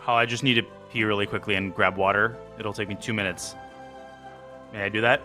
Oh, I just need to pee really quickly and grab water. It'll take me 2 minutes. May I do that?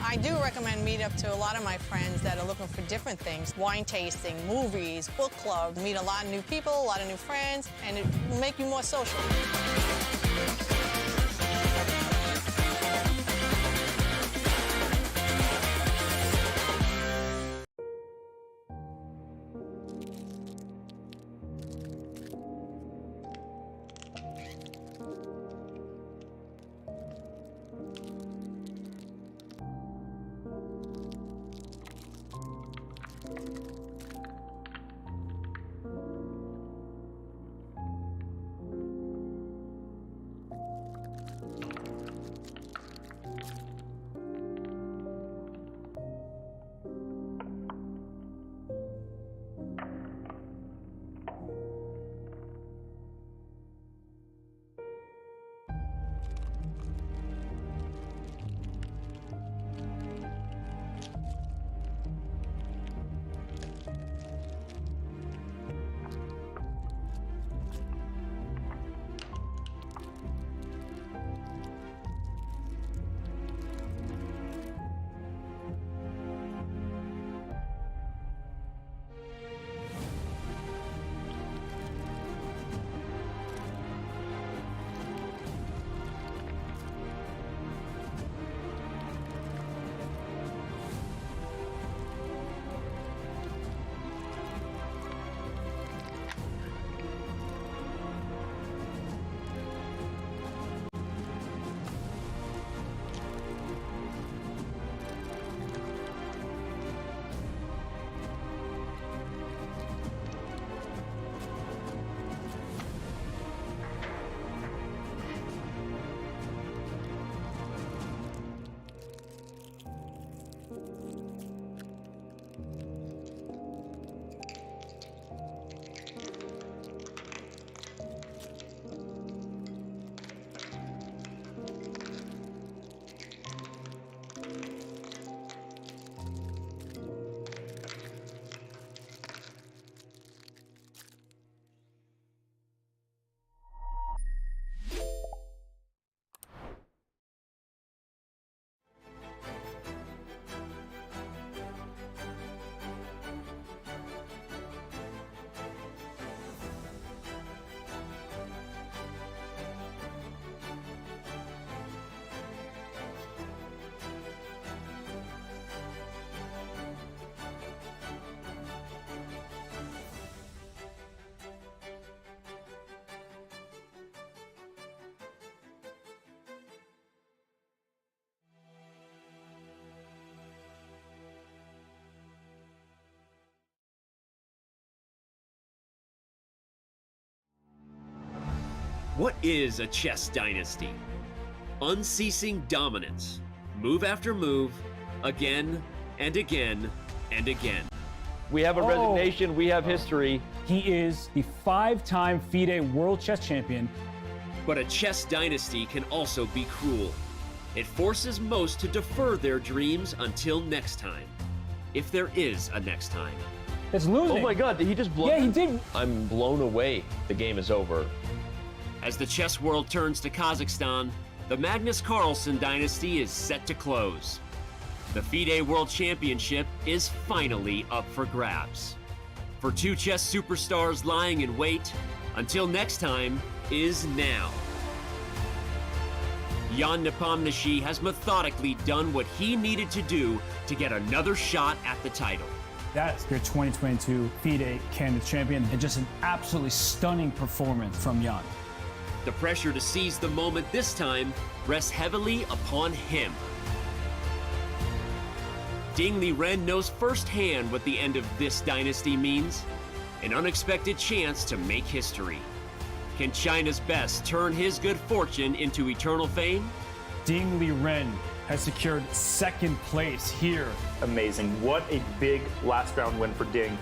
I do recommend Meetup to a lot of my friends that are looking for different things. Wine tasting, movies, book club. Meet a lot of new people, a lot of new friends, and it will make you more social. What is a chess dynasty? Unceasing dominance, move after move, again and again and again. We have a resignation, we have history. He is the 5-time FIDE World Chess Champion. But a chess dynasty can also be cruel. It forces most to defer their dreams until next time. If there is a next time. It's losing. Oh my God, did he just blow? Yeah, he did. I'm blown away. The game is over. As the chess world turns to Kazakhstan, the Magnus Carlsen dynasty is set to close. The FIDE World Championship is finally up for grabs. For two chess superstars lying in wait, until next time is now. Jan Nepomniachtchi has methodically done what he needed to do to get another shot at the title. That's your 2022 FIDE Candidate Champion, and just an absolutely stunning performance from Jan. The pressure to seize the moment this time rests heavily upon him. Ding Liren knows firsthand what the end of this dynasty means. An unexpected chance to make history. Can China's best turn his good fortune into eternal fame? Ding Liren has secured second place here. Amazing. What a big last round win for Ding.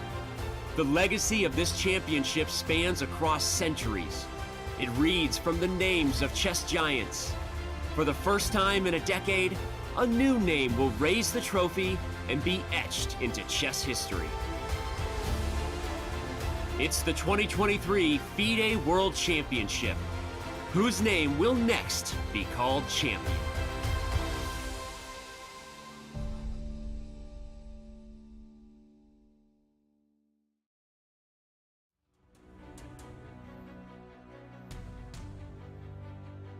The legacy of this championship spans across centuries. It reads from the names of chess giants. For the first time in a decade, a new name will raise the trophy and be etched into chess history. It's the 2023 FIDE World Championship. Whose name will next be called champion?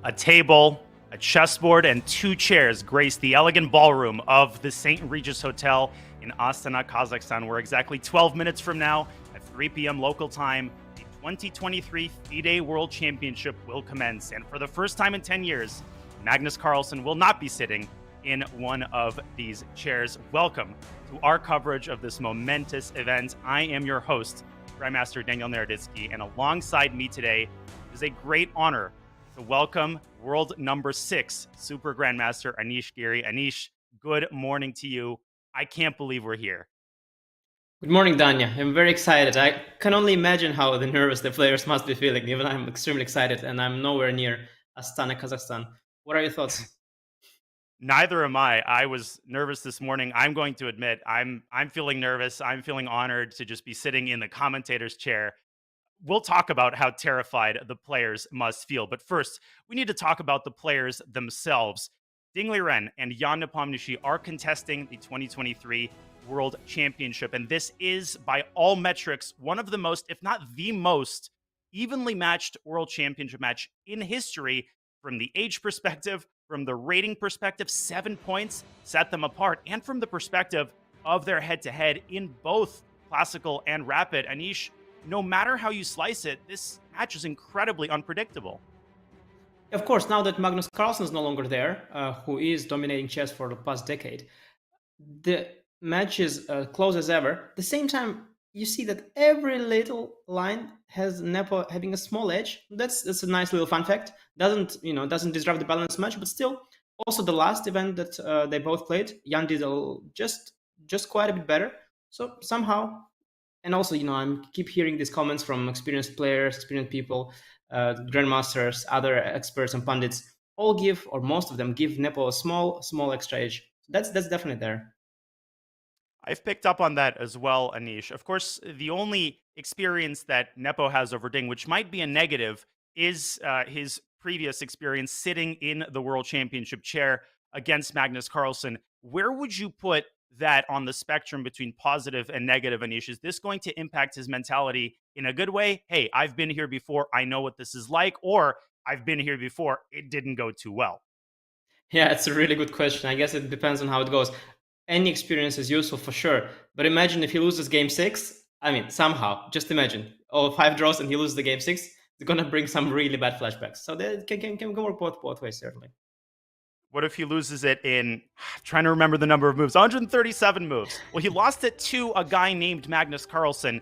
A table, a chessboard, and 2 chairs grace the elegant ballroom of the St. Regis Hotel in Astana, Kazakhstan, where exactly 12 minutes from now, at 3 p.m. local time, the 2023 FIDE World Championship will commence. And for the first time in 10 years, Magnus Carlsen will not be sitting in one of these chairs. Welcome to our coverage of this momentous event. I am your host, Grandmaster Daniel Naroditsky, and alongside me today is a great honor to welcome world number 6 Super Grandmaster Anish Giri. Anish, good morning to you. I can't believe we're here. Good morning, Danya. I'm very excited. I can only imagine how nervous the players must be feeling. Even I'm extremely excited, and I'm nowhere near Astana, Kazakhstan. What are your thoughts? Neither am I. I was nervous this morning. I'm going to admit I'm feeling nervous. I'm feeling honored to just be sitting in the commentator's chair. We'll talk about how terrified the players must feel. But first, we need to talk about the players themselves. Ding Liren and Jan Nepomniachtchi are contesting the 2023 World Championship. And this is, by all metrics, one of the most, if not the most, evenly matched World Championship match in history. From the age perspective, from the rating perspective, 7 points set them apart. And from the perspective of their head-to-head in both classical and rapid. Anish, no matter how you slice it, this match is incredibly unpredictable. Of course, now that Magnus Carlsen is no longer there, who is dominating chess for the past decade, the match is close as ever. At the same time, you see that every little line has Nepo having a small edge. That's a nice little fun fact. Doesn't disrupt the balance much, but still. Also, the last event that they both played, Jan did just quite a bit better. So somehow. And also, I keep hearing these comments from experienced players, experienced people, grandmasters, other experts and pundits. All give, or most of them give Nepo a small extra edge. That's definitely there. I've picked up on that as well, Anish. Of course, the only experience that Nepo has over Ding, which might be a negative, is his previous experience sitting in the World Championship chair against Magnus Carlsen. Where would you put that on the spectrum between positive and negative, Anish? Is this going to impact his mentality in a good way? Hey, I've been here before. I know what this is like. Or I've been here before. It didn't go too well. Yeah, it's a really good question. I guess it depends on how it goes. Any experience is useful for sure. But imagine if he loses game 6. I mean, somehow, just imagine. 5 draws and he loses the game 6. It's going to bring some really bad flashbacks. So that can work both ways, certainly. What if he loses it in, I'm trying to remember the number of moves, 137 moves? Well, he lost it to a guy named Magnus Carlsen.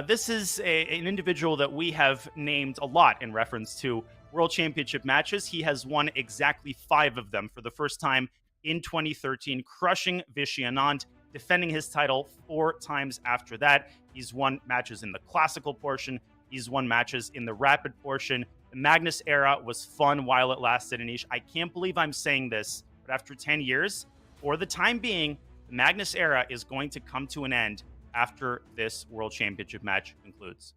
This is an individual that we have named a lot in reference to World Championship matches. He has won exactly 5 of them for the first time in 2013, crushing Vishy Anand, defending his title 4 times after that. He's won matches in the classical portion. He's won matches in the rapid portion. The Magnus era was fun while it lasted, Anish. I can't believe I'm saying this, but after 10 years, for the time being, the Magnus era is going to come to an end after this World Championship match concludes.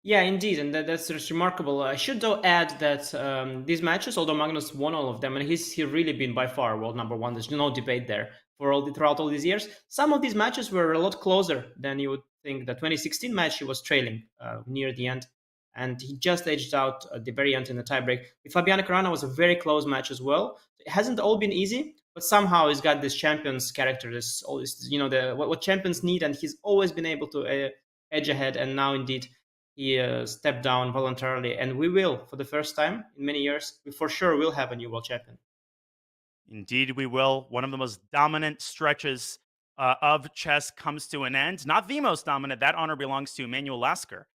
Yeah, indeed, and that's just remarkable. I should though add that these matches, although Magnus won all of them, and he's really been by far world number one. There's no debate there throughout all these years. Some of these matches were a lot closer than you would think. The 2016 match, he was trailing near the end, and he just edged out at the very end in the tiebreak. With Fabiano Caruana was a very close match as well. It hasn't all been easy, but somehow he's got this champion's character. This always, what champions need, and he's always been able to edge ahead. And now, indeed, he stepped down voluntarily, and we will, for the first time in many years, we for sure will have a new world champion. Indeed, we will. One of the most dominant stretches of chess comes to an end. Not the most dominant. That honor belongs to Emanuel Lasker,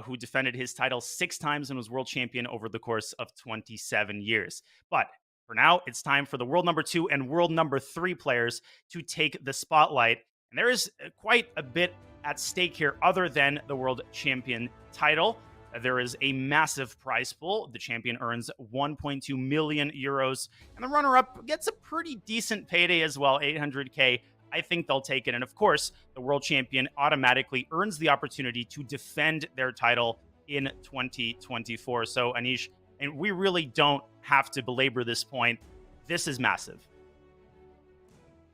who defended his title 6 times and was world champion over the course of 27 years. But for now, it's time for the world number 2 and world number 3 players to take the spotlight. And there is quite a bit at stake here other than the world champion title. There is a massive prize pool. The champion earns 1.2 million euros, and the runner-up gets a pretty decent payday as well, 800K. I think they'll take it. And of course, the world champion automatically earns the opportunity to defend their title in 2024. So, Anish, and we really don't have to belabor this point. This is massive.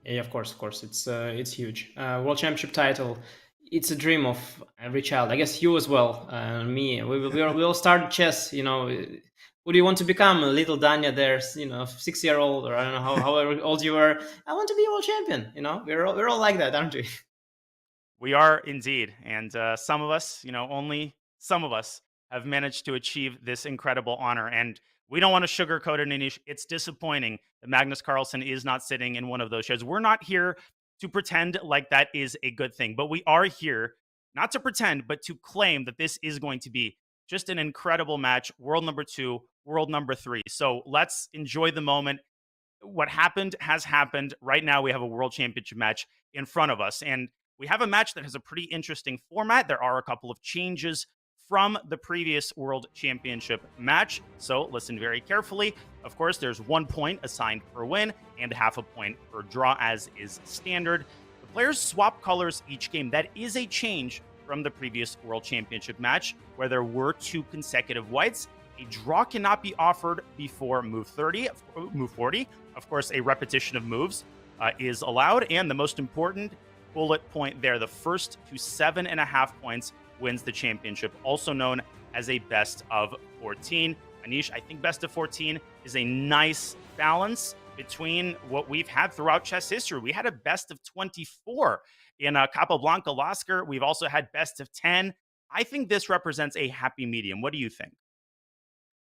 Yeah, of course. It's huge. World Championship title. It's a dream of every child. I guess you as well, me. We all started chess. Who do you want to become? A little Danya there, 6-year-old, or I don't know however old you were. I want to be a world champion. We're all like that, aren't we? We are indeed, and some of us, only some of us have managed to achieve this incredible honor. And we don't want to sugarcoat it, Anish. It's disappointing that Magnus Carlsen is not sitting in one of those chairs. We're not here to pretend like that is a good thing, but we are here not to pretend, but to claim that this is going to be just an incredible match. World number 2, world number 3. So let's enjoy the moment. What happened has happened. Right now, we have a world championship match in front of us, and we have a match that has a pretty interesting format. There are a couple of changes from the previous world championship match, so listen very carefully. Of course, there's 1 point assigned per win and half a point per draw, as is standard. The players swap colors each game. That is a change from the previous world championship match, where there were 2 consecutive whites. A draw cannot be offered before move 40. Of course, a repetition of moves is allowed, and the most important bullet point there, the first to 7.5 points wins the championship, also known as a best of 14. Anish, I think best of 14 is a nice balance between what we've had throughout chess history. We had a best of 24 in Capablanca Lasker. We've also had best of 10. I think this represents a happy medium. What do you think?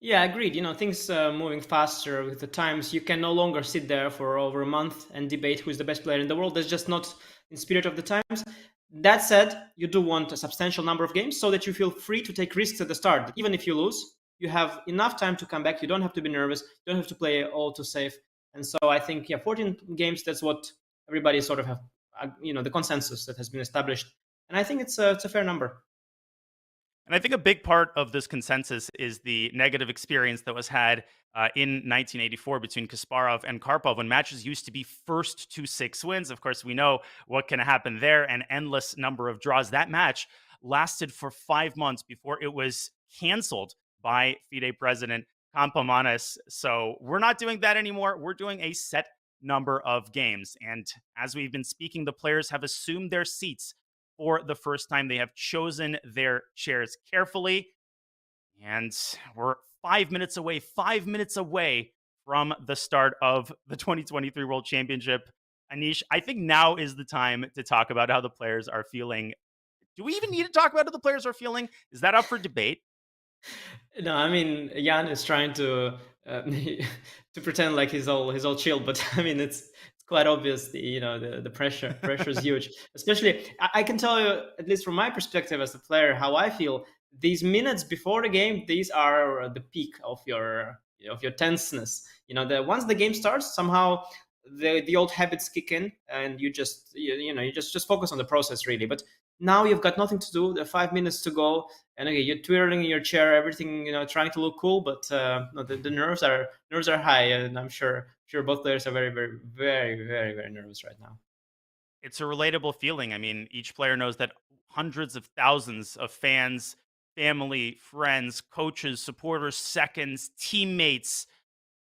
Yeah, agreed. Things moving faster with the times. You can no longer sit there for over a month and debate who is the best player in the world. That's just not in spirit of the times. That said, you do want a substantial number of games so that you feel free to take risks at the start. Even if you lose, you have enough time to come back. You don't have to be nervous. You don't have to play all too safe. And so I think, 14 games, that's what everybody sort of have, the consensus that has been established. And I think it's a fair number. And I think a big part of this consensus is the negative experience that was had in 1984 between Kasparov and Karpov, when matches used to be first to 6 wins. Of course, we know what can happen there, an endless number of draws. That match lasted for 5 months before it was canceled by FIDE president Kampamanis. So we're not doing that anymore. We're doing a set number of games. And as we've been speaking, the players have assumed their seats for the first time. They have chosen their chairs carefully. And we're 5 minutes away from the start of the 2023 World Championship. Anish, I think now is the time to talk about how the players are feeling. Do we even need to talk about how the players are feeling? Is that up for debate? No, I mean, Jan is trying to to pretend like he's all chill, but I mean, it's quite obvious. The pressure is huge. Especially, I can tell you, at least from my perspective as a player, how I feel. these minutes before the game, these are the peak of your tenseness. The once the game starts, somehow the old habits kick in, and you just focus on the process really. But now you've got nothing to do. There are 5 minutes to go, and okay, you're twirling in your chair, everything, trying to look cool, but no, the nerves are high, and I'm sure both players are very, very, very, very, very nervous right now. It's a relatable feeling. I mean, each player knows that hundreds of thousands of fans, family, friends, coaches, supporters, seconds, teammates,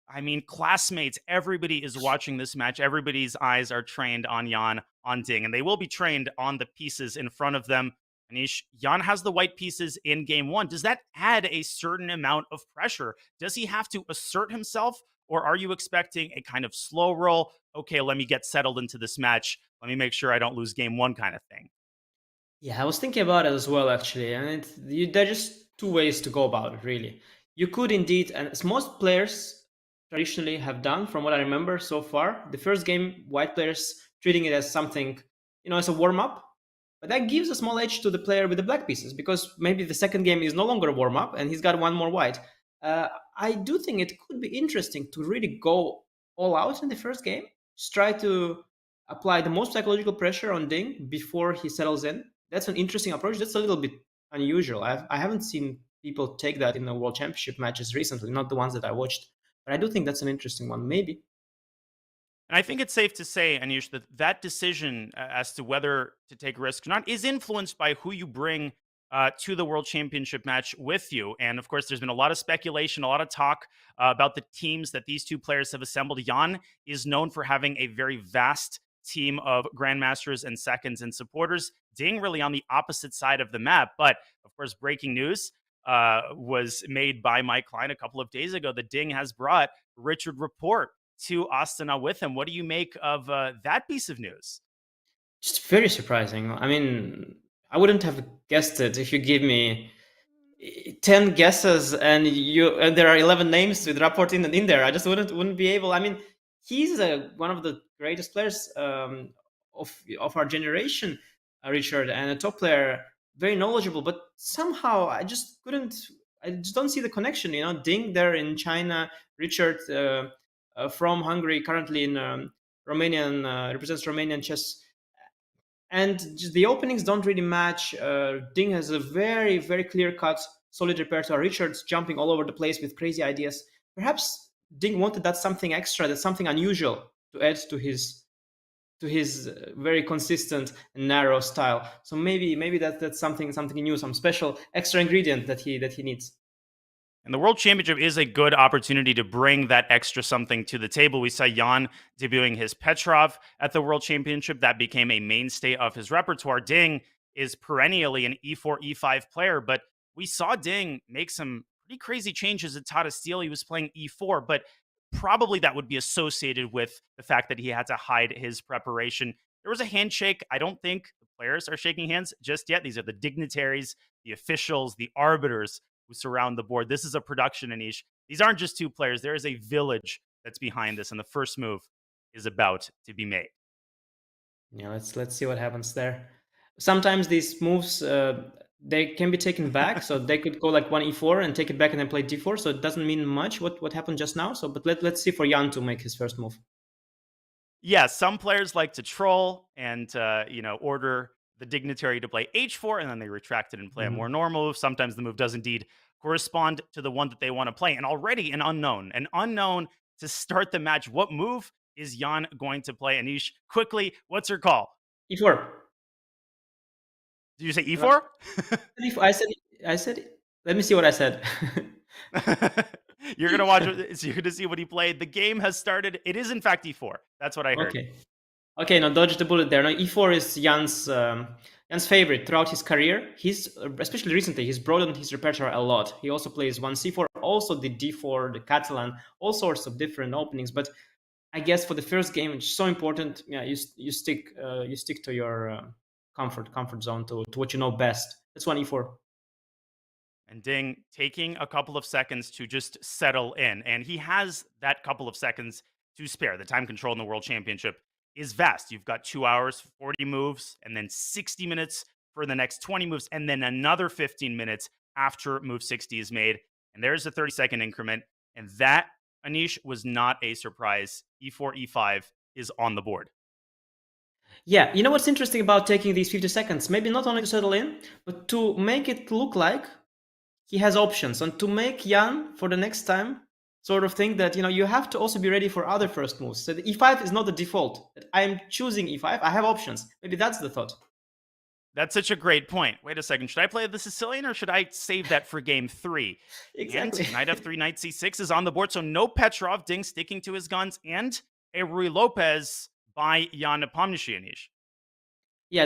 I mean, classmates, everybody is watching this match. Everybody's eyes are trained on Jan, on Ding, and they will be trained on the pieces in front of them. Anish, Jan has the white pieces in game one. Does that add a certain amount of pressure? Does he have to assert himself, or are you expecting a kind of slow roll? Okay, let me get settled into this match. Let me make sure I don't lose game one kind of thing. Yeah, I was thinking about it as well, actually, and there are just two ways to go about it, really. You could indeed, and as most players traditionally have done, from what I remember so far, the first game, white players treating it as something, as a warm up, but that gives a small edge to the player with the black pieces, because maybe the second game is no longer a warm up and he's got one more white. I do think it could be interesting to really go all out in the first game, just try to apply the most psychological pressure on Ding before he settles in. That's an interesting approach. That's a little bit unusual. I haven't seen people take that in the World Championship matches recently, not the ones that I watched. But I do think that's an interesting one. Maybe. And I think it's safe to say, Anish, that that decision as to whether to take risks or not is influenced by who you bring to the World Championship match with you. And of course, there's been a lot of speculation, a lot of talk about the teams that these two players have assembled. Jan is known for having a very vast team of grandmasters and seconds and supporters. Ding really on the opposite side of the map. But of course, breaking news was made by Mike Klein a couple of days ago that Ding has brought Richard Rapport to Astana with him. What do you make of that piece of news? Just very surprising. I mean, I wouldn't have guessed it if you give me 10 guesses and there are 11 names with rapport in there. I just wouldn't be able. I mean, he's one of the greatest players of our generation, Richard, and a top player, very knowledgeable, but somehow I just don't see the connection. Ding there in China, Richard from Hungary, currently in Romanian, represents Romanian chess, and just the openings don't really match. Ding has a very, very clear cut, solid repertoire. Richard's jumping all over the place with crazy ideas. Perhaps Ding wanted that something extra, that something unusual to add to his very consistent and narrow style. So maybe that's something new, some special extra ingredient that he needs. And the World Championship is a good opportunity to bring that extra something to the table. We saw Jan debuting his Petrov at the World Championship. That became a mainstay of his repertoire. Ding is perennially an E4, E5 player, but we saw Ding make some pretty crazy changes at Tata Steel. He was playing E4, but probably that would be associated with the fact that he had to hide his preparation. There was a handshake. I don't think the players are shaking hands just yet. These are the dignitaries, the officials, the arbiters who surround the board. This is a production, Anish. These aren't just two players. There is a village that's behind this, and the first move is about to be made. Yeah, let's see what happens there. Sometimes these moves they can be taken back, so they could go like one e4 and take it back and then play d4. So it doesn't mean much what happened just now. So, but let's see for Jan to make his first move. Yeah, some players like to troll and order the dignitary to play h4, and then they retract it and play a more normal move. Sometimes the move does indeed correspond to the one that they want to play. And already an unknown to start the match. What move is Jan going to play? Anish, quickly, what's your call? e4. Did you say e4? I said. Let me see what I said. You're gonna watch. So you're gonna see what he played. The game has started. It is in fact e4. That's what I heard. Okay. No, dodge the bullet there. No, e4 is Jan's favorite throughout his career. He's especially recently he's broadened his repertoire a lot. He also plays one c4, also the d4, the Catalan, all sorts of different openings. But I guess for the first game, it's so important. Yeah, you stick to your comfort zone, to what you know best. That's one e4. And Ding taking a couple of seconds to just settle in. And he has that couple of seconds to spare. The time control in the World Championship is vast. You've got 2 hours, 40 moves, and then 60 minutes for the next 20 moves, and then another 15 minutes after move 60 is made. And there's a 30-second increment. And that, Anish, was not a surprise. E4, E5 is on the board. Yeah, you know what's interesting about taking these 50 seconds? Maybe not only to settle in, but to make it look like he has options, and to make Jan for the next time sort of think that, you have to also be ready for other first moves. So the E5 is not the default. I'm choosing E5. I have options. Maybe that's the thought. That's such a great point. Wait a second. Should I play the Sicilian or should I save that for game 3? Exactly. And knight f3, knight c6 is on the board. So no Petrov, Ding sticking to his guns, and a Rui Lopez by Jan Nepomniachtchi, Anish. Yeah,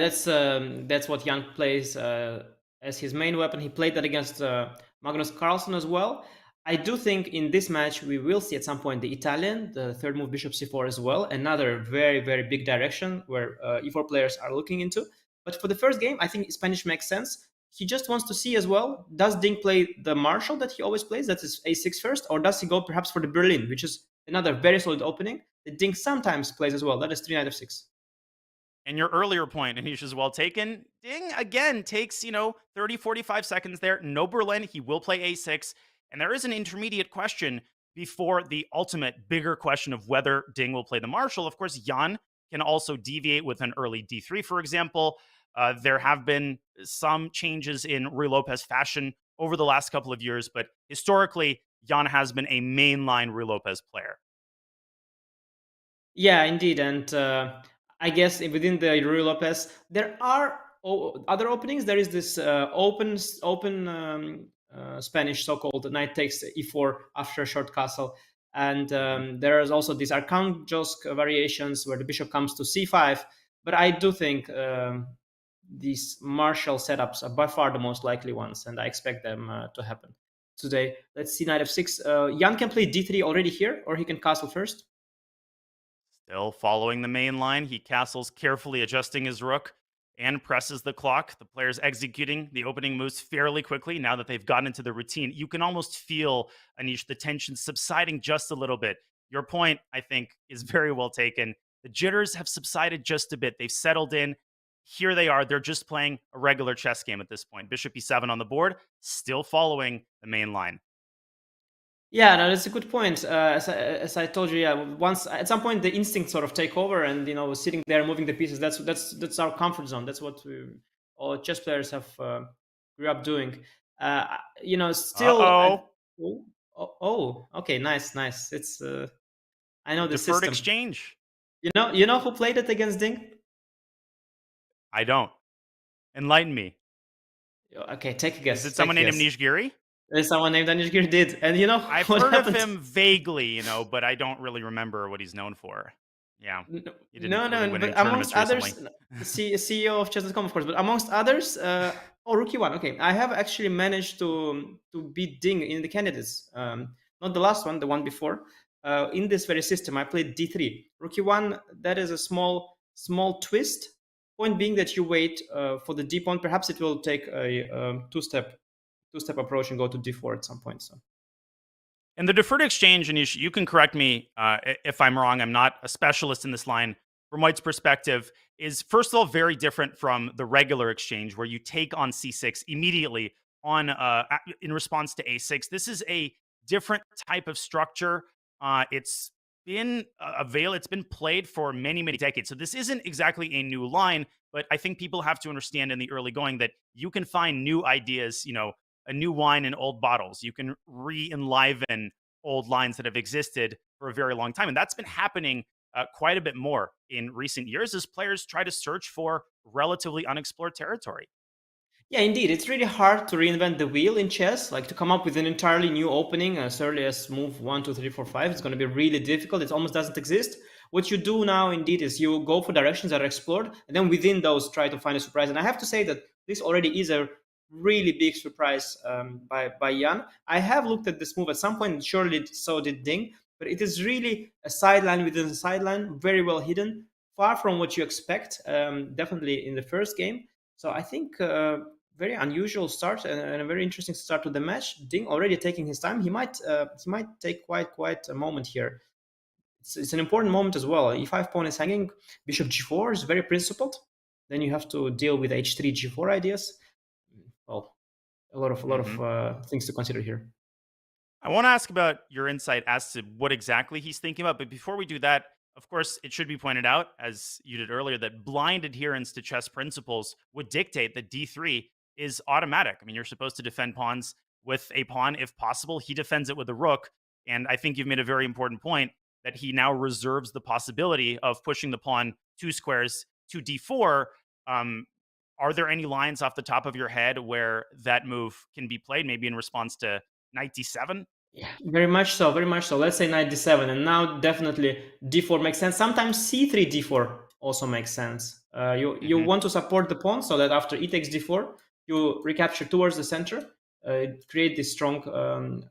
that's what Jan plays as his main weapon. He played that against Magnus Carlsen as well. I do think in this match we will see at some point the Italian, the third move bishop c4 as well. Another very, very big direction where e4 players are looking into. But for the first game, I think Spanish makes sense. He just wants to see as well, does Ding play the Marshall that he always plays, that is a6 first, or does he go perhaps for the Berlin, which is another very solid opening that Ding sometimes plays as well. That is 3 knight f6. And your earlier point, Anish, is well taken. Ding, again, takes, 30, 45 seconds there. No Berlin. He will play a6. And there is an intermediate question before the ultimate bigger question of whether Ding will play the Marshall. Of course, Jan can also deviate with an early d3, for example. There have been some changes in Rui Lopez fashion over the last couple of years, but historically, Jan has been a mainline Rui Lopez player. Yeah, indeed. And I guess within the Rui Lopez, there are other openings. There is this open Spanish so-called knight takes e4 after a short castle. And there is also these Arkhangelsk variations where the bishop comes to c5. But I do think these Marshall setups are by far the most likely ones, and I expect them to happen today. Let's see knight f6. Jan can play d3 already here, or he can castle first. Still following the main line, he castles, carefully adjusting his rook and presses the clock. The player's executing the opening moves fairly quickly now that they've gotten into the routine. You can almost feel, Anish, the tension subsiding just a little bit. Your point, I think, is very well taken. The jitters have subsided just a bit. They've settled in. Here they are. They're just playing a regular chess game at this point. Bishop e7 on the board, still following the main line. Yeah, no, that's a good point. As I told you, yeah, once at some point the instincts sort of take over, and sitting there moving the pieces. That's our comfort zone. That's what all chess players have grew up doing. Still. Okay, nice. It's I know the Deferred system. exchange. You know who played it against Ding? I don't. Enlighten me. Okay, take a guess. Is it someone named Anish Giri? Someone named Anish Giri did, and I've heard of him vaguely, but I don't really remember what he's known for. Yeah, he didn't really win but any tournaments amongst others, recently. CEO of Chess.com, of course, but amongst others, Rookie One. Okay, I have actually managed to beat Ding in the candidates. Not the last one, the one before. In this very system, I played D3. Rookie One. That is a small twist. Point being that you wait for the D pawn. Perhaps it will take a two-step approach and go to d4 at some point. So, and the deferred exchange, and you can correct me if I'm wrong. I'm not a specialist in this line. From White's perspective, is first of all very different from the regular exchange where you take on c6 immediately on in response to a6. This is a different type of structure. It's been it's been played for many, many decades. So this isn't exactly a new line, but I think people have to understand in the early going that you can find new ideas, a new wine in old bottles. You can re-enliven old lines that have existed for a very long time. And that's been happening quite a bit more in recent years as players try to search for relatively unexplored territory. Yeah, indeed. It's really hard to reinvent the wheel in chess, like to come up with an entirely new opening as early as move 1, 2, 3, 4, 5. It's going to be really difficult. It almost doesn't exist. What you do now, indeed, is you go for directions that are explored, and then within those, try to find a surprise. And I have to say that this already is a really big surprise by Jan. I have looked at this move at some point, and surely so did Ding, but it is really a sideline within a sideline, very well hidden, far from what you expect, definitely in the first game. So I think very unusual start and a very interesting start to the match. Ding already taking his time. He might take quite a moment here. It's an important moment as well. E5 pawn is hanging. Bishop g4 is very principled. Then you have to deal with h3 g4 ideas. Well, a lot of things to consider here. I want to ask about your insight as to what exactly he's thinking about. But before we do that, of course, it should be pointed out, as you did earlier, that blind adherence to chess principles would dictate that d3 is automatic. I mean, you're supposed to defend pawns with a pawn if possible. He defends it with a rook. And I think you've made a very important point that he now reserves the possibility of pushing the pawn 2 squares to d4. Um, are there any lines off the top of your head where that move can be played, maybe in response to knight d7? Yeah, very much so, very much so. Let's say knight d7, and now definitely d4 makes sense. Sometimes c3 d4 also makes sense. You want to support the pawn so that after e takes d4, you recapture towards the center, create these strong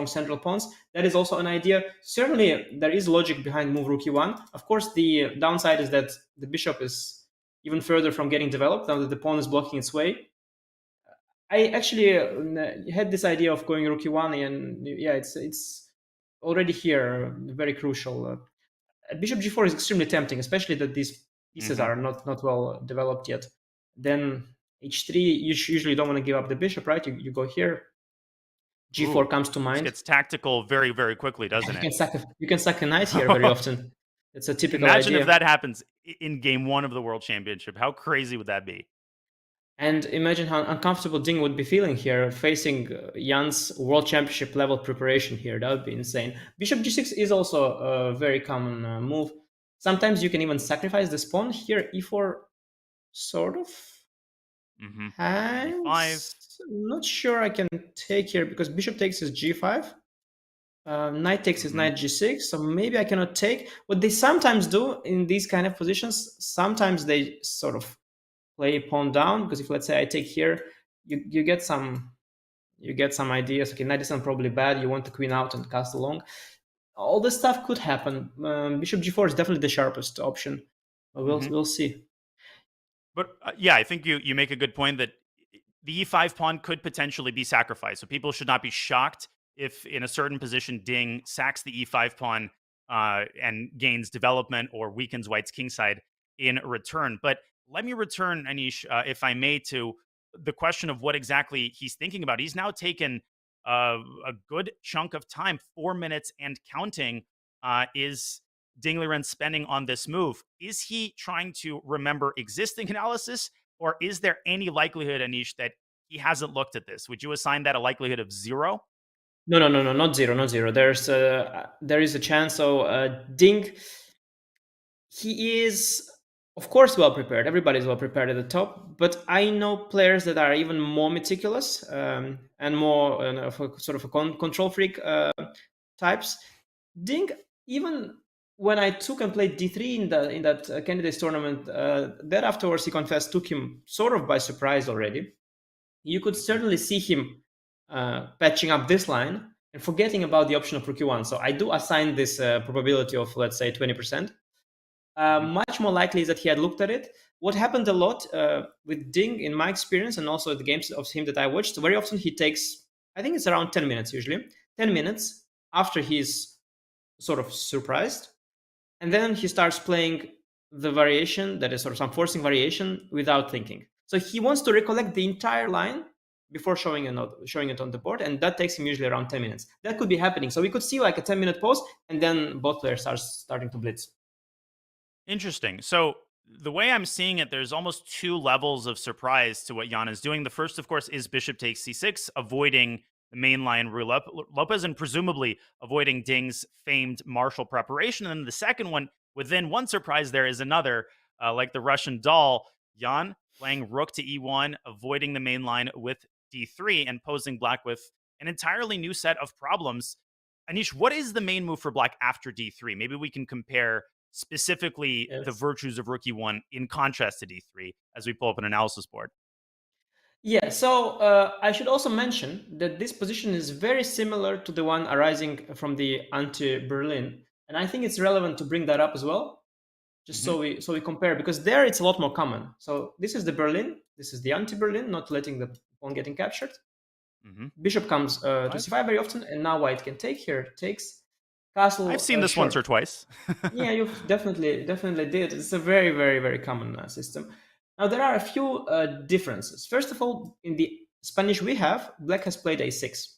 central pawns. That is also an idea. Certainly, there is logic behind move rook e1. Of course, the downside is that the bishop is even further from getting developed now that the pawn is blocking its way. I actually had this idea of going rook e1, and yeah, it's already here, very crucial. Bishop g4 is extremely tempting, especially that these pieces are not well developed yet. Then h3, you usually don't want to give up the bishop, right? You go here. g4 comes to mind. It gets tactical very, very quickly, doesn't it? You can sack a knight here very often. It's a typical Imagine idea. if that happens in game 1 of the World Championship. How crazy would that be? And imagine how uncomfortable Ding would be feeling here, facing Jan's World Championship level preparation here. That would be insane. Bishop g6 is also a very common move. Sometimes you can even sacrifice this pawn. Here, e4 sort of hangs. I'm not sure I can take here because bishop takes his g5. Knight takes his knight g6, so maybe I cannot take. What they sometimes do in these kind of positions, sometimes they sort of play pawn down, because if let's say I take here, you get some ideas. Okay, knight is probably bad. You want the queen out and castle long. All this stuff could happen. Bishop g4 is definitely the sharpest option. We'll see. But yeah, I think you make a good point that the e5 pawn could potentially be sacrificed. So people should not be shocked if in a certain position Ding sacks the e5 pawn and gains development or weakens White's kingside in return. But let me return, Anish, if I may, to the question of what exactly he's thinking about. He's now taken a good chunk of time, 4 minutes and counting, is Ding Liren spending on this move. Is he trying to remember existing analysis, or is there any likelihood, Anish, that he hasn't looked at this? Would you assign that a likelihood of 0? No, not zero, not zero. There is a chance. So Ding, he is, of course, well prepared. Everybody's well prepared at the top, but I know players that are even more meticulous and more of a sort of a control freak types. Ding, even when I took and played d3 in that candidates tournament, that afterwards he confessed took him sort of by surprise already. You could certainly see him patching up this line and forgetting about the option of rook e1. So I do assign this probability of, let's say, 20%. Much more likely is that he had looked at it. What happened a lot with Ding, in my experience, and also the games of him that I watched, very often he takes, I think it's around 10 minutes usually, 10 minutes after he's sort of surprised. And then he starts playing the variation, that is sort of some forcing variation, without thinking. So he wants to recollect the entire line before showing it on the board, and that takes him usually around 10 minutes. That could be happening. So we could see like a 10-minute pause, and then both players are starting to blitz. Interesting. So the way I'm seeing it, there's almost 2 levels of surprise to what Jan is doing. The first, of course, is bishop takes c6, avoiding the main line rule Lopez, and presumably avoiding Ding's famed martial preparation. And then the second one, within one surprise, there is another, like the Russian doll, Jan playing rook to e1, avoiding the main line with d3, and posing black with an entirely new set of problems. Anish, what is the main move for black after d3? Maybe we can compare specifically the virtues of rook e1 in contrast to d3 as we pull up an analysis board. Yeah, so I should also mention that this position is very similar to the one arising from the anti-Berlin, and I think it's relevant to bring that up as well, just so we compare, because there it's a lot more common. So this is the Berlin, this is the anti-Berlin, not letting the pawn getting captured. Bishop comes to c5 very often, and now White can take here, takes castle. I've seen this once or twice. Yeah, you definitely did. It's a very, very, very common system. Now, there are a few differences. First of all, in the Spanish we have, black has played a6.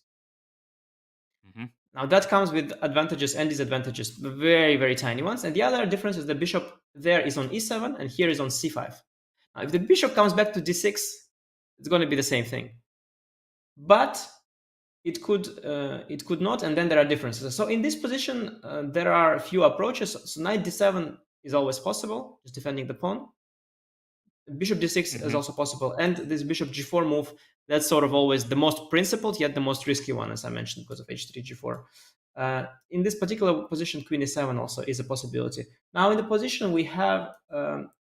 Mm-hmm. Now that comes with advantages and disadvantages, very, very tiny ones. And the other difference is the bishop there is on e7 and here is on c5. Now, if the bishop comes back to d6, it's going to be the same thing. But it could not, and then there are differences. So in this position, there are a few approaches. So knight d7 is always possible, just defending the pawn. Bishop d6 is also possible, and this bishop g4 move, that's sort of always the most principled yet the most risky one, as I mentioned, because of h3 g4. In this particular position, queen e7 also is a possibility. Now in the position we have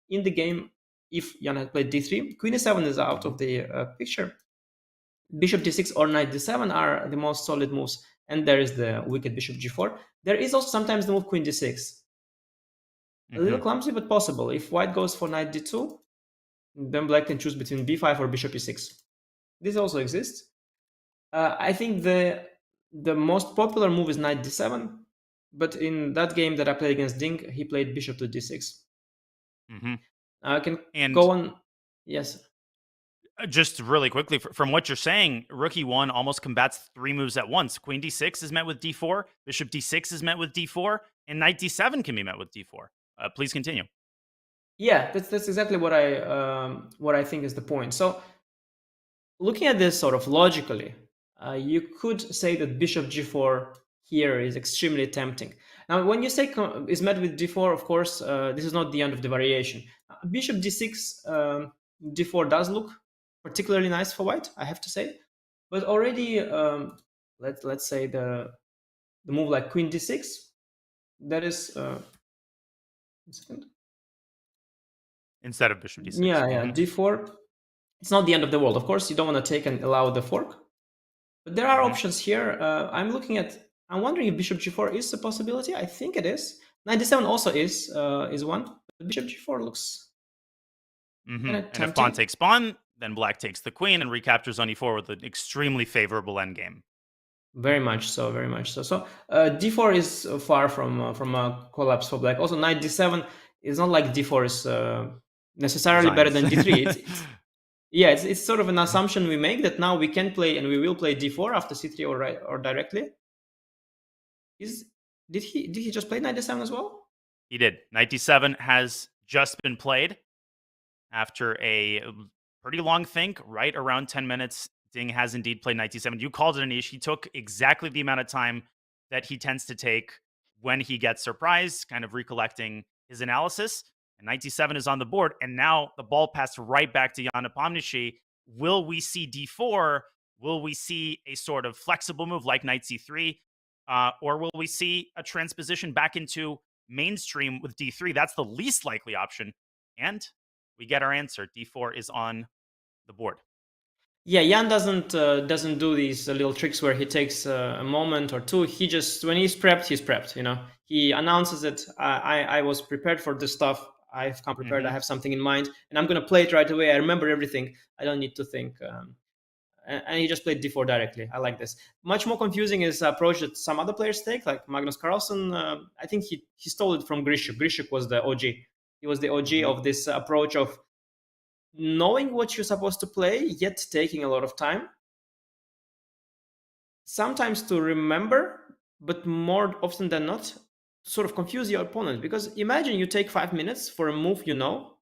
in the game, if Jan had played d3, queen e7 is out of the picture. Bishop d6 or knight d7 are the most solid moves, and there is the wicked bishop g4. There is also sometimes the move queen d6. A little clumsy, but possible. If white goes for knight d2, then black can choose between b5 or bishop e6. This also exists. I think the most popular move is knight d7, but in that game that I played against Ding, he played bishop to d6. I can go on. Yes. Just really quickly, from what you're saying, Rookie 1 almost combats 3 moves at once. Queen d6 is met with d4, bishop d6 is met with d4, and knight d7 can be met with d4. Please continue. Yeah, that's exactly what I think is the point. So looking at this sort of logically, you could say that bishop g4 here is extremely tempting. Now, when you say is met with d4, of course, this is not the end of the variation. Bishop d6, d4 does look particularly nice for white, I have to say. But already, let's say the move like queen d6, that is... one second. Instead of bishop d6. Yeah, d4. It's not the end of the world. Of course, you don't want to take and allow the fork. But there are options here. I'm wondering if bishop g4 is a possibility. I think it is. Knight d7 also is one. But bishop g4 looks And if pawn takes pawn, then black takes the queen and recaptures on e4 with an extremely favorable endgame. Very much so, very much so. So d4 is far from a collapse for black. Also, knight d7 is not like d4 is necessarily better than d3. It's sort of an assumption we make that now we can play and we will play d4 after c3 or directly. Did he just play knight d7 as well? He did. Knight d7 has just been played after a pretty long think, right around 10 minutes. Ding has indeed played knight d7. You called it, Anish. He took exactly the amount of time that he tends to take when he gets surprised, kind of recollecting his analysis. And knight d7 is on the board, and now the ball passed right back to Jan Nepomniachtchi. Will we see d4? Will we see a sort of flexible move like knight c3? Or will we see a transposition back into mainstream with d3? That's the least likely option. And we get our answer. d4 is on the board. Yeah, Jan doesn't do these little tricks where he takes a moment or two. He just, when he's prepped, you know. He announces it. I was prepared for this stuff. I've come prepared. I have something in mind, and I'm going to play it right away. I remember everything. I don't need to think. And he just played d4 directly. I like this. Much more confusing is the approach that some other players take, like Magnus Carlsen. I think he stole it from Grishuk. Grishuk was the OG. He was the OG of this approach of knowing what you're supposed to play, yet taking a lot of time. Sometimes to remember, but more often than not, sort of confuse your opponent. Because imagine you take 5 minutes for a move you know,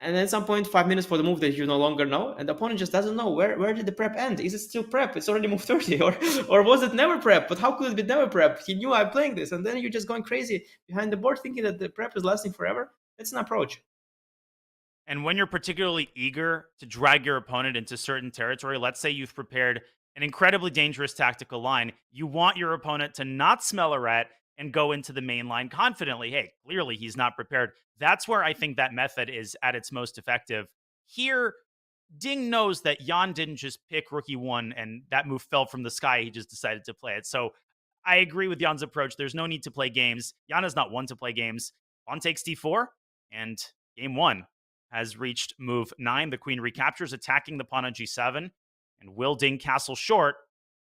and then at some point 5 minutes for the move that you no longer know, and the opponent just doesn't know where did the prep end. Is it still prep? It's already move 30, or was it never prep? But how could it be never prep? He knew I'm playing this, and then you're just going crazy behind the board thinking that the prep is lasting forever. That's an approach. And when you're particularly eager to drag your opponent into certain territory, let's say you've prepared an incredibly dangerous tactical line, you want your opponent to not smell a rat and go into the main line confidently. Hey, clearly he's not prepared. That's where I think that method is at its most effective. Here, Ding knows that Jan didn't just pick Rookie 1 and that move fell from the sky. He just decided to play it. So I agree with Jan's approach. There's no need to play games. Jan is not one to play games. Pawn takes d4, and game 1 has reached move 9. The queen recaptures, attacking the pawn on g7. And will Ding castle short?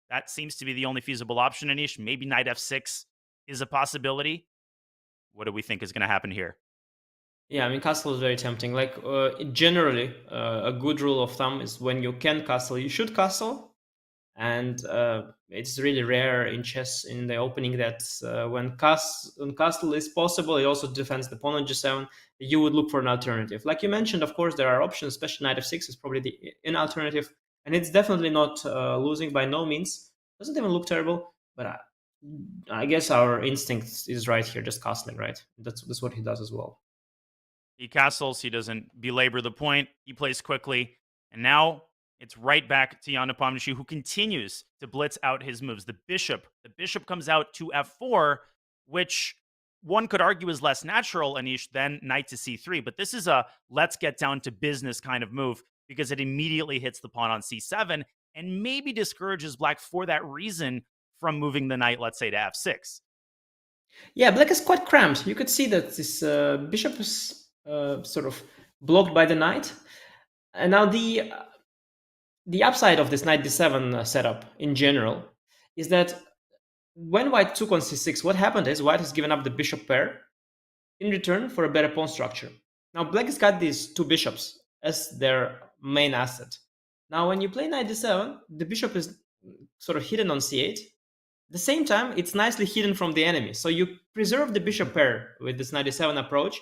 That seems to be the only feasible option, Anish. Maybe knight f6 is a possibility. What do we think is going to happen here? Yeah, I mean, castle is very tempting. Like, generally, a good rule of thumb is when you can castle, you should castle. And it's really rare in chess in the opening that when castle is possible, it also defends the pawn on g7. You would look for an alternative. Like you mentioned, of course, there are options, especially knight f6 is probably the in alternative. And it's definitely not losing by no means. Doesn't even look terrible, but I guess our instinct is right here, just castling, right? That's what he does as well. He castles, he doesn't belabor the point, he plays quickly, and now it's right back to Jan Nepomniachtchi, who continues to blitz out his moves. The bishop comes out to f4, which one could argue is less natural, Anish, than knight to c3, but this is a let's get down to business kind of move because it immediately hits the pawn on c7 and maybe discourages black for that reason from moving the knight, let's say, to f6. Yeah, black is quite cramped. You could see that this bishop is sort of blocked by the knight. And now the upside of this knight d7 setup in general is that when white took on c6, what happened is white has given up the bishop pair in return for a better pawn structure. Now black has got these two bishops as their main asset. Now when you play knight d7, the bishop is sort of hidden on c8. At the same time, it's nicely hidden from the enemy. So you preserve the bishop pair with this knight d7 approach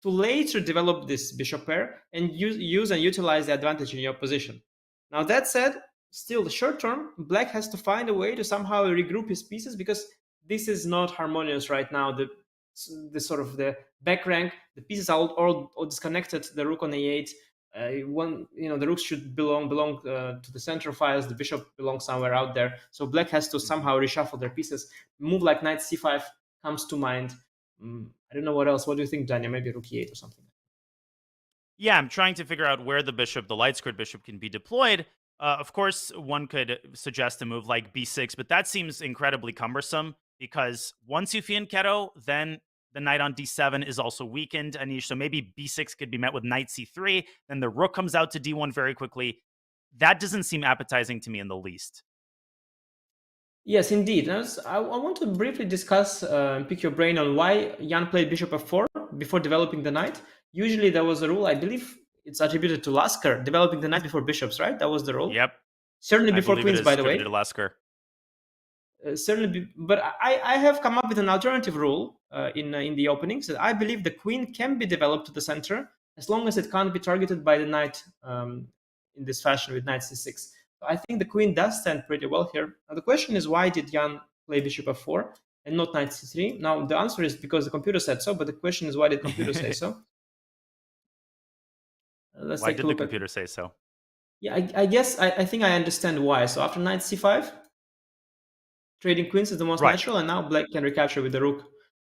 to later develop this bishop pair and use and utilize the advantage in your position. Now that said, still the short term, black has to find a way to somehow regroup his pieces because this is not harmonious right now. The sort of the back rank, the pieces are all disconnected. The rook on a8, the rooks should belong to the center files. The bishop belongs somewhere out there. So black has to somehow reshuffle their pieces. Move like knight c5 comes to mind. I don't know what else. What do you think, Daniel? Maybe rook e8 or something. Yeah, I'm trying to figure out where the bishop, the light squared bishop, can be deployed. Of course, one could suggest a move like b6, but that seems incredibly cumbersome because once you fianchetto, then the knight on d7 is also weakened, Anish. So maybe b6 could be met with knight c3. Then the rook comes out to d1 very quickly. That doesn't seem appetizing to me in the least. Yes, indeed. I want to briefly discuss and pick your brain on why Jan played bishop f4 before developing the knight. Usually there was a rule, I believe it's attributed to Lasker, developing the knight before bishops, right? That was the rule. Yep. Certainly I before believe queens, it is by the way. attributed to Lasker. But I have come up with an alternative rule in the openings that I believe the queen can be developed to the center as long as it can't be targeted by the knight in this fashion with knight c6. I think the queen does stand pretty well here. Now the question is, why did Jan play bishop f4 and not knight c3? Now the answer is because the computer said so, but the question is, why did the computer say so? Why did the computer say so? Yeah, I guess I think I understand why. So after knight c5, trading queens is the most natural, and now black can recapture with the rook,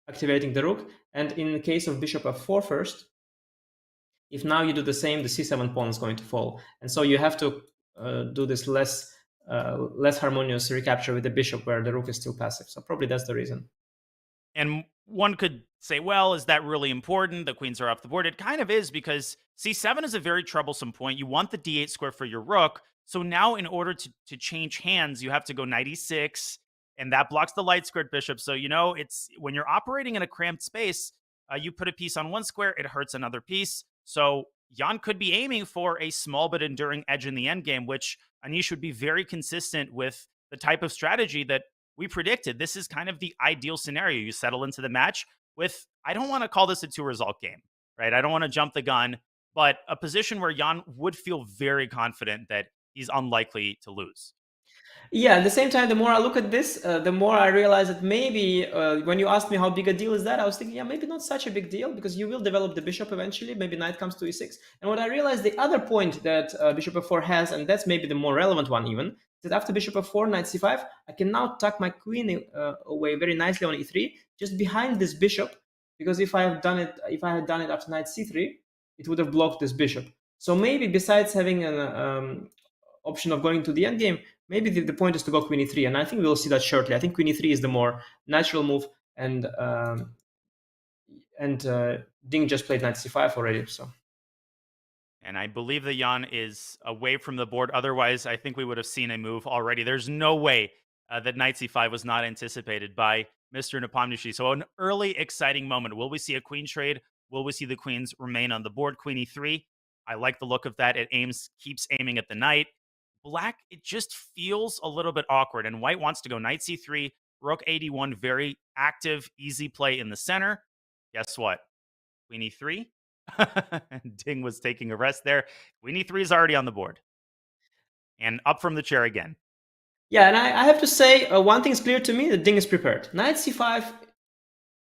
activating the rook. And in the case of bishop f4 first, if now you do the same, the c7 pawn is going to fall. And so you have to do this less harmonious recapture with the bishop where the rook is still passive. So probably that's the reason. And one could say, well, is that really important? The queens are off the board. It kind of is because c7 is a very troublesome point. You want the d8 square for your rook. So now in order to change hands, you have to go knight e6, and that blocks the light squared bishop. So, it's when you're operating in a cramped space, you put a piece on one square, it hurts another piece. So Jan could be aiming for a small but enduring edge in the endgame, which Anish would be very consistent with the type of strategy that we predicted. This is kind of the ideal scenario. You settle into the match with, I don't want to call this a 2-result game, right? I don't want to jump the gun, but a position where Jan would feel very confident that he's unlikely to lose. Yeah, at the same time, the more I look at this, the more I realize that maybe when you asked me how big a deal is that, I was thinking, yeah, maybe not such a big deal because you will develop the bishop eventually. Maybe knight comes to e6. And what I realized, the other point that bishop f4 has, and that's maybe the more relevant one even, is that after bishop f4, knight c5, I can now tuck my queen away very nicely on e3, just behind this bishop, because if I had done it after knight c3, it would have blocked this bishop. So maybe besides having an option of going to the endgame, maybe the point is to go queen e3, and I think we'll see that shortly. I think queen e3 is the more natural move, and Ding just played knight c5 already. So, and I believe that Jan is away from the board. Otherwise, I think we would have seen a move already. There's no way that knight c5 was not anticipated by Mr. Nepomniachtchi. So an early, exciting moment. Will we see a queen trade? Will we see the queens remain on the board? Queen e3. I like the look of that. It keeps aiming at the knight. Black, it just feels a little bit awkward. And white wants to go knight c3, rook 81, very active, easy play in the center. Guess what? Queen e3. Ding was taking a rest there. Queen e3 is already on the board. And up from the chair again. Yeah, and I have to say, one thing is clear to me, that Ding is prepared. Knight c5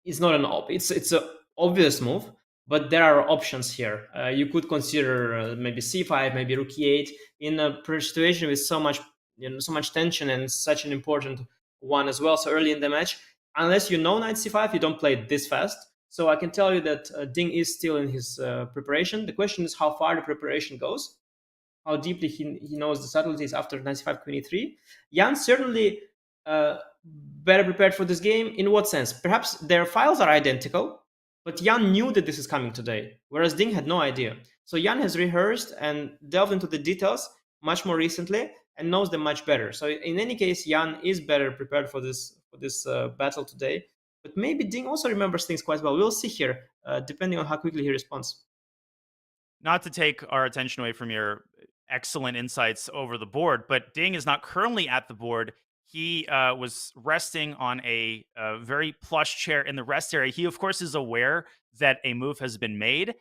is not an it's a obvious move, but there are options here. You could consider maybe c5, maybe rook e8 in a situation with so much so much tension and such an important one as well so early in the match. Unless you know knight c5, you don't play it this fast. So I can tell you that Ding is still in his preparation. The question is how far the preparation goes, how deeply he knows the subtleties after knight c5, queen e3. Jan certainly better prepared for this game. In what sense? Perhaps their files are identical, but Jan knew that this is coming today, whereas Ding had no idea. So Jan has rehearsed and delved into the details much more recently and knows them much better. So in any case, Jan is better prepared for this battle today. But maybe Ding also remembers things quite well. We'll see here, depending on how quickly he responds. Not to take our attention away from your excellent insights over the board, but Ding is not currently at the board. He was resting on a very plush chair in the rest area. He, of course, is aware that a move has been made.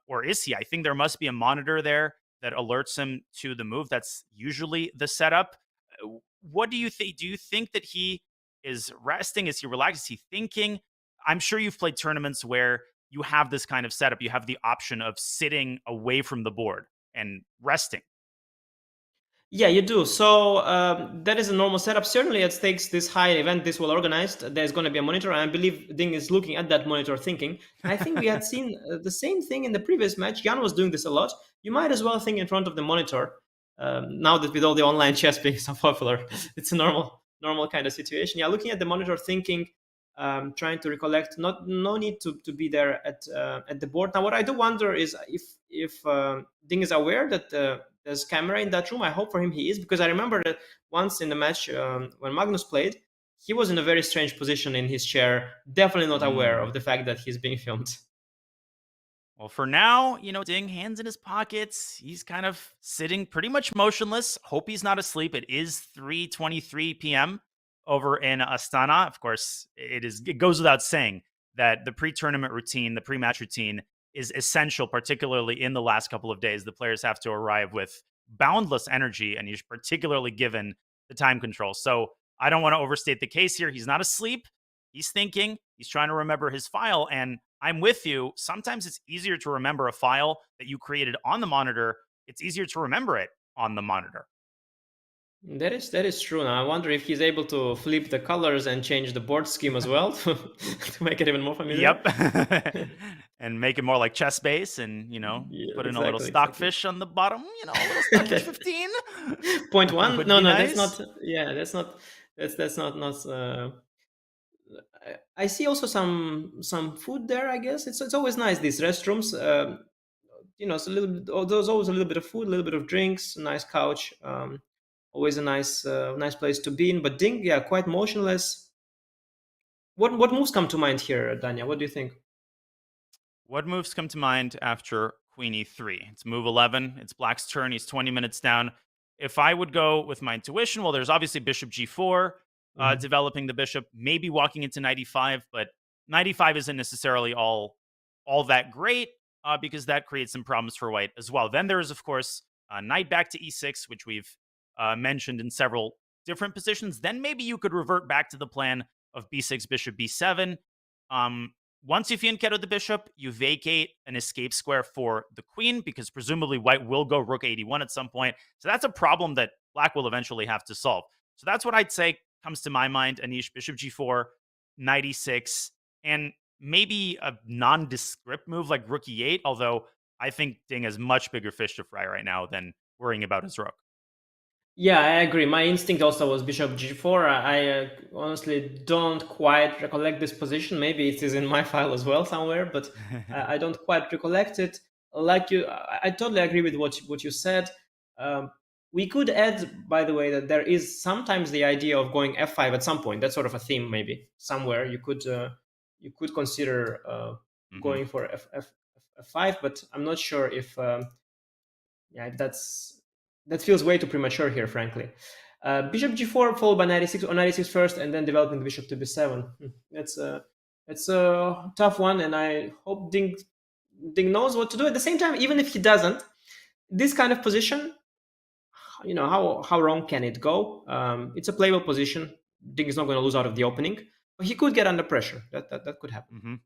Or is he? I think there must be a monitor there that alerts him to the move. That's usually the setup. What do you think? Do you think that he is resting? Is he relaxed? Is he thinking? I'm sure you've played tournaments where you have this kind of setup. You have the option of sitting away from the board and resting. Yeah, you do. So that is a normal setup. Certainly at stakes this high event, this well organized, there's going to be a monitor. And I believe Ding is looking at that monitor thinking. And I think we had seen the same thing in the previous match. Jan was doing this a lot. You might as well think in front of the monitor. Now that with all the online chess being so popular, it's a normal kind of situation. Yeah, looking at the monitor thinking, trying to recollect. No need to be there at the board. Now, what I do wonder is if Ding is aware that there's camera in that room. I hope for him he is, because I remember that once in the match when Magnus played, he was in a very strange position in his chair, definitely not aware of the fact that he's being filmed. Well, for now, Ding, hands in his pockets. He's kind of sitting pretty much motionless. Hope he's not asleep. It is 3:23 p.m. over in Astana. Of course, it goes without saying that the pre-tournament routine, the pre-match routine is essential, particularly in the last couple of days. The players have to arrive with boundless energy, and he's particularly given the time control. So I don't want to overstate the case here. He's not asleep. He's thinking. He's trying to remember his file. And I'm with you. Sometimes it's easier to remember a file that you created on the monitor. It's easier to remember it on the monitor. That is true. Now I wonder if he's able to flip the colors and change the board scheme as well to make it even more familiar. Yep. And make it more like chess base, and put in a little stockfish on the bottom. A little stockfish 15. 0.1. No, nice. That's not. Yeah, that's not. I see also some food there. I guess it's always nice, these restrooms. It's a little bit. There's always a little bit of food, a little bit of drinks, a nice couch. Always a nice place to be in. But Ding, yeah, quite motionless. What moves come to mind here, Danya? What do you think? What moves come to mind after Queen e3? It's move 11. It's Black's turn. He's 20 minutes down. If I would go with my intuition, well, there's obviously Bishop g4, developing the bishop, maybe walking into knight e5, but knight e5 isn't necessarily all that great because that creates some problems for white as well. Then there is, of course, knight back to e6, which we've mentioned in several different positions. Then maybe you could revert back to the plan of b6, bishop b7. Once you fianchetto the bishop, you vacate an escape square for the queen, because presumably white will go rook 81 at some point. So that's a problem that Black will eventually have to solve. So that's what I'd say comes to my mind. Anish, bishop g4, knight e6, and maybe a nondescript move like rook e8, although I think Ding has much bigger fish to fry right now than worrying about his rook. Yeah, I agree. My instinct also was bishop g4. I honestly don't quite recollect this position. Maybe it is in my file as well somewhere, but I don't quite recollect it. Like you, I totally agree with what you said. We could add, by the way, that there is sometimes the idea of going f5 at some point. That's sort of a theme, maybe somewhere you could consider going for F5, but I'm not sure if if that feels way too premature here, frankly. Bishop G4 followed by 96 or 96 first, and then developing the bishop to B7. That's a tough one, and I hope Ding knows what to do. At the same time, even if he doesn't, this kind of position, how wrong can it go? It's a playable position. Ding is not going to lose out of the opening, but he could get under pressure. That could happen.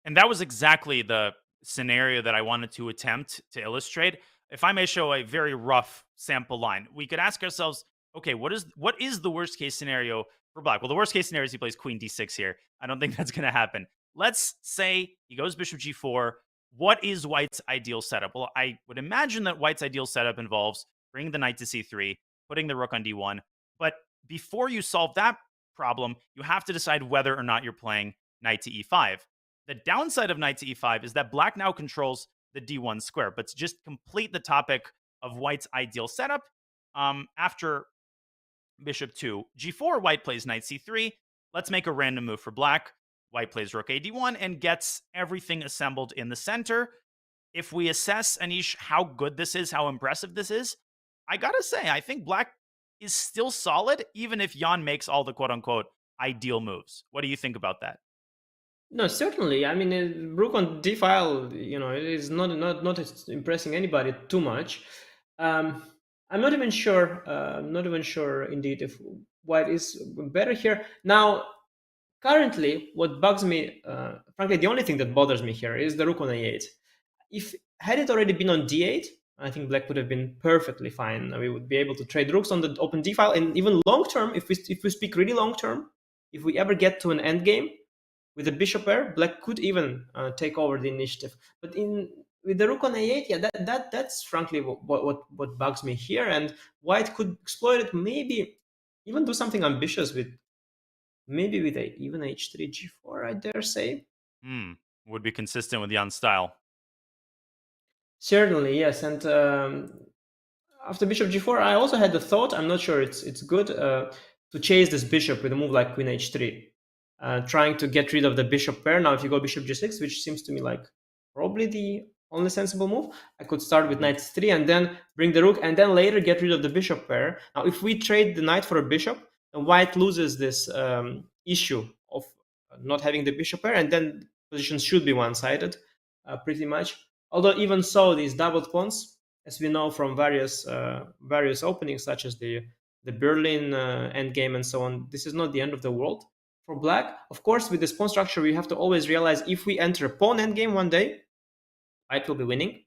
And that was exactly the scenario that I wanted to attempt to illustrate. If I may show a very rough sample line, we could ask ourselves, okay, what is the worst case scenario for black? Well, the worst case scenario is he plays queen d6 here. I don't think that's going to happen. Let's say he goes bishop g4. What is white's ideal setup? Well, I would imagine that white's ideal setup involves bringing the knight to c3, putting the rook on d1. But before you solve that problem, you have to decide whether or not you're playing knight to e5. The downside of knight to e5 is that black now controls the d1 square. But to just complete the topic of white's ideal setup, after bishop 2, g4, white plays knight c3. Let's make a random move for black. White plays rook a d1 and gets everything assembled in the center. If we assess, Anish, how good this is, how impressive this is, I gotta say, I think black is still solid, even if Jan makes all the quote-unquote ideal moves. What do you think about that? No, certainly. I mean, rook on d file, it is not impressing anybody too much. I'm not even sure. Indeed, if white is better here now. Currently, what bugs me, frankly, the only thing that bothers me here is the rook on a8. If had it already been on d8, I think black would have been perfectly fine. We would be able to trade rooks on the open d file, and even long term, if we speak really long term, if we ever get to an endgame with a bishop pair, black could even take over the initiative. But with the rook on a8, yeah, that's frankly what bugs me here. And white could exploit it, maybe even do something ambitious with even h3 g4, I dare say. Would be consistent with Jan's style. Certainly, yes. And after bishop g4, I also had the thought, I'm not sure it's good, to chase this bishop with a move like queen h3. Trying to get rid of the bishop pair. Now, if you go bishop g6, which seems to me like probably the only sensible move, I could start with knight c3 and then bring the rook and then later get rid of the bishop pair. Now, if we trade the knight for a bishop, then white loses this issue of not having the bishop pair, and then positions should be one-sided pretty much. Although even so, these doubled pawns, as we know from various openings, such as the Berlin endgame and so on, this is not the end of the world. For black, of course, with this pawn structure, we have to always realize if we enter a pawn endgame one day, white will be winning.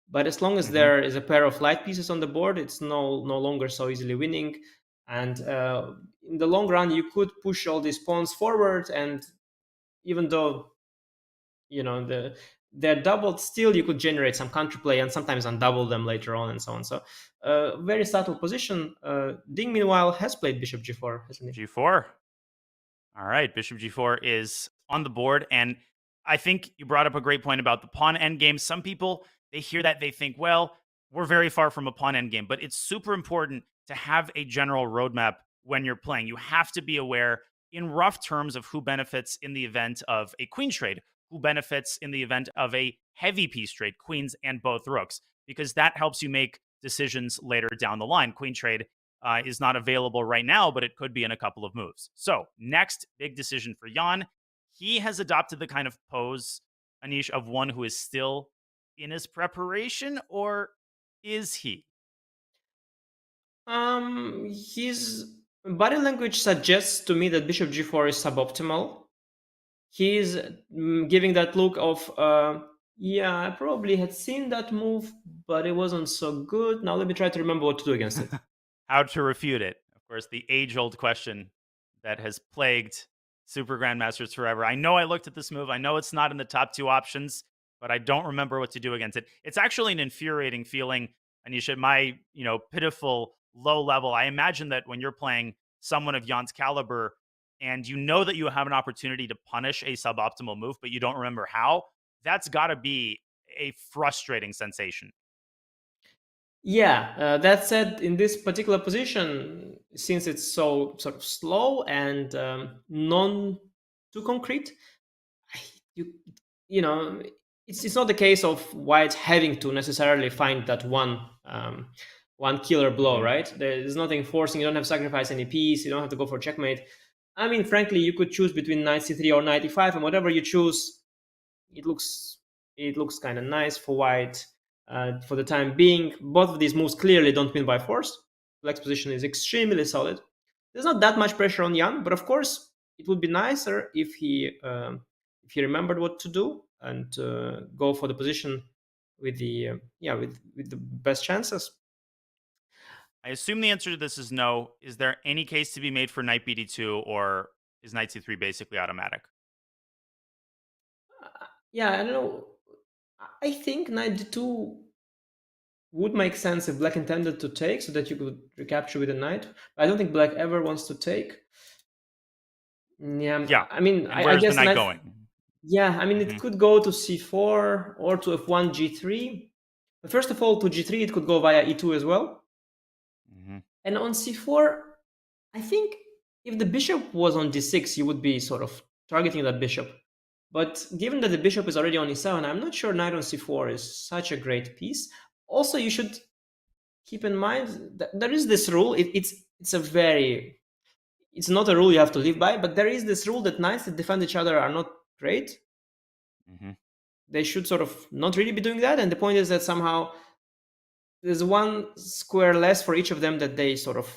But as long as there is a pair of light pieces on the board, it's no longer so easily winning. And in the long run, you could push all these pawns forward, and even though they're doubled, still you could generate some counterplay and sometimes undouble them later on and so on. So very subtle position. Ding, meanwhile, has played bishop g4, hasn't he? G4. All right, bishop g4 is on the board, and I think you brought up a great point about the pawn endgame. Some people, they hear that, they think, well, we're very far from a pawn endgame, but it's super important to have a general roadmap when you're playing. You have to be aware in rough terms of who benefits in the event of a queen trade, who benefits in the event of a heavy piece trade, queens and both rooks, because that helps you make decisions later down the line. Queen trade is not available right now, but it could be in a couple of moves. So next big decision for Jan. He has adopted the kind of pose, Anish, of one who is still in his preparation, or is he? His body language suggests to me that bishop g4 is suboptimal. He's giving that look of, I probably had seen that move, but it wasn't so good. Now let me try to remember what to do against it. How to refute it. Of course, the age-old question that has plagued Super Grandmasters forever. I know I looked at this move. I know it's not in the top two options, but I don't remember what to do against it. It's actually an infuriating feeling, Anish, at my, pitiful low level. I imagine that when you're playing someone of Jan's caliber and you know that you have an opportunity to punish a suboptimal move, but you don't remember how, that's got to be a frustrating sensation. Yeah, that said, in this particular position, since it's so sort of slow and non too concrete, you know, it's not the case of white having to necessarily find that one killer blow, Mhm. right? There's nothing forcing. You don't have to sacrifice any piece. You don't have to go for checkmate. I mean, frankly, you could choose between knight c3 or knight e5, and whatever you choose, it looks kind of nice for white for the time being. Both of these moves clearly don't win by force. Black's position is extremely solid. There's not that much pressure on Jan, but of course, it would be nicer if he remembered what to do and go for the position with the with the best chances. I assume the answer to this is no. Is there any case to be made for knight bd2, or is knight c3 basically automatic? Yeah, I don't know. I think knight d2 would make sense if black intended to take so that you could recapture with a knight. I don't think black ever wants to take. Yeah, Yeah. I mean, And I where's the guess knight knight. going? Yeah, I mean, it Mhm. could go to c4 or to f1 g3. But first of all, to g3, it could go via e2 as well. Mhm. And on c4, I think if the bishop was on d6, you would be sort of targeting that bishop. But given that the bishop is already on e7, I'm not sure knight on c4 is such a great piece. Also, you should keep in mind that there is this rule. It's not a rule you have to live by, but there is this rule that knights that defend each other are not great. Mhm. They should sort of not really be doing that. And the point is that somehow there's one square less for each of them that they sort of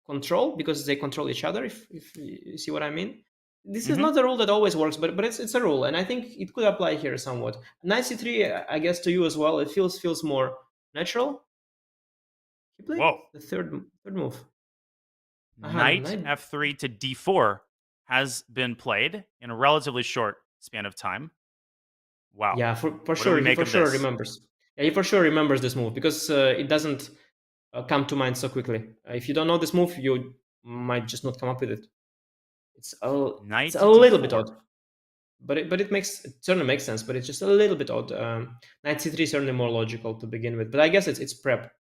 control because they control each other, if you see what I mean. This is Mhm. not a rule that always works, but it's a rule, and I think it could apply here somewhat. Knight c3, I guess to you as well, it feels more natural. He played Whoa. the third move. Knight Knight. f3 to d4 has been played in a relatively short span of time. Wow. Yeah, for What do sure, we he make for of sure this? remembers. Yeah, he for sure remembers this move because it doesn't come to mind so quickly. If you don't know this move, you might just not come up with it. It's Knight a little bit d4. odd, but it certainly makes sense. But it's just a little bit odd. Knight c3 is certainly more logical to begin with, but I guess it's prep.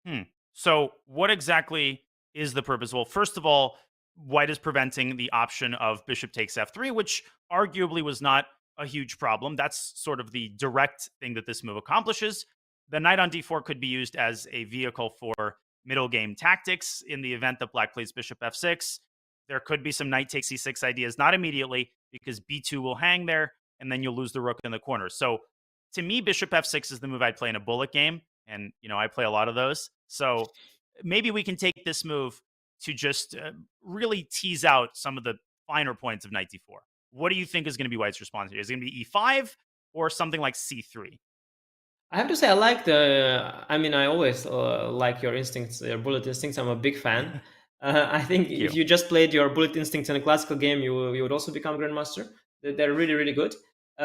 Hmm. So, what exactly is the purpose? Well, first of all, white is preventing the option of bishop takes f3, which arguably was not a huge problem. That's sort of the direct thing that this move accomplishes. The knight on d4 could be used as a vehicle for middle game tactics in the event that black plays bishop f6. There could be some knight takes c6 ideas, not immediately, because b2 will hang there, and then you'll lose the rook in the corner. So, to me, bishop f6 is the move I'd play in a bullet game, and I play a lot of those. So maybe we can take this move to just really tease out some of the finer points of knight d4. What do you think is going to be white's response here? Is it going to be e5 or something like c3? I have to say, I like the. I mean, I always like your instincts, your bullet instincts. I'm a big fan. I think Thank if you. you just played your bullet instincts in a classical game, you would also become grandmaster. They're really really good. I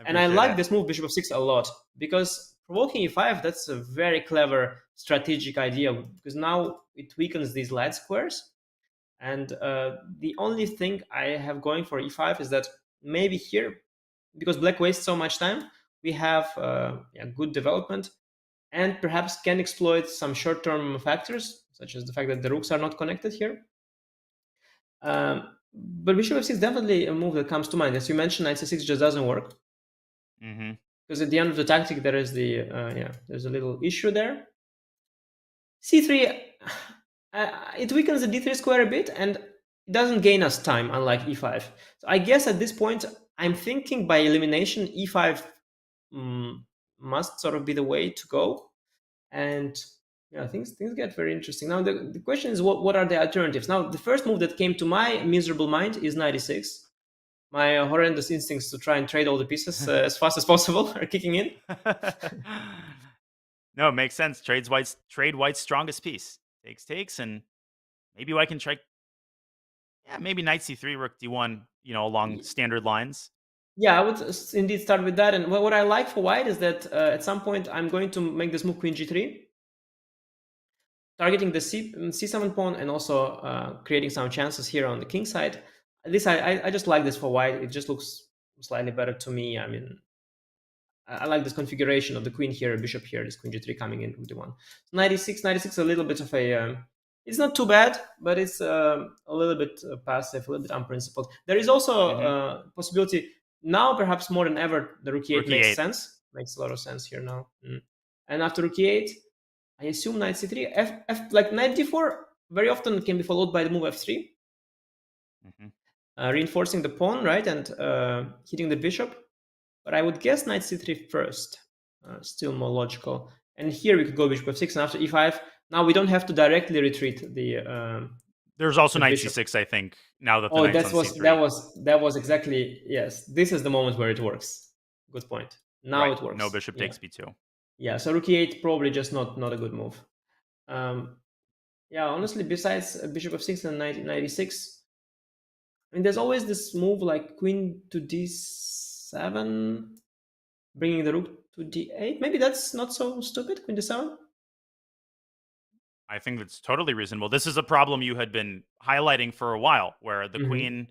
And I appreciate like it. this move, bishop of 6, a lot because provoking e5. That's a very clever strategic idea because now it weakens these light squares. And the only thing I have going for e5 is that maybe here, because black wastes so much time, we have good development and perhaps can exploit some short-term factors, such as the fact that the rooks are not connected here. But bishop f6 is definitely a move that comes to mind. As you mentioned, knight c6 just doesn't work Mm-hmm. because at the end of the tactic there is there's a little issue there. c3, it weakens the d3 square a bit and it doesn't gain us time, unlike e5. So I guess at this point I'm thinking by elimination e5 must sort of be the way to go. And yeah, things get very interesting. Now the question is what are the alternatives? Now the first move that came to my miserable mind is knight e6. My horrendous instincts to try and trade all the pieces as fast as possible are kicking in. No, it makes sense. Trade white's strongest piece. Takes, and maybe white can try. Yeah, maybe knight c3, rook d1. Along standard lines. Yeah, I would indeed start with that. And what I like for white is that at some point I'm going to make this move queen g3, targeting the c7 pawn and also creating some chances here on the king side. At least I just like this for white. It just looks slightly better to me. I mean, I like this configuration of the queen here, bishop here, this queen g3 coming in with the one. 96 a little bit of a It's not too bad, but it's a little bit passive, a little bit unprincipled. There is also Hmm. a possibility now, perhaps more than ever, the rook e8 Rookie makes 8. sense. Makes a lot of sense here now. And after rook e8, I assume knight c3, like knight d4 very often can be followed by the move f3, Hmm. reinforcing the pawn, right, and hitting the bishop. But I would guess knight c3 first, still more logical. And here we could go bishop f6, and after e5, now we don't have to directly retreat There's also the knight bishop. c6, I think, now that the Oh, knight's that on was c3. that was exactly, yes. This is the moment where it works. Good point. Now Right. it No works. bishop Yeah, takes b2. yeah. So rook e8 probably just not a good move. Yeah, honestly, besides bishop f6 and knight e6, I mean, there's always this move like queen to d7, bringing the rook to d8. Maybe that's not so stupid. Queen d7. I think that's totally reasonable. This is a problem you had been highlighting for a while, where the queen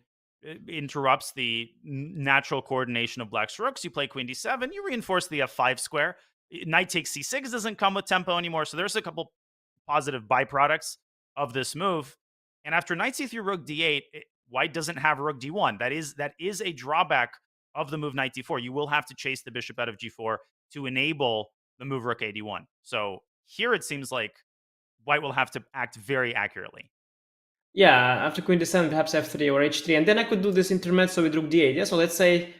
interrupts the natural coordination of black's rooks. You play queen d7, you reinforce the f5 square. Knight takes c6 doesn't come with tempo anymore, so there's a couple positive byproducts of this move. And after knight c3, rook d8, white doesn't have rook d1. That is a drawback of the move knight d4. You will have to chase the bishop out of g4 to enable the move rook a d1. So here it seems like white will have to act very accurately. Yeah, after queen d7, perhaps f3 or h3, and then I could do this intermezzo with rook d8. Yeah, so let's say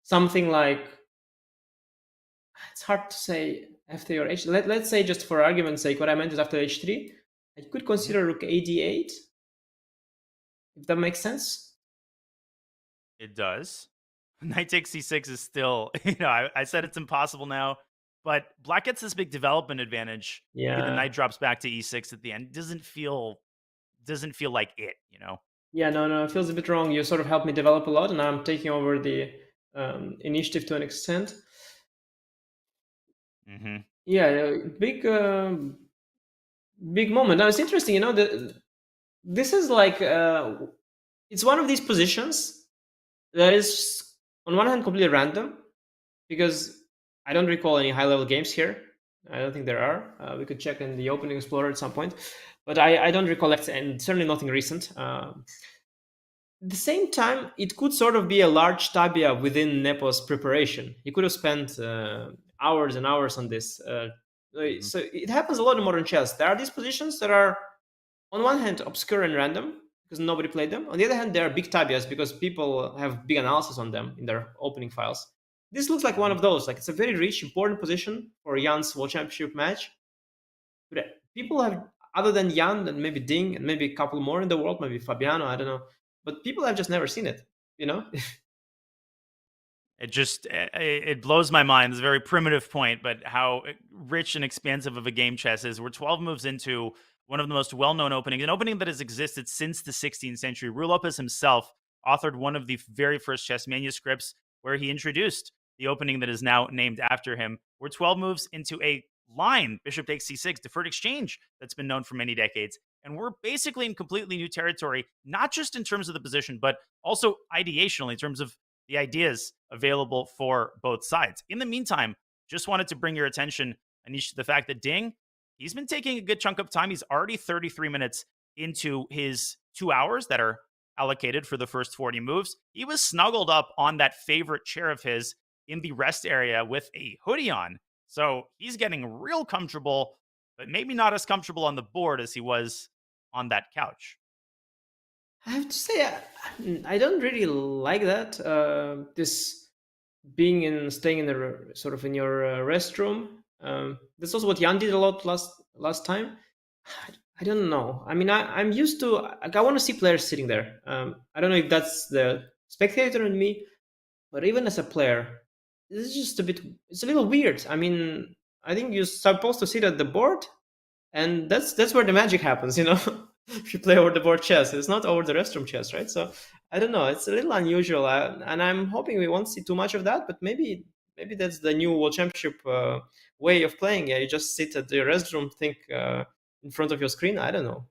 something like, it's hard to say f3 or h. Let's say, just for argument's sake, what I meant is after h3, I could Mhm. consider rook a d8, if that makes sense. It does. Knight takes c6 is still, I said it's impossible now, but black gets this big development advantage. Maybe the Yeah, knight drops back to e6 at the end. Doesn't feel like it. yeah, no, it feels a bit wrong. You sort of helped me develop a lot, and now I'm taking over the initiative to an extent. Hmm. Yeah, big moment. Now it's interesting, this is like it's one of these positions that is on one hand completely random, because I don't recall any high level games here. I don't think there are. We could check in the Opening Explorer at some point, but I don't recollect, and certainly nothing recent. At the same time, it could sort of be a large tabia within Nepo's preparation. He could have spent hours and hours on this. Hmm. So it happens a lot in modern chess. There are these positions that are, on one hand, obscure and random because nobody played them. On the other hand, there are big tabias because people have big analysis on them in their opening files. This looks like one Hmm. of those. Like, it's a very rich, important position for Jan's World Championship match. But people have, other than Jan and maybe Ding and maybe a couple more in the world, maybe Fabiano, I don't know. But people have just never seen it, you know? It blows my mind. It's a very primitive point, but how rich and expansive of a game chess is. We're 12 moves into one of the most well-known openings, an opening that has existed since the 16th century. Ruy Lopez himself authored one of the very first chess manuscripts where he introduced the opening that is now named after him. We're 12 moves into a line, bishop takes c6, deferred exchange that's been known for many decades. And we're basically in completely new territory, not just in terms of the position, but also ideationally in terms of the ideas available for both sides. In the meantime, just wanted to bring your attention, Anish, to the fact that Ding, he's been taking a good chunk of time. He's already 33 minutes into his 2 hours that are allocated for the first 40 moves. He was snuggled up on that favorite chair of his in the rest area with a hoodie on. So he's getting real comfortable, but maybe not as comfortable on the board as he was on that couch. I have to say, I don't really like that. This being in, staying in the sort of in your restroom. That's also what Jan did a lot last time. I don't know. I mean, I'm used to. Like, I want to see players sitting there. I don't know if that's the spectator in me, but even as a player, this is just a bit. It's a little weird. I mean, I think you're supposed to sit at the board, and that's where the magic happens, if you play over the board chess. It's not over the restroom chess, right? So I don't know, it's a little unusual, and I'm hoping we won't see too much of that, but maybe that's the new world championship way of playing. Yeah, you just sit at the restroom, think in front of your screen. I don't know.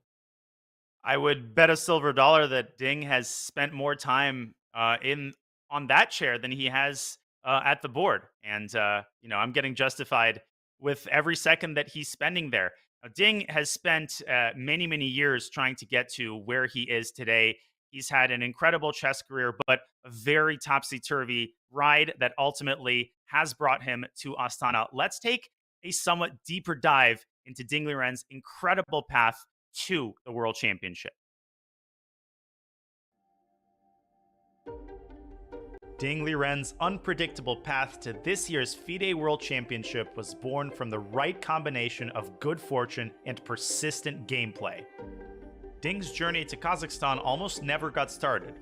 I would bet a silver dollar that Ding has spent more time in on that chair than he has at the board, and I'm getting justified with every second that he's spending there. Now, Ding has spent many, many years trying to get to where he is today. He's had an incredible chess career, but a very topsy turvy ride that ultimately has brought him to Astana. Let's take a somewhat deeper dive into Ding Liren's incredible path to the World Championship. Ding Liren's unpredictable path to this year's FIDE World Championship was born from the right combination of good fortune and persistent gameplay. Ding's journey to Kazakhstan almost never got started.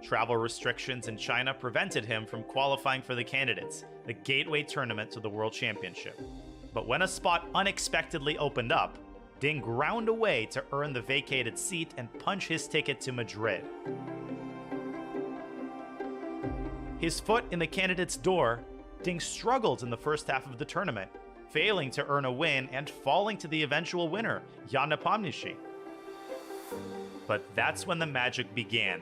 Travel restrictions in China prevented him from qualifying for the Candidates, the gateway tournament to the World Championship. But when a spot unexpectedly opened up, Ding ground away to earn the vacated seat and punch his ticket to Madrid. His foot in the candidate's door, Ding struggled in the first half of the tournament, failing to earn a win and falling to the eventual winner, Jan Nepomniachtchi. But that's when the magic began.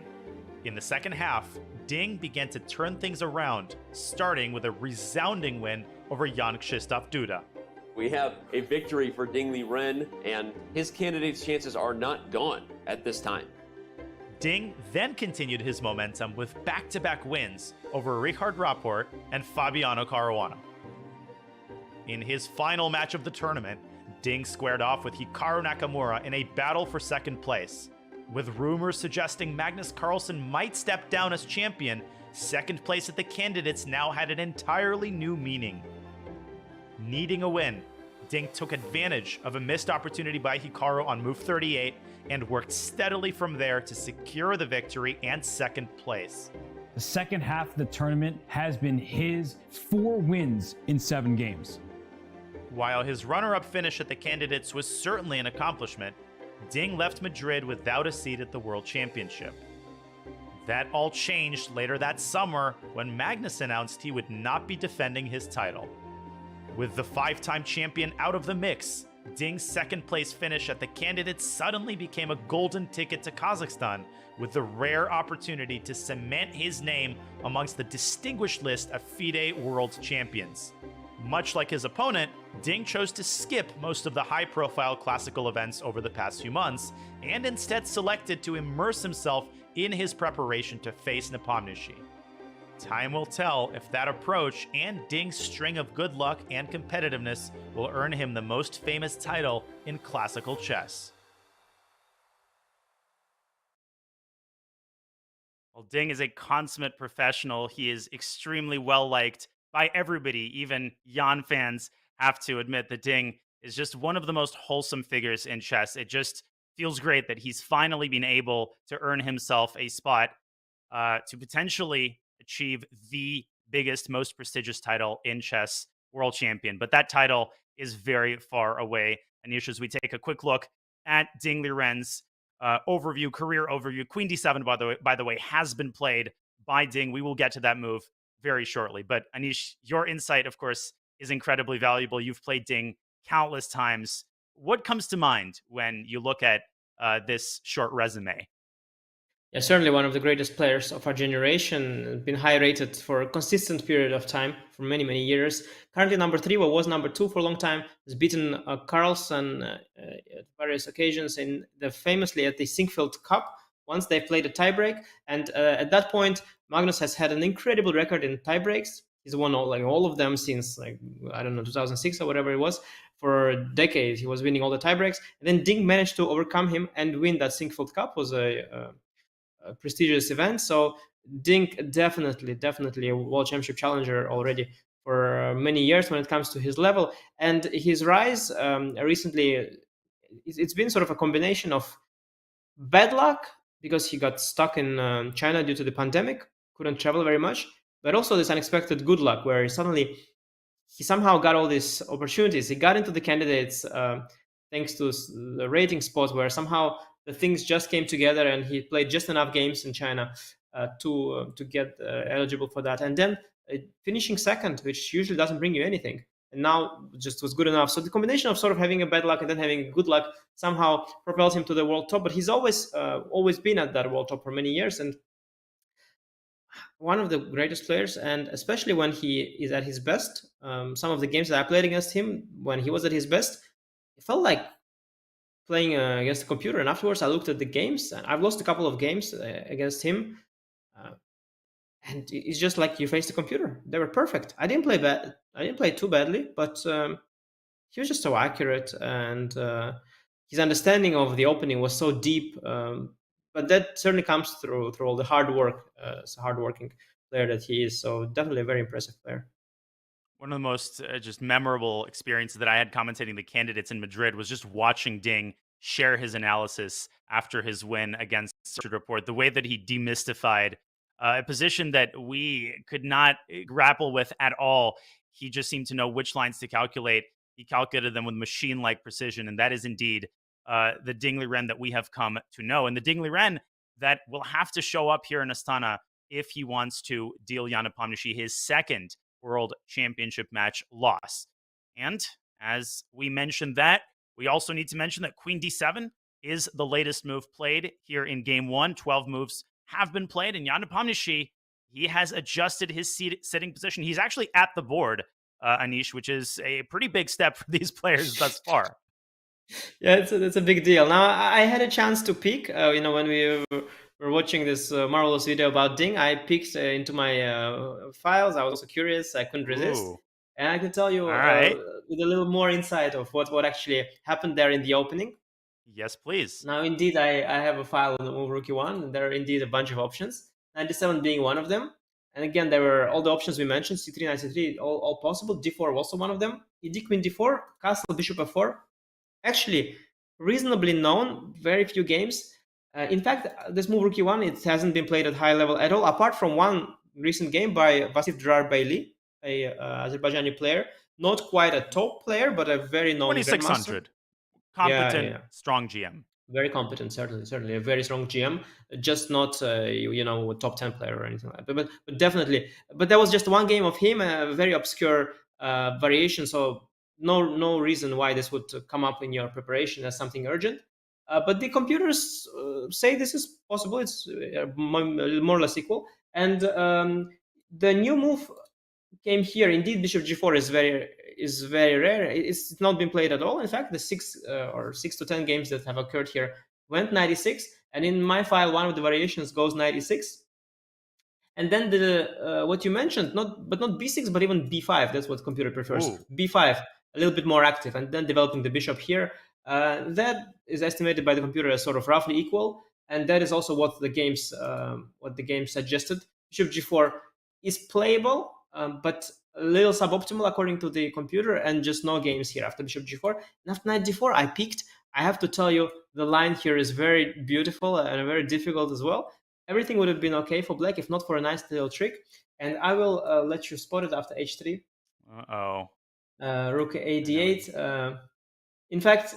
In the second half, Ding began to turn things around, starting with a resounding win over Jan Krzysztof Duda. We have a victory for Ding Liren, and his candidate's chances are not gone at this time. Ding then continued his momentum with back-to-back wins over Richard Rapport and Fabiano Caruana. In his final match of the tournament, Ding squared off with Hikaru Nakamura in a battle for second place. With rumors suggesting Magnus Carlsen might step down as champion, second place at the Candidates now had an entirely new meaning. Needing a win, Ding took advantage of a missed opportunity by Hikaru on move 38 and worked steadily from there to secure the victory and second place. The second half of the tournament has been his 4 wins in 7 games. While his runner-up finish at the Candidates was certainly an accomplishment, Ding left Madrid without a seat at the World Championship. That all changed later that summer when Magnus announced he would not be defending his title. With the 5-time champion out of the mix, Ding's second place finish at the Candidates suddenly became a golden ticket to Kazakhstan, with the rare opportunity to cement his name amongst the distinguished list of FIDE World Champions. Much like his opponent, Ding chose to skip most of the high-profile classical events over the past few months, and instead selected to immerse himself in his preparation to face Nepomniachtchi. Time will tell if that approach and Ding's string of good luck and competitiveness will earn him the most famous title in classical chess. While Ding is a consummate professional, he is extremely well-liked by everybody. Even Jan fans have to admit that Ding is just one of the most wholesome figures in chess. It just feels great that he's finally been able to earn himself a spot to potentially achieve the biggest, most prestigious title in chess, world champion. But that title is very far away. Anish, as we take a quick look at Ding Liren's career overview, Queen D7, by the way, has been played by Ding. We will get to that move very shortly. But Anish, your insight, of course, is incredibly valuable. You've played Ding countless times. What comes to mind when you look at this short resume? Yeah, certainly one of the greatest players of our generation, been high rated for a consistent period of time, for many, many years. Currently number 3, but was number 2 for a long time. Has beaten Carlsen at various occasions, famously at the Sinquefield Cup. Once they played a tiebreak, and at that point, Magnus has had an incredible record in tiebreaks. He's won all of them since 2006 or whatever it was. For decades, he was winning all the tiebreaks, and then Ding managed to overcome him and win that Sinquefield Cup. It was a prestigious event. So Ding definitely a world championship challenger already for many years when it comes to his level. And his rise recently, it's been sort of a combination of bad luck, because he got stuck in China due to the pandemic, couldn't travel very much, but also this unexpected good luck where he somehow got all these opportunities. He got into the Candidates thanks to the rating spot, where somehow the things just came together and he played just enough games in China to get eligible for that. And then finishing second, which usually doesn't bring you anything, and now just was good enough. So the combination of sort of having a bad luck and then having good luck somehow propelled him to the world top. But he's always been at that world top for many years, and one of the greatest players. And especially when he is at his best, some of the games that I played against him when he was at his best, it felt like playing against the computer, and afterwards I looked at the games, and I've lost a couple of games against him. And it's just like you face the computer. They were perfect. I didn't play bad. I didn't play too badly, but he was just so accurate, and his understanding of the opening was so deep. But that certainly comes through all the hard work. It's a hardworking player that he is. So definitely a very impressive player. One of the most just memorable experiences that I had commentating the candidates in Madrid was just watching Ding share his analysis after his win against Richard Report. The way that he demystified a position that we could not grapple with at all. He just seemed to know which lines to calculate. He calculated them with machine-like precision, and that is indeed the Ding Liren that we have come to know. And the Ding Liren that will have to show up here in Astana if he wants to deal Jan Nepomniachtchi his second World Championship match loss. And as we mentioned that, we also need to mention that Queen D7 is the latest move played here in Game 1. 12 moves have been played, and Jan Nepomniachtchi, he has adjusted his sitting position. He's actually at the board, Anish, which is a pretty big step for these players thus far. Yeah, it's a big deal. Now, I had a chance to peek, when we were watching this marvelous video about Ding, I peeked into my files. I was also curious. I couldn't resist. Ooh. And I can tell you right. with a little more insight of what actually happened there in the opening. Yes, please. Now, indeed, I have a file on the Move Rookie 1, and there are indeed a bunch of options, 97 being one of them. And again, there were all the options we mentioned, C3, knight C3, all possible. D4 also one of them. ED, Queen D4, Castle, Bishop F4. Actually, reasonably known, very few games. In fact, this Move Rookie 1, it hasn't been played at high level at all, apart from one recent game by Vasif Drarbayli, a Azerbaijani player. Not quite a top player, but a very known 2600. Competent, strong GM. Very competent, certainly a very strong GM. Just not a top 10 player or anything like that. But definitely. But there was just one game of him, a very obscure variation. So no reason why this would come up in your preparation as something urgent. But the computers say this is possible. It's more or less equal. And the new move came here. Indeed, Bishop G4 is very rare. It's not been played at all. In fact, the 6 to 10 games that have occurred here went 96. And in my file, one of the variations goes 96. And then the what you mentioned, not B6, but even B5. That's what computer prefers. Ooh. B5, a little bit more active, and then developing the bishop here. That is estimated by the computer as sort of roughly equal, and that is also what the games suggested. Bishop G4 is playable, but a little suboptimal according to the computer, and just no games here after Bishop G4. And after Knight D4, I peeked. I have to tell you, the line here is very beautiful and very difficult as well. Everything would have been okay for black if not for a nice little trick. And I will let you spot it after H3. Uh-oh. Rook A8. In fact,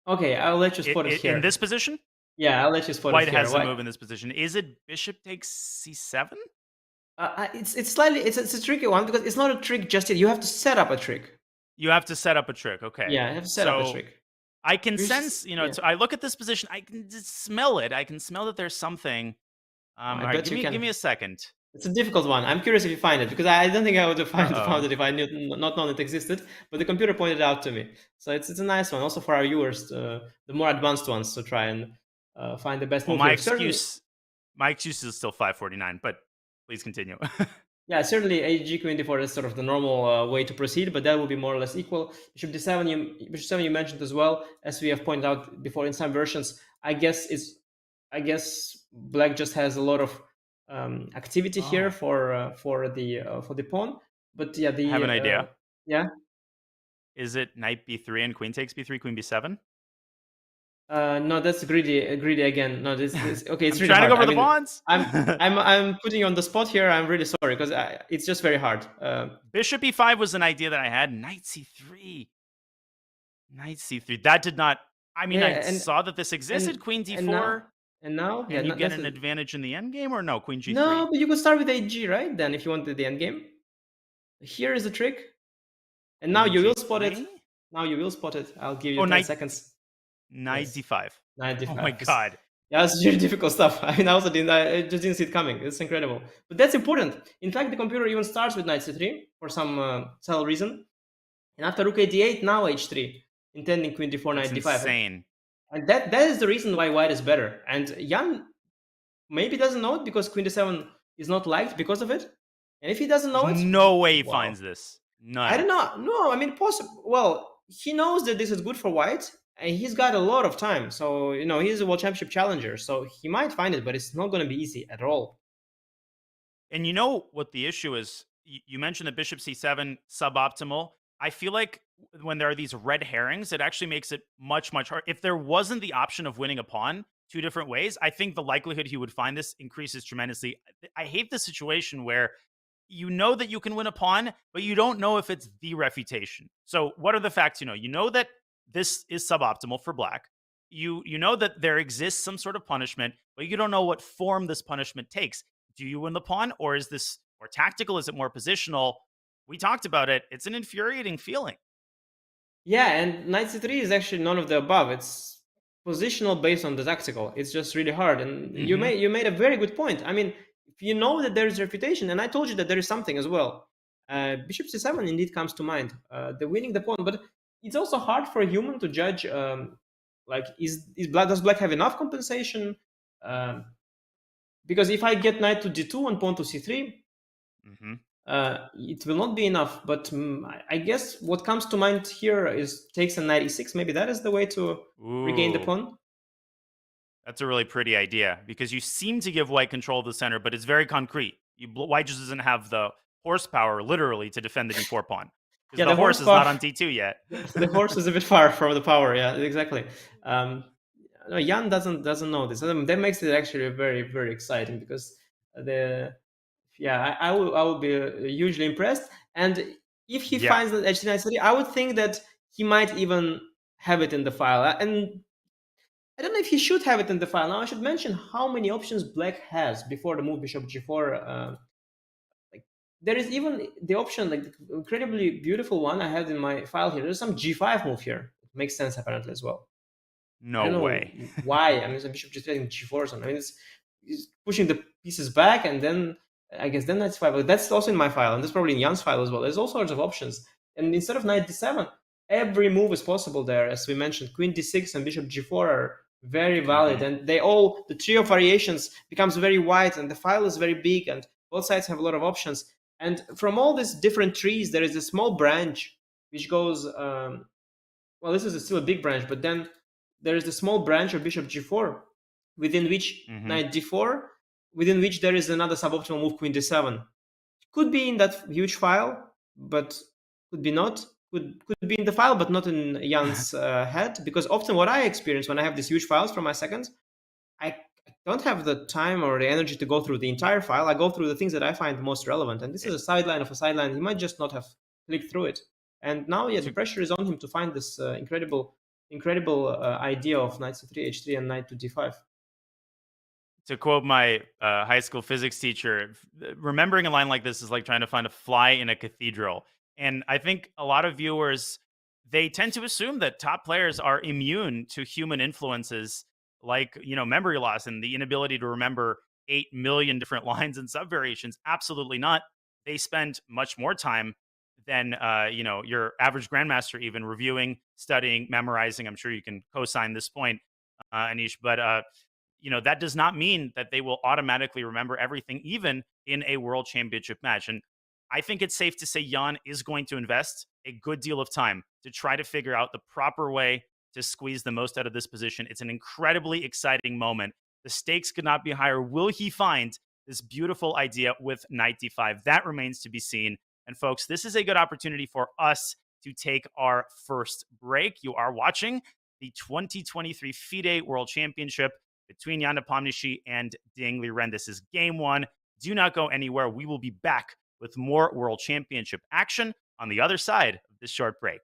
okay, I'll let you spot it here. In this position? Yeah, I'll let you spot White it here. has the move in this position. Is it bishop takes C7? It's slightly, it's a tricky one because it's not a trick just yet. You have to set up a trick. You have to set up a trick, okay. Yeah, you have to set up a trick. I can sense, I look at this position, I can just smell it. I can smell that there's something. All right, give me a second. It's a difficult one. I'm curious if you find it, because I don't think I would have found it if I knew not known it existed. But the computer pointed it out to me, so it's a nice one. Also for our viewers, the more advanced ones, to try and find the best move. My excuse is still 549, but please continue. Yeah, certainly G Queen D4 is sort of the normal way to proceed, but that will be more or less equal. Bishop D7, Bishop 7 you mentioned as well, as we have pointed out before in some versions. I guess black just has a lot of activity here for the pawn. But yeah, I have an idea. Yeah. Is it knight B3 and queen takes B3, queen B7? No, that's greedy again. No, this okay. It's really trying hard. to go for the pawns. I'm putting you on the spot here. I'm really sorry because it's just very hard. Bishop E5 was an idea that I had. Knight C3. Knight C3. That did not. I mean, I saw that this existed. Queen D4. And now you get an advantage in the endgame, or no? Queen G3. No, but you could start with HG, right? Then, if you wanted the endgame, here is the trick. And now you will spot it. Now you will spot it. I'll give you 10 seconds. Knight D5. Knight D5. Oh my god. Yeah, it's really difficult stuff. I mean, I just didn't see it coming. It's incredible. But that's important. In fact, the computer even starts with Knight C3 for some subtle reason. And after Rook A8, now H3. intending queen d4, knight It's d5. insane. And that is the reason why white is better. And Jan maybe doesn't know it because queen d7 is not liked because of it. And if he doesn't know There's it, no way he wow. finds this. None. I don't know. No, I mean, possible. Well, he knows that this is good for white, and he's got a lot of time. So, he's a world championship challenger, so he might find it, but it's not going to be easy at all. And you know what the issue is? You mentioned the bishop c7 suboptimal. I feel like when there are these red herrings, it actually makes it much, much harder. If there wasn't the option of winning a pawn two different ways, I think the likelihood he would find this increases tremendously. I hate the situation where you know that you can win a pawn, but you don't know if it's the refutation. So what are the facts you know? You know that this is suboptimal for black. You know that there exists some sort of punishment, but you don't know what form this punishment takes. Do you win the pawn, or is this more tactical? Is it more positional? We talked about it. It's an infuriating feeling. Yeah, and knight c3 is actually none of the above. It's positional based on the tactical. It's just really hard. And you made a very good point. I mean, if you know that there is refutation, and I told you that there is something as well. Bishop c7 indeed comes to mind. The winning the pawn, but it's also hard for a human to judge. Does black have enough compensation? Because if I get knight to d2 and pawn to c3, it will not be enough. But I guess what comes to mind here is takes a knight e6. Maybe that is the way to regain the pawn. That's a really pretty idea, because you seem to give white control of the center, but it's very concrete. White just doesn't have the horsepower, literally, to defend the d4 pawn. Because the horse is not on d2 yet. The horse is a bit far from the power. Yeah, exactly. No, Jan doesn't know this. That makes it actually very, very exciting, because I will be hugely impressed. And if he finds that h3 I would think that he might even have it in the file. And I don't know if he should have it in the file. Now I should mention how many options black has before the move bishop g4. There is even the option, like the incredibly beautiful one I had in my file here. There's some g5 move here. It makes sense apparently as well. No way. Why? I mean, it's a bishop g3 and g4 or something. I mean, it's pushing the pieces back, and then I guess then knight 5. But that's also in my file, and that's probably in Jan's file as well. There's all sorts of options. And instead of knight d7, every move is possible there. As we mentioned, queen d6 and bishop g4 are very valid, and the trio of variations becomes very wide, and the file is very big, and both sides have a lot of options. And from all these different trees, there is a small branch which goes. This is still a big branch, but then there is the small branch of bishop g4, within which knight d4, within which there is another suboptimal move, queen d7. Could be in that huge file, but could be not. Could be in the file, but not in Jan's head, because often what I experience when I have these huge files from my seconds, I don't have the time or the energy to go through the entire file. I go through the things that I find most relevant, and this is a sideline of a sideline. He might just not have clicked through it. And now, the pressure is on him to find this incredible idea of knight c3, h3, and knight to d5. To quote my high school physics teacher, remembering a line like this is like trying to find a fly in a cathedral. And I think a lot of viewers, they tend to assume that top players are immune to human influences like, memory loss and the inability to remember 8 million different lines and subvariations. Absolutely not. They spend much more time than, your average grandmaster, even reviewing, studying, memorizing. I'm sure you can co-sign this point, Anish, but, that does not mean that they will automatically remember everything, even in a world championship match. And I think it's safe to say Jan is going to invest a good deal of time to try to figure out the proper way to squeeze the most out of this position. It's an incredibly exciting moment. The stakes could not be higher. Will he find this beautiful idea with knight d5? That remains to be seen. And folks, this is a good opportunity for us to take our first break. You are watching the 2023 FIDE World Championship between Jan Nepomniachtchi and Ding Liren. This is game one. Do not go anywhere. We will be back with more World Championship action on the other side of this short break.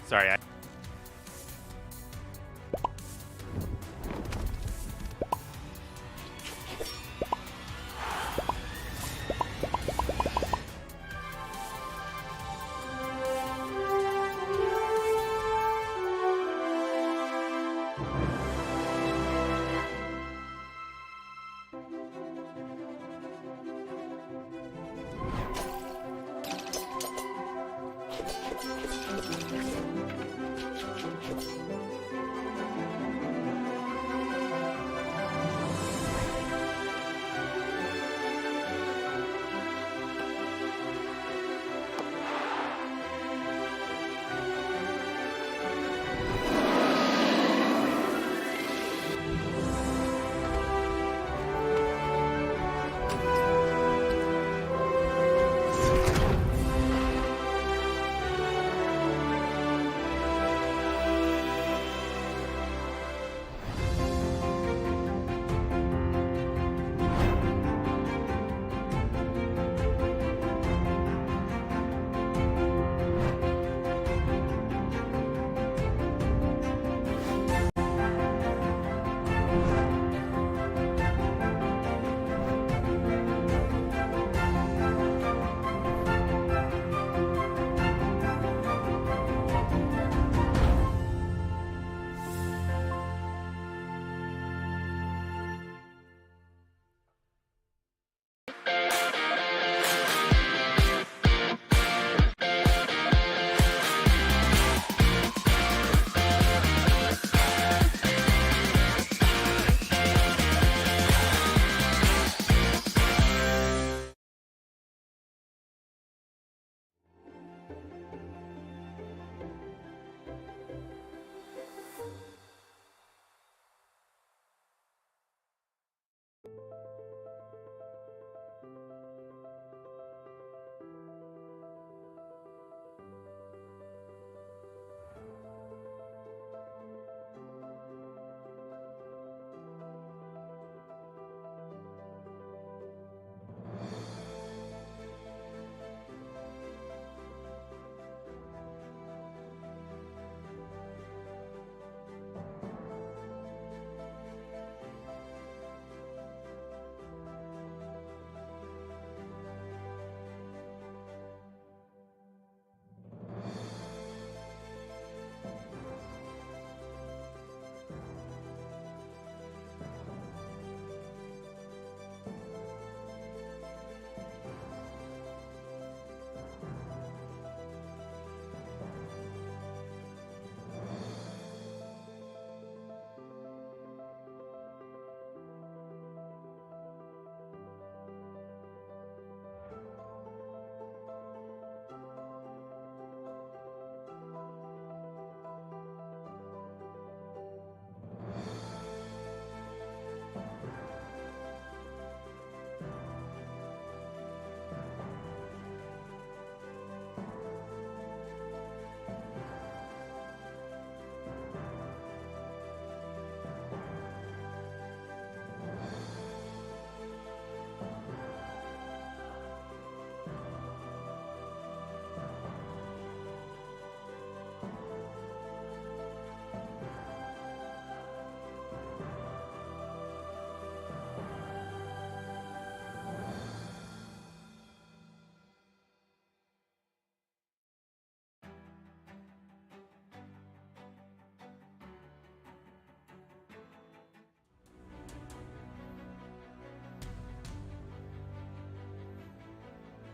Sorry,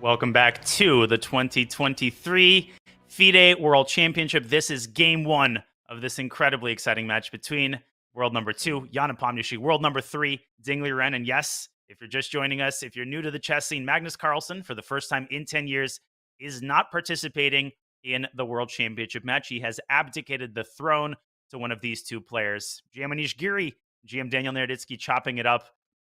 Welcome back to the 2023 FIDE World Championship. This is game one of this incredibly exciting match between world number 2, Jan Nepomniachtchi, world number 3, Ding Liren. And yes, if you're just joining us, if you're new to the chess scene, Magnus Carlsen, for the first time in 10 years, is not participating in the World Championship match. He has abdicated the throne to one of these two players. GM Anish Giri, GM Daniel Naroditsky chopping it up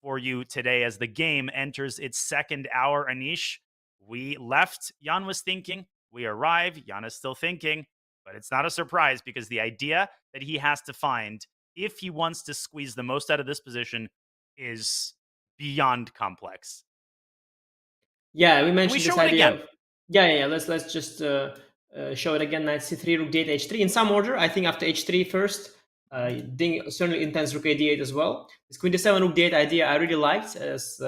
for you today as the game enters its second hour. Anish, we left, Jan was thinking. We arrive, Jan is still thinking. But it's not a surprise because the idea that he has to find if he wants to squeeze the most out of this position is beyond complex. Yeah, we Can mentioned we this show it idea. again? Yeah. Let's just show it again. Knight c3, rook d8, h3 in some order. I think after h3 first. Ding certainly intends rook a d8 as well. This queen d7 rook d8 idea I really liked, as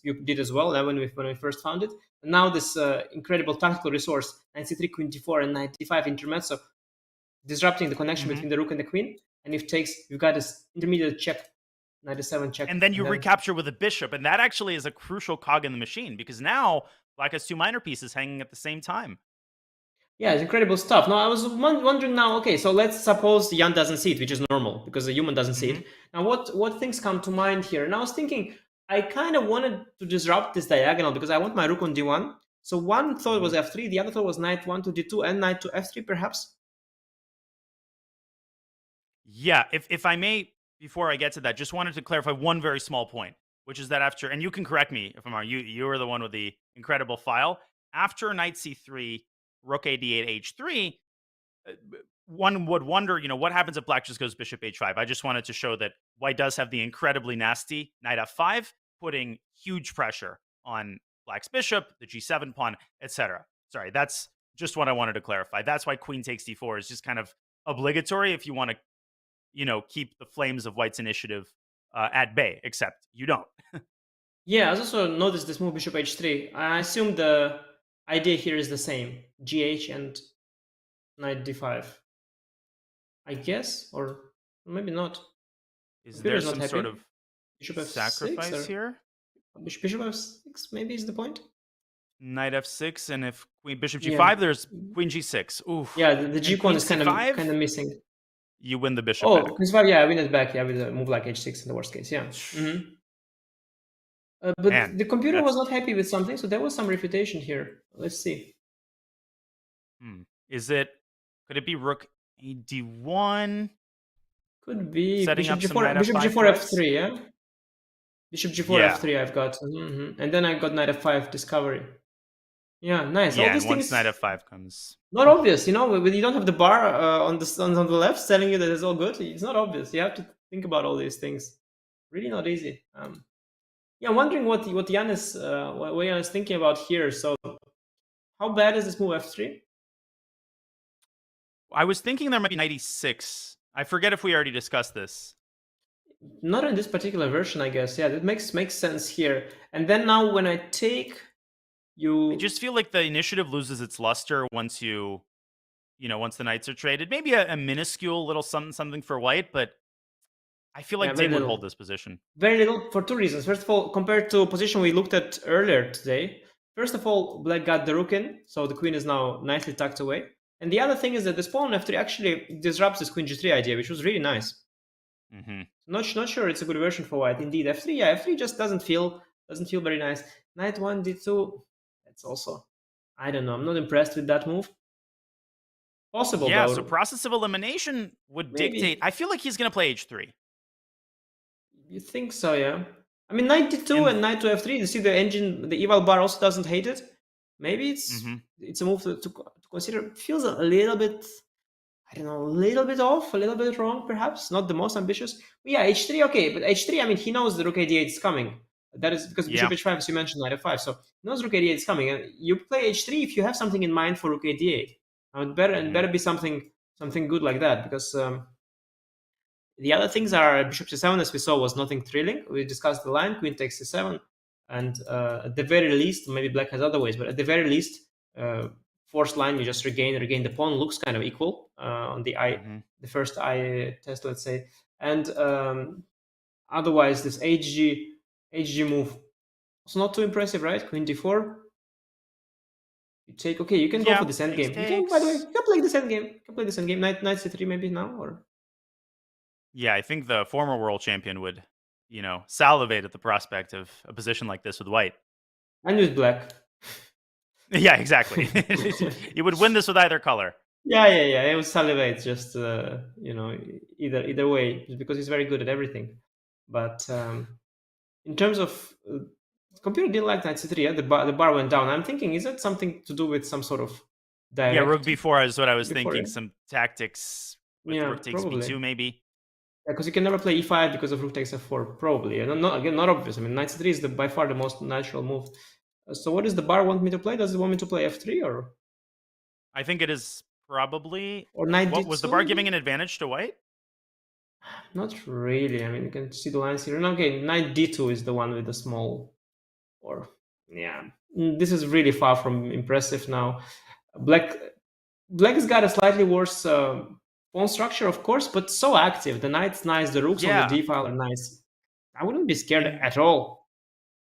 you did as well. When we first found it. And now this incredible tactical resource, knight c3, queen d4, and knight d5 intermezzo, disrupting the connection between the rook and the queen. And if takes, you've got this intermediate check, knight d7 check. And then you recapture with a bishop, and that actually is a crucial cog in the machine because now Black has two minor pieces hanging at the same time. Yeah, it's incredible stuff. Now, I was wondering now, okay, so let's suppose Jan doesn't see it, which is normal because a human doesn't see it. Now, what things come to mind here? And I was thinking, I kind of wanted to disrupt this diagonal because I want my rook on d1. So one thought was f3, the other thought was knight 1 to d2 and knight to f3, perhaps? Yeah, if I may, before I get to that, just wanted to clarify one very small point, which is that after, and you can correct me if I'm wrong, you are the one with the incredible file. After knight c3, rook a d8, h3, one would wonder, what happens if Black just goes bishop h5? I just wanted to show that White does have the incredibly nasty knight f5, putting huge pressure on Black's bishop, the g7 pawn, etc. Sorry, that's just what I wanted to clarify. That's why queen takes d4 is just kind of obligatory if you want to, keep the flames of White's initiative at bay, except you don't. Yeah, I also noticed this move bishop h3. I assume the idea here is the same, gh and knight d5. I guess, or maybe not. Is there some sort of bishop f6 sacrifice here? Bishop f6 maybe is the point. Knight f6, and if bishop g5, there's queen g6. Oof. Yeah, the g pawn is kind of missing. You win the bishop back. Queen c5, yeah, I win it back. Yeah, with a move like h6 in the worst case. Yeah. But man, the computer was not happy with something, so there was some refutation here. Let's see. Could it be rook a d1? Could be setting bishop up g4, bishop g4 f3, yeah? Bishop g4 f3 I've got. And then I got knight f5 discovery. Yeah, nice. Yeah, all these once knight f5 comes. Not obvious, when you don't have the bar on the left telling you that it's all good. It's not obvious. You have to think about all these things. Really not easy. Yeah, I'm wondering what Jan is thinking about here. So, how bad is this move f3? I was thinking there might be knight e6. I forget if we already discussed this. Not in this particular version, I guess. Yeah, that makes sense here. And then now when I take you, I just feel like the initiative loses its luster once once the knights are traded. Maybe a minuscule little something for White, but I feel like Ding would hold this position. Very little for two reasons. First of all, compared to a position we looked at earlier today, first of all, Black got the rook in, so the queen is now nicely tucked away. And the other thing is that this pawn on f3 actually disrupts this queen g3 idea, which was really nice. Not sure it's a good version for White. Indeed, f3, yeah, f3 just doesn't feel very nice. Knight 1, d2, that's also, I don't know, I'm not impressed with that move. Possible, yeah, though. So process of elimination would dictate. I feel like he's going to play h3. You think so, yeah? I mean, knight d2 and knight to f3, you see the engine, the eval bar also doesn't hate it. Maybe it's a move to consider. It feels a little bit, I don't know, a little bit off, a little bit wrong, perhaps. Not the most ambitious. But yeah, h3, okay. But h3, I mean, he knows the rook a8 is coming. That is because bishop h5, as you mentioned, knight f5. So he knows rook a8 is coming. And you play h3 if you have something in mind for rook a8. Better be something good like that, because the other things are bishop c7, as we saw, was nothing thrilling. We discussed the line, queen takes c7, and at the very least, maybe Black has other ways, but at the very least, forced line, you just regain the pawn, looks kind of equal on the the first eye test, let's say. And otherwise, this hg move, it's not too impressive, right? Queen d4, You take, okay, you can go Yeah, for this endgame. You can, by the way, you takes. can play this endgame. You can play this endgame. Knight c3 maybe now, or Yeah, I think the former world champion would, salivate at the prospect of a position like this with white. and with black. Yeah, exactly. You would win this with either color. Yeah. It was salivate, just either way, just because he's very good at everything. But in terms of computer didn't like knight c3. Yeah? The bar went down. I'm thinking, is that something to do with some sort of Yeah, rook direct b4 is what I was before? thinking. Some tactics with Yeah, rook takes probably. b2, maybe. Yeah, because you can never play e5 because of rook takes f4, probably. And not obvious. I mean, knight c3 is by far the most natural move. So what does the bar want me to play? Does it want me to play f3 I think it is probably. or knight What was the d2 bar maybe? giving an advantage to white? Not really. I mean, you can see the lines here. And okay, knight d2 is the one with the small, or yeah. This is really far from impressive now. Black has got a slightly worse pawn structure, of course, but so active. The knight's nice, the rooks on the Yeah, d file are nice. I wouldn't be scared and at all.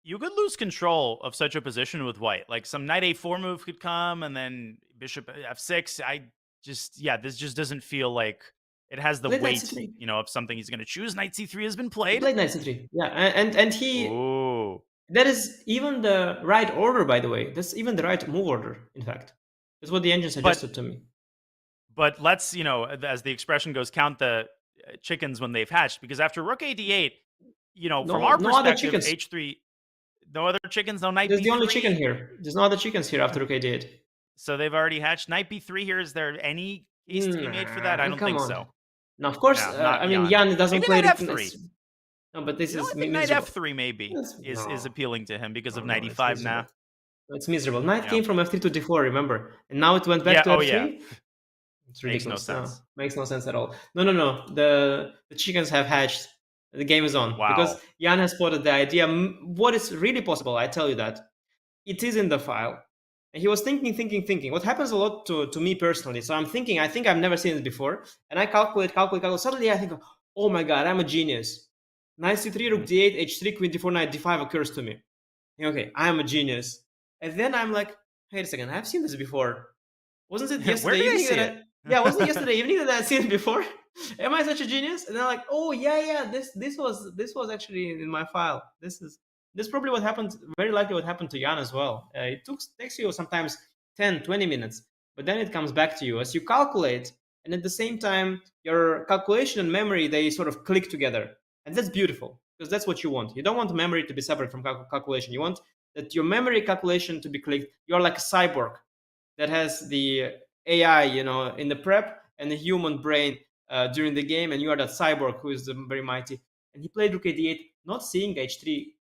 you could lose control of such a position with white. Like some knight a4 move could come, and then bishop f6. This just doesn't feel like it has the Played knight weight, c3. of something he's going to choose. Knight c3 has been He played. played knight c3. Yeah, and he Ooh. that is even the right order, by the way. That's even the right move order, in fact. That's what the engine But suggested to me. but let's, as the expression goes, count the chickens when they've hatched, because after rook a d8, from our No other perspective, chickens. h3, no other chickens, no knight There's the only chicken b3. here. There's no other chickens here after rook a8. So they've already hatched. Knight b3 here. Is there any case to be made for that? I don't Come think on. so. Now, of course, No, not I mean, Jan. Jan doesn't Maybe play knight it. f3. No, but this is I think knight miserable. f3 maybe is No. appealing to him because of No, knight it's e5 miserable. now. It's miserable. Knight Yeah. came from f3 to d4, remember? And now it went back Yeah. to Oh f3? yeah. It's Makes no ridiculous. sense. Makes no sense at all. No. The chickens have hatched. The game is on. Wow. Because Jan has spotted the idea. What is really possible, I tell you that. It is in the file. And he was thinking. What happens a lot to me personally. So I'm thinking, I think I've never seen it before. And I calculate. Suddenly I think, oh my God, I'm a genius. Knight c3, rook d8, h3, queen d4, knight d5 occurs to me. Okay, I'm a genius. And then I'm like, wait a second, I've seen this before. Wasn't it yesterday Where did I evening see that it? yeah, wasn't it yesterday evening that I'd seen it before? Am I such a genius? And they're like, oh yeah, this was actually in my file. This probably what happened, very likely what happened to Jan as well. It takes you sometimes 10, 20 minutes, but then it comes back to you as you calculate, and at the same time, your calculation and memory, they sort of click together. And that's beautiful, because that's what you want. You don't want memory to be separate from calculation. You want that your memory calculation to be clicked. You're like a cyborg that has the AI, in the prep and the human brain during the game, and you are that cyborg who is very mighty. And he played rook a8, not seeing h3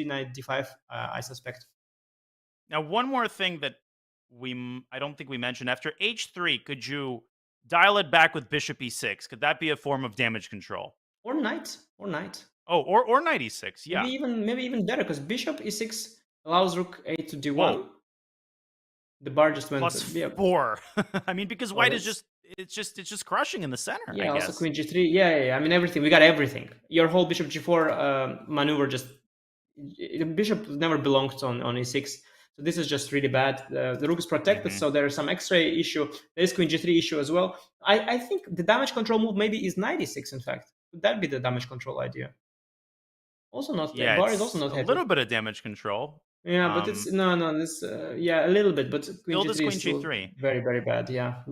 knight d5, I suspect. Now, one more thing that I don't think we mentioned. After h3, could you dial it back with bishop e6? Could that be a form of damage control? Or knight. Oh, or knight e6. Yeah. Maybe even better, because bishop e6 allows rook a to d1. Whoa. The bar just went +4. I mean, because white is it's just crushing in the center. Yeah, I guess. also queen g3. Yeah. I mean, everything. We got everything. Your whole bishop g4 maneuver just the bishop never belonged on e6. So this is just really bad. The rook is protected, so there is some x-ray issue. There is queen g3 issue as well. I think the damage control move maybe is knight e6. In fact, could that be the damage control idea? Also not. Yeah, Bar is also not a happy. little bit of damage control. Yeah, but it's no. This a little bit, but queen g3 is still g3. very, very bad. Yeah.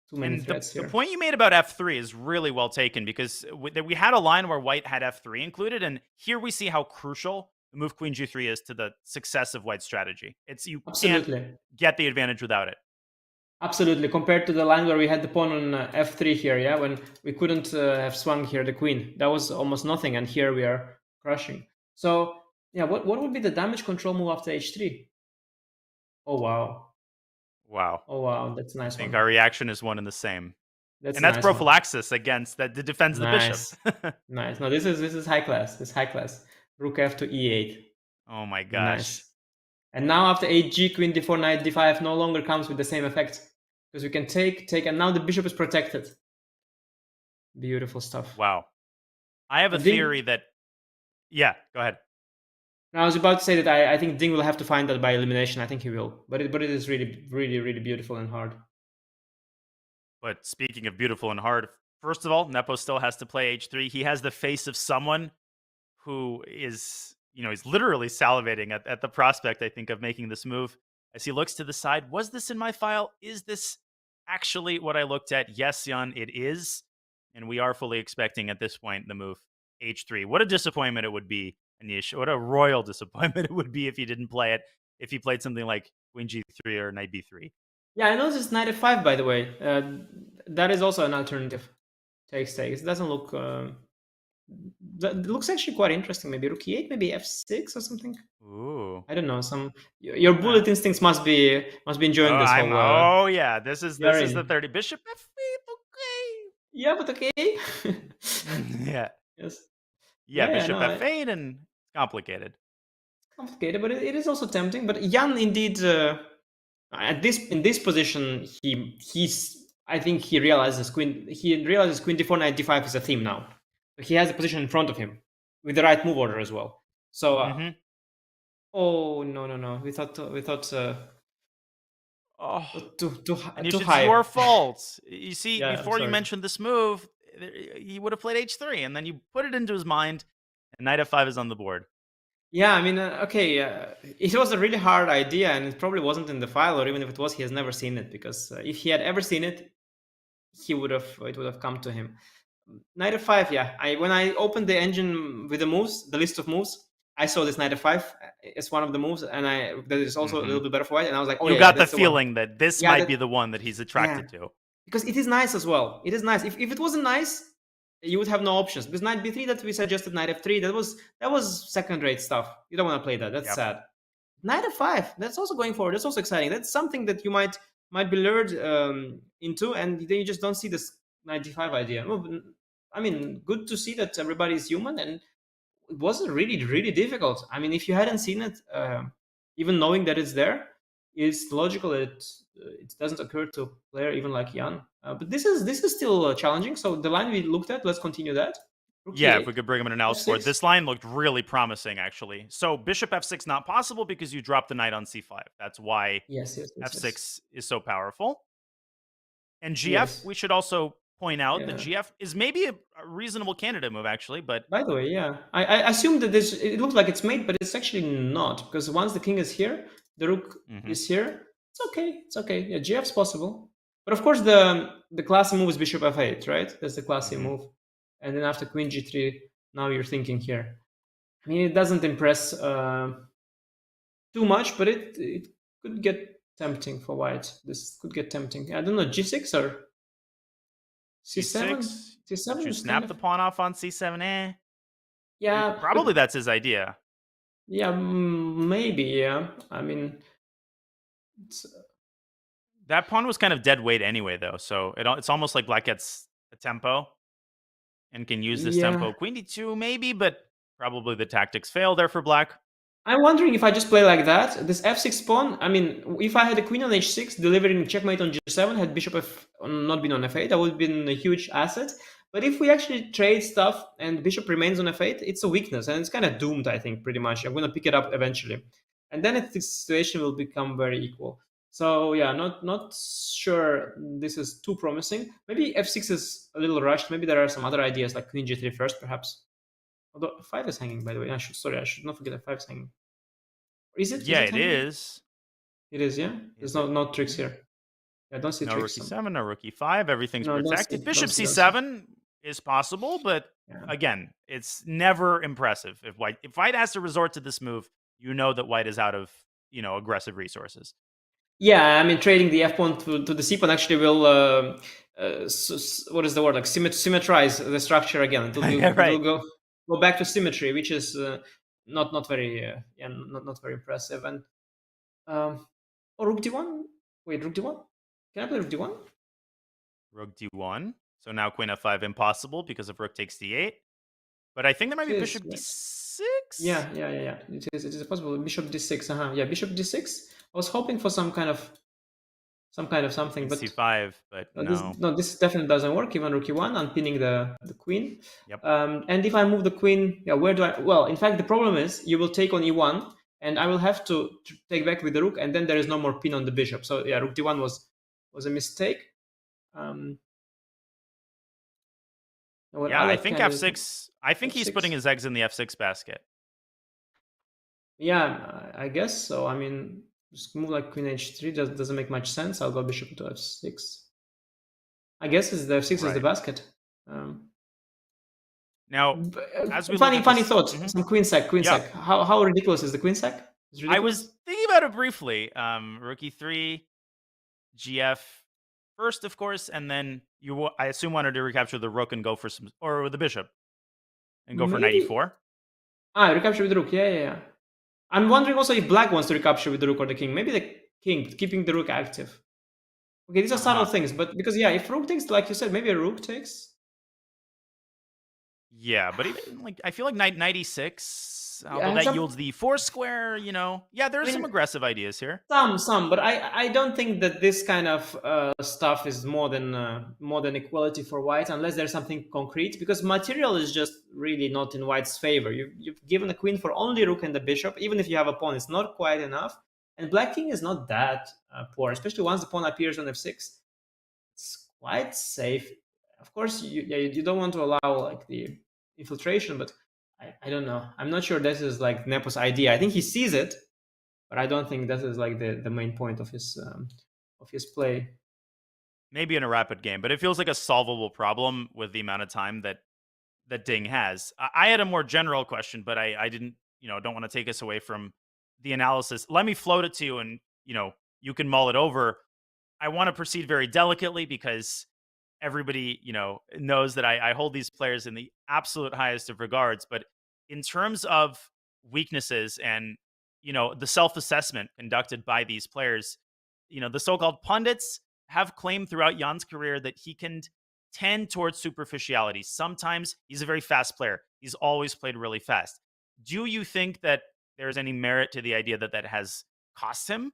Too many threats here. The point you made about f3 is really well taken, because we had a line where white had f3 included, and here we see how crucial the move queen g3 is to the success of white's strategy. You Absolutely can't get the advantage without it. Absolutely, compared to the line where we had the pawn on f3 here, yeah, when we couldn't have swung here the queen. That was almost nothing, and here we are crushing. So, yeah, what would be the damage control move after h3? Oh, wow. Wow. Oh, wow, that's a nice one. I think our reaction is one and the same. That's and that's prophylaxis against that defends the bishop. Nice. No, this is high class. This is high class. Rook f to e8. Oh my gosh. Nice. And now after h queen d4, knight d5 no longer comes with the same effect, because we can take, and now the bishop is protected. Beautiful stuff. Wow. I have a theory that... Yeah, go ahead. I was about to say that I think Ding will have to find that by elimination. I think he will, but it is really, really, really beautiful and hard. But speaking of beautiful and hard, first of all, Nepo still has to play h3. He has the face of someone who is, he's literally salivating at the prospect, I think, of making this move as he looks to the side. Was this in my file? Is this actually what I looked at? Yes, Jan, it is. And we are fully expecting at this point the move h3. What a disappointment it would be, Anish. What a royal disappointment it would be if he didn't play it, if he played something like queen g3 or knight b3. Yeah, I noticed knight f5, by the way. That is also an alternative. Takes. It doesn't look... That looks actually quite interesting. Maybe rook e8, maybe f6 or something. Ooh. I don't know. Your bullet instincts must be enjoying this whole... oh yeah, this is the 30. Bishop f8, okay. Yeah, but okay. Yeah. Yes. Yeah, bishop f8 and it's complicated. Complicated, but it is also tempting. But Jan, indeed, in this position, I think he realizes queen d4 knight d5 is a theme now. He has a position in front of him with the right move order as well. So, oh no, we thought too high. It's your fault. You see, before you mentioned this move, he would have played h3, and then you put it into his mind, and knight f5 is on the board. Yeah, I mean, it was a really hard idea, and it probably wasn't in the file, or even if it was, he has never seen it, because if he had ever seen it, it would have come to him. Knight f5, yeah. When I opened the engine with the moves, the list of moves, I saw this knight f5 as one of the moves, and that is also a little bit better for white, and I was like, oh, you got the feeling that this might be the one that he's attracted to. Because it is nice as well. It is nice. If it wasn't nice, you would have no options. Because knight b3 that we suggested, knight f3, that was second-rate stuff. You don't want to play that. That's sad. Knight f5, that's also going forward. That's also exciting. That's something that you might be lured into, and then you just don't see this knight d5 idea. Well, I mean, good to see that everybody is human, and it wasn't really, really difficult. I mean, if you hadn't seen it, even knowing that it's there, it's logical that it doesn't occur to a player even like Jan. But this is still challenging. So the line we looked at, let's continue that. Yeah, if we could bring him in an analysis board. This line looked really promising, actually. So bishop f6 not possible because you dropped the knight on c5. That's why f6 is so powerful. And gf, we should also point out that gf is maybe a reasonable candidate move, actually. But by the way, yeah, I assume that it looks like it's mate, but it's actually not, because once the king is here, the rook is here. It's okay. It's okay. Yeah, gf's possible. But of course, the classy move is bishop f8, right? That's the classy move. And then after queen g3, now you're thinking here. I mean, it doesn't impress too much, but it could get tempting for white. This could get tempting. I don't know, g6 or c7? C7? Did you snap the pawn off on c7? Yeah. Probably that's his idea. Yeah, maybe, yeah. I mean... that pawn was kind of dead weight anyway, though. So it's almost like black gets a tempo and can use this tempo. Queen d2 maybe, but probably the tactics fail there for black. I'm wondering if I just play like that, this f6 pawn, I mean, if I had a queen on h6, delivering checkmate on g7, had bishop not been on f8, that would have been a huge asset. But if we actually trade stuff and bishop remains on f8, it's a weakness, and it's kind of doomed, I think, pretty much. I'm going to pick it up eventually. And then the situation will become very equal. So yeah, not sure this is too promising. Maybe f6 is a little rushed. Maybe there are some other ideas like queen g3 first, perhaps. Although 5 is hanging, by the way. I should not forget that 5 is hanging. Is it? Yeah, it is. It is, yeah? There's no tricks here. I don't see tricks. No rook e7, no rook e5. Everything's protected. Bishop c7 is possible, but again, it's never impressive. If white has to resort to this move, you know that white is out of aggressive resources. Yeah, I mean, trading the f pawn to the c pawn actually will what is the word, like symmetrize the structure again. It will go back to symmetry, which is not very not very impressive. And rook d1. Wait, rook d1. Can I play rook d1? Rook d1. So now queen f5 impossible because of rook takes d8. But I think there might be bishop d6. Yeah. It is possible. Bishop d6. Yeah, bishop d6. I was hoping for some kind of some kind of something. Queen But c5, but no. this definitely doesn't work. Even rook e1, unpinning the queen. Yep. And if I move the queen, yeah, where do I? Well, in fact, the problem is you will take on e1, and I will have to take back with the rook, and then there is no more pin on the bishop. So yeah, rook d1 was a mistake. Yeah, I think f6. I think he's putting his eggs in the f6 basket. Yeah, I guess so. I mean, just move like queen h3 just doesn't make much sense. I'll go bishop to f6. I guess it's the f6 is the basket. Now, as we funny look at thought. Some queen sack. How ridiculous is the queen sack? I was thinking about it briefly. Rook e3, gf first, of course, and then you, I assume, wanted to recapture the rook and go for some, or the bishop, and go for knight e4. Recapture with the rook. Yeah. I'm wondering also if black wants to recapture with the rook or the king. Maybe the king, keeping the rook active. Okay, these are subtle things, but because if rook takes, like you said, maybe a rook takes. Yeah, but even like I feel like knight e6, although that yields the 4 square, Yeah, there's some aggressive ideas here. Some, but I don't think that this kind of stuff is more than equality for white, unless there's something concrete. Because material is just really not in white's favor. You've given a queen for only rook and the bishop. Even if you have a pawn, it's not quite enough. And black king is not that poor, especially once the pawn appears on f6. It's quite safe. Of course, you don't want to allow like the infiltration, but I don't know. I'm not sure this is like Nepo's idea. I think he sees it, but I don't think that is like the main point of his play. Maybe in a rapid game, but it feels like a solvable problem with the amount of time that Ding has. I had a more general question, but I didn't, don't want to take us away from the analysis. Let me float it to you, and you can mull it over. I want to proceed very delicately because everybody, knows that I hold these players in the absolute highest of regards. But in terms of weaknesses and, the self-assessment conducted by these players, the so-called pundits have claimed throughout Jan's career that he can tend towards superficiality. Sometimes he's a very fast player. He's always played really fast. Do you think that there's any merit to the idea that that has cost him?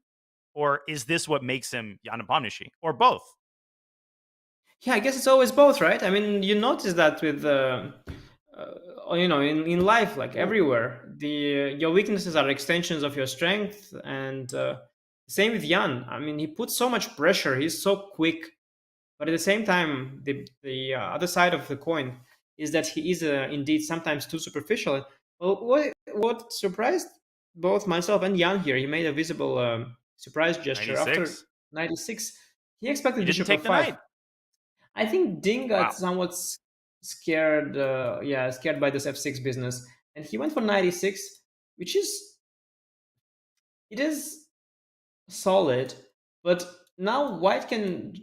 Or is this what makes him Jan Nepomniachtchi? Or both? Yeah, I guess it's always both, right? I mean, you notice that with in life, like everywhere, your weaknesses are extensions of your strength, and same with Jan. I mean, he puts so much pressure. He's so quick, but at the same time, the other side of the coin is that he is indeed sometimes too superficial. Well, what surprised both myself and Jan here, he made a visible surprise gesture 96. after 96. He expected He didn't bishop take the f5. knight. I think Ding got somewhat scared, scared by this f6 business, and he went for knight e6, which is solid, but now white can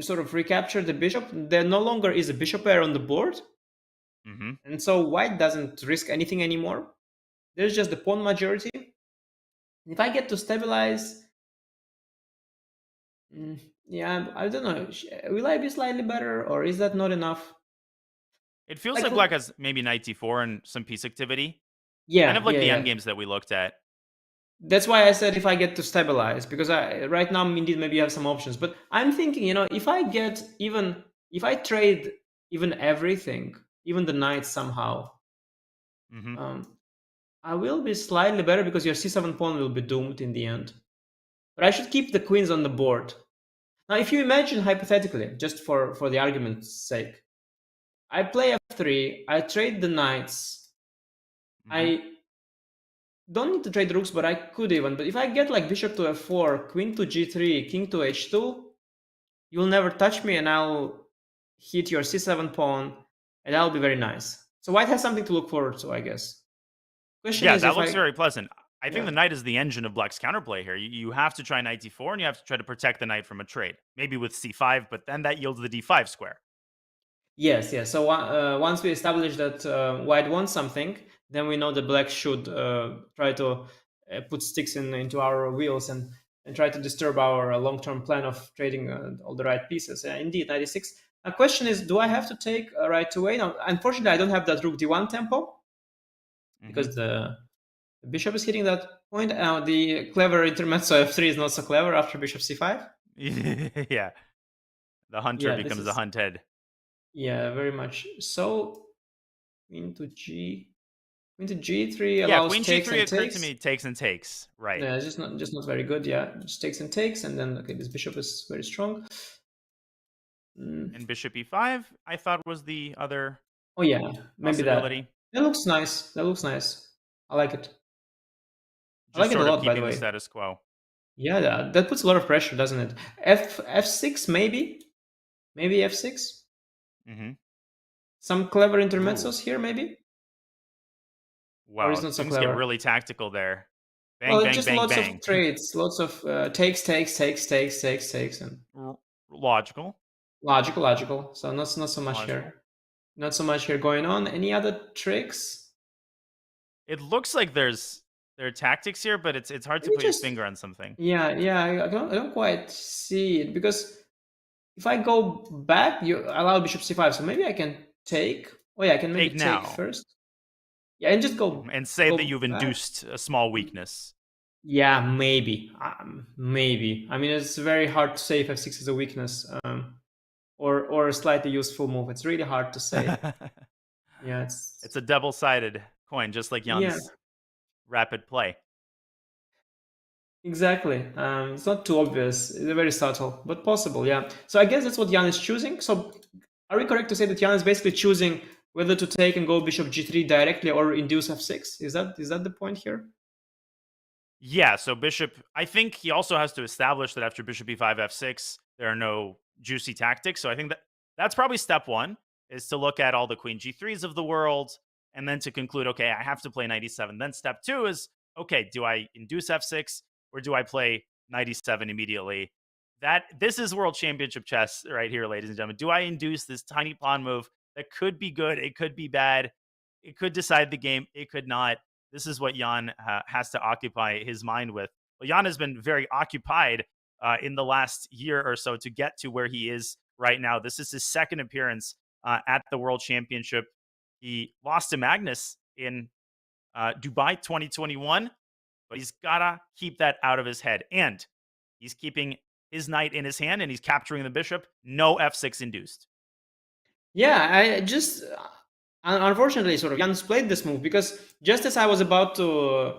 sort of recapture the bishop. There no longer is a bishop pair on the board, and so white doesn't risk anything anymore. There's just the pawn majority. If I get to stabilize, I don't know. Will I be slightly better, or is that not enough? It feels like black has maybe knight d4 and some piece activity. Yeah, kind of like the endgames that we looked at. That's why I said if I get to stabilize, because right now indeed maybe you have some options. But I'm thinking, if I trade even everything, even the knight somehow, I will be slightly better because your c7 pawn will be doomed in the end. But I should keep the queens on the board. Now, if you imagine hypothetically, just for the argument's sake, I play f3, I trade the knights. I don't need to trade rooks, but I could even. But if I get like bishop to f4, queen to g3, king to h2, you'll never touch me, and I'll hit your c7 pawn, and that'll be very nice. So white has something to look forward to, I guess. Question is, that looks very pleasant. I think the knight is the engine of black's counterplay here. You have to try knight d4, and you have to try to protect the knight from a trade. Maybe with c5, but then that yields the d5 square. Yes. So once we establish that white wants something, then we know that black should try to put sticks into our wheels and try to disturb our long-term plan of trading all the right pieces. Indeed, 96. The question is, do I have to take right away? Now, unfortunately, I don't have that rook d1 tempo because the bishop is hitting that point. The clever intermezzo f3 is not so clever after bishop c5. Yeah. The hunter Yeah, this becomes the is hunted. yeah, very much. So into G into G3 Yeah, allows queen takes g3 and occurred to takes. me. Takes and takes. Right. Yeah, just not very good. Yeah, just takes and takes, and then okay, this bishop is very strong. Mm. And bishop e5, I thought was the other Oh yeah, maybe that. possibility. That looks nice. That looks nice. I like it. I Just like it a sort of lot, by the keeping the way. status quo. Yeah, that puts a lot of pressure, doesn't it? F6 maybe, maybe F6. Hmm. Some clever Ooh. intermezzos here, maybe, or is Wow. not so Things get clever. really tactical there. Bang, Well, bang, just bang, lots of bang. trades, lots of takes, and Logical. logical. So not so much Logical. here. Not so much here going on. Any other tricks? It looks like there are tactics here, but it's hard Let to me put your just finger on something. yeah. I don't quite see it because if I go back, you allow bishop c5, so maybe I can take. Oh yeah, I can maybe Take take now. first. Yeah, and just And say that go you've back. induced a small weakness. Yeah, maybe. Maybe. I mean, it's very hard to say if f6 is a weakness, or a slightly useful move. It's really hard to say. Yeah, It's a double-sided coin, just like yeah, Jan's rapid play. exactly. It's not too obvious. It's very subtle, but possible. Yeah. So I guess that's what Jan is choosing. So are we correct to say that Jan is basically choosing whether to take and go bishop g3 directly or induce f6? Is that the point here? Yeah, so bishop, I think he also has to establish that after bishop e5 f6 there are no juicy tactics. So I think that's probably step 1, is to look at all the queen g3s of the world and then to conclude, okay, I have to play knight e7. Then step 2 is, okay, do I induce f6 or do I play knight e7 immediately? This is world championship chess right here, ladies and gentlemen. Do I induce this tiny pawn move that could be good, it could be bad, it could decide the game, it could not? This is what Jan has to occupy his mind with. Well, Jan has been very occupied in the last year or so to get to where he is right now. This is his second appearance at the World Championship. He lost to Magnus in Dubai 2021, but he's got to keep that out of his head. And he's keeping his knight in his hand and he's capturing the bishop. No f6 induced. Yeah, I just unfortunately sort of Jan played this move because just as I was about to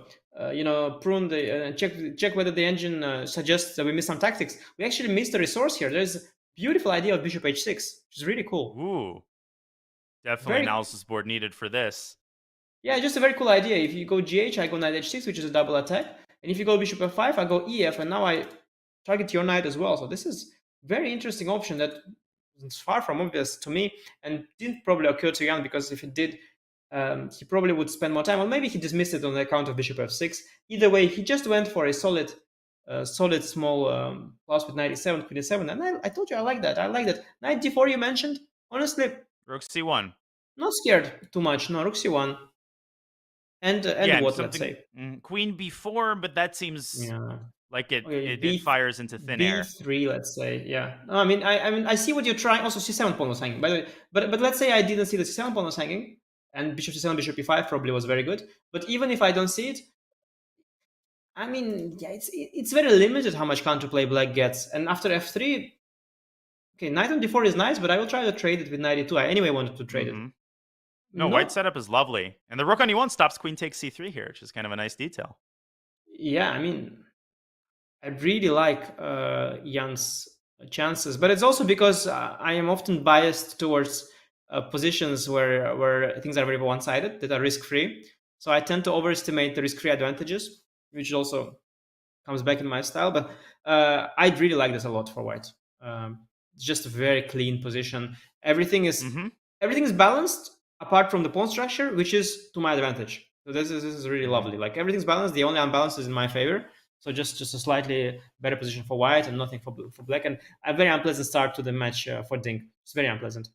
prune the check whether the engine suggests that we miss some tactics, we actually missed a resource here. There's a beautiful idea of bishop h6, which is really cool. Ooh, definitely Very analysis board needed for this. yeah, just a very cool idea. If you go gh, I go knight h6, which is a double attack, and if you go bishop f5, I go ef, and now I target your knight as well. So this is very interesting option that is far from obvious to me and didn't probably occur to Jan, because if it did, he probably would spend more time, or maybe he dismissed it on the account of bishop f6. Either way, he just went for a solid small loss with knight e7, queen e7, and I told you I like that. I like that. Knight d4 you mentioned. Honestly, Rook c1. not scared too much. No, rook c1 and Yeah, and what? Let's something say. queen b4, but that seems Yeah. like it Okay, it fires into thin air. b3, let's say. Yeah. No, I see what you're trying. Also, c7 pawn was hanging, by the way. But let's say I didn't see the c7 pawn was hanging, and bishop c7, bishop e5 probably was very good. But even if I don't see it, I mean, yeah, it's very limited how much counterplay black gets. And after f3, okay, knight on d4 is nice, but I will try to trade it with knight e2. I anyway wanted to trade it. No, white Not, setup is lovely, and the rook on e1 stops queen takes c3 here, which is kind of a nice detail. yeah, I mean, I really like Jan's chances, but it's also because I am often biased towards positions where things are very one-sided, that are risk-free. So I tend to overestimate the risk-free advantages, which also comes back in my style. But I'd really like this a lot for white. It's just a very clean position. Everything is balanced apart from the pawn structure, which is to my advantage. So this is really lovely. Like everything's balanced. The only unbalance is in my favor. So just a slightly better position for white and nothing for black. And a very unpleasant start to the match for Ding. It's very unpleasant.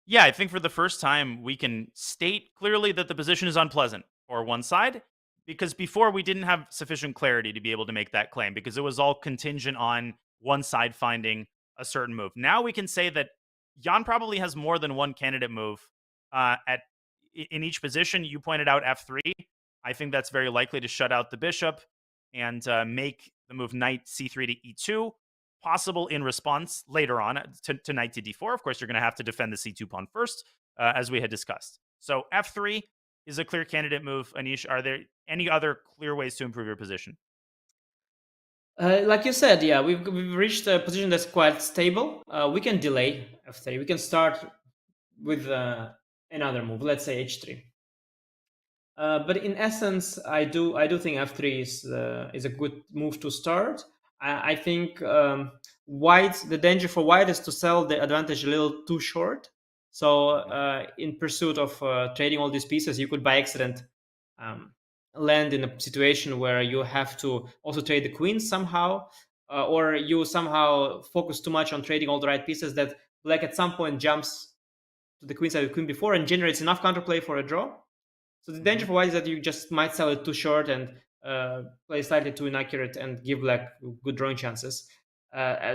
Yeah, I think for the first time we can state clearly that the position is unpleasant for one side, because before we didn't have sufficient clarity to be able to make that claim because it was all contingent on one side finding a certain move. Now we can say that Jan probably has more than one candidate move in each position. You pointed out f3. I think that's very likely to shut out the bishop and make the move knight c3 to e2. possible in response later on to knight to d4. Of course, you're going to have to defend the c2 pawn first, as we had discussed. So f3 is a clear candidate move. Anish, are there any other clear ways to improve your position? Like you said, yeah, we've reached a position that's quite stable. We can delay f3. We can start with another move. Let's say h3. But in essence, I do think f3 is a good move to start. I think the danger for white is to sell the advantage a little too short. So in pursuit of trading all these pieces, you could by accident land in a situation where you have to also trade the queen somehow, or you somehow focus too much on trading all the right pieces that black at some point jumps to the queen side of the queen before and generates enough counterplay for a draw. So the danger for white is that you just might sell it too short and play slightly too inaccurate and give black good drawing chances.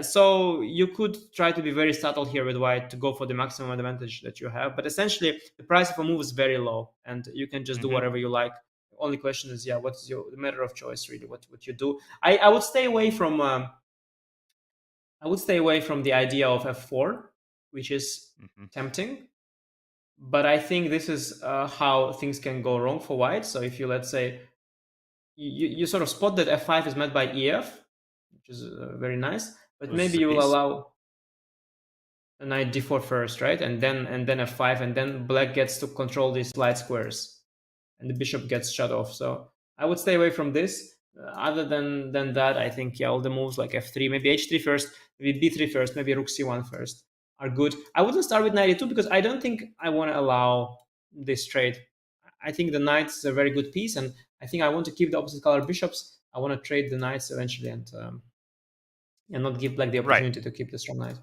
So you could try to be very subtle here with white to go for the maximum advantage that you have. But essentially, the price of a move is very low, and you can just do whatever you like. The only question is, what's the matter of choice, really? What you do? I would stay away from. The idea of f4, which is tempting. But I think this is how things can go wrong for white. So if you, let's say, you sort of spot that f5 is met by ef, which is very nice, but maybe you will allow a knight d4 first, right? And then f5, and then black gets to control these light squares, and the bishop gets shut off. So I would stay away from this. Other than that, I think, all the moves like f3, maybe h3 first, maybe b3 first, maybe rook c1 first are good. I wouldn't start with knight e2 because I don't think I want to allow this trade. I think the knight is a very good piece, and I think I want to keep the opposite color bishops. I want to trade the knights eventually and not give black the opportunity to keep the strong knight.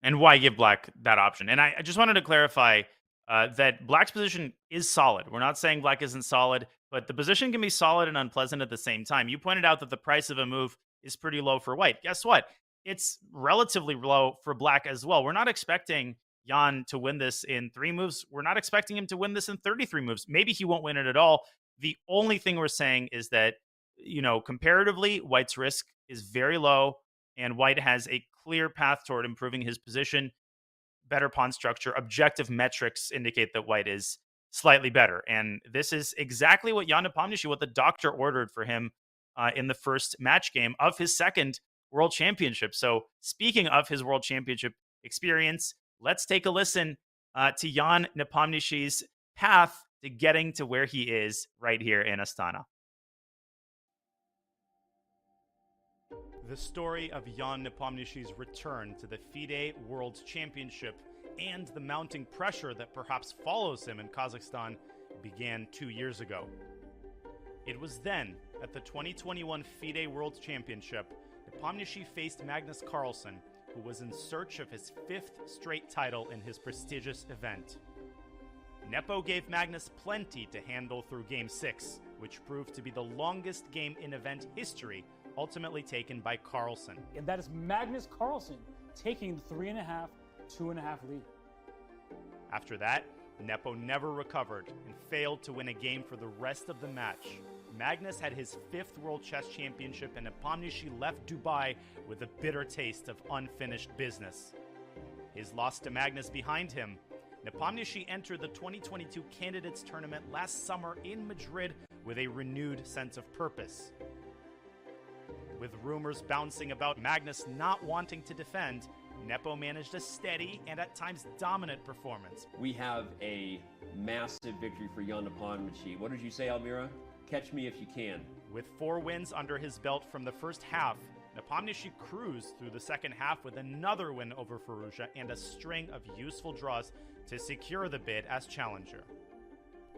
And why give black that option? And I just wanted to clarify that black's position is solid. We're not saying black isn't solid, but the position can be solid and unpleasant at the same time. You pointed out that the price of a move is pretty low for white. Guess what? It's relatively low for black as well. We're not expecting Jan to win this in 3 moves. We're not expecting him to win this in 33 moves. Maybe he won't win it at all. The only thing we're saying is that, comparatively, white's risk is very low, and white has a clear path toward improving his position. Better pawn structure. Objective metrics indicate that white is slightly better. And this is exactly what Jan Nepomniachtchi, what the doctor ordered for him in the first match game of his second World Championship. So speaking of his World Championship experience, let's take a listen to Jan Nepomniachtchi's path to getting to where he is right here in Astana. The story of Jan Nepomniachtchi's return to the FIDE World Championship and the mounting pressure that perhaps follows him in Kazakhstan began 2 years ago. It was then, at the 2021 FIDE World Championship, Nepomniachtchi faced Magnus Carlsen, who was in search of his 5th straight title in his prestigious event. Nepo gave Magnus plenty to handle through Game 6, which proved to be the longest game in event history, ultimately taken by Carlsen. And that is Magnus Carlsen taking the 3.5, 2.5 lead. After that, Nepo never recovered and failed to win a game for the rest of the match. Magnus had his 5th World Chess Championship, and Nepomniachtchi left Dubai with a bitter taste of unfinished business. His loss to Magnus behind him, Nepomniachtchi entered the 2022 Candidates Tournament last summer in Madrid with a renewed sense of purpose. With rumors bouncing about Magnus not wanting to defend, Nepo managed a steady and at times dominant performance. We have a massive victory for Jan Nepomniachtchi. What did you say, Almira? Catch me if you can. With 4 wins under his belt from the first half, Nepomniachtchi cruised through the second half with another win over Firouzja and a string of useful draws to secure the bid as challenger.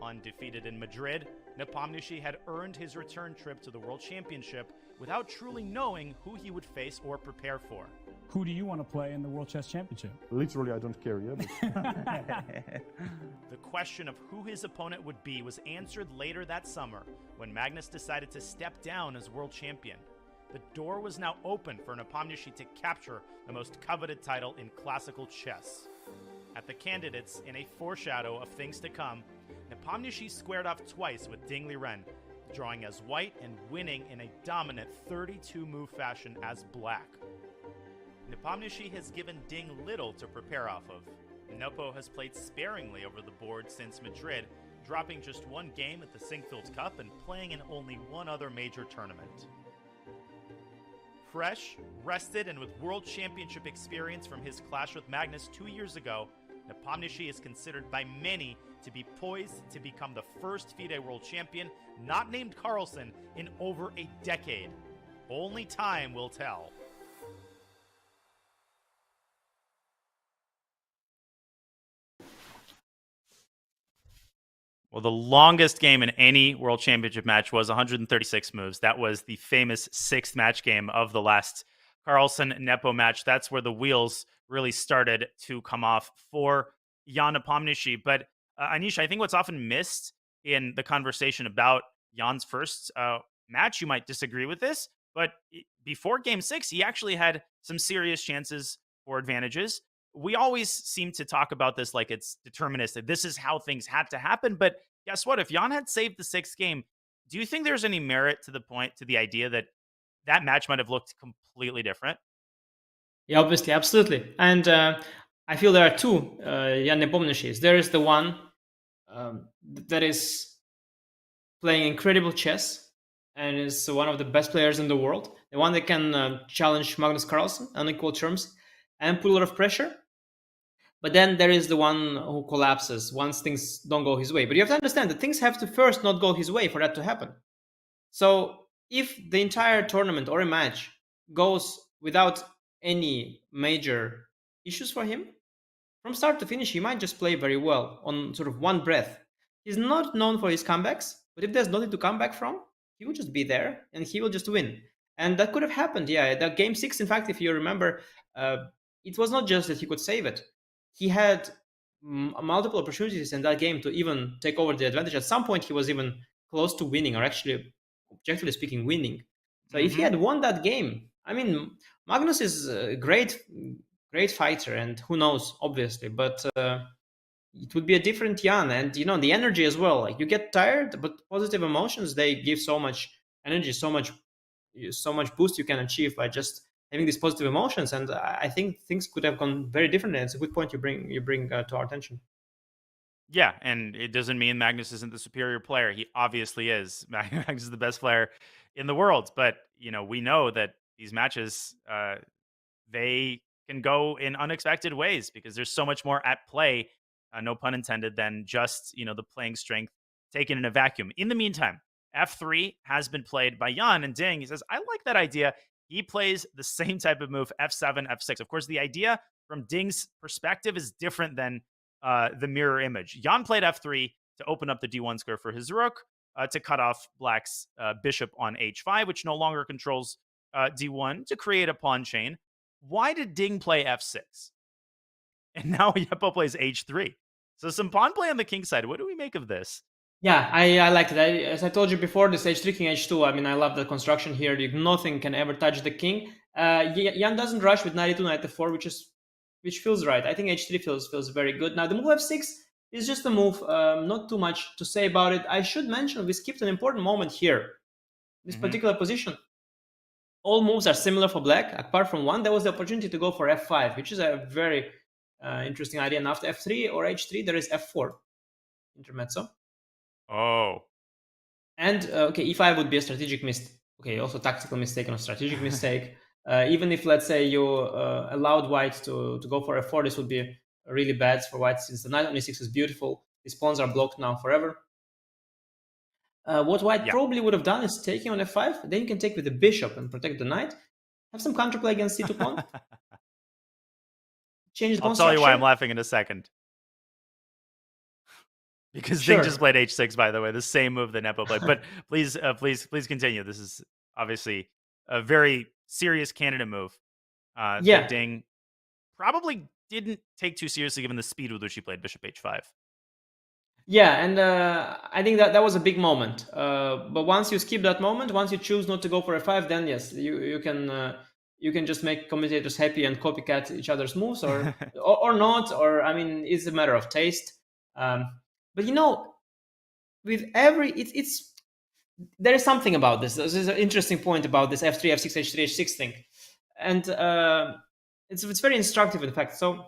Undefeated in Madrid, Nepomniachtchi had earned his return trip to the World Championship without truly knowing who he would face or prepare for. Who do you want to play in the World Chess Championship? Literally, I don't care, yeah. The question of who his opponent would be was answered later that summer when Magnus decided to step down as world champion. The door was now open for Nepomniachtchi to capture the most coveted title in classical chess. At the candidates, in a foreshadow of things to come, Nepomniachtchi squared off twice with Ding Liren, drawing as white and winning in a dominant 32-move fashion as black. Nepomniachtchi has given Ding little to prepare off of. Nepo has played sparingly over the board since Madrid, dropping just one game at the Sinkfield Cup and playing in only one other major tournament. Fresh, rested, and with World Championship experience from his clash with Magnus 2 years ago, Nepomniachtchi is considered by many to be poised to become the first FIDE World Champion, not named Carlsen, in over a decade. Only time will tell. Well, the longest game in any World Championship match was 136 moves. That was the famous 6th match game of the last Carlsen-Nepo match. That's where the wheels really started to come off for Jan Nepomniachtchi. But Anish, I think what's often missed in the conversation about Jan's first match, you might disagree with this, but before Game 6, he actually had some serious chances for advantages. We always seem to talk about this like it's deterministic. This is how things had to happen. But guess what? If Jan had saved the 6th game, do you think there's any merit to the idea that that match might have looked completely different? Yeah, obviously, absolutely. And I feel there are two Jan Nepomniachtchis. There is the one that is playing incredible chess and is one of the best players in the world. The one that can challenge Magnus Carlsen on equal terms and put a lot of pressure. But then there is the one who collapses once things don't go his way. But you have to understand that things have to first not go his way for that to happen. So if the entire tournament or a match goes without any major issues for him, from start to finish, he might just play very well on sort of one breath. He's not known for his comebacks, but if there's nothing to come back from, he will just be there and he will just win. And that could have happened, yeah. That Game 6, in fact, if you remember, it was not just that he could save it. He had multiple opportunities in that game to even take over the advantage. At some point, he was even close to winning, or actually, objectively speaking, winning. So if he had won that game, I mean, Magnus is a great fighter, and who knows, obviously, but it would be a different Jan. And the energy as well. Like, you get tired, but positive emotions, they give so much energy, so much boost you can achieve by just having these positive emotions. And I think things could have gone very differently. It's a good point you bring to our attention. Yeah, and it doesn't mean Magnus isn't the superior player. He obviously is. Magnus is the best player in the world. But we know that these matches, they can go in unexpected ways because there's so much more at play, no pun intended, than just the playing strength taken in a vacuum. In the meantime, F3 has been played by Jan, and Ding, he says, I like that idea. He plays the same type of move, F7, F6. Of course, the idea from Ding's perspective is different than the mirror image. Jan played F3 to open up the D1 square for his rook, to cut off Black's bishop on H5, which no longer controls D1, to create a pawn chain. Why did Ding play F6? And now Yepo plays H3. So some pawn play on the king side. What do we make of this? Yeah, I liked it. As I told you before, this H3, King H2, I mean, I love the construction here. Nothing can ever touch the king. Jan doesn't rush with knight e2, knight e4, which feels right. I think H3 feels very good. Now, the move F6 is just a move. Not too much to say about it. I should mention we skipped an important moment here. This particular position. All moves are similar for Black, apart from one. There was the opportunity to go for F5, which is a very interesting idea. And after F3 or H3, there is F4, intermezzo. Oh. And okay, E5 would be a strategic mistake. Okay, also tactical mistake and a strategic mistake. Even if, let's say, you allowed White to go for F4, this would be really bad for White, since the knight on E6 is beautiful. His pawns are blocked now forever. What White probably would have done is taking on F5. Then you can take with the bishop and protect the knight. Have some counterplay against C2 pawn. Change the pawn I'll tell you why I'm structure. laughing in a second. Because Ding just played H6, by the way, the same move that Nepo played. But please continue. This is obviously a very serious candidate move. That Ding probably didn't take too seriously given the speed with which he played Bishop H5. Yeah, and I think that was a big moment. But once you skip that moment, once you choose not to go for F5, then yes, you can just make commentators happy and copycat each other's moves, or or not. Or I mean, it's a matter of taste. But with every it's there is something about this. There's an interesting point about this F3, F6, H3, H6 thing, and it's very instructive, in fact. So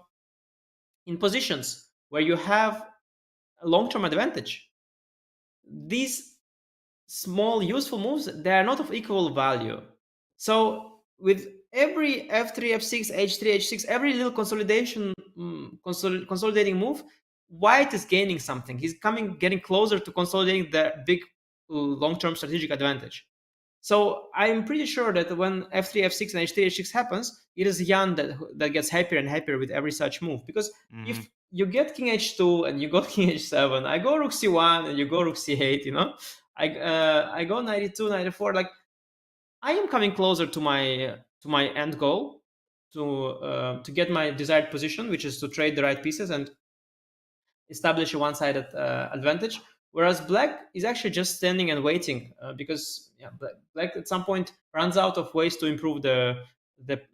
in positions where you have a long-term advantage, these small useful moves, they are not of equal value. So with every f3, f6, h3, h6, every little consolidation, consolidating move, white is gaining something. He's getting closer to consolidating the big long-term strategic advantage. So I'm pretty sure that when f3, f6, and h3, h6 happens, it is Jan that gets happier and happier with every such move. Because if you get king h2 and you go king h7, I go rook c1 and you go rook c8, I go 92, 94. Like, I am coming closer to my end goal, to get my desired position, which is to trade the right pieces and establish a one-sided advantage. Whereas black is actually just standing and waiting, because black at some point runs out of ways to improve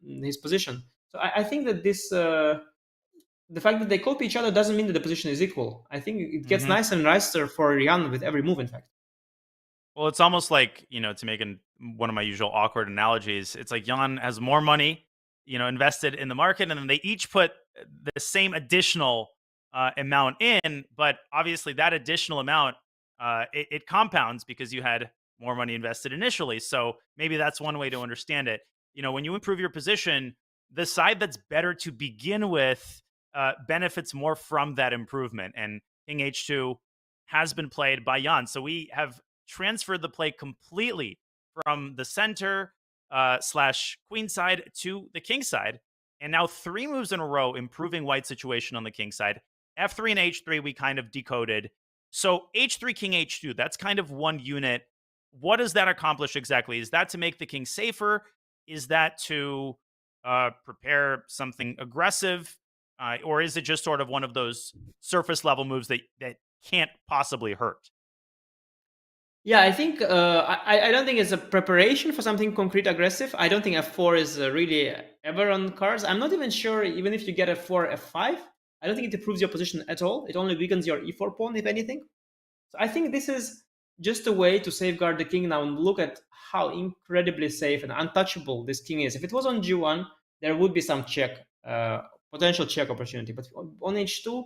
his position. So I think that this the fact that they copy each other doesn't mean that the position is equal. I think it gets nicer and nicer for Jan with every move, in fact. Well, it's almost like, to make one of my usual awkward analogies, it's like Jan has more money, invested in the market, and then they each put the same additional amount in, but obviously that additional amount, it compounds because you had more money invested initially. So maybe that's one way to understand it. When you improve your position, the side that's better to begin with benefits more from that improvement. And King H2 has been played by Jan. So we have transferred the play completely from the center / queen side to the king side. And now 3 moves in a row, improving white's situation on the king side. F3 and H3, we kind of decoded. So H3, King H2, that's kind of one unit. What does that accomplish exactly? Is that to make the king safer? Is that to prepare something aggressive? Or is it just sort of one of those surface level moves that can't possibly hurt? Yeah, I think I don't think it's a preparation for something concrete aggressive. I don't think f4 is really ever on cards. I'm not even sure, even if you get f4, f5, I don't think it improves your position at all. It only weakens your e4 pawn, if anything. So I think this is just a way to safeguard the king now, and look at how incredibly safe and untouchable this king is. If it was on g1, there would be some check, potential check opportunity. But on h2,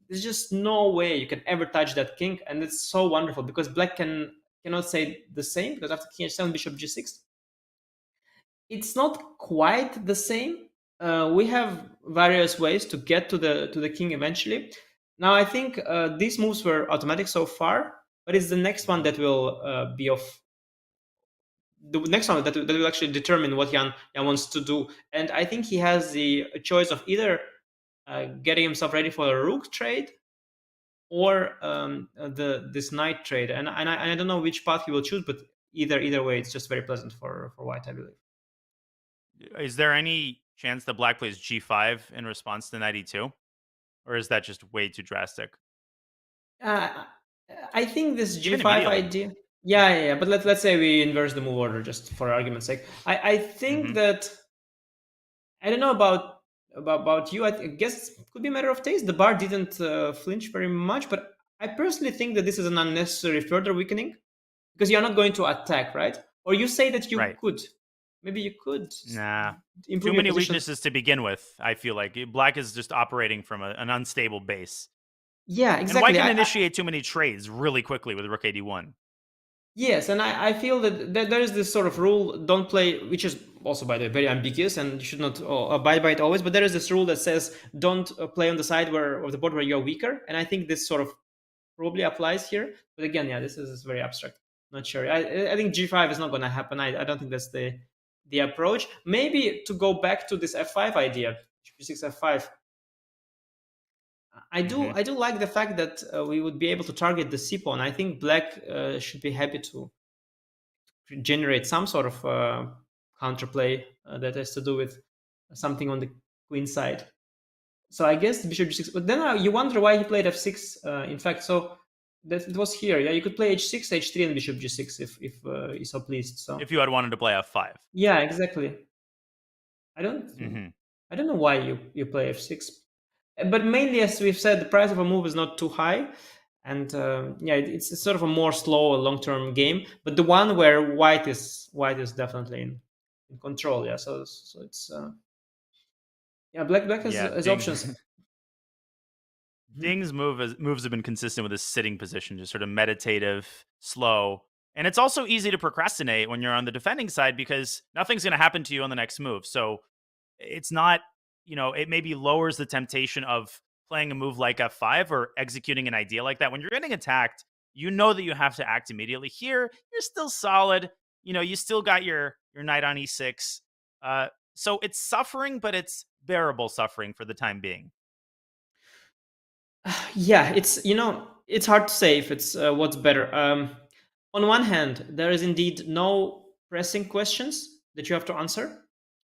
there's just no way you can ever touch that king, and it's so wonderful because black cannot say the same, because after king h7, bishop g6, it's not quite the same. We have various ways to get to the king eventually. Now I think these moves were automatic so far, but it's the next one that will be of the next one that will actually determine what Jan wants to do. And I think he has the choice of either getting himself ready for a rook trade, or this knight trade, and I don't know which path he will choose, but either way, it's just very pleasant for white, I believe. Is there any chance that black plays g5 in response to knight e2, or is that just way too drastic? I think this g5 idea. Yeah. But let's say we inverse the move order just for argument's sake. I think that, I don't know about you. I guess it could be a matter of taste. The bar didn't flinch very much, but I personally think that this is an unnecessary further weakening, because you're not going to attack, right? Or you say that you could. Maybe you could. Nah. Too many weaknesses to begin with, I feel like. Black is just operating from an unstable base. Yeah, exactly. And white can initiate too many trades really quickly with rook 81. Yes, and I feel that there is this sort of rule, don't play, which is also, by the way, very ambiguous, and you should not abide by it always, but there is this rule that says don't play on the side of the board where you're weaker, and I think this sort of probably applies here. But again, this is very abstract. Not sure. I think g5 is not going to happen. I don't think that's the approach. Maybe to go back to this f5 idea, g6 f5. I do like the fact that we would be able to target the c pawn. I think black should be happy to generate some sort of counterplay that has to do with something on the queen side. So I guess bishop g6. But then you wonder why he played f6. In fact, so that it was here. Yeah, you could play h6, h3, and bishop g6 if you're so pleased. So if you had wanted to play f5. Yeah, exactly. I don't know why you play f6. But mainly, as we've said, the price of a move is not too high, and it's sort of a more slow, long-term game. But the one where white is definitely in control. Yeah, so it's Yeah, black Yeah, has Ding. options. Ding's moves have been consistent with his sitting position, just sort of meditative, slow. And it's also easy to procrastinate when you're on the defending side because nothing's going to happen to you on the next move. So it's not, it maybe lowers the temptation of playing a move like F5 or executing an idea like that. When you're getting attacked, you know that you have to act immediately. Here, you're still solid. You still got your knight on E6. So it's suffering, but it's bearable suffering for the time being. Yeah, it's hard to say if it's what's better. On one hand, there is indeed no pressing questions that you have to answer,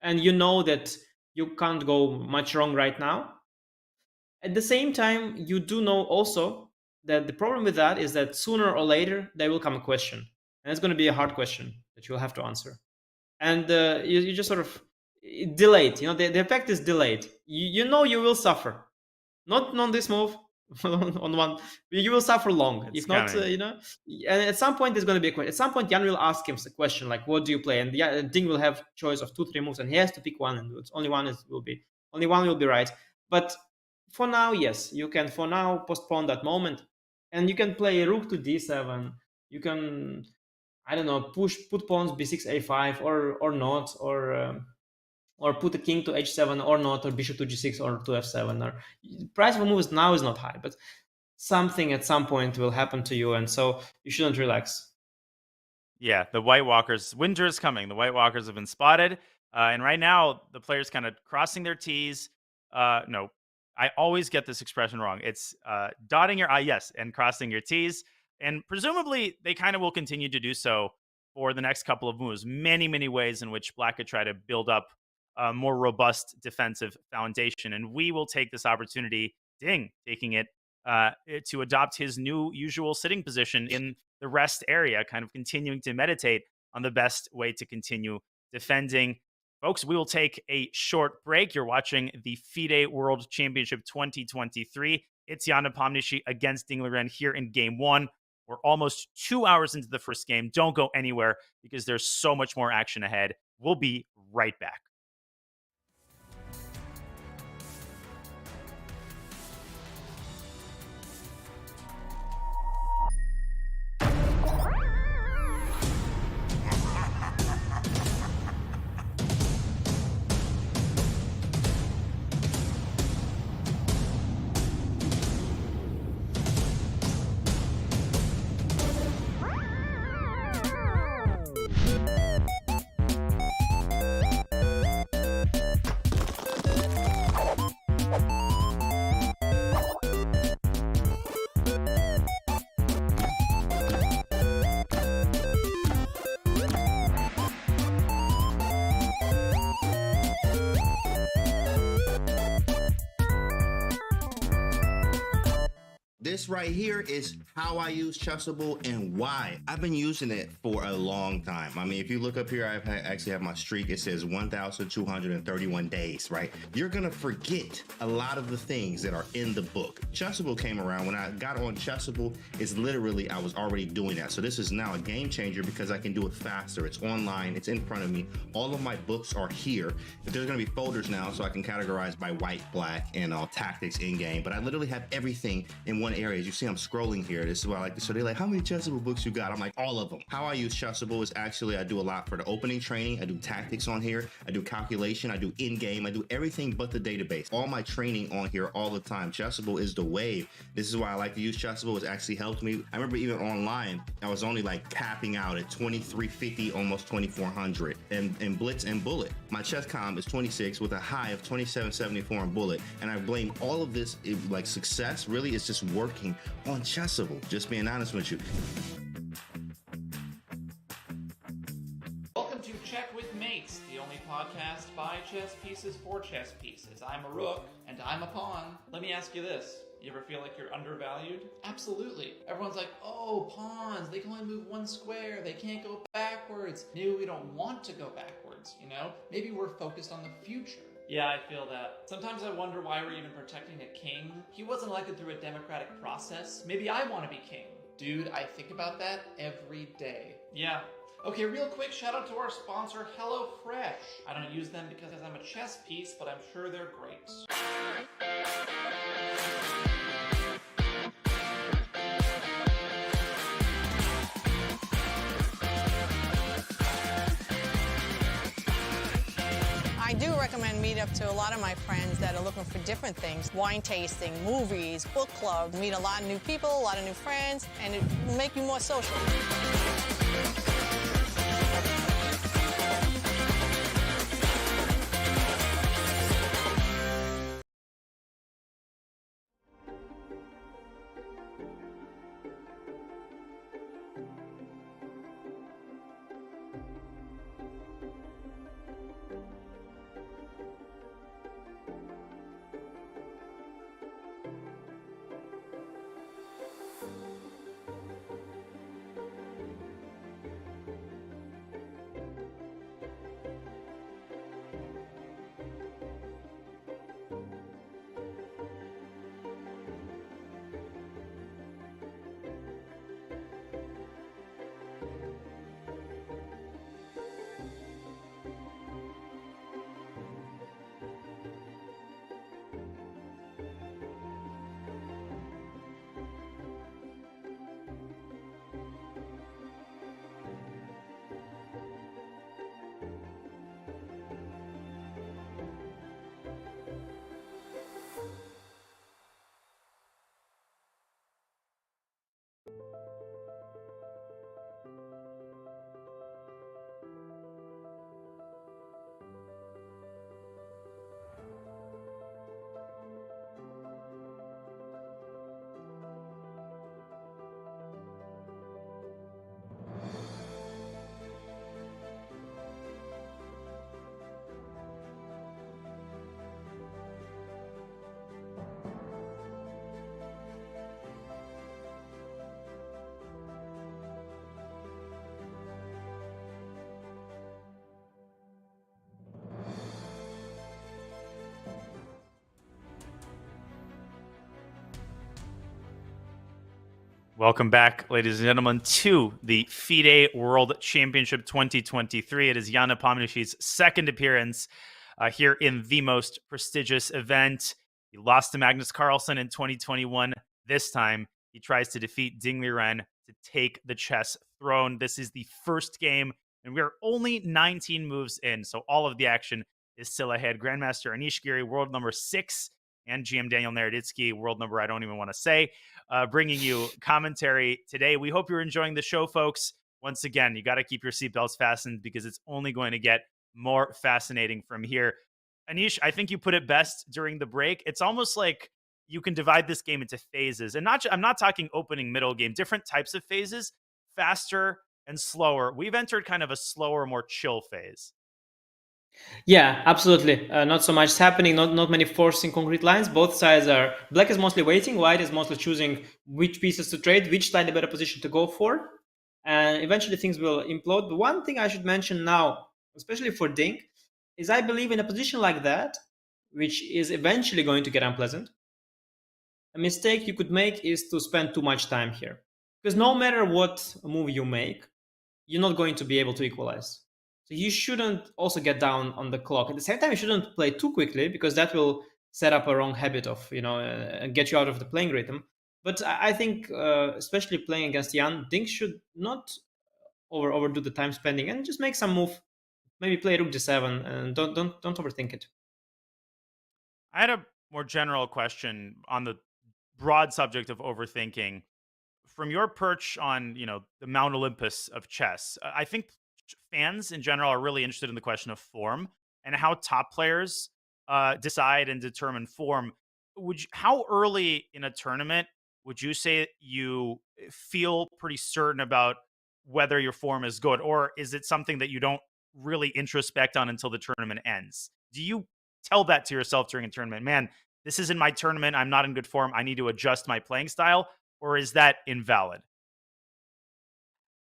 and you know that you can't go much wrong right now. At the same time, you do know also that the problem with that is that sooner or later there will come a question, and it's going to be a hard question that you'll have to answer, and you just sort of delayed. The effect is delayed. You know you will suffer, not on this move, on one. You will suffer long. It's If not, coming. and at some point there's going to be a question. At some point, Jan will ask him a question like, "What do you play?" And Ding will have choice of 2, 3 moves, and he has to pick one, and it's only one will be right. But for now, yes, you can for now postpone that moment, and you can play rook to d7. You can, I don't know, put pawns b6 a5 or not, or put a king to h7 or not, or bishop to g6 or to f7. Or price of moves now is not high, but something at some point will happen to you, and so you shouldn't relax. Yeah, the White Walkers. Winter is coming. The White Walkers have been spotted. And right now, the players kind of crossing their T's. No, I always get this expression wrong. It's dotting your I, yes, and crossing your T's. And presumably, they kind of will continue to do so for the next couple of moves. Many, many ways in which Black could try to build up a more robust defensive foundation. And we will take this opportunity, Ding, taking it to adopt his new usual sitting position in the rest area, kind of continuing to meditate on the best way to continue defending. Folks, we will take a short break. You're watching the FIDE World Championship 2023. It's Jan Nepomniachtchi against Ding Liren here in game one. We're almost 2 hours into the first game. Don't go anywhere because there's so much more action ahead. We'll be right back. This right here is how I use Chessable and why. I've been using it for a long time. I mean, if you look up here, I actually have my streak. It says 1,231 days, right? You're gonna forget a lot of the things that are in the book. Chessable came around. When I got on Chessable, it's literally, I was already doing that. So this is now a game changer because I can do it faster. It's online, it's in front of me. All of my books are here. But there's gonna be folders now so I can categorize by white, black, and tactics in game. But I literally have everything in one area. As you see, I'm scrolling here. This is why I like this. So they're like, how many Chessable books you got? I'm like, all of them. How I use Chessable is actually, I do a lot for the opening training. I do tactics on here. I do calculation. I do in-game. I do everything but the database. All my training on here all the time. Chessable is the wave. This is why I like to use Chessable. It's actually helped me. I remember even online, I was only like capping out at 2350, almost 2400 in Blitz and Bullet. My chess com is 26 with a high of 2774 in Bullet. And I blame all of this, like success really is just working on Chessable. Just being honest with you. Welcome to Check with Mates, the only podcast by chess pieces for chess pieces. I'm a rook and I'm a pawn. Let me ask you this. You ever feel like you're undervalued? Absolutely. Everyone's like, oh, pawns, they can only move one square. They can't go backwards. Maybe we don't want to go backwards, you know? Maybe we're focused on the future. Yeah, I feel that. Sometimes I wonder why we're even protecting a king. He wasn't elected through a democratic process. Maybe I want to be king. Dude, I think about that every day. Yeah, Okay, real quick shout out to our sponsor, HelloFresh. I don't use them because I'm a chess piece, but I'm sure they're great. I do recommend Meetup to a lot of my friends that are looking for different things. Wine tasting, movies, book club, meet a lot of new people, a lot of new friends, and it will make you more social. Welcome back, ladies and gentlemen, to the FIDE World Championship 2023. It is Jan Nepomniachtchi's second appearance here in the most prestigious event. He lost to Magnus Carlsen in 2021. This time, he tries to defeat Ding Liren to take the chess throne. This is the first game, and we are only 19 moves in, so all of the action is still ahead. Grandmaster Anish Giri, world number 6, and GM Daniel Naroditsky, world number I don't even want to say, bringing you commentary today. We hope you're enjoying the show, folks. Once again, you got to keep your seatbelts fastened because it's only going to get more fascinating from here. Anish, I think you put it best during the break. It's almost like you can divide this game into phases, and I'm not talking opening, middle game, different types of phases, faster and slower. We've entered kind of a slower, more chill phase. Yeah, absolutely. Not so much is happening, not many forcing concrete lines. Both sides are, black is mostly waiting, white is mostly choosing which pieces to trade, which slightly better position to go for. And eventually things will implode. But one thing I should mention now, especially for Ding, is I believe in a position like that, which is eventually going to get unpleasant, a mistake you could make is to spend too much time here. Because no matter what move you make, you're not going to be able to equalize. So you shouldn't also get down on the clock. At the same time, you shouldn't play too quickly because that will set up a wrong habit of, get you out of the playing rhythm. But I think, especially playing against Jan, Ding should not overdo the time spending and just make some move. Maybe play Rook D7 and don't overthink it. I had a more general question on the broad subject of overthinking. From your perch on, the Mount Olympus of chess, I think fans in general are really interested in the question of form and how top players decide and determine form. How early in a tournament would you say you feel pretty certain about whether your form is good, or is it something that you don't really introspect on until the tournament ends? Do you tell that to yourself during a tournament? Man, this isn't my tournament. I'm not in good form. I need to adjust my playing style. Or is that invalid?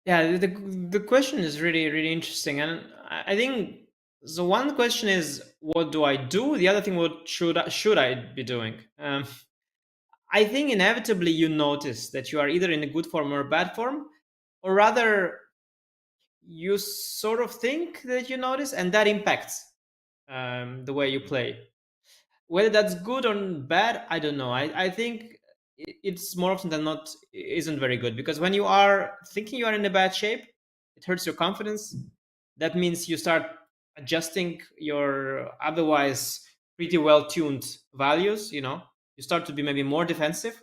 Yeah, the question is really, really interesting. And I think so. One question is, what do I do? The other thing, what should I be doing? I think inevitably you notice that you are either in a good form or a bad form, or rather, you sort of think that you notice, and that impacts the way you play. Whether that's good or bad, I don't know. I think it's more often than not isn't very good, because when you are thinking you are in a bad shape, it hurts your confidence. That means you start adjusting your otherwise pretty well tuned values. You start to be maybe more defensive,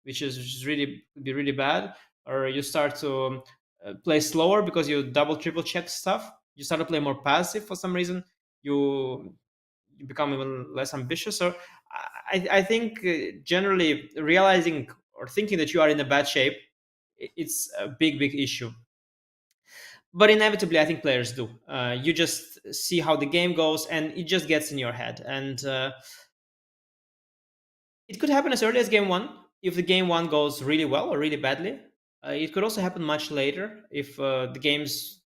which is really could be really bad. Or you start to play slower because you double triple check stuff. You start to play more passive for some reason. You become even less ambitious. So I think generally realizing or thinking that you are in a bad shape, it's a big issue. But inevitably, I think players do. You just see how the game goes, and it just gets in your head. And it could happen as early as game one if the game one goes really well or really badly. It could also happen much later if the games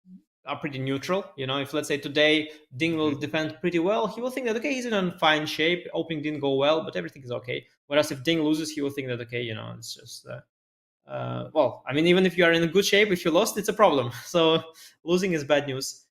are pretty neutral. If let's say today Ding will defend pretty well, he will think that okay, he's in a fine shape. Opening didn't go well, but everything is okay. Whereas if Ding loses, he will think that okay, it's just well, I mean, even if you are in a good shape, if you lost, it's a problem. So losing is bad news.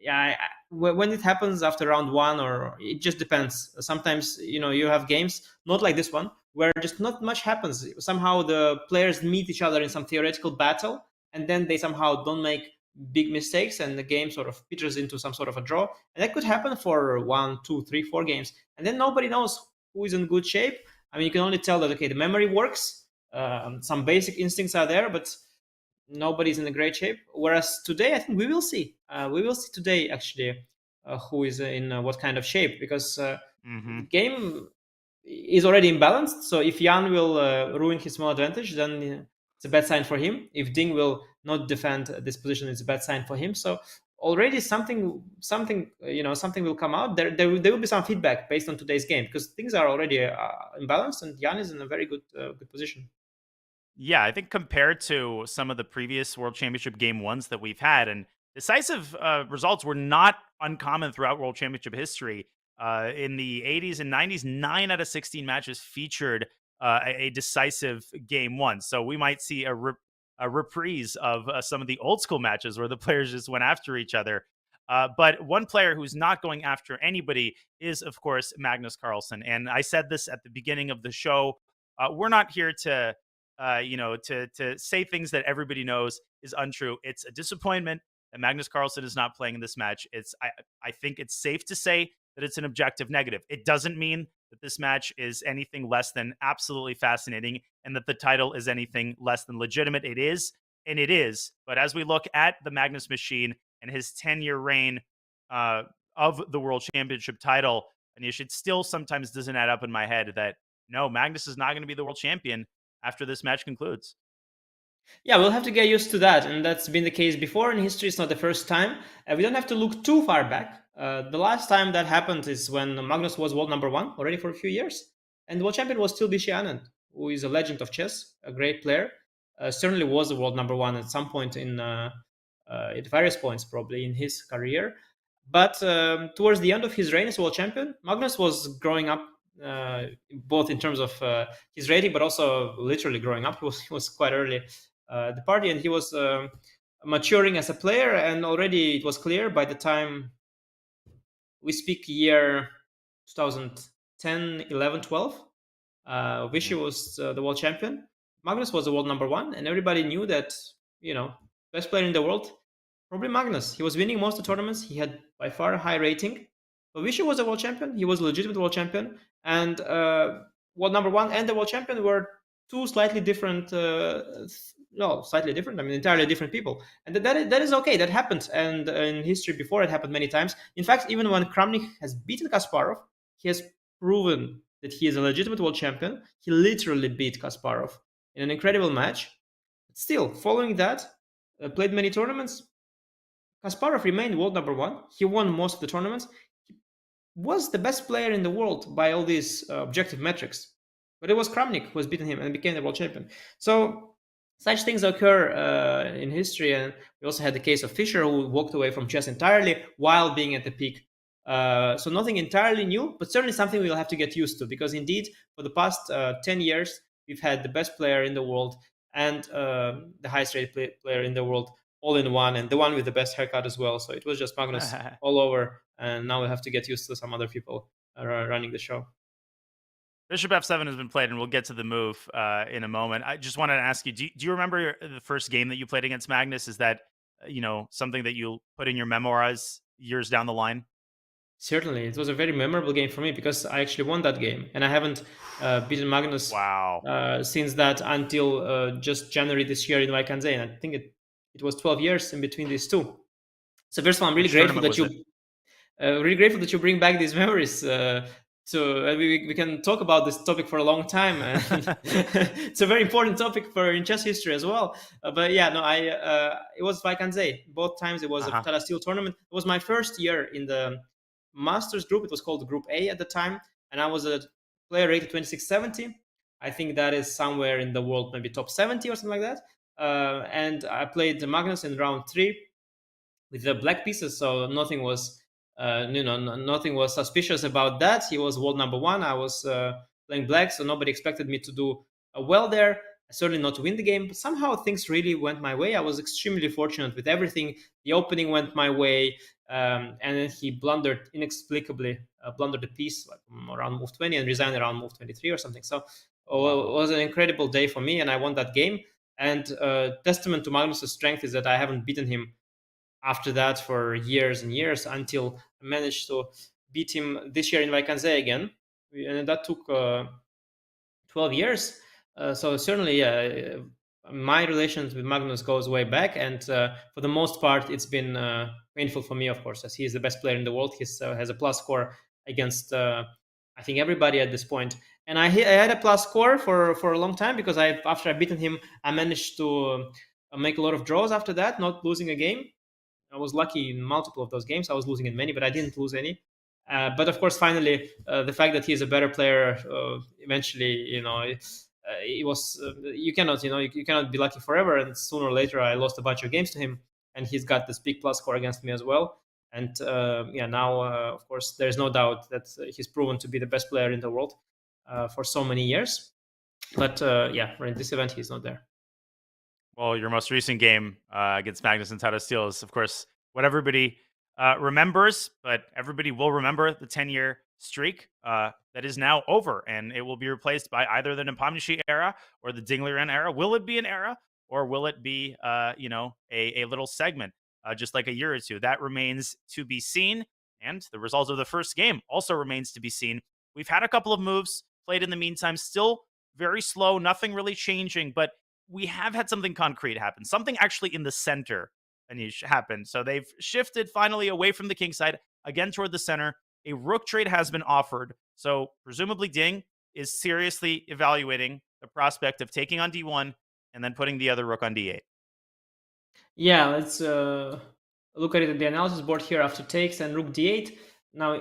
Yeah, when it happens after round one, or it just depends. Sometimes you have games not like this one where just not much happens. Somehow the players meet each other in some theoretical battle, and then they somehow don't make big mistakes, and the game sort of peters into some sort of a draw. And that could happen for 1, 2, 3, 4 games, and then nobody knows who is in good shape. I mean, you can only tell that okay, the memory works, some basic instincts are there, but nobody's in a great shape. Whereas today, I think we will see. We will see today actually who is in what kind of shape, because the game is already imbalanced. So if Jan will ruin his small advantage, then it's a bad sign for him. If Ding will not defend this position, it's a bad sign for him. So already something will come out. There will be some feedback based on today's game, because things are already imbalanced, and Jan is in a very good position. Yeah, I think compared to some of the previous World Championship game ones that we've had, and decisive results were not uncommon throughout World Championship history. In the 80s and 90s, 9 out of 16 matches featured a decisive game one. So we might see a reprise of some of the old school matches where the players just went after each other. But one player who's not going after anybody is, of course, Magnus Carlsen. And I said this at the beginning of the show. We're not here to to say things that everybody knows is untrue. It's a disappointment that Magnus Carlsen is not playing in this match. I think it's safe to say that it's an objective negative. It doesn't mean that this match is anything less than absolutely fascinating and that the title is anything less than legitimate. It is, and it is. But as we look at the Magnus machine and his 10-year reign of the World Championship title, and it still sometimes doesn't add up in my head that no, Magnus is not going to be the world champion after this match concludes. Yeah, we'll have to get used to that, and that's been the case before in history. It's not the first time. We don't have to look too far back. The last time that happened is when Magnus was world number one already for a few years, and the world champion was still Vishy Anand, who is a legend of chess, a great player. Certainly was the world number one at some point at various points probably in his career. But towards the end of his reign as world champion, Magnus was growing up, both in terms of his rating, but also literally growing up. He was quite early the party, and he was maturing as a player, and already it was clear by the time we speak year 2010, 11, 12, Vishy was the world champion. Magnus was the world number one, and everybody knew that, best player in the world, probably Magnus. He was winning most of the tournaments. He had by far a high rating. But Vishy was a world champion. He was a legitimate world champion. And world number one and the world champion were two slightly different, slightly different. I mean, entirely different people. And that is okay. That happened. And in history before, it happened many times. In fact, even when Kramnik has beaten Kasparov, he has proven that he is a legitimate world champion. He literally beat Kasparov in an incredible match. Still, following that, played many tournaments. Kasparov remained world number one. He won most of the tournaments. He was the best player in the world by all these objective metrics. But it was Kramnik who has beaten him and became the world champion. So such things occur in history. And we also had the case of Fischer, who walked away from chess entirely while being at the peak. So nothing entirely new, but certainly something we'll have to get used to, because indeed, for the past 10 years, we've had the best player in the world and the highest rated player in the world all in one, and the one with the best haircut as well. So it was just Magnus all over, and now we have to get used to some other people running the show. Bishop F7 has been played, and we'll get to the move in a moment. I just wanted to ask you: do you remember the first game that you played against Magnus? Is that something that you'll put in your memoirs years down the line? Certainly, it was a very memorable game for me because I actually won that game, and I haven't beaten Magnus since that until just January this year in Vaikanze, and I think it was 12 years in between these two. So first of all, I'm really grateful that you bring back these memories. So we can talk about this topic for a long time. And it's a very important topic in chess history as well. But yeah, no, it was Vaikanze. Both times it was a Tata Steel tournament. It was my first year in the Masters group. It was called Group A at the time, and I was a player rated 2670. I think that is somewhere in the world, maybe top 70 or something like that. And I played Magnus in round 3 with the black pieces, so nothing was nothing was suspicious about that. He was world number 1. I was playing black, so nobody expected me to do well there. Certainly not to win the game, but somehow things really went my way. I was extremely fortunate with everything. The opening went my way, and then he blundered inexplicably, blundered the piece like around move 20 and resigned around move 23 or something. So it was an incredible day for me, and I won that game. And testament to Magnus' strength is that I haven't beaten him after that for years and years until I managed to beat him this year in Vaikanze again. And that took 12 years. So certainly, my relations with Magnus goes way back. And for the most part, it's been painful for me, of course, as he is the best player in the world. He has a plus score against, I think, everybody at this point. And I had a plus score for a long time because after I beaten him, I managed to make a lot of draws after that, not losing a game. I was lucky in multiple of those games. I was losing in many, but I didn't lose any. But of course, finally, the fact that he's a better player, eventually, it was you cannot be lucky forever. And sooner or later, I lost a bunch of games to him, and he's got this big plus score against me as well. And now, of course, there's no doubt that he's proven to be the best player in the world for so many years. But in this event, he's not there. Well, your most recent game against Magnus and Tata Steel is, of course, what everybody remembers, but everybody will remember the 10-year streak that is now over, and it will be replaced by either the Nepomniachtchi era or the Ding Liren era. Will it be an era, or will it be, a little segment, just like a year or two? That remains to be seen, and the result of the first game also remains to be seen. We've had a couple of moves played in the meantime, still very slow, nothing really changing, but we have had something concrete happen, something actually in the center, Anish, happened. So they've shifted finally away from the king side, again toward the center. A rook trade has been offered. So presumably Ding is seriously evaluating the prospect of taking on d1 and then putting the other rook on d8. Yeah, let's look at it at the analysis board here after takes and rook d8. Now,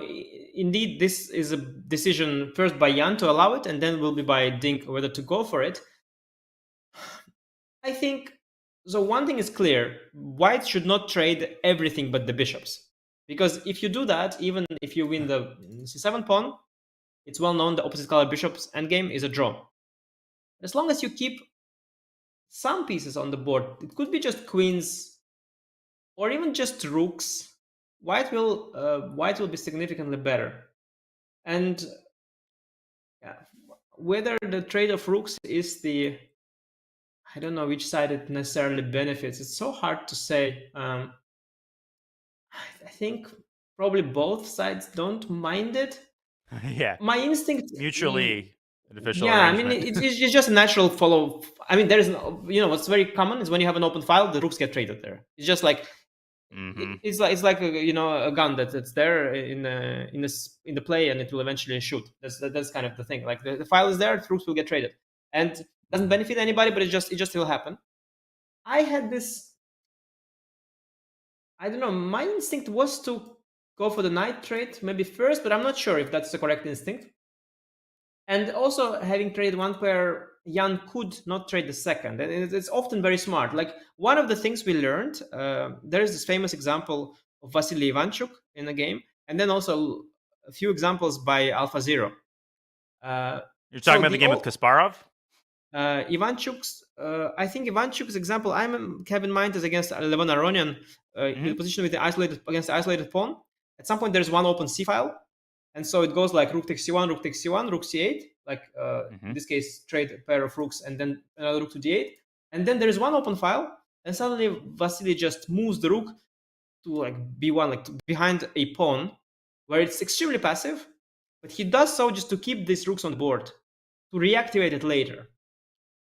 indeed, this is a decision first by Jan to allow it, and then will be by Ding whether to go for it. I think, so one thing is clear, white should not trade everything but the bishops. Because if you do that, even if you win the c7 pawn, it's well known the opposite color bishop's endgame is a draw. As long as you keep some pieces on the board, it could be just queens or even just rooks, white will be significantly better. And whether the trade of rooks is I don't know which side it necessarily benefits. It's so hard to say. I think probably both sides don't mind it. Yeah. My instinct mutually beneficial. Yeah, I mean it's just a natural follow. I mean, there is what's very common is when you have an open file, the rooks get traded there. It's just like it's like a gun that's there in the play, and it will eventually shoot. That's kind of the thing. Like the file is there, the rooks will get traded, and doesn't benefit anybody, but it just will happen. I had this, I don't know, my instinct was to go for the knight trade maybe first, but I'm not sure if that's the correct instinct. And also having traded one pair, Jan could not trade the second. And it's often very smart. Like one of the things we learned, there is this famous example of Vasily Ivanchuk in a game, and then also a few examples by AlphaZero. You're talking about the game with Kasparov? Ivanchuk's, I think Ivanchuk's example I have in mind is against Levon Aronian, in the position with the isolated pawn. At some point, there's one open c file, and so it goes like rook takes c1, rook takes c1, rook c8, like in this case, trade a pair of rooks, and then another rook to d8, and then there is one open file, and suddenly Vasily just moves the rook to like b1, like behind a pawn, where it's extremely passive, but he does so just to keep these rooks on the board, to reactivate it later.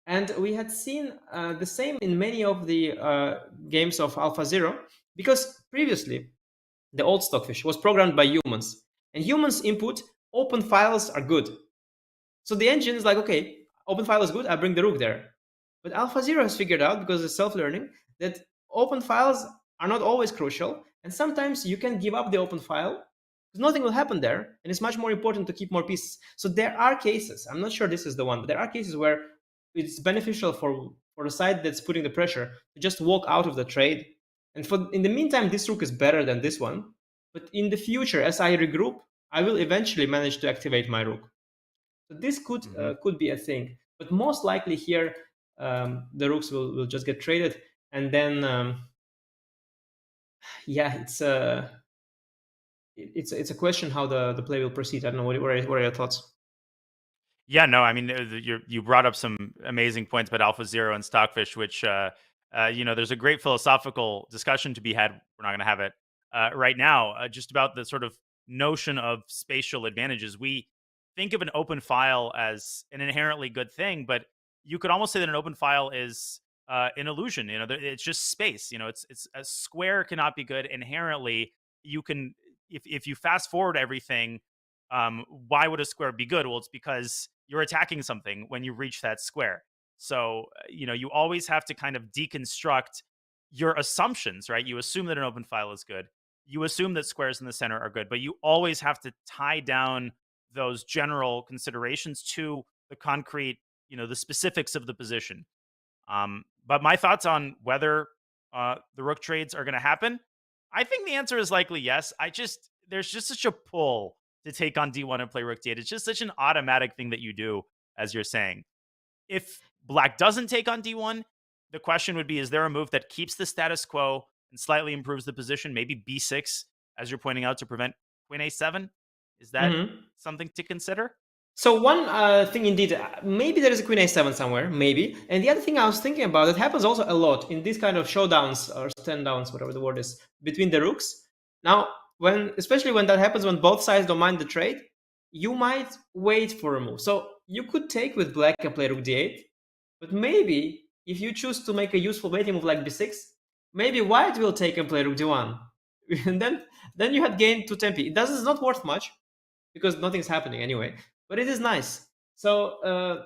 And we had seen the same in many of the games of AlphaZero, because previously the old Stockfish was programmed by humans, and humans input open files are good. So the engine is like, okay, open file is good, I bring the rook there. But AlphaZero has figured out, because it's self-learning, that open files are not always crucial, and sometimes you can give up the open file because nothing will happen there, and it's much more important to keep more pieces. So there are cases, I'm not sure this is the one, but there are cases where it's beneficial for the side that's putting the pressure to just walk out of the trade. And in the meantime, this rook is better than this one. But in the future, as I regroup, I will eventually manage to activate my rook. So this could be a thing. But most likely here, the rooks will just get traded. And then, yeah, it's a question how the play will proceed. I don't know. What are your thoughts? Yeah, no, I mean, you brought up some amazing points about AlphaZero and Stockfish, which, there's a great philosophical discussion to be had. We're not going to have it right now, just about the sort of notion of spatial advantages. We think of an open file as an inherently good thing, but you could almost say that an open file is an illusion. It's just space. It's a square cannot be good inherently. You can, if you fast forward everything, why would a square be good? Well, it's because you're attacking something when you reach that square. So, you always have to kind of deconstruct your assumptions, right? You assume that an open file is good. You assume that squares in the center are good, but you always have to tie down those general considerations to the concrete, the specifics of the position. But my thoughts on whether the rook trades are going to happen, I think the answer is likely yes. There's just such a pull to take on d1 and play rook d8. It's just such an automatic thing that you do, as you're saying. If black doesn't take on d1, the question would be, is there a move that keeps the status quo and slightly improves the position? Maybe b6, as you're pointing out, to prevent queen a7. Is that something to consider? So one thing indeed, maybe there is a queen a7 somewhere, maybe. And the other thing I was thinking about, it happens also a lot in these kind of showdowns or stand downs, whatever the word is, between the rooks. Now, especially when that happens, when both sides don't mind the trade, you might wait for a move. So you could take with black and play rook d8, but maybe if you choose to make a useful waiting move like b6, maybe white will take and play rook d1. And then you had gained 2 tempi. It's not worth much because nothing's happening anyway, but it is nice. So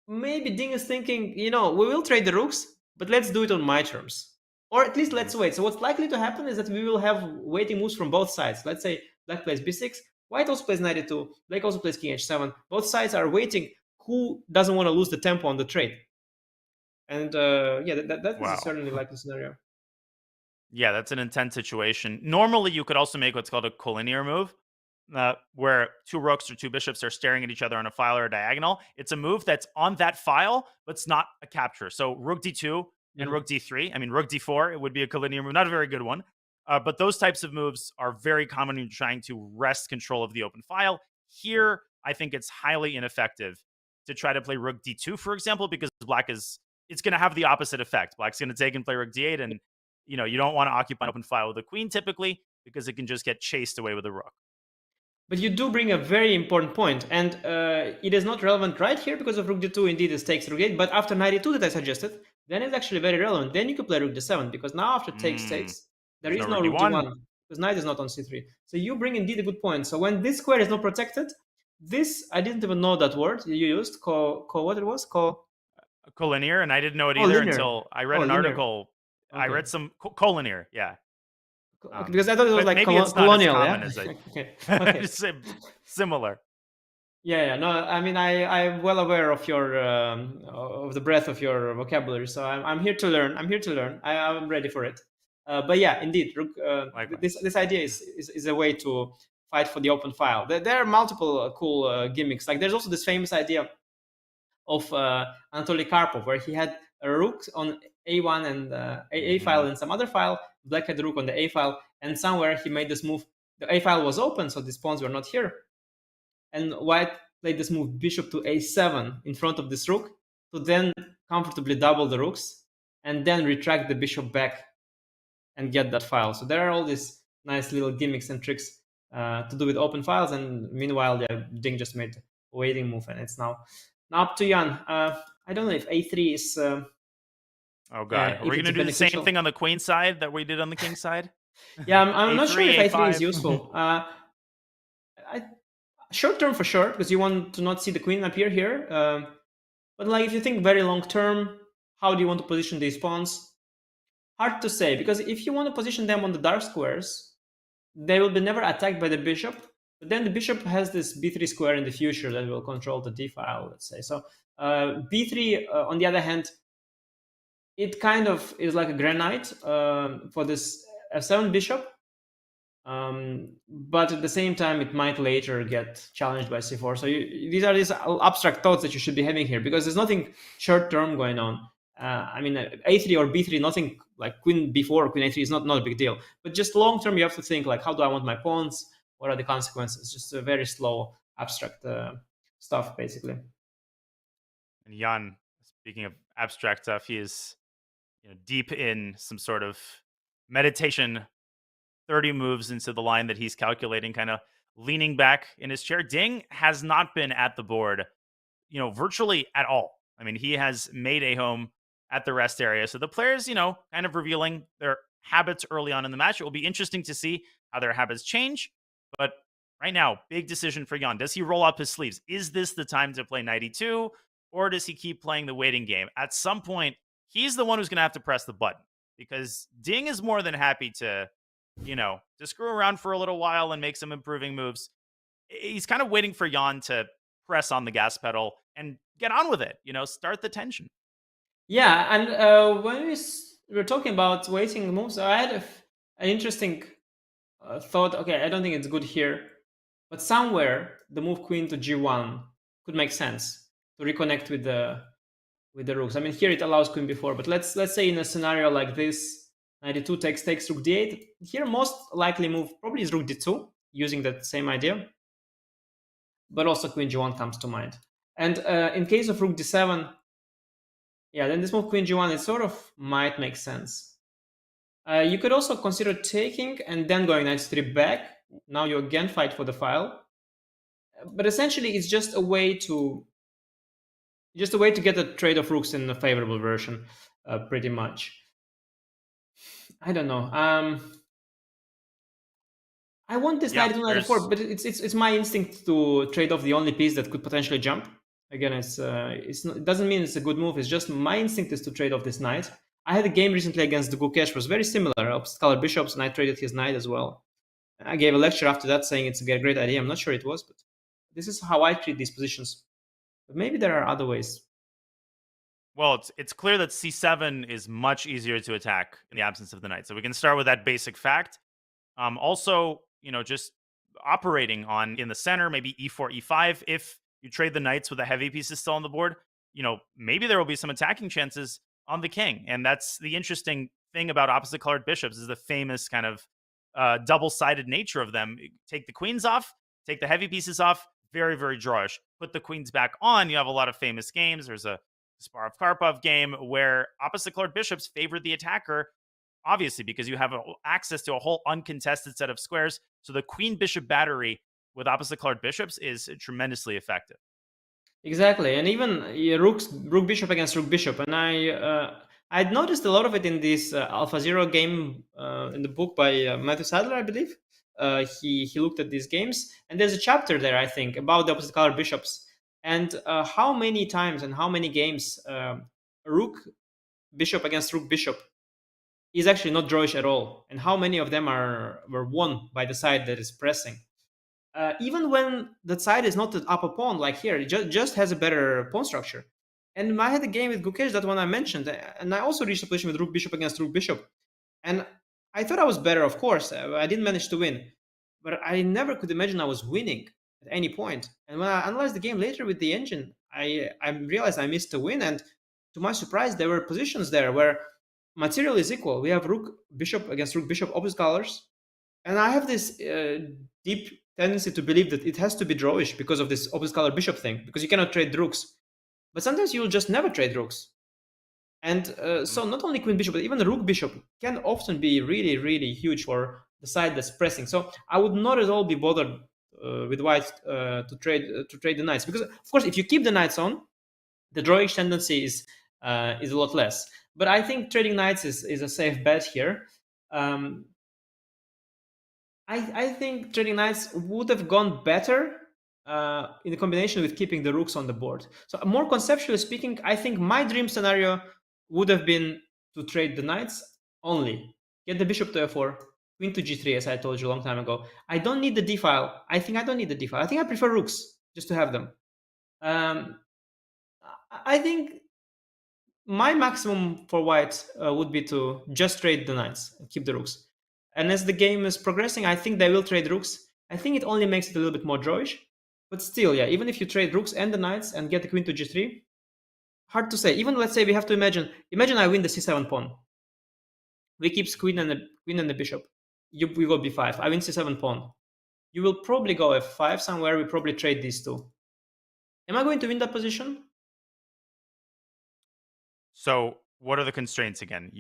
maybe Ding is thinking, we will trade the rooks, but let's do it on my terms. Or at least let's wait. So what's likely to happen is that we will have waiting moves from both sides. Let's say black plays b6, white also plays knight e2, black also plays king h7. Both sides are waiting. Who doesn't want to lose the tempo on the trade? And that is certainly likely scenario. Yeah, that's an intense situation. Normally, you could also make what's called a collinear move, where 2 rooks or 2 bishops are staring at each other on a file or a diagonal. It's a move that's on that file, but it's not a capture. So rook d2 and rook d3. I mean, rook d4, it would be a collinear move, not a very good one. But those types of moves are very common when you're trying to wrest control of the open file. Here, I think it's highly ineffective to try to play rook d2, for example, because black it's going to have the opposite effect. Black's going to take and play rook d8, and you don't want to occupy an open file with a queen typically, because it can just get chased away with a rook. But you do bring a very important point, and it is not relevant right here because of rook d2 indeed it takes rook d8, but after knight e2 that I suggested, then it's actually very relevant. Then you could play rook d7, because now after takes, there is no rook d1, because knight is not on c3. So you bring indeed a good point. So when this square is not protected, this, I didn't even know that word you used, what it was? Collinear, and I didn't know it either until I read an article. Okay. I read some collinear, yeah. Because I thought it was like maybe it's colonial, not as common as okay. Similar. Yeah, no, I mean, I'm well aware of your of the breadth of your vocabulary, so I'm here to learn. I'm ready for it. But yeah, indeed, this idea is a way to fight for the open file. There are multiple cool gimmicks. Like there's also this famous idea of Anatoly Karpov, where he had a rook on a1 and a file and some other file. Black had the rook on the a file, and somewhere he made this move. The a file was open, so these pawns were not here. And white played this move bishop to a7 in front of this rook to then comfortably double the rooks and then retract the bishop back and get that file. So there are all these nice little gimmicks and tricks to do with open files. And meanwhile, Ding just made a waiting move, and it's now up to Jan. I don't know if a3 is... oh, God. Are we going to do the same thing on the queen side that we did on the king side? Yeah, I'm not sure if a3 is useful. Short term for sure, because you want to not see the queen appear here. But like if you think very long term, how do you want to position these pawns? Hard to say, because if you want to position them on the dark squares, they will be never attacked by the bishop. But then the bishop has this b3 square in the future that will control the d file, let's say. So b3, on the other hand, it kind of is like a granite for this f7 bishop. But at the same time, it might later get challenged by c4. So these are these abstract thoughts that you should be having here, because there's nothing short-term going on. I mean, a3 or b3, nothing like queen b4 or queen a3 is not a big deal. But just long-term, you have to think, like, how do I want my pawns? What are the consequences? Just a very slow, abstract stuff, basically. And Jan, speaking of abstract stuff, he is deep in some sort of meditation, 30 moves into the line that he's calculating, kind of leaning back in his chair. Ding has not been at the board, virtually at all. I mean, he has made a home at the rest area. So the players, kind of revealing their habits early on in the match. It will be interesting to see how their habits change. But right now, big decision for Jan. Does he roll up his sleeves? Is this the time to play knight e2? Or does he keep playing the waiting game? At some point, he's the one who's going to have to press the button, because Ding is more than happy to screw around for a little while and make some improving moves. He's kind of waiting for Jan to press on the gas pedal and get on with it, start the tension. Yeah, and when we were talking about waiting moves, I had an interesting thought. Okay, I don't think it's good here, but somewhere the move queen to g1 could make sense to reconnect with the rooks. I mean, here it allows queen b4, but let's say in a scenario like this, knight e2 takes rook d8. Here, most likely move probably is rook d2, using that same idea. But also queen g1 comes to mind. And in case of rook d7, yeah, then this move queen g1, it sort of might make sense. You could also consider taking and then going knight c3 back. Now you again fight for the file. But essentially, it's just a way to get a trade of rooks in a favorable version, pretty much. I don't know. I want this knight to knight e4, but it's my instinct to trade off the only piece that could potentially jump. Again, it doesn't mean it's a good move. It's just my instinct is to trade off this knight. I had a game recently against the Gukesh, was very similar, opposite color bishops, and I traded his knight as well. I gave a lecture after that saying it's a great idea. I'm not sure it was, but this is how I treat these positions. But maybe there are other ways. Well, it's clear that c7 is much easier to attack in the absence of the knight. So we can start with that basic fact. Also, just operating on in the center, maybe e4, e5. If you trade the knights with the heavy pieces still on the board, maybe there will be some attacking chances on the king. And that's the interesting thing about opposite colored bishops, is the famous kind of double-sided nature of them. Take the queens off, take the heavy pieces off, very, very drawish. Put the queens back on, you have a lot of famous games. There's a Kasparov-Karpov game where opposite colored bishops favored the attacker, obviously, because you have access to a whole uncontested set of squares. So the queen-bishop battery with opposite colored bishops is tremendously effective. Exactly, and even rook bishop against rook bishop, and I'd noticed a lot of it in this AlphaZero game in the book by Matthew Sadler, I believe. He looked at these games, and there's a chapter there, I think, about the opposite color bishops and how many times and how many games rook bishop against rook bishop is actually not drawish at all, and how many of them were won by the side that is pressing. Even when the side is not the upper pawn, like here, it just has a better pawn structure. And I had a game with Gukesh, that one I mentioned, and I also reached a position with rook bishop against rook bishop. And I thought I was better, of course. I didn't manage to win, but I never could imagine I was winning. at any point. And when I analyzed the game later with the engine, I realized I missed a win. And to my surprise, there were positions there where material is equal. We have rook bishop against rook bishop opposite colors, and I have this deep tendency to believe that it has to be drawish because of this opposite color bishop thing, because you cannot trade rooks. But sometimes you'll just never trade rooks. And so not only queen bishop, but even the rook bishop can often be really, really huge for the side that's pressing. So I would not at all be bothered with white to trade the knights, because of course if you keep the knights on, the drawish tendency is a lot less. But I think trading knights is a safe bet here. I think trading knights would have gone better in the combination with keeping the rooks on the board. So more conceptually speaking, I think my dream scenario would have been to trade the knights only. Get the bishop to f4, queen to g3, as I told you a long time ago. I don't need the d file. I think I don't need the d file. I think I prefer rooks just to have them. I think my maximum for white would be to just trade the knights and keep the rooks. And as the game is progressing, I think they will trade rooks. I think it only makes it a little bit more drawish. But still, yeah, even if you trade rooks and the knights and get the queen to g3, hard to say. Even let's say we have to imagine I win the c7 pawn. We keep queen and the bishop. We go b5. I win c7 pawn. You will probably go f5 somewhere. We probably trade these two. Am I going to win that position? So what are the constraints again?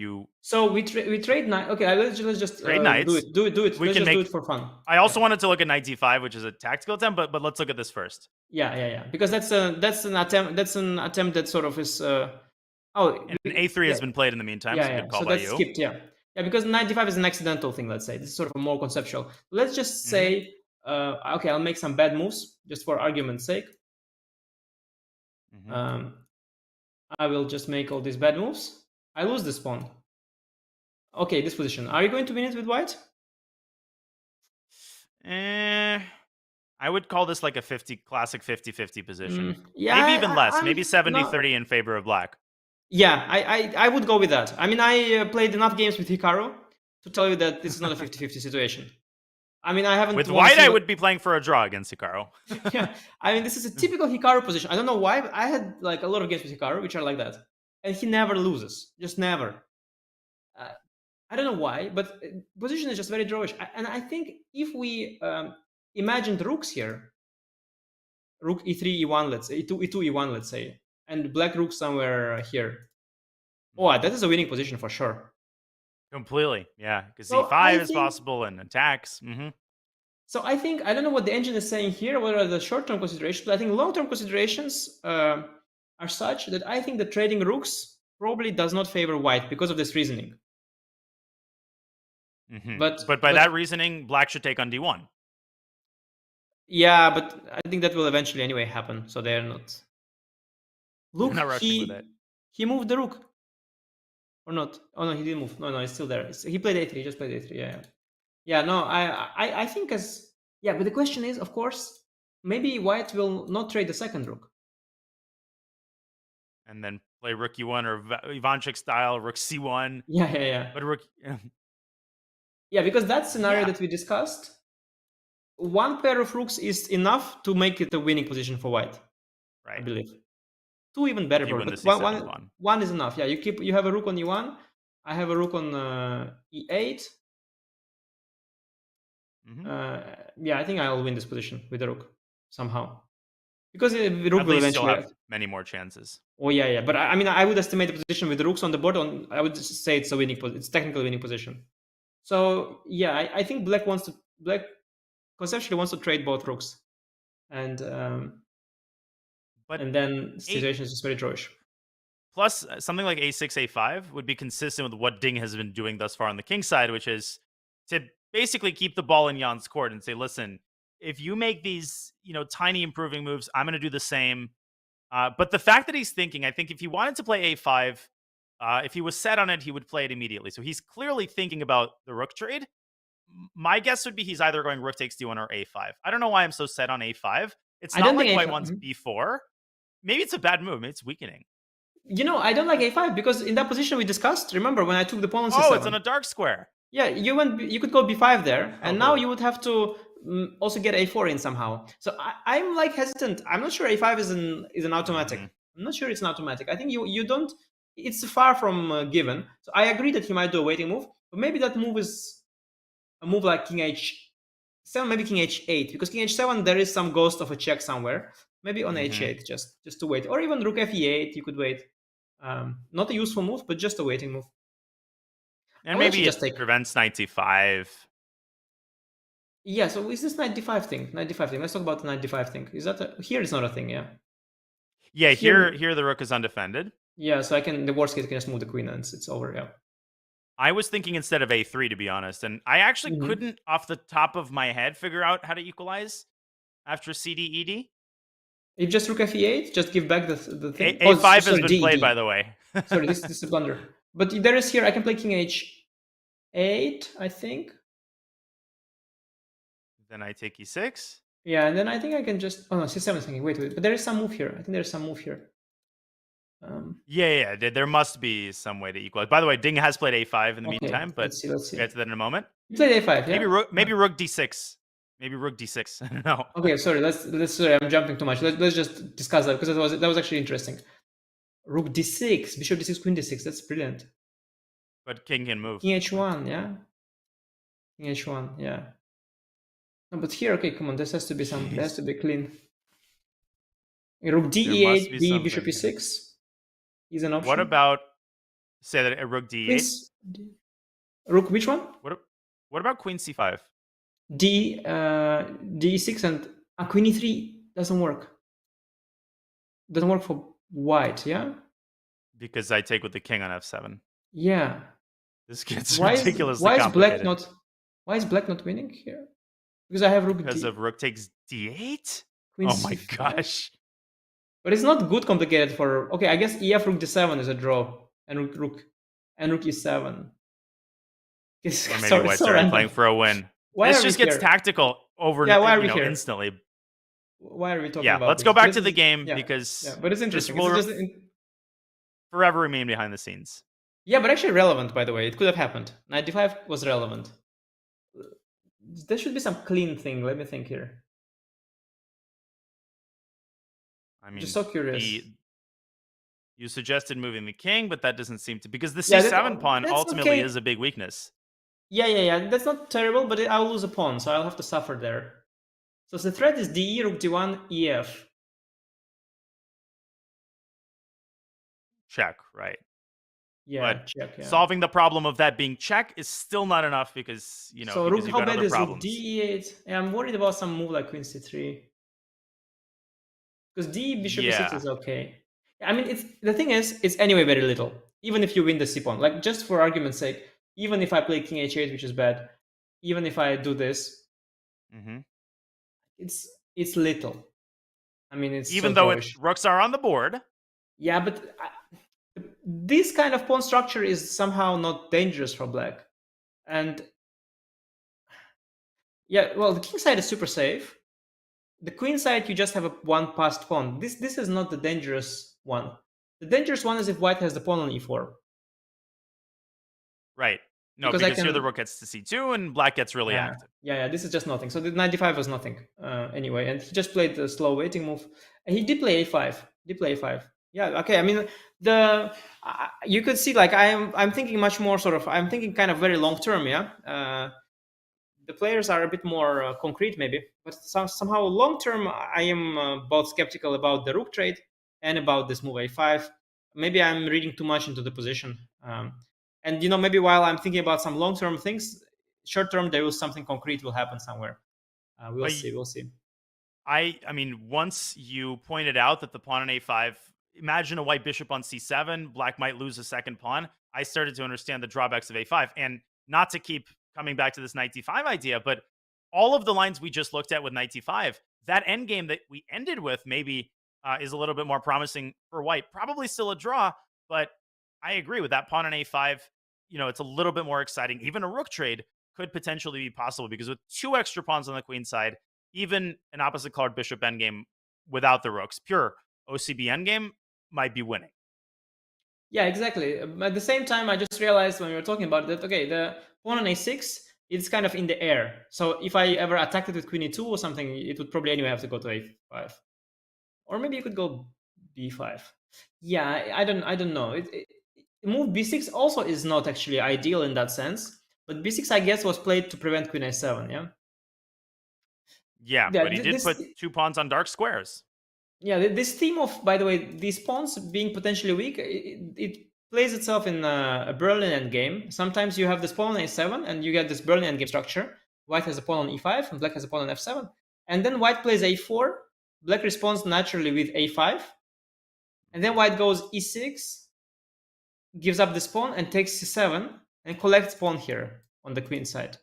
So we trade knight. Okay, let's just trade knights. Do it. Let's just do it for fun. I also wanted to look at knight d5, which is a tactical attempt, but let's look at this first. Yeah. Because that's an attempt. That's an attempt that sort of is. And a3 has been played in the meantime. Yeah. Good call so by that's you. skipped. Yeah. Because knight d5 is an accidental thing. Let's say this is sort of a more conceptual. Let's just say, okay, I'll make some bad moves just for argument's sake. I will just make all these bad moves. I lose this pawn. Okay, this position. Are you going to win it with white? I would call this like a classic 50-50 position. Yeah, maybe even less. Maybe 70-30 in favor of black. Yeah, I would go with that. I mean, I played enough games with Hikaru to tell you that this is not a 50-50 situation. I mean, I haven't... With white, I would be playing for a draw against Hikaru. Yeah, I mean, this is a typical Hikaru position. I don't know why, but I had like a lot of games with Hikaru, which are like that. And he never loses. Just never. I don't know why, but position is just very drawish. And I think if we imagined rooks here, rook e3, e1, let's say, e2, e1, let's say, and black rook somewhere here. Oh, that is a winning position for sure. Completely, yeah, because e5 is possible and attacks. So I think, I don't know what the engine is saying here, what are the short-term considerations, but I think long-term considerations are such that I think the trading rooks probably does not favor white because of this reasoning. But by that reasoning, black should take on d1. Yeah, but I think that will eventually anyway happen, so they're not... Look, not rushing with it. He moved the rook. Or not? Oh no, he didn't move. No, it's still there. He played a3. He just played a3. Yeah. No, I think but the question is, of course, maybe white will not trade the second rook. And then play rook e1 or Ivanchik style rook c1. Yeah. But rook. Yeah, because that scenario that we discussed, one pair of rooks is enough to make it a winning position for white. Right. I believe. Two even better, but one is enough. Yeah, you have a rook on e1. I have a rook on e8. I think I'll win this position with the rook somehow, because the rook will eventually have many more chances. Oh yeah. But I mean, I would estimate the position with the rooks on the board. I would just say it's a winning. It's technically winning position. So yeah, I think black conceptually wants to trade both rooks, and then the situation is just very drawish. Plus, something like a6, a5 would be consistent with what Ding has been doing thus far on the king side, which is to basically keep the ball in Jan's court and say, listen, if you make these, tiny improving moves, I'm going to do the same. But the fact that he's thinking, I think if he wanted to play a5, if he was set on it, he would play it immediately. So he's clearly thinking about the rook trade. My guess would be he's either going rook takes d1 or a5. I don't know why I'm so set on a5. It's not like white wants b4. Maybe it's a bad move. Maybe it's weakening. I don't like a5 because in that position we discussed, remember when I took the pawn on c7? Oh, it's on a dark square. Yeah, you could go b5 there, and now you would have to also get a4 in somehow. So I'm like hesitant. I'm not sure a5 is an automatic. I'm not sure it's an automatic. I think you don't. It's far from given. So I agree that he might do a waiting move, but maybe that move is a move like king h7, maybe king h8, because king h7 there is some ghost of a check somewhere. Maybe on h8 just to wait, or even rook fe8. You could wait. Not a useful move, but just a waiting move. And maybe just prevents knight d5. Yeah, so is this knight d5 thing? Knight d5 thing. Let's talk about the knight d5 thing. Is that here? It's not a thing, yeah. Yeah, here the rook is undefended. Yeah, so the worst case I can just move the queen and it's over. Yeah. I was thinking instead of a3, to be honest, and I actually couldn't, off the top of my head, figure out how to equalize after CD ed. If just rook fe8, just give back the thing. A5 has been played, by the way. Sorry, this is a blunder. But there is here. I can play king h8, I think. Then I take e6. Yeah, and then I think I can just. Oh no, c7 is thinking. Wait. But there is some move here. I think there's some move here. Yeah. There must be some way to equalize. By the way, Ding has played a5 in the meantime, but let's see. We'll get to that in a moment. You played a5, yeah? Maybe rook d6. Maybe rook d6. I don't know. Okay, sorry. Let's. Sorry, I'm jumping too much. Let's just discuss that because that was actually interesting. Rook d6, bishop d6, queen d6. That's brilliant. But king can move. King h1, yeah. King h1, yeah. No, but here, okay, come on. This has to be some. There has to be clean. Rook d8, b bishop e6 is an option. What about say that a rook d8? Rook, which one? What about queen c5? d6 and queen e3 doesn't work. Doesn't work for white, yeah. Because I take with the king on f7. Yeah. This gets ridiculously complicated. Why is black not winning here? Because I have rook because of rook takes d8. Queen oh my c5. Gosh. But it's not good complicated for. Okay, I guess ef rook d7 is a draw, and rook e7. Or maybe whites are playing for a win. This just gets tactical over instantly. Why are we talking about let's go back to the game because but it's interesting. Forever remain behind the scenes. Yeah, but actually relevant, by the way. It could have happened. Knight d5 was relevant. There should be some clean thing. Let me think here. I mean, just so curious. You suggested moving the king, but that doesn't seem to, because the c7 pawn ultimately is a big weakness. Yeah. That's not terrible, but I'll lose a pawn, so I'll have to suffer there. So the threat is de, rook d1, ef. Check, right? Yeah, but check. Yeah. Solving the problem of that being check is still not enough because So because how bad is rook d8? Yeah, I'm worried about some move like queen c3. Because d bishop e6 is okay. I mean, the thing is, it's anyway very little. Even if you win the c pawn, like just for argument's sake, even if I play king h8, which is bad, even if I do this, it's little. I mean, it's even though rooks are on the board. Yeah, but this kind of pawn structure is somehow not dangerous for black, and yeah, well, the king side is super safe. The queen side, you just have a one passed pawn. This is not the dangerous one. The dangerous one is if white has the pawn on e4. Right. No, because here the rook gets to c2 and black gets really active. Yeah. This is just nothing. So the knight d5 was nothing anyway, and he just played the slow waiting move. And he did play a5. Yeah. Okay. I mean, you could see like I'm thinking much more sort of. I'm thinking kind of very long term. Yeah. The players are a bit more concrete, maybe, but somehow long term, I am both skeptical about the rook trade and about this move a5. Maybe I'm reading too much into the position, and maybe while I'm thinking about some long term things, short term there will something concrete will happen somewhere. We'll see. I mean, once you pointed out that the pawn on a5, imagine a white bishop on c7, black might lose a second pawn. I started to understand the drawbacks of a5, and not to keep coming back to this knight d5 idea, but all of the lines we just looked at with knight d5, that endgame that we ended with maybe is a little bit more promising for white. Probably still a draw, but I agree with that pawn on a5. It's a little bit more exciting. Even a rook trade could potentially be possible because with two extra pawns on the queen side, even an opposite colored bishop endgame without the rooks, pure OCB endgame might be winning. Yeah, exactly. At the same time, I just realized when we were talking about that, okay, the pawn on a6, it's kind of in the air. So if I ever attacked it with queen e2 or something, it would probably anyway have to go to a5, or maybe you could go b5. Yeah, I don't know. Move b6 also is not actually ideal in that sense, but b6 I guess was played to prevent queen a7. Yeah. Yeah, Yeah, but he did put 2 pawns on dark squares. Yeah, this theme of, by the way, these pawns being potentially weak, it plays itself in a Berlin endgame. Sometimes you have this pawn on a7, and you get this Berlin endgame structure. White has a pawn on e5, and black has a pawn on f7. And then white plays a4. Black responds naturally with a5. And then white goes e6, gives up this pawn, and takes c7, and collects pawn here on the queen side.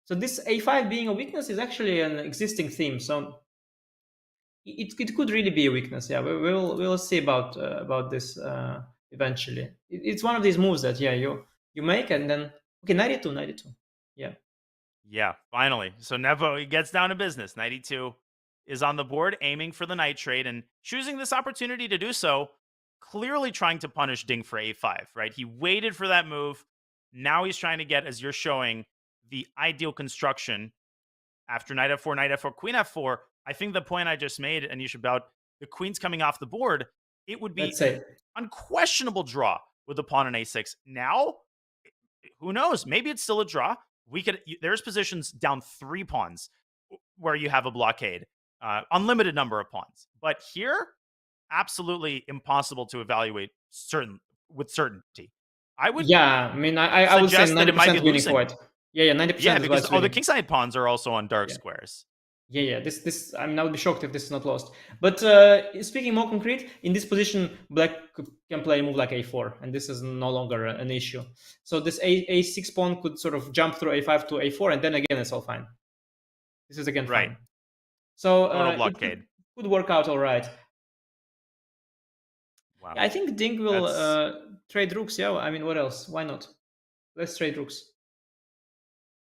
So this a5 being a weakness is actually an existing theme. So it could really be a weakness. Yeah, we'll see about this eventually. It's one of these moves that you make, and then okay, 92. Yeah, finally. So Nepo, he gets down to business. 92 is on the board, aiming for the knight trade and choosing this opportunity to do so, clearly trying to punish Ding for a5, right? He waited for that move. Now he's trying to get, as you're showing, the ideal construction after knight f4, queen f4. I think the point I just made, Anish, about the queen's coming off the board, it would be an unquestionable draw with the pawn on a6. Now, who knows? Maybe it's still a draw. There's positions down 3 pawns where you have a blockade, unlimited number of pawns. But here, absolutely impossible to evaluate with certainty. I would, I mean, I would say 90% winning for white. Yeah, 90%. Yeah, because the kingside pawns are also on dark squares. Yeah. This I would be shocked if this is not lost. But speaking more concrete, in this position, black can play a move like a4, and this is no longer an issue. So this a6 pawn could sort of jump through a5 to a4, and then again it's all fine. This is again fine. So it could work out all right. Wow. I think Ding will trade rooks. Yeah, I mean, what else? Why not? Let's trade rooks.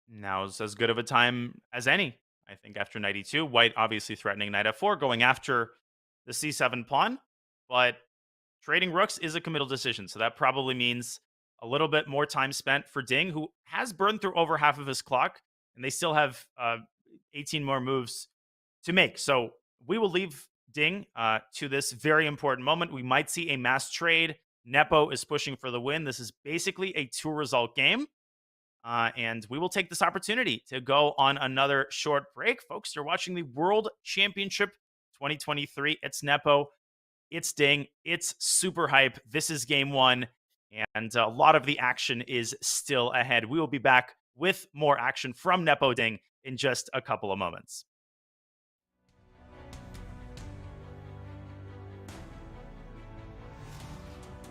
Now is as good of a time as any. I think after 92, white obviously threatening knight f4, going after the c7 pawn, but trading rooks is a committal decision. So that probably means a little bit more time spent for Ding, who has burned through over half of his clock, and they still have 18 more moves to make. So we will leave Ding to this very important moment. We might see a mass trade. Nepo is pushing for the win. This is basically a 2-result game. And we will take this opportunity to go on another short break. Folks, you're watching the World Championship 2023. It's Nepo. It's Ding. It's super hype. This is game 1. And a lot of the action is still ahead. We will be back with more action from Nepo Ding in just a couple of moments.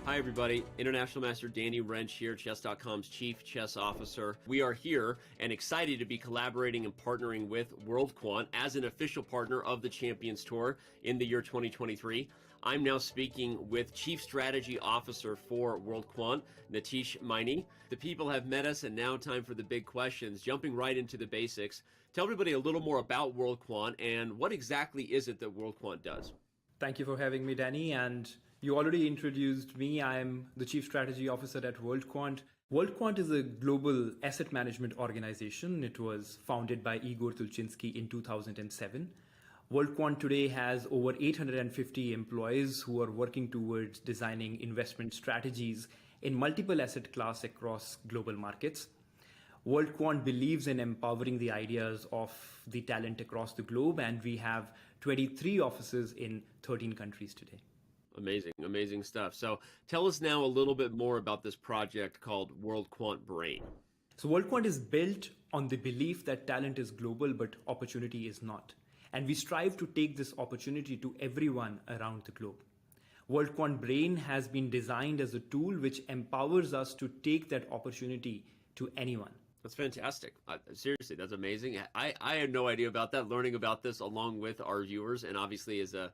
Hi, everybody. International Master Danny Wrench here, Chess.com's Chief Chess Officer. We are here and excited to be collaborating and partnering with World Quant as an official partner of the Champions Tour in the year 2023. I'm now speaking with Chief Strategy Officer for World Quant, Natish Maini. The people have met us, and now time for the big questions. Jumping right into the basics, tell everybody a little more about World Quant and what exactly is it that World Quant does? Thank you for having me, Danny. And you already introduced me. I'm the Chief Strategy Officer at World Quant. World Quant is a global asset management organization. It was founded by Igor Tulchinsky in 2007. World Quant today has over 850 employees who are working towards designing investment strategies in multiple asset class across global markets. World Quant believes in empowering the ideas of the talent across the globe, and we have 23 offices in 13 countries today. Amazing stuff. So tell us now a little bit more about this project called World Quant Brain. So World Quant is built on the belief that talent is global, but opportunity is not. And we strive to take this opportunity to everyone around the globe. World Quant Brain has been designed as a tool which empowers us to take that opportunity to anyone. That's fantastic. Seriously, that's amazing. I had no idea about that, learning about this along with our viewers, and obviously as a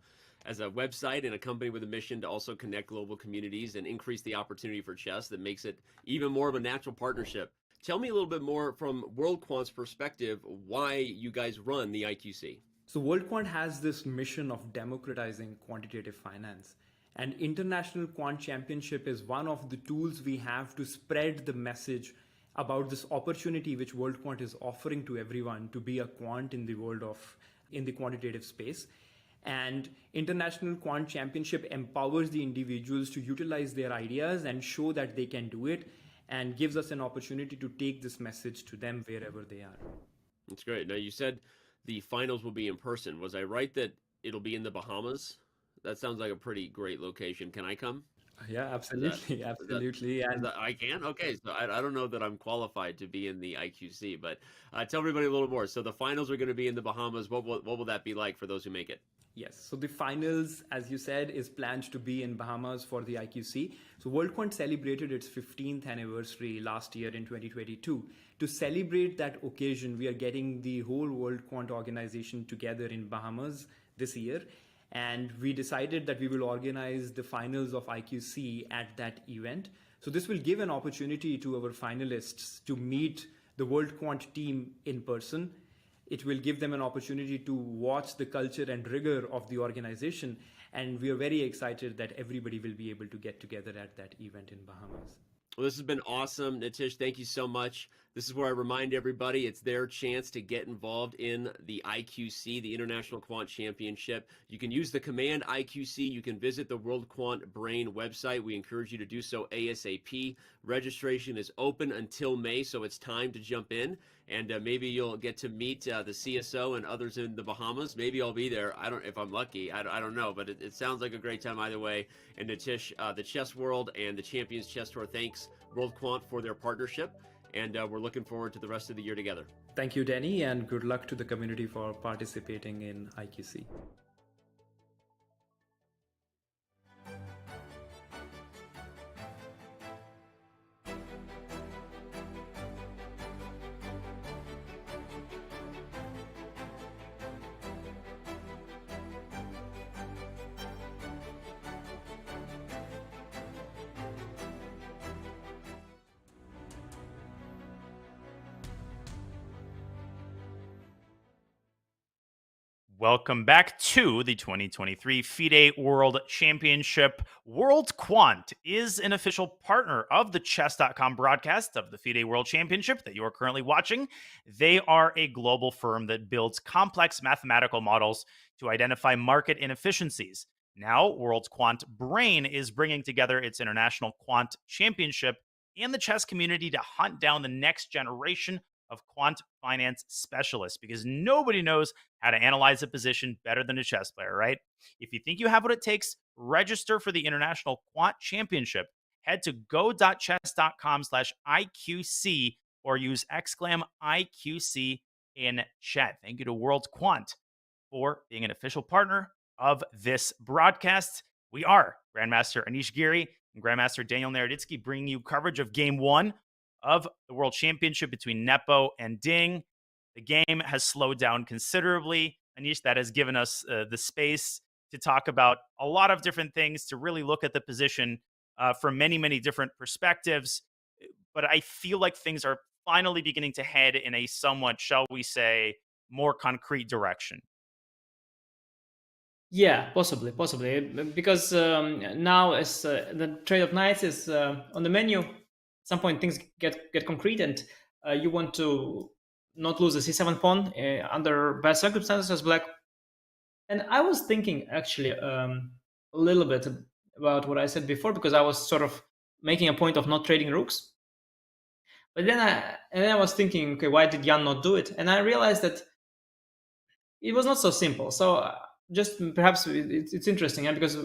website and a company with a mission to also connect global communities and increase the opportunity for chess, that makes it even more of a natural partnership. Tell me a little bit more from World Quant's perspective why you guys run the IQC. So World Quant has this mission of democratizing quantitative finance. And International Quant Championship is one of the tools we have to spread the message about this opportunity which World Quant is offering to everyone to be a quant in the world of in the quantitative space. And International Quant Championship empowers the individuals to utilize their ideas and show that they can do it, and gives us an opportunity to take this message to them wherever they are. That's great. Now, you said the finals will be in person. Was I right that it'll be in the Bahamas? That sounds like a pretty great location. Can I come? Yeah, absolutely. Absolutely. And I can? Okay. So I don't know that I'm qualified to be in the IQC, but tell everybody a little more. So the finals are going to be in the Bahamas. What will that be like for those who make it? yes, so the finals, as you said, is planned to be in Bahamas for the IQC. So World Quant celebrated its 15th anniversary last year in 2022. To celebrate that occasion, we are getting the whole World Quant organization together in Bahamas this year. And we decided that we will organize the finals of IQC at that event. So this will give an opportunity to our finalists to meet the World Quant team in person. It will give them an opportunity to watch the culture and rigor of the organization. And we are very excited that everybody will be able to get together at that event in Bahamas. Well, this has been awesome. Nitish, thank you so much. This is where I remind everybody it's their chance to get involved in the IQC, the International Quant Championship. You can use the command IQC. You can visit the World Quant Brain website. We encourage you to do so ASAP. Registration is open until May, so it's time to jump in. And maybe you'll get to meet the CSO and others in the Bahamas. Maybe I'll be there. If I'm lucky. I don't know, but it sounds like a great time either way. And Nitish, the Chess World and the Champions Chess Tour, thanks World Quant for their partnership. And we're looking forward to the rest of the year together. Thank you, Danny, and good luck to the community for participating in IQC. Welcome back to the 2023 FIDE World Championship. World Quant is an official partner of the Chess.com broadcast of the FIDE World Championship that you are currently watching. They are a global firm that builds complex mathematical models to identify market inefficiencies. Now, World Quant Brain is bringing together its International Quant Championship and the chess community to hunt down the next generation of quant finance specialists, because nobody knows how to analyze a position better than a chess player, right? If you think you have what it takes, register for the International Quant Championship. Head to go.chess.com/IQC or use !IQC in chat. Thank you to World Quant for being an official partner of this broadcast. We are Grandmaster Anish Giri and Grandmaster Daniel Naroditsky, bringing you coverage of Game 1 of the World Championship between Nepo and Ding. The game has slowed down considerably. Anish, that has given us the space to talk about a lot of different things, to really look at the position from many, many different perspectives. But I feel like things are finally beginning to head in a somewhat, shall we say, more concrete direction. Yeah, possibly, because now as the trade of knights is on the menu, at some point things get concrete, and you want to not lose the c7 pawn under bad circumstances as black. And I was thinking actually a little bit about what I said before, because I was sort of making a point of not trading rooks. But then I was thinking, okay, why did Jan not do it? And I realized that it was not so simple. So just perhaps it's interesting, because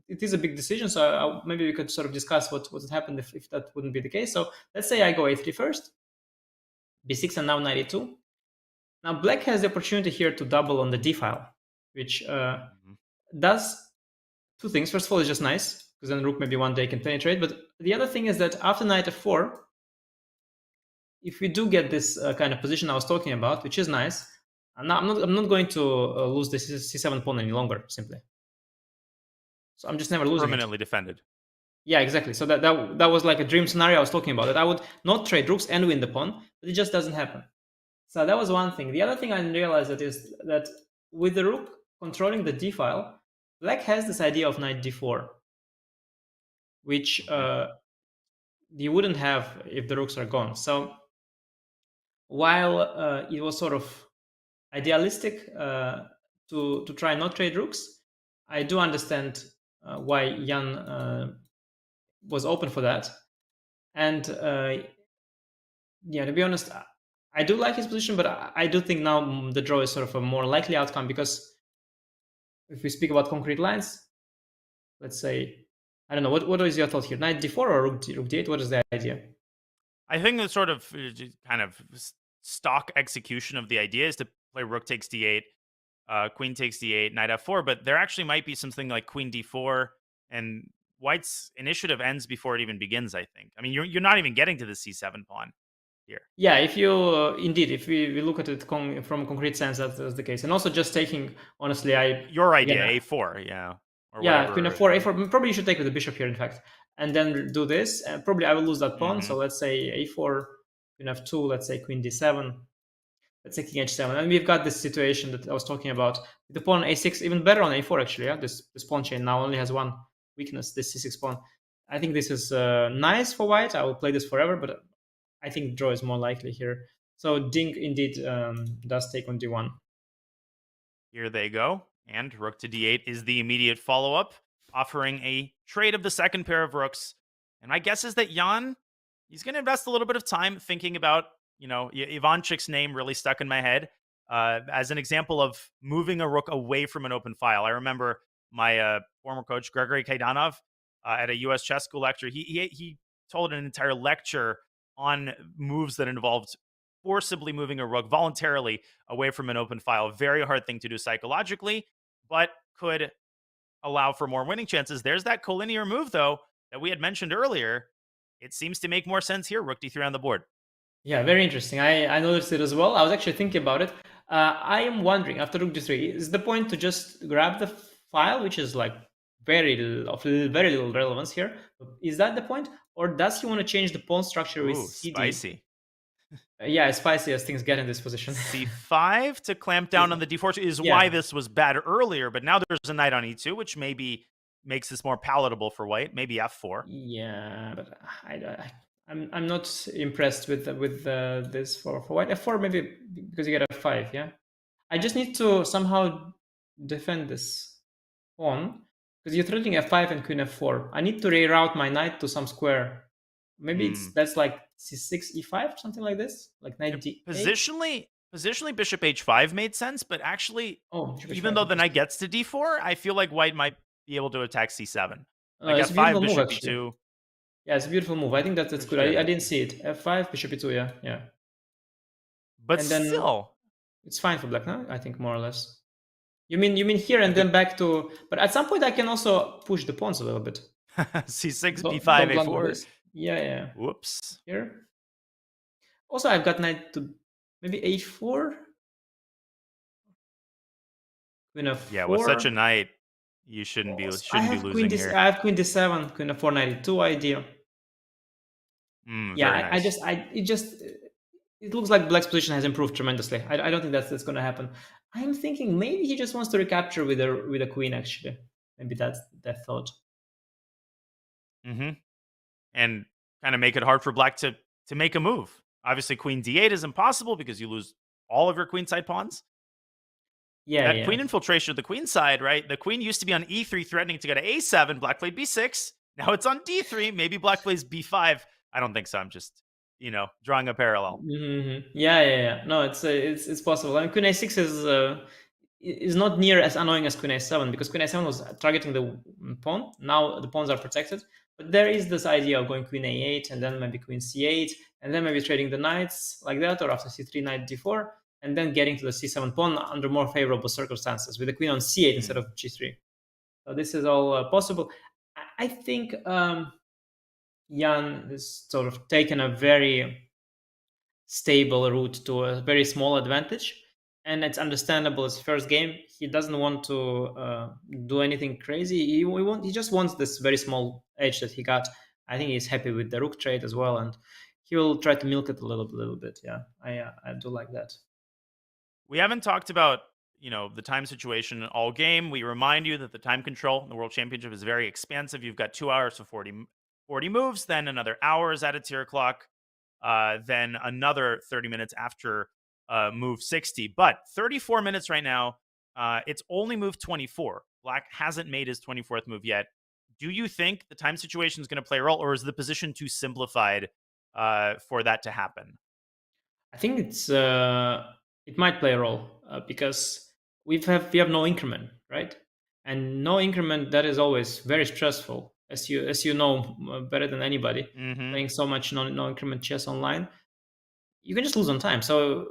it is a big decision. So maybe we could sort of discuss what would happen if that wouldn't be the case. So let's say I go a3 first, b6, and now knight e2. Now black has the opportunity here to double on the d file, which does two things. First of all, it's just nice, because then rook maybe one day can penetrate. But the other thing is that after knight f4, if we do get this kind of position I was talking about, which is nice, I'm not going to lose the c7 pawn any longer, simply. So I'm just never losing permanently defended. Yeah, exactly. So that was like a dream scenario I was talking about, that I would not trade rooks and win the pawn, but it just doesn't happen. So that was one thing. The other thing I realized is that with the rook controlling the d file, black has this idea of knight d4, which you wouldn't have if the rooks are gone. So while it was sort of idealistic to try not trade rooks, I do understand why Jan was open for that. And yeah, to be honest, I do like his position, but I do think now the draw is sort of a more likely outcome, because if we speak about concrete lines, let's say, I don't know, what is your thought here? Knight d4 or rook d8? What is the idea? I think the sort of kind of stock execution of the idea is to play rook takes d8, queen takes d8, knight f4, but there actually might be something like queen d4, and White's initiative ends before it even begins, I think. I mean, you're not even getting to the c7 pawn here. Yeah, if you indeed, if we look at it from a concrete sense, that's the case. And also just taking, honestly, your idea, a4, yeah. Or yeah, whatever, queen f4, a4. Probably you should take with the bishop here, in fact, and then do this. And probably I will lose that pawn. So let's say a4, queen f2. Let's say queen d7. Let's say king h7, and we've got this situation that I was talking about. The pawn a6, even better on a4 actually. Yeah, this pawn chain now only has one weakness. This c6 pawn. I think this is nice for White. I will play this forever, but I think draw is more likely here. So Ding indeed does take on d1. Here they go. And rook to d8 is the immediate follow-up, offering a trade of the second pair of rooks. And my guess is that Jan, he's going to invest a little bit of time thinking about, Ivanchik's name really stuck in my head as an example of moving a rook away from an open file. I remember my former coach, Gregory Kaidanov, at a U.S. chess school lecture. He told an entire lecture on moves that involved forcibly moving a rook voluntarily away from an open file. Very hard thing to do psychologically, but could allow for more winning chances. There's that collinear move, though, that we had mentioned earlier. It seems to make more sense here. Rook d3 on the board. Yeah, very interesting. I noticed it as well. I was actually thinking about it. I am wondering, after rook d3, is the point to just grab the file, which is like very little relevance here? Is that the point? Or does he want to change the pawn structure with CD? Spicy. Yeah, as spicy as things get in this position. c5 to clamp down on the d4 is why this was bad earlier, but now there's a knight on e2, which maybe makes this more palatable for White. Maybe f4. Yeah, but I'm not impressed with this for White. f4 maybe because you get f5. Yeah, I just need to somehow defend this pawn because you're threatening f5 and queen f4. I need to reroute my knight to some square. Maybe that's like c6 e5, something like this, like knight d8. Positionally, bishop h5 made sense, but actually, even though the knight gets to d4, I feel like White might be able to attack c7. Like f5, bishop e2. Yeah, it's a beautiful move. I think that's good. I didn't see it. f5, bishop e2. Yeah. But and then still, it's fine for black, no? I think more or less. You mean here and then back to? But at some point, I can also push the pawns a little bit. c6, b5, a4. Yeah. Whoops. Here. Also, I've got knight to maybe h4. Queen f4. Yeah, with such a knight, you shouldn't be losing here. I have queen d7, queen f4, knight e2 idea. Yeah, nice. it looks like black's position has improved tremendously. I don't think that's going to happen. I'm thinking maybe he just wants to recapture with a queen. Actually, maybe that's that thought. And kind of make it hard for black to make a move. Obviously, queen d8 is impossible because you lose all of your queenside pawns. Yeah, queen infiltration of the queen side, right? The queen used to be on e3, threatening to go to a7. Black played b6. Now it's on d3. Maybe black plays b5. I don't think so. I'm just, drawing a parallel. Yeah. No, it's possible. I mean, queen a6 is not near as annoying as queen a7 because queen a7 was targeting the pawn. Now the pawns are protected. But there is this idea of going queen a8 and then maybe queen c8 and then maybe trading the knights like that, or after c3, knight d4, and then getting to the c7 pawn under more favorable circumstances with the queen on c8 instead of g3. So this is all possible. I think Jan has sort of taken a very stable route to a very small advantage. And it's understandable. His first game, he doesn't want to do anything crazy. He just wants this very small edge that he got. I think he's happy with the rook trade as well, and he will try to milk it a little bit. Yeah, I do like that. We haven't talked about the time situation all game. We remind you that the time control in the World Championship is very expansive. You've got 2 hours to 40 40 moves, then another hour is at a tier clock, then another 30 minutes after move 60. But 34 minutes right now, it's only move 24. Black hasn't made his 24th move yet. Do you think the time situation is going to play a role, or is the position too simplified for that to happen? I think it might play a role because we have no increment, right? And no increment, that is always very stressful, as you know better than anybody. Playing so much no increment chess online, you can just lose on time. So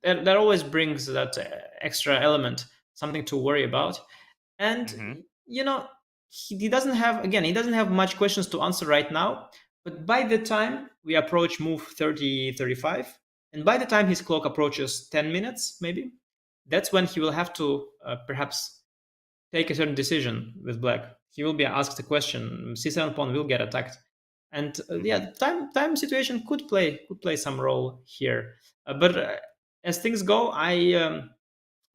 that always brings that extra element, something to worry about. And he doesn't have much questions to answer right now. But by the time we approach move 30, 35, and by the time his clock approaches 10 minutes, maybe, that's when he will have to perhaps take a certain decision with black. He will be asked a question. C7 pawn will get attacked, and time situation could play some role here. But as things go, I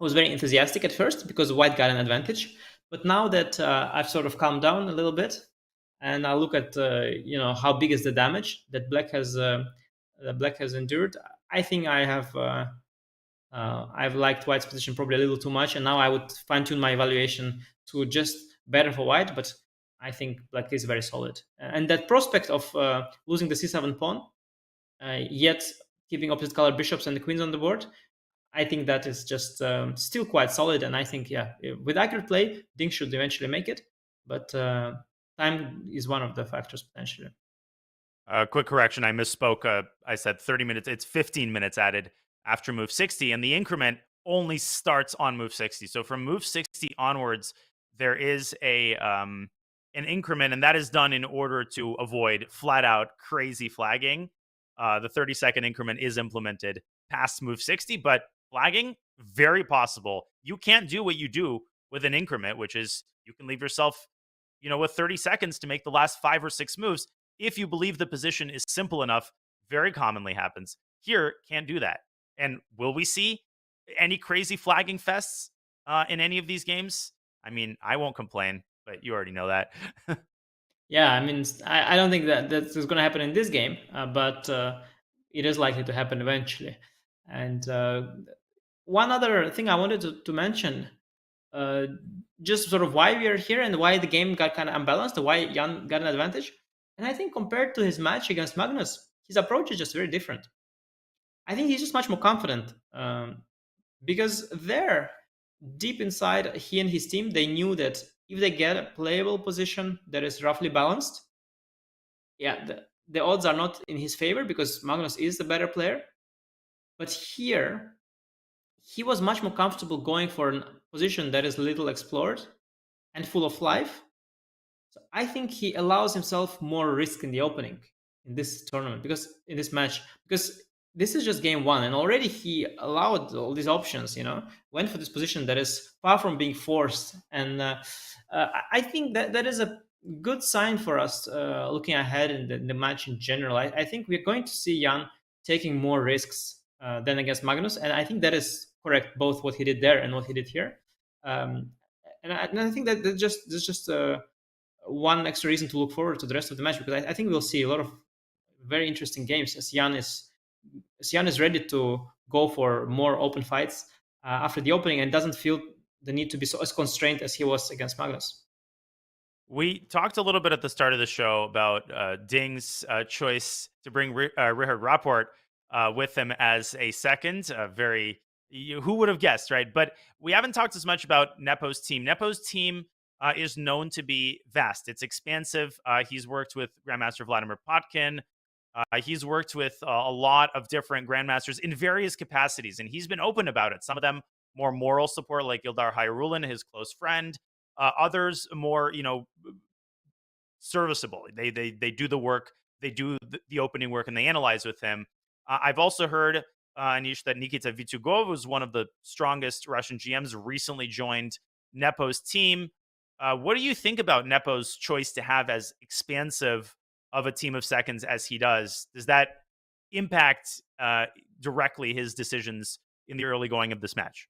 was very enthusiastic at first because white got an advantage. But now that I've sort of calmed down a little bit, and I look at how big is the damage that black has endured, I think I've liked white's position probably a little too much, and now I would fine tune my evaluation to just better for white. But I think black is very solid, and that prospect of losing the c7 pawn, yet keeping opposite color bishops and the queens on the board, I think that is just still quite solid. And I think, with accurate play, Ding should eventually make it. But time is one of the factors potentially. Quick correction, I misspoke. I said 30 minutes. It's 15 minutes added after move 60, and the increment only starts on move 60. So from move 60 onwards, there is an increment, and that is done in order to avoid flat out crazy flagging. The 30-second increment is implemented past move 60, but flagging, very possible. You can't do what you do with an increment, which is you can leave yourself, with 30 seconds to make the last 5 or 6 moves. If you believe the position is simple enough, very commonly happens. Here, can't do that. And will we see any crazy flagging fests in any of these games? I mean, I won't complain, but you already know that. Yeah, I mean, I don't think that's going to happen in this game, but it is likely to happen eventually. And one other thing I wanted to mention, just sort of why we are here and why the game got kind of unbalanced, why Jan got an advantage. And I think compared to his match against Magnus, his approach is just very different. I think he's just much more confident because there, deep inside, he and his team, they knew that if they get a playable position that is roughly balanced, the odds are not in his favor because Magnus is the better player. But here, he was much more comfortable going for a position that is little explored and full of life. So I think he allows himself more risk in the opening in this tournament, in this match, because this is just game one, and already he allowed all these options, went for this position that is far from being forced. And I think that is a good sign for us looking ahead in the match in general. I think we're going to see Jan taking more risks than against Magnus, and I think that is correct, both what he did there and what he did here. And I think that there's just one extra reason to look forward to the rest of the match, because I think we'll see a lot of very interesting games as Jan is ready to go for more open fights after the opening and doesn't feel the need to be as constrained as he was against Magnus. We talked a little bit at the start of the show about Ding's choice to bring Richard Rapport with him as a second. Who would have guessed, right? But we haven't talked as much about Nepo's team. Nepo's team is known to be vast. It's expansive. He's worked with Grandmaster Vladimir Potkin. He's worked with a lot of different grandmasters in various capacities, and he's been open about it. Some of them more moral support, like Ildar Hayrulin, his close friend. Others more, serviceable. They do the work, they do the opening work, and they analyze with him. I've also heard, Anish, that Nikita Vitugov, who's one of the strongest Russian GMs, recently joined Nepo's team. What do you think about Nepo's choice to have as expansive of a team of seconds as he does? Does that impact directly his decisions in the early going of this match?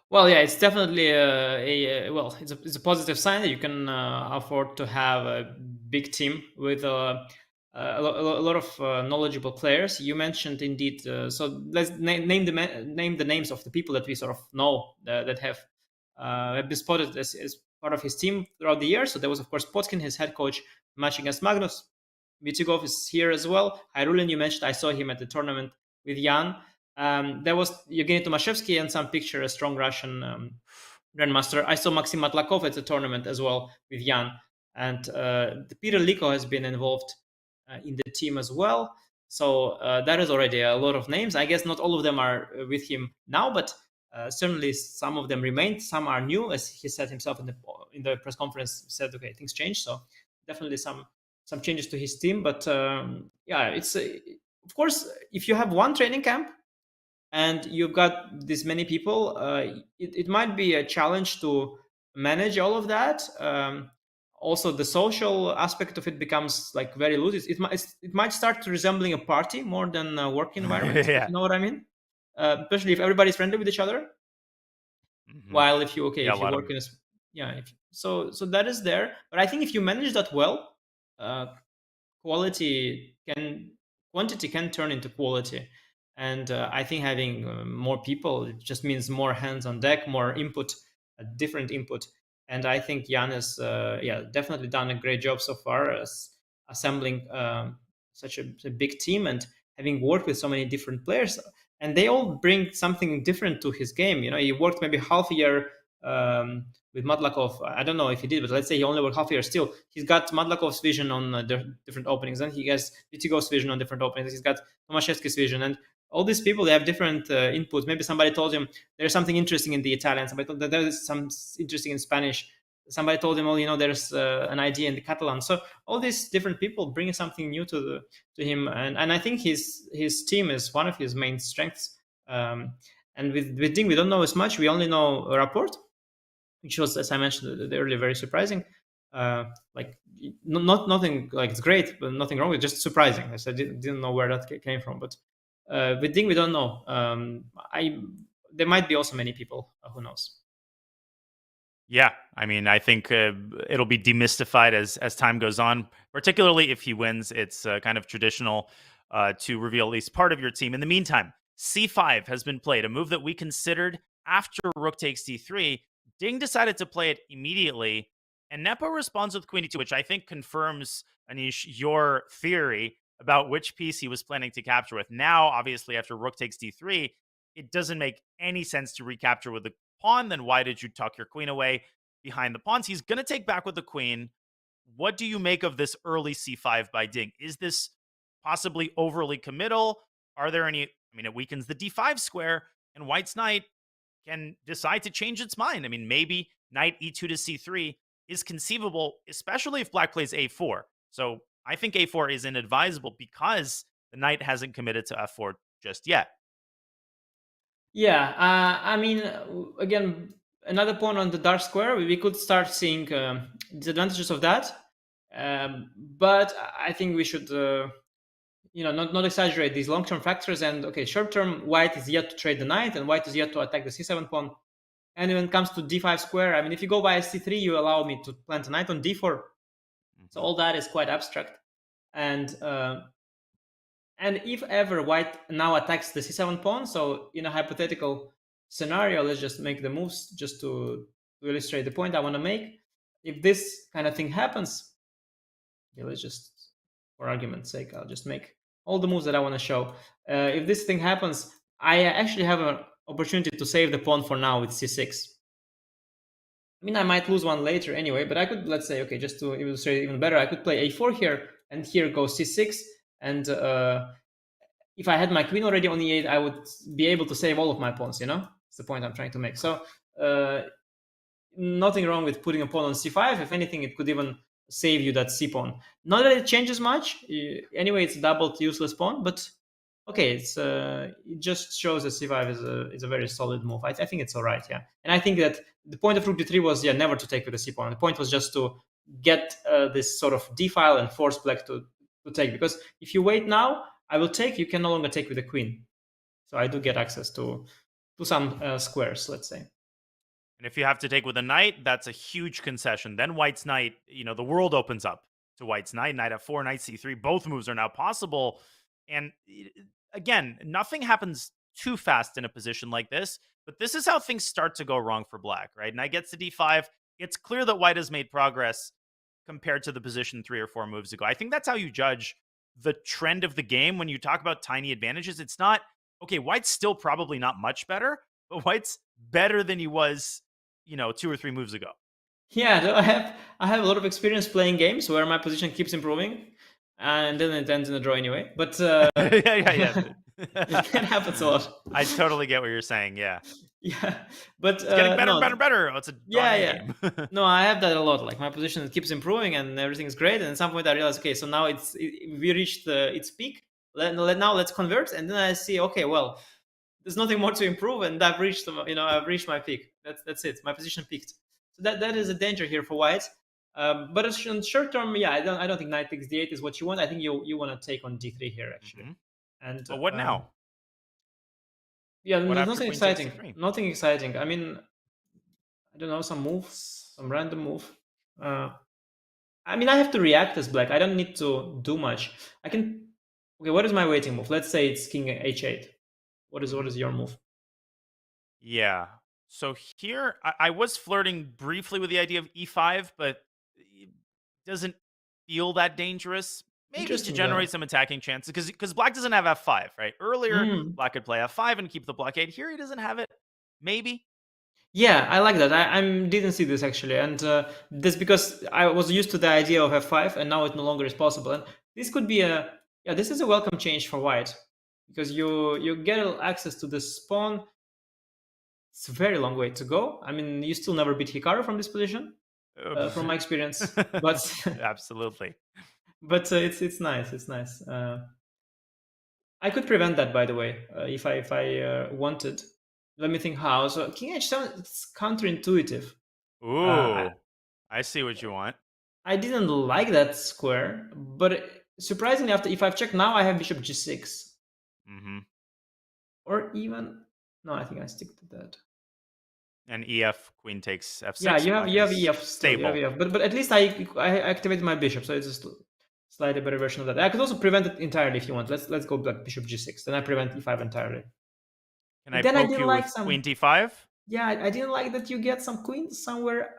Well, yeah, it's definitely it's a positive sign that you can afford to have a big team with a lot of knowledgeable players. You mentioned indeed. So let's name the names of the people that we sort of know that have been spotted as part of his team throughout the year. So there was, of course, Potkin, his head coach, matching against Magnus. Vitigov is here as well. Hyrulin, you mentioned. I saw him at the tournament with Jan. There was Evgeny Tomashevsky and some picture, a strong Russian grandmaster. I saw Maxim Matlakov at the tournament as well with Jan. And Peter Liko has been involved in the team as well. So that is already a lot of names. I guess not all of them are with him now, but certainly some of them remained. Some are new, as he said himself in the press conference. Said, okay, things changed. So definitely some changes to his team. But yeah, it's of course, if you have one training camp and you've got this many people, it might be a challenge to manage all of that. Also, the social aspect of it becomes like very loose. It might start to resembling a party more than a work environment. Yeah. If you know what I mean? Especially if everybody's friendly with each other. Mhm. While if you Yeah, a if you lot work of- in a so that is there. But I think if you manage that well, quantity can turn into quality. And I think having more people, it just means more hands on deck, more input, different input. And I think Jan has definitely done a great job so far as assembling such a big team and having worked with so many different players. And they all bring something different to his game. You know, he worked maybe half a year with Madlakov. I don't know if he did, but let's say he only worked half a year. Still, he's got Madlakov's vision on different openings, and he has Vitigov's vision on different openings. He's got Tomaszewski's vision, and all these people, they have different inputs. Maybe somebody told him there's something interesting in the Italian. Somebody told that there's some interesting in Spanish. Somebody told him, well, there's an idea in the Catalan. So all these different people bring something new to him, and I think his team is one of his main strengths. And with Ding, we don't know as much. We only know a report, which was, as I mentioned earlier, very surprising. Like nothing like it's great, but nothing wrong with it, just surprising. I didn't know where that came from. But with Ding, we don't know. There might be also many people who knows. Yeah, I mean, I think it'll be demystified as time goes on. Particularly if he wins, it's kind of traditional to reveal at least part of your team. In the meantime, c5 has been played, a move that we considered after rook takes d3. Ding decided to play it immediately, and Nepo responds with queen d2, which I think confirms, Anish, your theory about which piece he was planning to capture with. Now, obviously, after rook takes d3, it doesn't make any sense to recapture with the pawn. Then why did you tuck your queen away behind the pawns? He's going to take back with the queen. What do you make of this early c5 by Ding? Is this possibly overly committal? Are there any... I mean, it weakens the d5 square, and White's knight can decide to change its mind. I mean, maybe knight e2 to c3 is conceivable, especially if black plays a4. So I think a4 is inadvisable because the knight hasn't committed to f4 just yet. Yeah, I mean, again, another pawn on the dark square. We could start seeing disadvantages of that, but I think we should, not exaggerate these long-term factors. And okay, short-term, White is yet to trade the knight, and White is yet to attack the c7 pawn. And when it comes to d5 square, I mean, if you go by c3, you allow me to plant a knight on d4. So all that is quite abstract, and if ever White now attacks the c7 pawn, so in a hypothetical scenario, let's just make the moves just to illustrate the point I want to make. If this kind of thing happens, let's just, for argument's sake, I'll just make all the moves that I want to show. If this thing happens, I actually have an opportunity to save the pawn for now with c6. I mean, I might lose one later anyway, but I could, let's say, okay, just to illustrate even better, I could play a4 here, and here goes c6, and if I had my queen already on e8, I would be able to save all of my pawns, It's the point I'm trying to make. So nothing wrong with putting a pawn on c5. If anything, it could even save you that c-pawn. Not that it changes much. Anyway, it's a doubled useless pawn, but okay, it just shows that c5 is a very solid move. I think it's all right, yeah. And I think that the point of rook d3 was, never to take with the c-pawn. The point was just to get this sort of d-file and force black to take. Because if you wait now, I will take, you can no longer take with the queen. So I do get access to some squares, let's say. And if you have to take with a knight, that's a huge concession. Then White's knight, the world opens up to white's knight, knight f4, knight c3. Both moves are now possible. And again, nothing happens too fast in a position like this, but this is how things start to go wrong for black, right? Knight gets to d5. It's clear that white has made progress compared to the position 3 or 4 moves ago. I think that's how you judge the trend of the game when you talk about tiny advantages. It's not, okay, white's still probably not much better, but white's better than he was, 2 or 3 moves ago. Yeah, no, I have a lot of experience playing games where my position keeps improving, and then it ends in a draw anyway. But yeah. it happens a lot. I totally get what you're saying. Yeah, yeah, but it's getting better, better. Oh, it's a game. No, I have that a lot. Like my position keeps improving, and everything is great. And at some point, I realize, okay, so now we reached its peak. Now let's convert, and then I see, okay, well, there's nothing more to improve, and I've reached my peak. That's it. My position peaked. So that is a danger here for white. But in short term, yeah, I don't think knight takes d8 is what you want. I think you want to take on d3 here actually. Mm-hmm. And but what now? Yeah, there's nothing exciting. Nothing exciting. I mean, I don't know, some random move. I mean, I have to react as black. I don't need to do much. Okay, what is my waiting move? Let's say it's king h8. What is your move? Yeah. So here, I was flirting briefly with the idea of e5, but it doesn't feel that dangerous. Maybe to generate some attacking chances, because black doesn't have f5, right? Earlier, black could play f5 and keep the blockade. Here, he doesn't have it. Maybe. Yeah, I like that. I didn't see this actually, and that's because I was used to the idea of f5, and now it no longer is possible. And this could be this is a welcome change for white, because you get access to this pawn. It's a very long way to go. I mean, you still never beat Hikaru from this position, from my experience. But absolutely. But it's nice. It's nice. I could prevent that, by the way, if I wanted. Let me think how. So king h7, it's counterintuitive. Ooh, I see what you want. I didn't like that square, but surprisingly, after if I've checked now, I have bishop g6. Mm-hmm. Or even no, I think I stick to that. And ef queen takes f6. Yeah, you have ef stable. You have EF. But at least I activated my bishop, so it's just slightly better version of that. I could also prevent it entirely if you want. Let's go back bishop g6. Then I prevent e5 entirely. Can I poke you with queen d5? Yeah, I didn't like that you get some queens somewhere.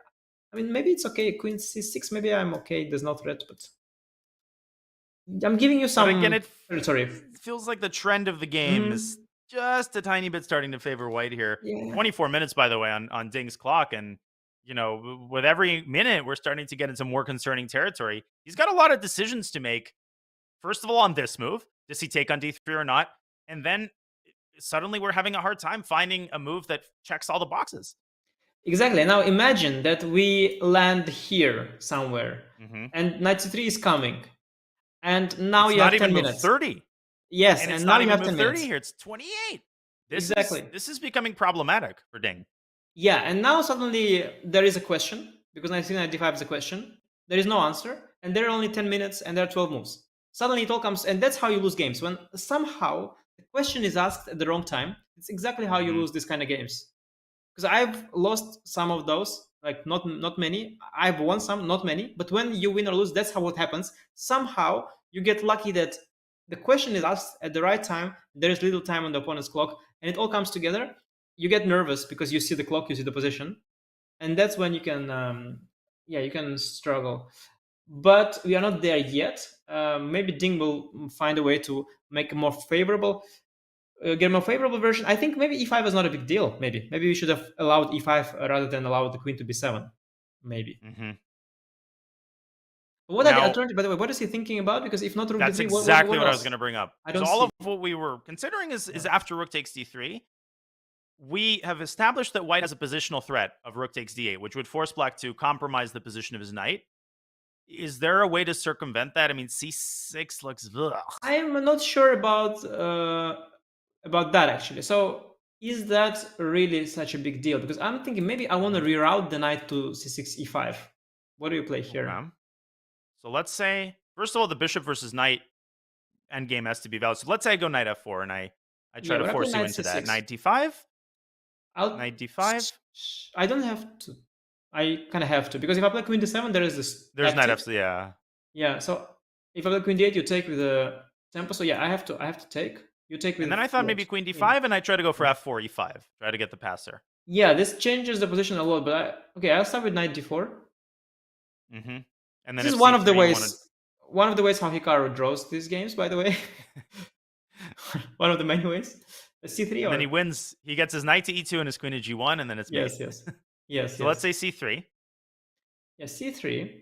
I mean, maybe it's okay. Queen c6, maybe I'm okay. There's no threat, but I'm giving you some. But again, it territory. Feels like the trend of the game is just a tiny bit starting to favor white here. Yeah. 24 minutes, by the way, on Ding's clock. And, with every minute, we're starting to get into more concerning territory. He's got a lot of decisions to make. First of all, on this move, does he take on d3 or not? And then suddenly we're having a hard time finding a move that checks all the boxes. Exactly. Now imagine that we land here somewhere, and knight c3 is coming. And now it's you have 10 minutes. 30. Yes, and it's now not you even have 10 30 minutes. here. It's 28. This is becoming problematic for Ding. Yeah, and now suddenly there is a question, because knight c9 d5 is a question. There is no answer, and there are only 10 minutes, and there are 12 moves. Suddenly it all comes, and that's how you lose games. When somehow the question is asked at the wrong time, it's exactly how you lose this kind of games. Because I've lost some of those, like not many. I've won some, not many. But when you win or lose, that's how what happens. Somehow you get lucky that the question is asked at the right time. There is little time on the opponent's clock, and it all comes together. You get nervous because you see the clock, you see the position, and that's when you can, you can struggle. But we are not there yet. Maybe Ding will find a way to make a more favorable. Get a more favorable version. I think maybe e5 is not a big deal. Maybe we should have allowed e5 rather than allowed the queen to b7. Maybe. What are the alternatives? By the way, what is he thinking about? Because if not rook that's d3, exactly what I was going to bring up. So all of what we were considering is after rook takes d3, we have established that white has a positional threat of rook takes d8, which would force black to compromise the position of his knight. Is there a way to circumvent that? I mean, c6 looks. Ugh. I am not sure about that actually. So is that really such a big deal? Because I'm thinking maybe I want to reroute the knight to c6 e5. What do you play here? Okay. So let's say, first of all, the bishop versus knight endgame has to be valid. So let's say I go knight f4 and I try to force you into that. Knight d5? Knight d5? I don't have to. I kind of have to, because if I play queen d7, there is this. There's knight f6, yeah. Yeah, so if I have queen d8, you take with the tempo. So yeah, I have to take. You take with And then I thought what? maybe queen Queen. d5, and I try to go for f4, e5. Try to get the passer. Yeah, this changes the position a lot, but okay, I'll start with knight d4. Mm-hmm. And then This if is one of the c3, you want to... ways how Hikaru draws these games, by the way. One of the many ways. C3 And or then he wins. He gets his knight to e2 and his queen to g1, and then it's mate. yes. So let's say c3. Yeah, C3.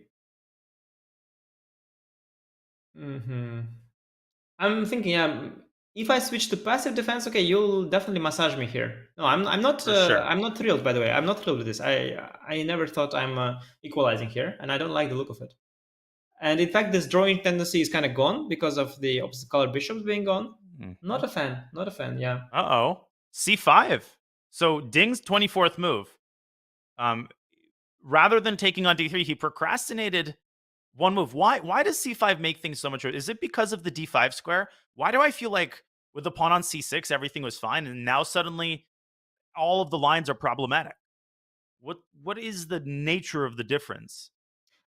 I'm thinking, if I switch to passive defense, okay, you'll definitely massage me here. No, I'm not. For sure. I'm not thrilled. By the way, I'm not thrilled with this. I never thought I'm equalizing here, and I don't like the look of it. And in fact, this drawing tendency is kind of gone because of the opposite color bishops being gone. Not a fan. Not a fan. Yeah. Uh-oh. c5. So Ding's 24th move. Rather than taking on d3, he procrastinated one move. Why does c5 make things so much worse? Is it because of the d5 square? Why do I feel like with the pawn on c6, everything was fine, and now suddenly all of the lines are problematic? What is the nature of the difference?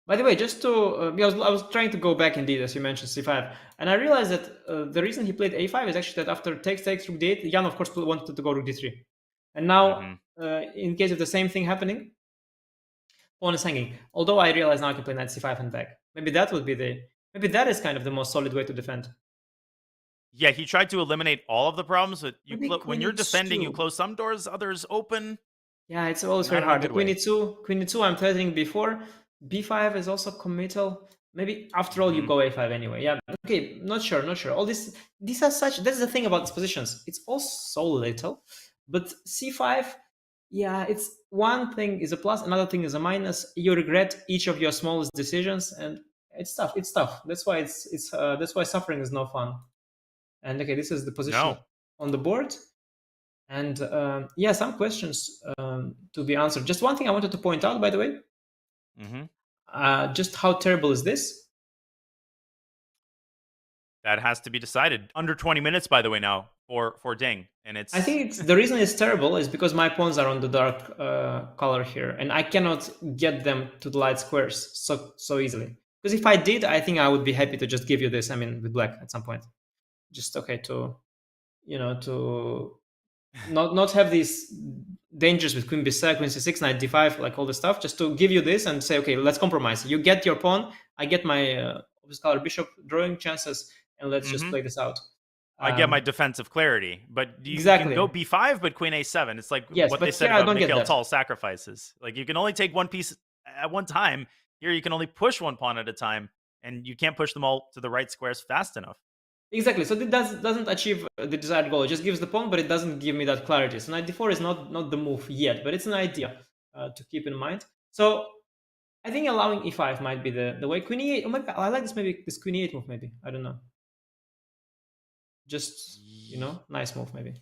By the way, just to because I was trying to go back indeed, as you mentioned, c5, and I realized that the reason he played a5 is actually that after takes rook d8, Jan of course wanted to go rook d3, and now in case of the same thing happening, pawn is hanging. Although I realize now I can play knight c5 and back. Maybe that would be maybe that is kind of the most solid way to defend. Yeah, he tried to eliminate all of the problems, but when you're defending, e2. you close some doors, others open. Yeah, it's always very hard. Queen e2, I'm threatening before. b5 is also committal. Maybe after all, you go a5 anyway. Yeah, okay, not sure. All these are such. That's the thing about these positions. It's all so little, but c5. Yeah, it's one thing is a plus, another thing is a minus. You regret each of your smallest decisions, and it's tough. It's tough. That's why that's why suffering is no fun. And okay, this is the position on the board. And yeah, some questions to be answered. Just one thing I wanted to point out, by the way. Just how terrible is this? That has to be decided. Under 20 minutes, by the way, now for Ding. And I think the reason it's terrible is because my pawns are on the dark color here, and I cannot get them to the light squares so easily. Because if I did, I think I would be happy to just give you this. I mean, with black at some point. Just okay to not have these dangers with queen b7, queen c6, knight d5, like all the stuff, just to give you this and say, okay, let's compromise. You get your pawn, I get my opposite color bishop drawing chances, and let's just play this out. I get my defensive clarity, but you can go b5, but queen a7. It's like what they said about Mikhail Tal sacrifices. Like you can only take one piece at one time. Here you can only push one pawn at a time, and you can't push them all to the right squares fast enough. Exactly. So it doesn't achieve the desired goal. It just gives the pawn, but it doesn't give me that clarity. So knight d4 is not the move yet, but it's an idea to keep in mind. So I think allowing e5 might be the way. Queen e8. Oh, maybe I like this. Maybe this queen e8 move. Maybe I don't know. Just nice move maybe.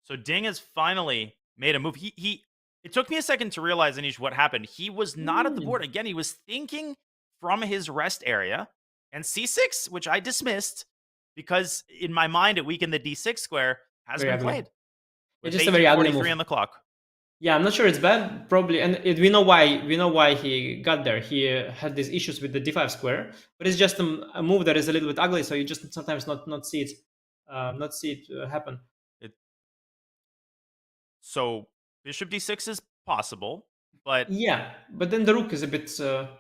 So Ding has finally made a move. It took me a second to realize, Anish, what happened. He was not at the board again. He was thinking from his rest area, and c6, which I dismissed. Because in my mind, it weakened the d6 square, has been played. It's just a very ugly move. On the clock. Yeah, I'm not sure it's bad. Probably, and we know why. We know why he got there. He had these issues with the d5 square, but it's just a move that is a little bit ugly. So you just sometimes not see it, happen. So bishop d6 is possible, but but then the rook is a bit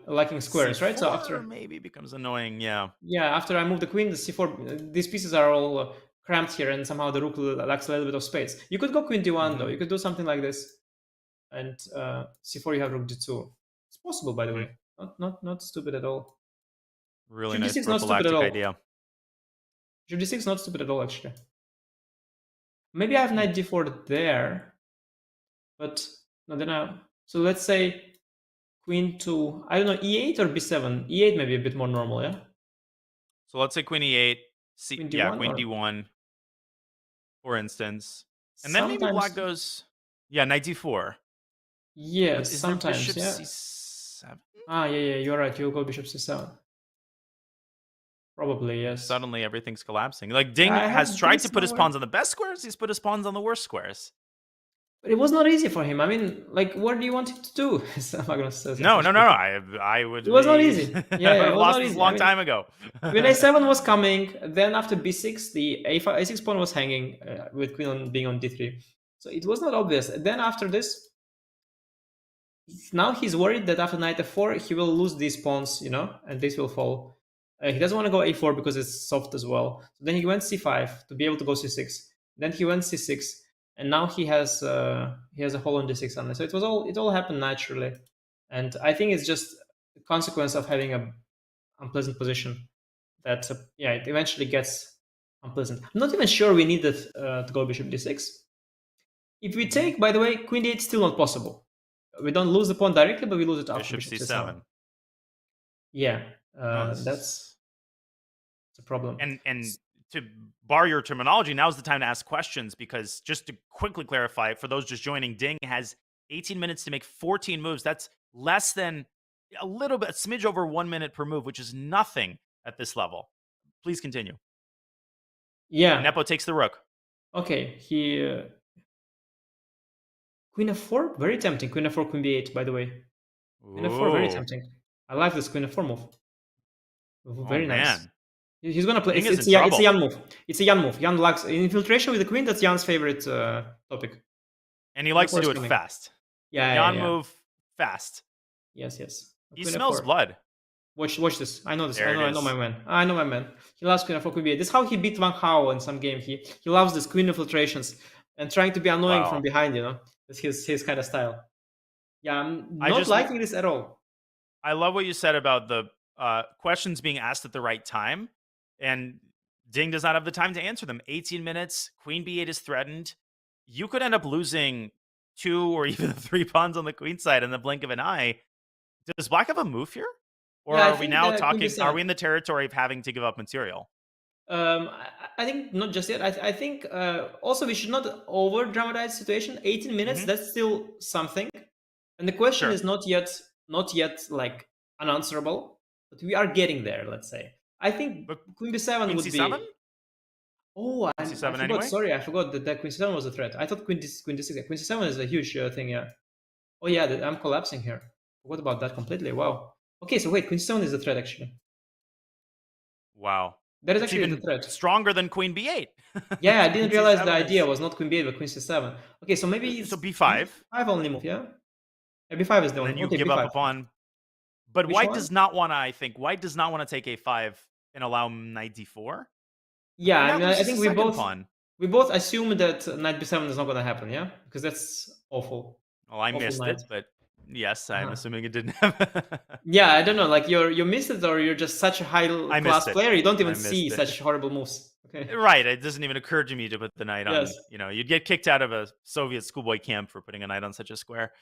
lacking squares, right? So after maybe becomes annoying. Yeah. After I move the queen, the c4, these pieces are all cramped here, and somehow the rook lacks a little bit of space. You could go queen d1 though. You could do something like this, and c4 you have rook d2. It's possible, by the way. Not stupid at all. Really nice prophylactic idea. Bishop d6 not stupid at all, actually. Maybe I have knight d4 there, but no, then so let's say queen to, I don't know, e8 or b7. E8 maybe a bit more normal, yeah? So let's say queen e8. Queen d1, queen d1, for instance. And then maybe black goes, knight d4. Yes, sometimes, bishop c7? Yeah, you're right. You'll go bishop c7. Probably, yes. Suddenly everything's collapsing. Like Ding has tried to put his pawns on the best squares. He's put his pawns on the worst squares. But it was not easy for him. I mean, like, what do you want him to do? Magnus says. No. I would. It was not easy. I Yeah, would it have was lost not this a easy. long time ago. When a7 was coming, then after b6, the a6 pawn was hanging with queen being on d3. So it was not obvious. Then after this, now he's worried that after knight f4, he will lose these pawns, and this will fall. He doesn't want to go a4 because it's soft as well. So then he went c5 to be able to go c6. Then he went c6, and now he has a hole on d6 on it. So it all happened naturally, and I think it's just a consequence of having a unpleasant position that it eventually gets unpleasant. I'm not even sure we needed to go bishop d6. If we take, by the way, queen d8 is still not possible. We don't lose the pawn directly, but we lose it after Bishop bishop c7. Yeah, that's a problem. And to borrow your terminology, now's the time to ask questions, because just to quickly clarify, for those just joining, Ding has 18 minutes to make 14 moves. That's less than a smidge over 1 minute per move, which is nothing at this level. Please continue. Yeah. Nepo takes the rook. Okay, he... Queen f4, very tempting. Queen f4, queen b8, by the way. Queen f4, very tempting. I like this queen f4 move. Very nice. Man. He's gonna play. It's a Jan move. It's a Jan move. Jan likes infiltration with the queen. That's Jan's favorite topic. And he likes to do it fast. Yeah, Jan move fast. Yes. He smells blood. Watch this. I know this. There I know my man. I know my man. He loves queen f4, queen b8. This is how he beat Van Hao in some game. He loves this queen infiltrations and trying to be annoying from behind. That's his kind of style. Yeah, I'm not liking this at all. I love what you said about the questions being asked at the right time. And Ding does not have the time to answer them. 18 minutes, queen b8 is threatened. You could end up losing 2 or even 3 pawns on the queen side in the blink of an eye. Does Black have a move here? Or are we now talking, are we in the territory of having to give up material? I think not just yet. I think also we should not over dramatize the situation. 18 minutes, that's still something. And the question is not yet like unanswerable, but we are getting there, let's say. I think queen b7 would c7? be... Oh, I c7 forgot. Anyway? Sorry, I forgot that queen c7 was a threat. I thought queen d6. Queen c7 is a huge thing, yeah. Oh yeah, I'm collapsing here. What about that completely? Wow. Okay, so wait, queen c7 is a threat actually. Wow. That is actually even the threat. Stronger than queen b8. Yeah, I didn't realize the idea was not queen b8 but queen c7. Okay, so maybe so b5. b5 only move, yeah. b5 is the only. Then you okay, give b5. up a pawn. But Which White one? does not want to. I think White does not want to take a5 and allow knight d4. Yeah, I mean, I think we both assume that knight b7 is not going to happen. Yeah, because that's awful. Well, I missed it, but yes, I'm assuming it didn't happen. Yeah, I don't know. Like you missed it, or you're just such a high class player. You don't even see such horrible moves. Okay. Right. It doesn't even occur to me to put the knight on. You'd get kicked out of a Soviet schoolboy camp for putting a knight on such a square.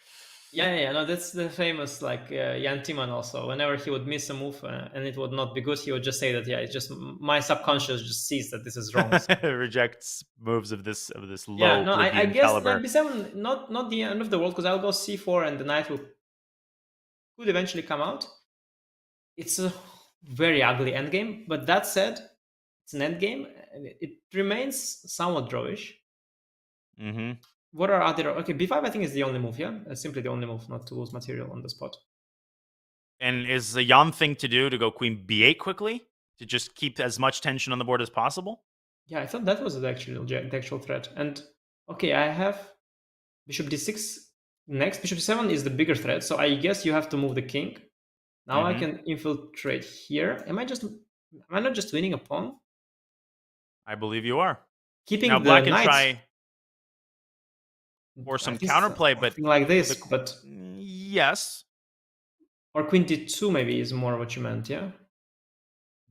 Yeah. No, that's the famous Jan Timman also. Whenever he would miss a move and it would not be good, he would just say that it's just my subconscious just sees that this is wrong. Rejects moves of this low. Yeah, no, I guess caliber. knight b7 not the end of the world, because I'll go c4 and the knight could eventually come out. It's a very ugly endgame, but that said, it's an endgame and it remains somewhat drawish. Mm-hmm. What are other... Okay, b5 I think is the only move, yeah? Simply the only move, not to lose material on the spot. And is the Jan thing to do to go queen b8 quickly? To just keep as much tension on the board as possible? Yeah, I thought that was the actual threat. And, okay, I have bishop d6 next. Bishop d7 is the bigger threat, so I guess you have to move the king. Now I can infiltrate here. Am I not just winning a pawn? I believe you are. Keeping now the Black can knights... try... Or some counterplay, but like this, but yes. Or queen d2 maybe is more what you meant, yeah.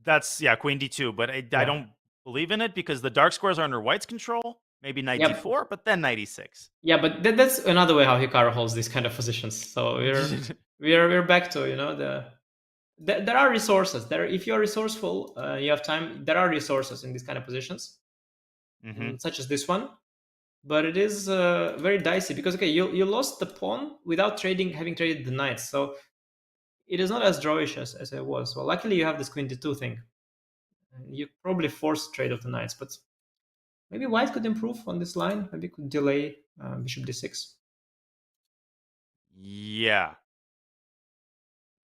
That's queen d2, but I don't believe in it because the dark squares are under White's control. Maybe knight d4, but then knight e6. Yeah, but that's another way how Hikaru holds these kind of positions. So we're back to there are resources there. If you're resourceful, you have time. There are resources in these kind of positions, such as this one. But it is very dicey because you lost the pawn without having traded the knights, so it is not as drawish as it was. Well, luckily you have this queen d2 thing. You probably forced trade of the knights, but maybe White could improve on this line. Maybe could delay bishop d6. Yeah.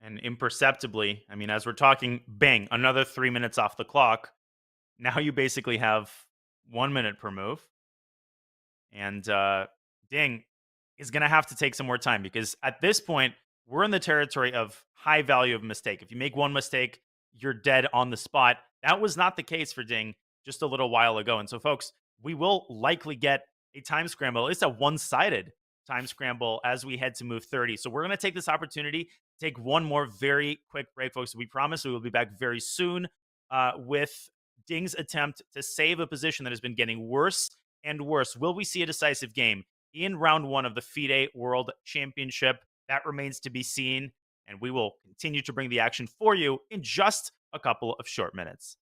And imperceptibly, I mean, as we're talking, bang, another 3 minutes off the clock. Now you basically have 1 minute per move. And Ding is going to have to take some more time because at this point, we're in the territory of high value of mistake. If you make one mistake, you're dead on the spot. That was not the case for Ding just a little while ago. And so, folks, we will likely get a time scramble, at least a one-sided time scramble as we head to move 30. So we're going to take this opportunity to take one more very quick break, folks. We promise we will be back very soon with Ding's attempt to save a position that has been getting worse and worse. Will we see a decisive game in round 1 of the FIDE World Championship? That remains to be seen, and we will continue to bring the action for you in just a couple of short minutes.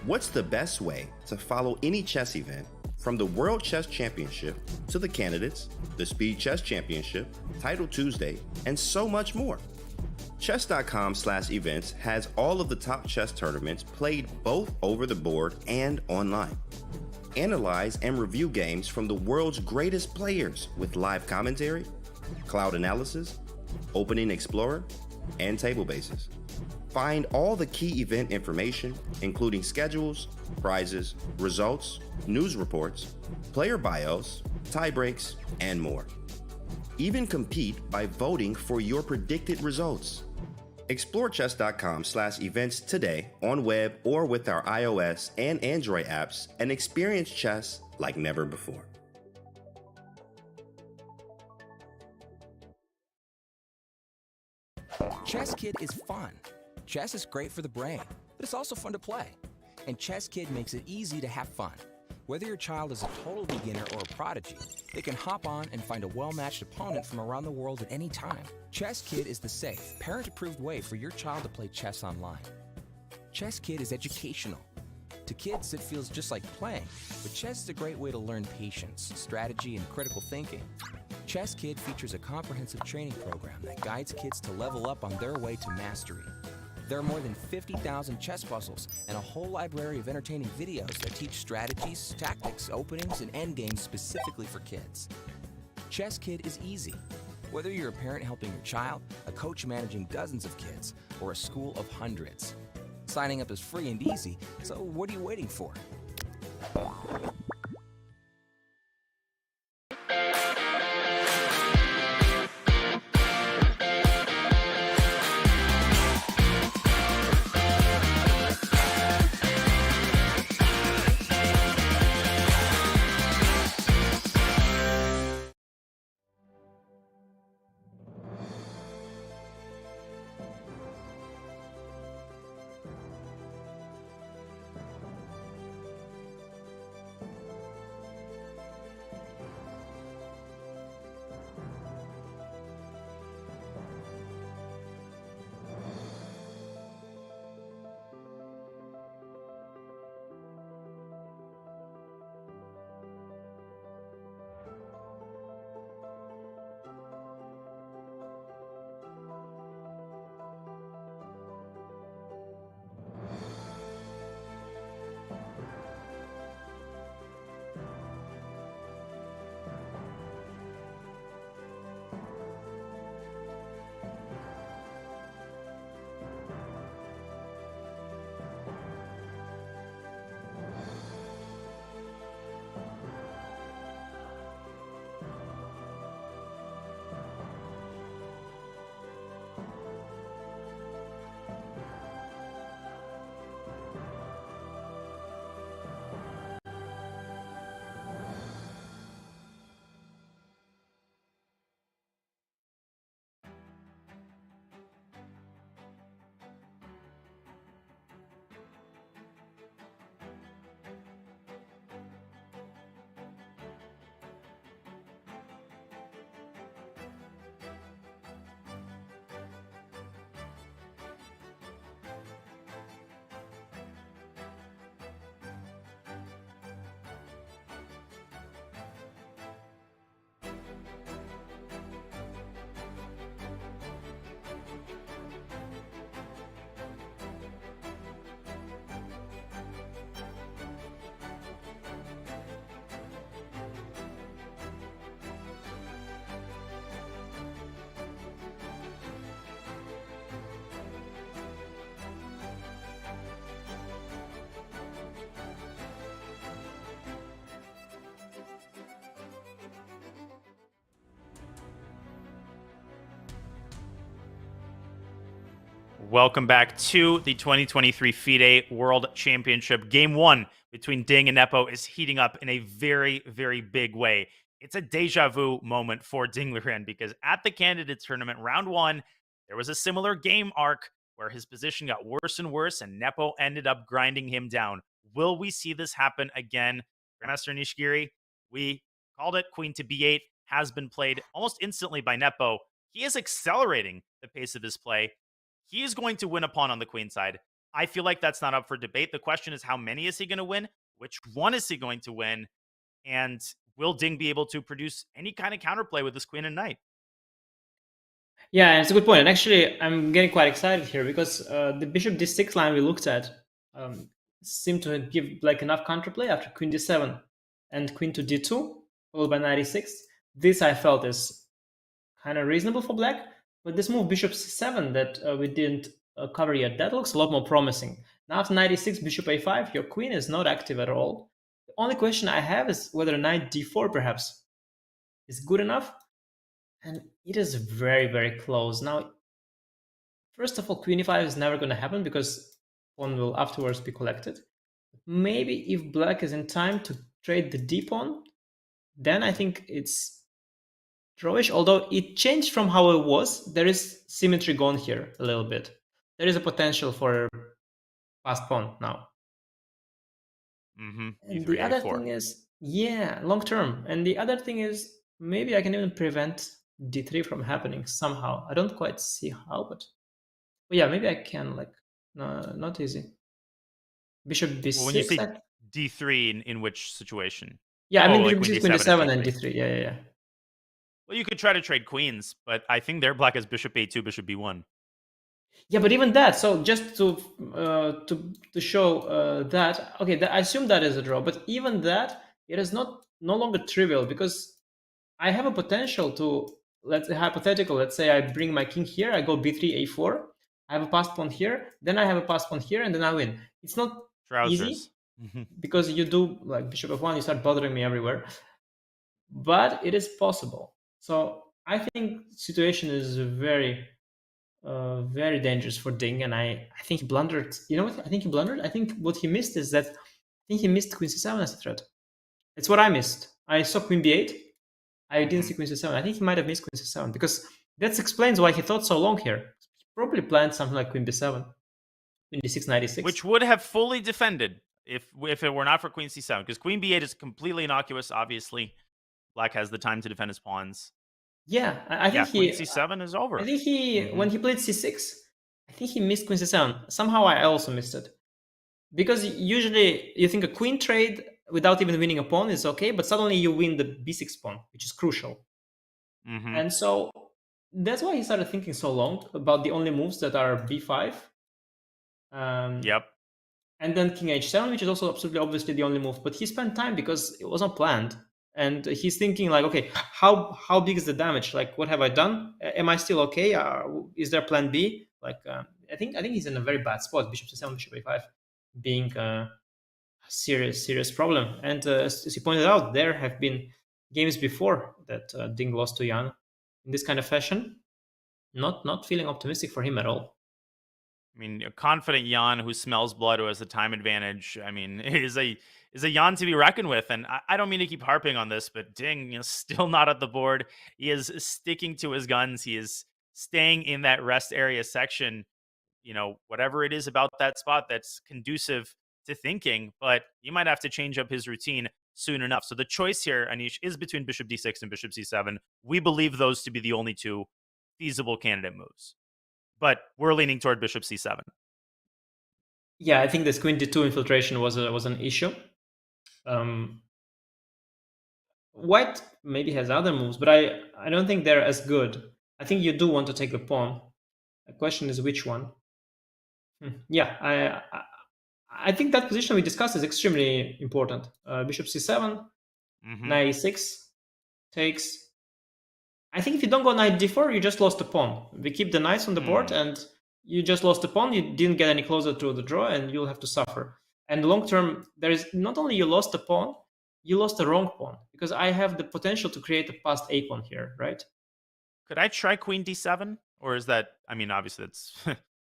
What's the best way to follow any chess event, from the World Chess Championship to the candidates, the Speed Chess Championship, Title Tuesday, and so much more? Chess.com/events has all of the top chess tournaments played both over the board and online. Analyze and review games from the world's greatest players with live commentary, cloud analysis, opening explorer, and table bases. Find all the key event information, including schedules, prizes, results, news reports, player bios, tie breaks, and more. Even compete by voting for your predicted results. Explore chess.com/events today on web or with our iOS and Android apps and experience chess like never before. Chess Kid is fun. Chess is great for the brain, but it's also fun to play. And Chess Kid makes it easy to have fun. Whether your child is a total beginner or a prodigy, they can hop on and find a well-matched opponent from around the world at any time. Chess Kid is the safe, parent-approved way for your child to play chess online. Chess Kid is educational. To kids, it feels just like playing, but chess is a great way to learn patience, strategy, and critical thinking. Chess Kid features a comprehensive training program that guides kids to level up on their way to mastery. There are more than 50,000 chess puzzles and a whole library of entertaining videos that teach strategies, tactics, openings, and endgames specifically for kids. Chess Kid is easy. Whether you're a parent helping your child, a coach managing dozens of kids, or a school of hundreds. Signing up is free and easy, so what are you waiting for? Welcome back to the 2023 FIDE World Championship. Game 1 between Ding and Nepo is heating up in a very, very big way. It's a deja vu moment for Ding Liren because at the Candidates Tournament, round 1, there was a similar game arc where his position got worse and worse and Nepo ended up grinding him down. Will we see this happen again? Grandmaster Nishigiri, we called it. Queen to b8 has been played almost instantly by Nepo. He is accelerating the pace of his play. He is going to win a pawn on the queen side. I feel like that's not up for debate. The question is, how many is he going to win? Which one is he going to win? And will Ding be able to produce any kind of counterplay with this queen and knight? Yeah, it's a good point. And actually, I'm getting quite excited here because the bishop d6 line we looked at seemed to give Black enough counterplay after queen d7 and queen to d2, followed by knight e6. This I felt is kind of reasonable for Black. But this move, bishop c7, that we didn't cover yet, that looks a lot more promising. Now after knight e6, bishop a5, your queen is not active at all. The only question I have is whether knight d4 perhaps is good enough. And it is very, very close. Now, first of all, queen e5 is never going to happen because pawn will afterwards be collected. Maybe if Black is in time to trade the d pawn, then I think it's drawish, although it changed from how it was. There is symmetry gone here a little bit. There is a potential for passed pawn now. And the other thing is, yeah, long term. And the other thing is, maybe I can even prevent d3 from happening somehow. I don't quite see how, but yeah, maybe I can. Like, no, not easy. Bishop b6. Well, when you say d3, in which situation? Yeah, I mean, like queen d7 and d3. Yeah. Well, you could try to trade queens, but I think their Black has bishop a2, bishop b1. Yeah, but even that. So just to show that, okay, I assume that is a draw. But even that, it is no longer trivial because I have a potential to, let's say hypothetical. Let's say I bring my king here, I go b3, a4. I have a passed pawn here, then I have a passed pawn here, and then I win. It's not easy because you do like bishop f1, you start bothering me everywhere. But it is possible. So I think situation is very, very dangerous for Ding, and I think he blundered. You know what? I think he blundered. I think what he missed is that I think he missed queen c7 as a threat. It's what I missed. I saw queen b8. I didn't see queen c7. I think he might have missed queen c7 because that explains why he thought so long here. He probably planned something like queen b7, queen d6, knight e6, which would have fully defended if it were not for queen c7, because queen b8 is completely innocuous. Obviously, Black has the time to defend his pawns. Yeah, I think queen c7 is over. I think he when he played c6, I think he missed queen c7. Somehow I also missed it. Because usually you think a queen trade without even winning a pawn is okay, but suddenly you win the b6 pawn, which is crucial. And so that's why he started thinking so long about the only moves that are b5. Yep. And then king h7, which is also absolutely obviously the only move. But he spent time because it was not planned. And he's thinking like, okay, how big is the damage? Like, what have I done? Am I still okay? Is there plan B? Like, I think he's in a very bad spot. Bishop c7, bishop a5 being a serious problem. And as you pointed out, there have been games before that Ding lost to Jan in this kind of fashion. Not feeling optimistic for him at all. I mean, a confident Jan who smells blood, who has the time advantage. I mean, is a Jan to be reckoned with. And I don't mean to keep harping on this, but Ding is still not at the board. He is sticking to his guns. He is staying in that rest area section. You know, whatever it is about that spot that's conducive to thinking, but he might have to change up his routine soon enough. So the choice here, Anish, is between bishop d6 and bishop c7. We believe those to be the only two feasible candidate moves, but we're leaning toward bishop c7. Yeah, I think this queen d2 infiltration was an issue. White maybe has other moves, but I don't think they're as good. I think you do want to take the pawn. The question is which one. Yeah, I think that position we discussed is extremely important. Bishop c7, knight e6 takes. I think if you don't go knight d4, you just lost the pawn. We keep the knights on the board, and you just lost the pawn. You didn't get any closer to the draw, and you'll have to suffer. And long term, there is not only you lost the pawn, you lost the wrong pawn, because I have the potential to create a passed a pawn here, right? Could I try queen d7? Or is that, I mean, obviously it's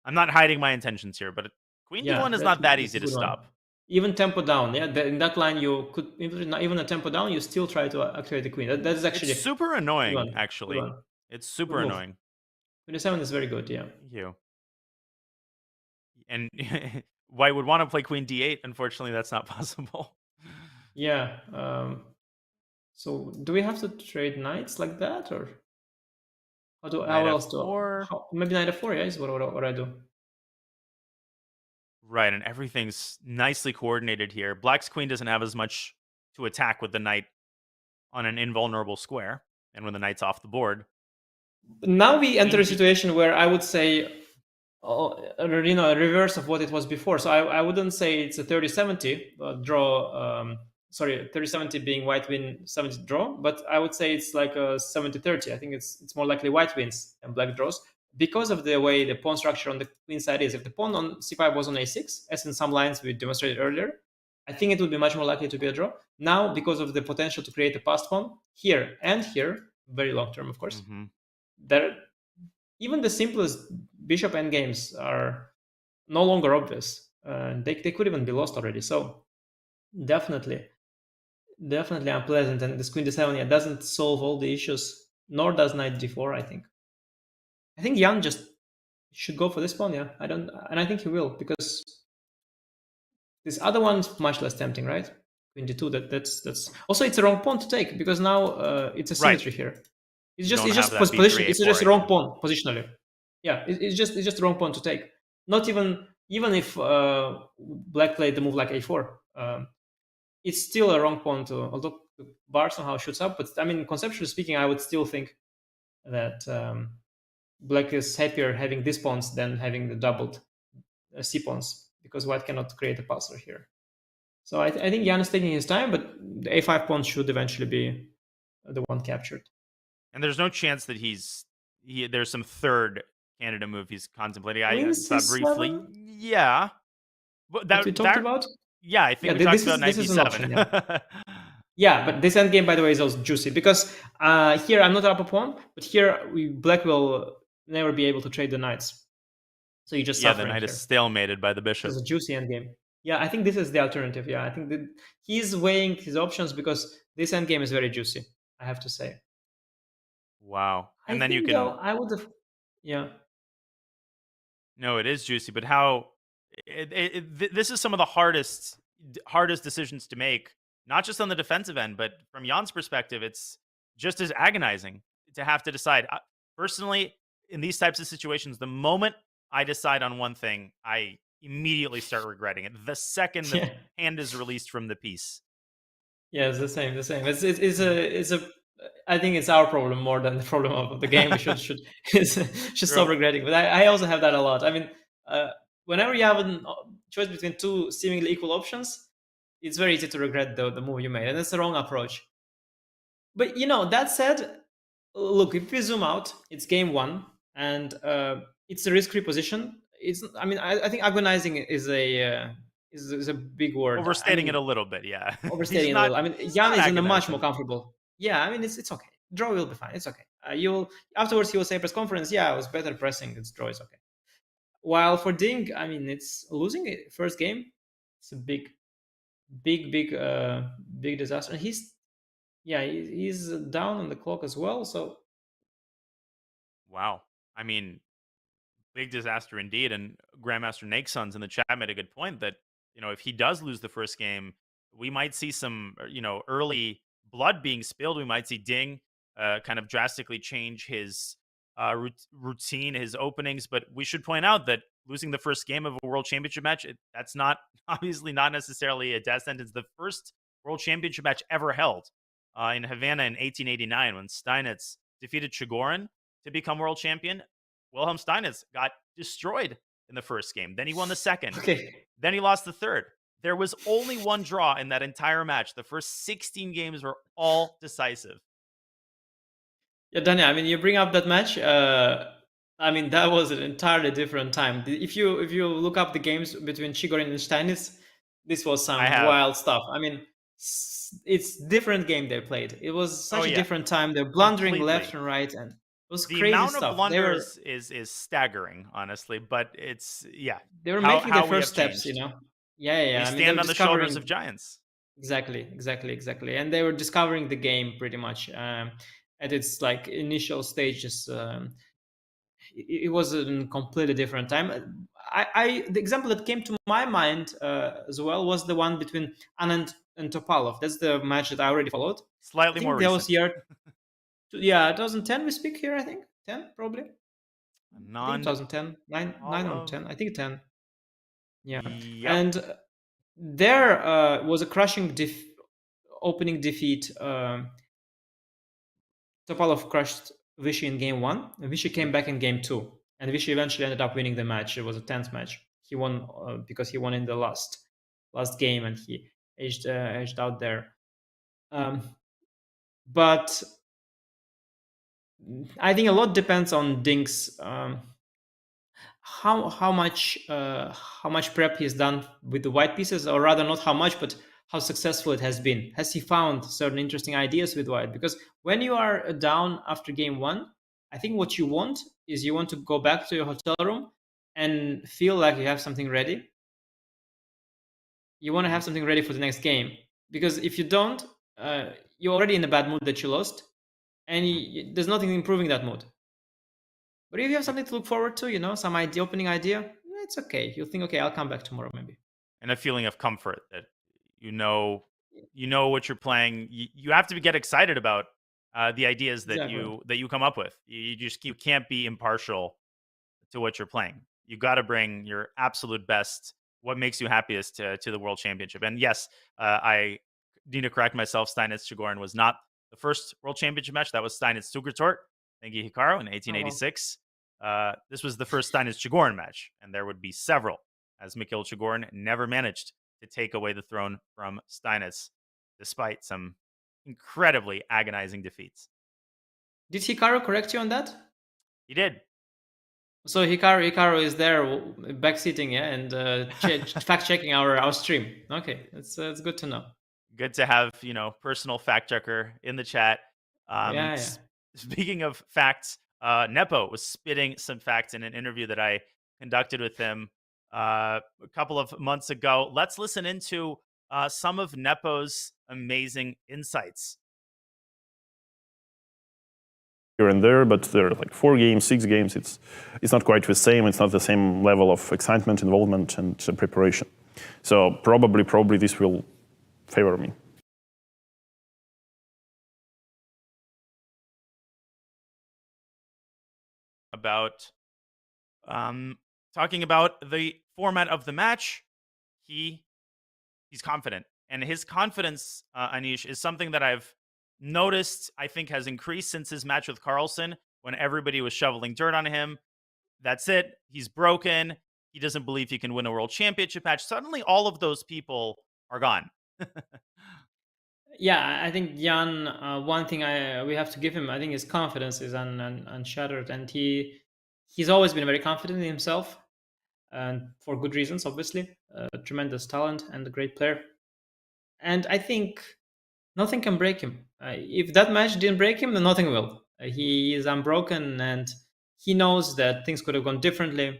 I'm not hiding my intentions here, but queen d1 is not that easy to stop. Even tempo down, yeah. In that line, you could even a tempo down. You still try to activate the queen. That is actually super annoying. Actually, it's super annoying. Queen 7 is very good. Yeah. Thank you. And White would want to play queen d8. Unfortunately, that's not possible. Yeah. So do we have to trade knights like that, or how else do? Maybe knight f4. Yeah, is what I do. Right, and everything's nicely coordinated here. Black's queen doesn't have as much to attack with the knight on an invulnerable square, and when the knight's off the board. Now we enter a situation where I would say, a reverse of what it was before. So I wouldn't say it's a 30-70 draw. 30-70 being white win, 70 draw, but I would say it's like a 70-30. I think it's more likely white wins and black draws, because of the way the pawn structure on the queen side is. If the pawn on c5 was on a6, as in some lines we demonstrated earlier, I think it would be much more likely to be a draw. Now, because of the potential to create a passed pawn here and here, very long term, of course, there, even the simplest bishop endgames are no longer obvious. They could even be lost already. So definitely unpleasant. And this queen d7 doesn't solve all the issues, nor does knight d4. I think Jan just should go for this pawn. Yeah, I think he will, because this other one's much less tempting, right? Queen d2. That's also, it's a wrong pawn to take, because now it's a symmetry here. It's just position. It's just a wrong pawn positionally. Yeah, it's just the wrong pawn to take. Not even if black played the move like a4, it's still a wrong pawn to. Although bar somehow shoots up, but I mean, conceptually speaking, I would still think that black is happier having these pawns than having the doubled c pawns, because white cannot create a passer here. So I think Jan is taking his time, but the a5 pawn should eventually be the one captured. And there's no chance that there's some third Canada move he's contemplating. I thought briefly. Yeah. But that we talked about? Yeah, I think we talked about knight d7. Option, yeah. Yeah, but this endgame, by the way, is also juicy, because here I'm not up a pawn, but here black will never be able to trade the knights. So you just suffer. The knight is stalemated by the bishop. It's a juicy endgame. Yeah, I think this is the alternative. Yeah, I think that he's weighing his options, because this endgame is very juicy, I have to say. Wow. And then you can... I would have... Yeah. No, it is juicy, but how... this is some of the hardest decisions to make, not just on the defensive end, but from Jan's perspective, it's just as agonizing to have to decide. Personally, in these types of situations, the moment I decide on one thing, I immediately start regretting it. The second the hand is released from the piece. Yeah, it's the same. It's a I think it's our problem more than the problem of the game. We should stop regretting. But I also have that a lot. I mean, whenever you have a choice between two seemingly equal options, it's very easy to regret the move you made, and that's the wrong approach. But that said, look, if we zoom out, it's game one, and it's a risk-free position. I think agonizing is a big word. Overstating it a little bit, yeah. Overstating a little. I mean, Jan is in a much more comfortable. Yeah, I mean, it's okay. Draw will be fine. It's okay. Afterwards he will say press conference. Yeah, I was better pressing. It's draw is okay. While for Ding, I mean, it's losing it first game. It's a big disaster. And he's down on the clock as well. So, wow. I mean, big disaster indeed. And Grandmaster Nakesons in the chat made a good point that if he does lose the first game, we might see some early blood being spilled. We might see Ding kind of drastically change his routine, his openings. But we should point out that losing the first game of a World Championship match, that's obviously not necessarily a death sentence. The first World Championship match ever held in Havana in 1889, when Steinitz defeated Chigorin to become world champion, Wilhelm Steinitz got destroyed in the first game. Then he won the second. Then he lost the third. There was only one draw in that entire match. The first 16 games were all decisive. Yeah, Daniel, I mean, you bring up that match. I mean, that was an entirely different time. If you look up the games between Chigorin and Steinitz, this was some wild stuff. I mean, it's different game they played. It was such a different time. They're blundering left and right, and was The crazy amount stuff. of blunders is staggering, honestly, but it's they were how making their we have first steps, changed. Yeah. We I mean, they stand were on the shoulders discovering of giants. exactly, and they were discovering the game pretty much at its like initial stages. It was a completely different time. The example that came to my mind as well was the one between Anand and Topalov. That's the match that I already followed. I Slightly more think that was recent. year 2010. We speak here, I think 10 probably. I think Non 2010, 9 or Olive. 10. I think 10. Yeah, Yep. and there was a crushing opening defeat. Topalov crushed Vishy in game 1, and Vishy came back in game 2, and Vishy eventually ended up winning the match. It was a tense match. He won because he won in the last game, and he edged out there. But I think a lot depends on Ding's how much prep he's done with the white pieces, or rather not how much, but how successful it has been. Has he found certain interesting ideas with white? Because when you are down after game 1, I think what you want is you want to go back to your hotel room and feel like you have something ready. You want to have something ready for the next game, because if you don't, you're already in a bad mood that you lost, and there's nothing improving that mood. But if you have something to look forward to, some opening idea, it's okay. You'll think, okay, I'll come back tomorrow maybe. And a feeling of comfort that you know what you're playing. You have to get excited about the ideas that you come up with. You can't be impartial to what you're playing. You got to bring your absolute best. What makes you happiest to the World Championship? And yes, I need to correct myself. Steinitz-Chigorin was not the first World Championship match. That was Steinitz-Sugertort, Tengi Hikaru in 1886. This was the first Steinitz-Chigorin match, and there would be several, as Mikhail Chigorin never managed to take away the throne from Steinitz, despite some incredibly agonizing defeats. Did Hikaru correct you on that? He did. So Hikaru is there backseating, yeah, and fact-checking our stream. Okay, that's good to know. Good to have, personal fact-checker in the chat. Yeah. Speaking of facts, Nepo was spitting some facts in an interview that I conducted with him a couple of months ago. Let's listen into some of Nepo's amazing insights. Here and there, but there are like 4 games, 6 games. It's not quite the same. It's not the same level of excitement, involvement, and preparation. So probably this will favor me. About talking about the format of the match, he's confident, and his confidence, Anish, is something that I've noticed, I think, has increased since his match with Carlsen, when everybody was shoveling dirt on him. That's it. He's broken. He doesn't believe he can win a world championship match. Suddenly, all of those people are gone. Yeah, I think Jan, one thing we have to give him, I think his confidence is unshattered, and he's always been very confident in himself, and for good reasons, obviously. Tremendous talent and a great player. And I think nothing can break him. If that match didn't break him, then nothing will. He is unbroken, and he knows that things could have gone differently.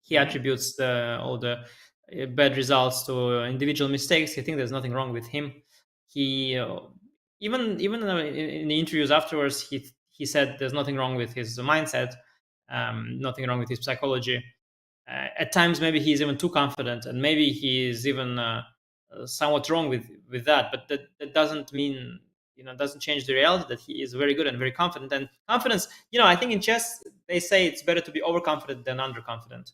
He attributes all the bad results to individual mistakes. He thinks there's nothing wrong with him. He even in the interviews afterwards, he said there's nothing wrong with his mindset, nothing wrong with his psychology. At times, maybe he's even too confident, and maybe he's even somewhat wrong with that. But that doesn't mean, doesn't change the reality that he is very good and very confident. And confidence, I think in chess they say it's better to be overconfident than underconfident,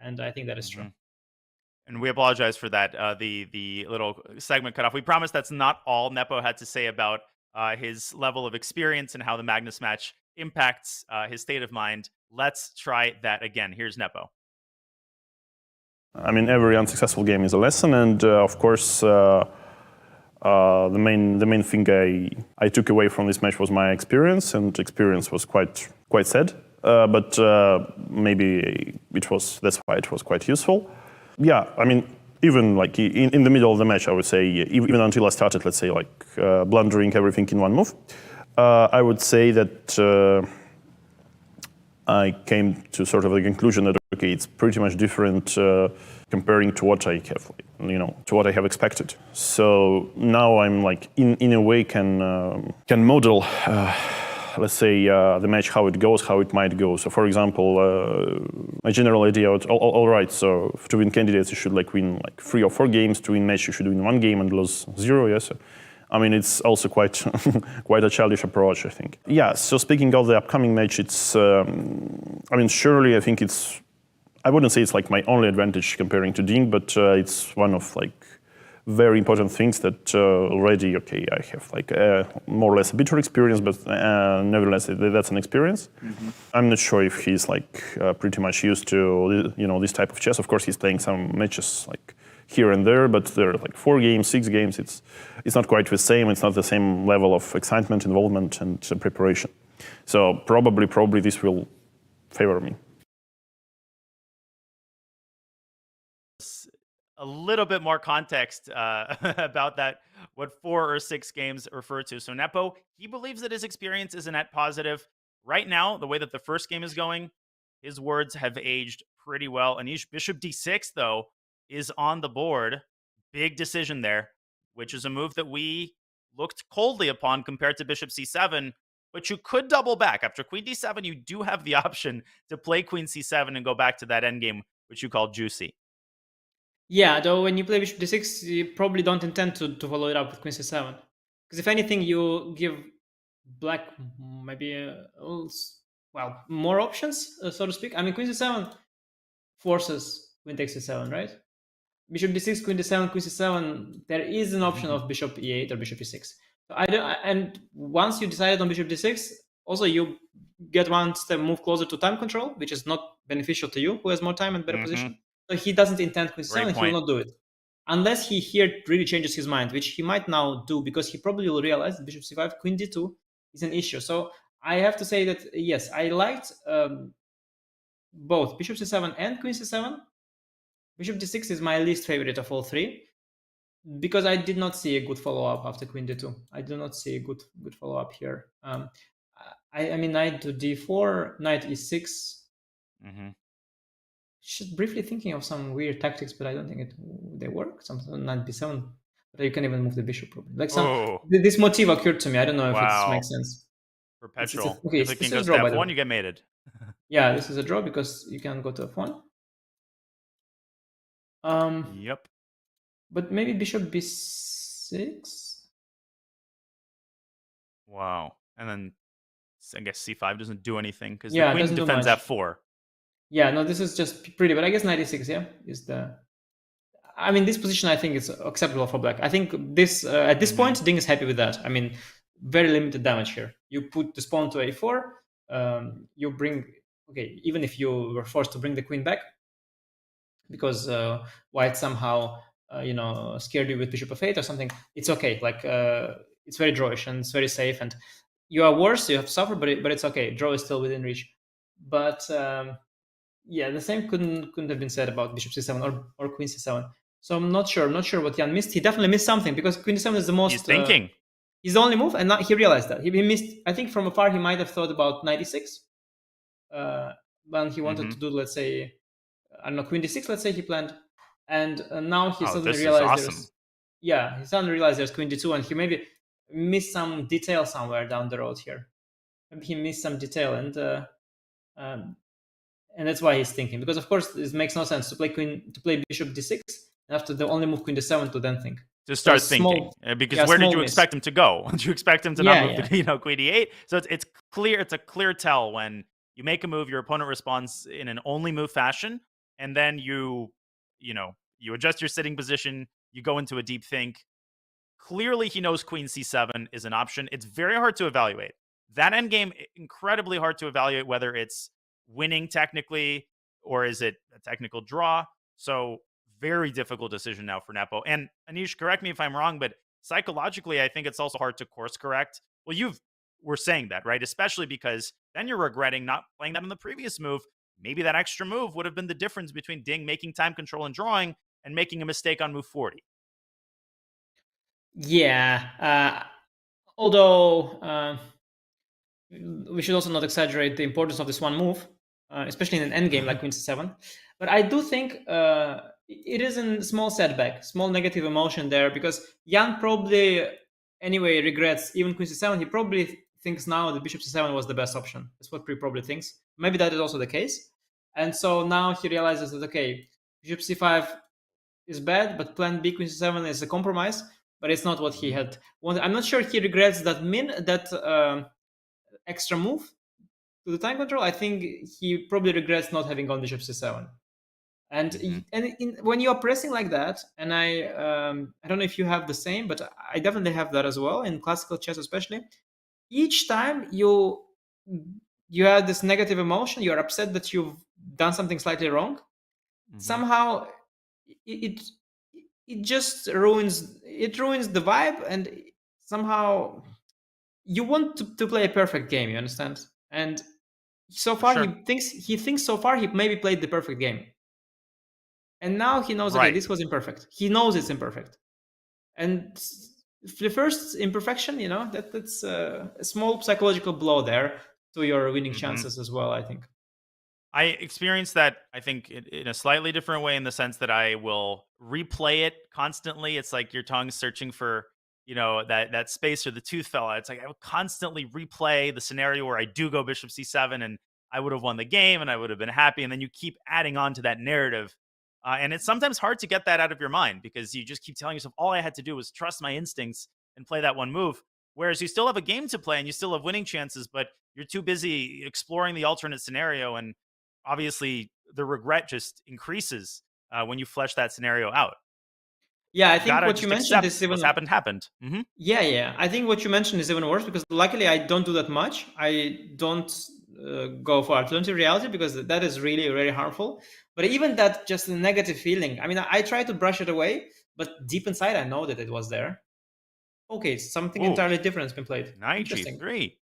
and I think that is true. And we apologize for that. The little segment cut off. We promise that's not all Nepo had to say about his level of experience and how the Magnus match impacts his state of mind. Let's try that again. Here's Nepo. I mean, every unsuccessful game is a lesson, and of course, the main thing I took away from this match was my experience, and experience was quite sad. But maybe that's why it was quite useful. Yeah, I mean, even like in the middle of the match, I would say, even until I started, let's say, like blundering everything in one move, I would say that I came to sort of the conclusion that okay, it's pretty much different comparing to what I have, to what I have expected. So now I'm like in a way can model, let's say the match, how it goes, how it might go. So for example, my general idea, all right. So to win candidates, you should like win like 3 or 4 games. To win match, you should win 1 game and lose 0. Yes. I mean, it's also quite quite a childish approach, I think. Yeah, so speaking of the upcoming match, it's, surely I think it's, I wouldn't say it's like my only advantage comparing to Ding, but it's one of like very important things that already, okay, I have like more or less a bitter experience, but nevertheless, that's an experience. Mm-hmm. I'm not sure if he's like pretty much used to, this type of chess. Of course, he's playing some matches like here and there, but there are like 4 games, 6 games. It's not quite the same. It's not the same level of excitement, involvement, and preparation. So probably this will favor me. A little bit more context about that, what 4 or 6 games refer to. So Nepo, he believes that his experience is a net positive. Right now, the way that the first game is going, his words have aged pretty well. Anish, bishop d6, though, is on the board. Big decision there, which is a move that we looked coldly upon compared to bishop c7, but you could double back. After queen d7, you do have the option to play queen c7 and go back to that endgame, which you call juicy. Yeah, though when you play bishop d6, you probably don't intend to follow it up with queen c7. Because if anything, you give black maybe, more options, so to speak. I mean, queen c7 forces queen takes c7, right? Bishop d6, queen d7, queen c7, there is an option of bishop e8 or bishop e6. So and once you decided on bishop d6, also you get one step move closer to time control, which is not beneficial to you, who has more time and better position. So he doesn't intend queen c7, he will not do it. Unless he here really changes his mind, which he might now do, because he probably will realize that bishop c5, queen d2 is an issue. So I have to say that, yes, I liked both bishop c7 and queen c7. Bishop d6 is my least favorite of all 3, because I did not see a good follow-up after queen d2. I do not see a good follow-up here. I mean, knight to d4, knight e6. Just briefly thinking of some weird tactics, but I don't think they work. Something knight b7, but you can even move the bishop probably. Like this motif occurred to me. I don't know if it makes sense. Perpetual. Okay, if the king goes to f1, you get mated. Yeah, this is a draw because you can go to f1. Yep. But maybe bishop b6. Wow. And then I guess c5 doesn't do anything because the queen defends f4. Yeah, no, this is just pretty, but I guess knight e6, yeah, is the... I mean, this position I think is acceptable for black. I think this at this point, Ding is happy with that. I mean, very limited damage here. You put the pawn to a4, you bring... Okay, even if you were forced to bring the queen back, because white somehow, scared you with bishop f8 or something, it's okay. Like, it's very drawish and it's very safe. And you are worse, you have to suffer, but it's okay. Draw is still within reach. But yeah, the same couldn't have been said about bishop c7 or queen c7. So I'm not sure what Jan missed. He definitely missed something, because queen c7 is the most... He's thinking. He's the only move, and now he realized that. He missed... I think from afar he might have thought about knight e6. When he wanted to do, let's say... I don't know, queen d6, let's say he planned. And now he suddenly realized he suddenly realized there's queen d2, and he maybe missed some detail somewhere down the road here. Maybe he missed some detail, and that's why he's thinking. Because of course it makes no sense to play bishop d6, and after the only move queen d7 to then think. To start thinking. Because where did you expect him to go? Did you expect him to not move the queen d8? So it's clear, it's a clear tell when you make a move, your opponent responds in an only move fashion, and then you adjust your sitting position, you go into a deep think. Clearly, he knows queen c7 is an option. It's very hard to evaluate. That endgame, incredibly hard to evaluate whether it's winning technically or is it a technical draw. So very difficult decision now for Nepo. And Anish, correct me if I'm wrong, but psychologically, I think it's also hard to course correct. Well, we're saying that, right? Especially because then you're regretting not playing that in the previous move. Maybe that extra move would have been the difference between Ding making time control and drawing and making a mistake on move 40. Yeah. Although we should also not exaggerate the importance of this one move, especially in an endgame like Queen C7. But I do think it is a small setback, small negative emotion there, because Jan probably anyway regrets even Queen C7. He probably thinks now that Bishop C7 was the best option. That's what he probably thinks. Maybe that is also the case. And so now he realizes that, okay, Bishop C5 is bad, but plan B Queen C7 is a compromise, but it's not what he had wanted. I'm not sure he regrets that extra move to the time control. I think he probably regrets not having gone Bishop C7. And when you are pressing like that, and I don't know if you have the same, but I definitely have that as well in classical chess, especially. Each time you have this negative emotion, you are upset that you've done something slightly wrong. Somehow, it just ruins the vibe, and somehow you want to play a perfect game. You understand? And so far, he thinks so far he maybe played the perfect game. And now he knows, okay, this was imperfect. He knows it's imperfect. And the first imperfection, that's a small psychological blow there to your winning chances as well, I think. I experienced that, I think, in a slightly different way, in the sense that I will replay it constantly. It's like your tongue searching for, that space or the tooth fella. It's like I would constantly replay the scenario where I do go Bishop C7 and I would have won the game and I would have been happy. And then you keep adding on to that narrative. And it's sometimes hard to get that out of your mind, because you just keep telling yourself, all I had to do was trust my instincts and play that one move. Whereas you still have a game to play and you still have winning chances, but you're too busy exploring the alternate scenario. And obviously the regret just increases when you flesh that scenario out. Yeah, I think what you mentioned is even... what's happened. Yeah. I think what you mentioned is even worse, because luckily I don't do that much. I don't go for alternative reality, because that is really, really harmful. But even that, just a negative feeling, I mean, I try to brush it away, but deep inside I know that it was there. Okay, something entirely different has been played. Knight G3.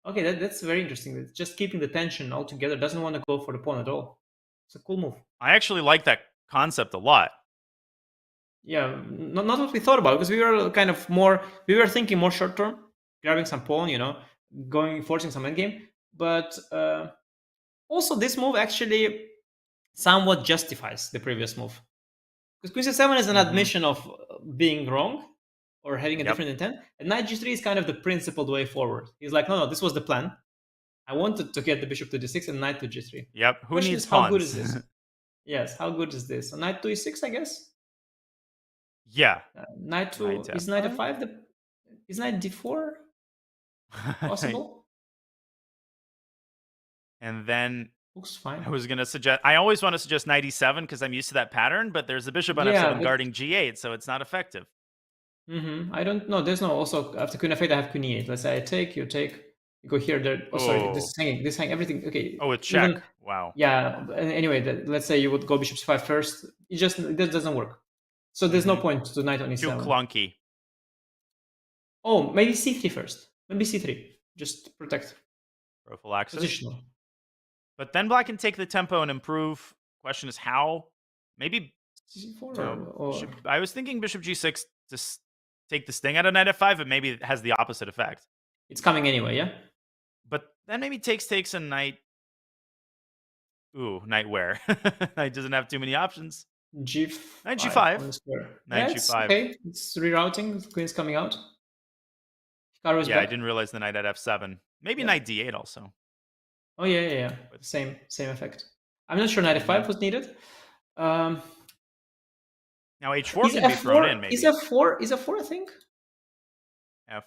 Okay, that's very interesting. It's just keeping the tension all together. Doesn't want to go for the pawn at all. It's a cool move. I actually like that concept a lot. Yeah, not what we thought about, because we were thinking more short term, grabbing some pawn, forcing some endgame. But also this move actually somewhat justifies the previous move. Because Queen C7 is an admission of being wrong or having a different intent. And Knight G3 is kind of the principled way forward. He's like, no, this was the plan. I wanted to get the bishop to D6 and knight to G3. Yep, who needs pawns? How good is this? Yes, how good is this? So knight to E6, I guess? Yeah. Knight to... Is knight F5 Is knight D4 possible? And then... Looks fine. I was going to suggest... I always want to suggest knight E7 because I'm used to that pattern, but there's a bishop on F7 guarding G8, so it's not effective. I don't know. There's no... Also, after Queen F8, I have Queen E8. Let's say I take, you take... You go here, there... Oh, sorry. This is hanging. Everything... Okay. Oh, it's check. Wow. Yeah. Anyway, let's say you would go bishop C5 first. That doesn't work. So there's no point to knight on E7. Too clunky. Oh, maybe C3 first. Maybe C3. Just protect. Prophylaxis. Positional. But then black can take the tempo and improve. Question is how? Maybe C4 I was thinking bishop G6 to take the sting out of knight F5, but maybe it has the opposite effect. It's coming anyway, yeah? But then maybe takes and knight... Ooh, knight where? Knight doesn't have too many options. G5. Knight G5. Knight G5. Okay, it's rerouting. The queen's coming out. Hikaru's back. I didn't realize the knight at F7. Maybe knight D8 also. Oh, yeah. Same effect. I'm not sure knight F5 was needed. Now H4 can be thrown in, maybe. Is F4 a thing? F4.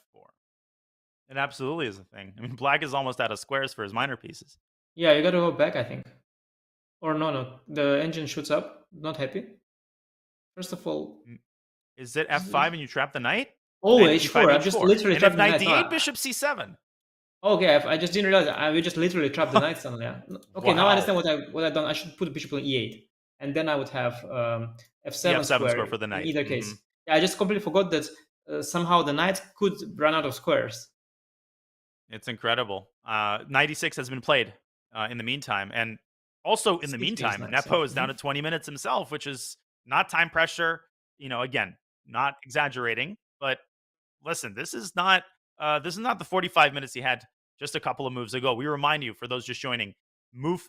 It absolutely is a thing. I mean, black is almost out of squares for his minor pieces. Yeah, you got to go back, I think. Or no. The engine shoots up. Not happy. First of all... Is it F5 and you trap the knight? Oh, H4. I just literally trapped the knight. Knight D8, bishop C7. Okay, I just didn't realize. We just literally trapped the knight suddenly. Yeah. Okay, now I understand what I've done. I should put bishop on E8. And then I would have F7 square for the knight. In either case. Yeah, I just completely forgot that somehow the knight could run out of squares. It's incredible. Knight E6 has been played in the meantime. And also in the meantime, Nepo is down to 20 minutes himself, which is not time pressure. Again, not exaggerating. But listen, this is not the 45 minutes he had just a couple of moves ago. We remind you, for those just joining,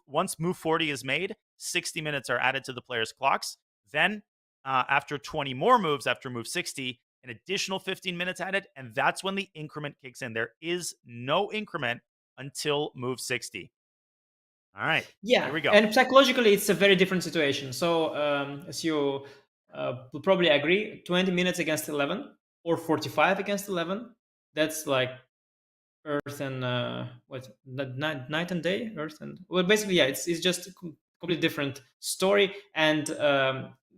once move 40 is made, 60 minutes are added to the players' clocks. Then after 20 more moves, after move 60, an additional 15 minutes added, and that's when the increment kicks in. There is no increment until move 60. All right. Yeah, here we go. And psychologically, it's a very different situation. So, as you will probably agree, 20 minutes against 11 or 45 against 11, that's like Earth and night and day, Earth and basically, yeah, it's just a completely different story. And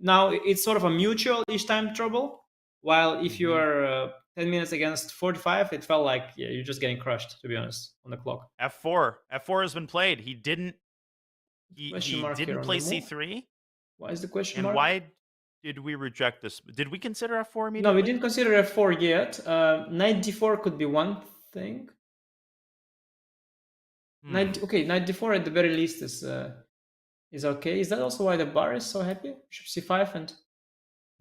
now it's sort of a mutual each time trouble. While if you are 10 minutes against 45, it felt like you're just getting crushed, to be honest, on the clock. F4 has been played. He didn't mark here on play the move. C3. Why is the question And mark? why did we reject this? Did we consider F4 immediately? No, we didn't consider F4 yet. Knight D4 could be one thing. Knight D4 at the very least is okay. Is that also why the bar is so happy? Bishop C5 and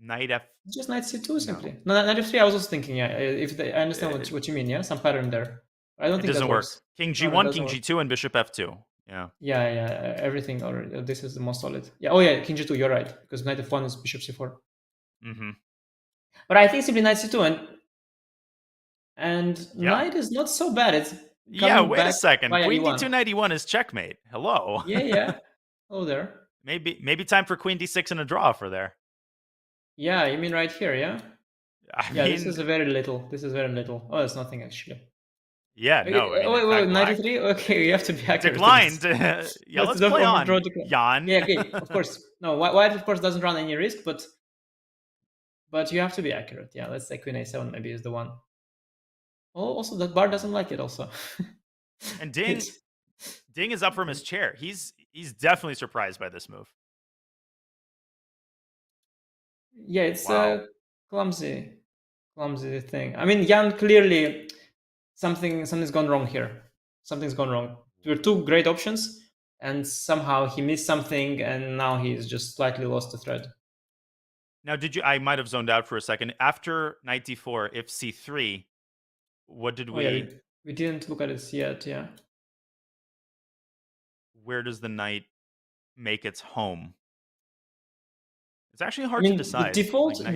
Knight F. Just Knight C2 simply. No, Knight F3. I was also thinking. I understand what you mean. Yeah, some pattern there. I don't think it doesn't that work. works. King G1, King G2, and Bishop F2. Yeah. Yeah. Everything already. This is the most solid. Yeah. Oh yeah, King G2. You're right, because Knight F1 is Bishop C4. But I think simply Knight C2 and Knight is not so bad. It's wait a second. Queen D2, Knight E1 is checkmate. Hello. Yeah. Hello there. Maybe time for Queen D6 and a draw for there. Yeah, you mean right here, yeah? I mean, this is very little. Oh, that's nothing actually. Yeah, no. Wait, 93? Okay, you have to be accurate. Declined. Yeah, let's play on, Jan. Yeah, okay, of course. No, White, of course, doesn't run any risk, but you have to be accurate. Yeah, let's say Queen A7 maybe is the one. Oh, also, that bar doesn't like it also. And Ding is up from his chair. He's definitely surprised by this move. Yeah, it's a clumsy thing. I mean, Jan clearly something's gone wrong here. Something's gone wrong. There were two great options, and somehow he missed something, and now he's just slightly lost the thread. Now, I might have zoned out for a second. After Knight D4, if C3, what did we? Yeah, we didn't look at it yet. Yeah. Where does the knight make its home? It's actually hard to decide. The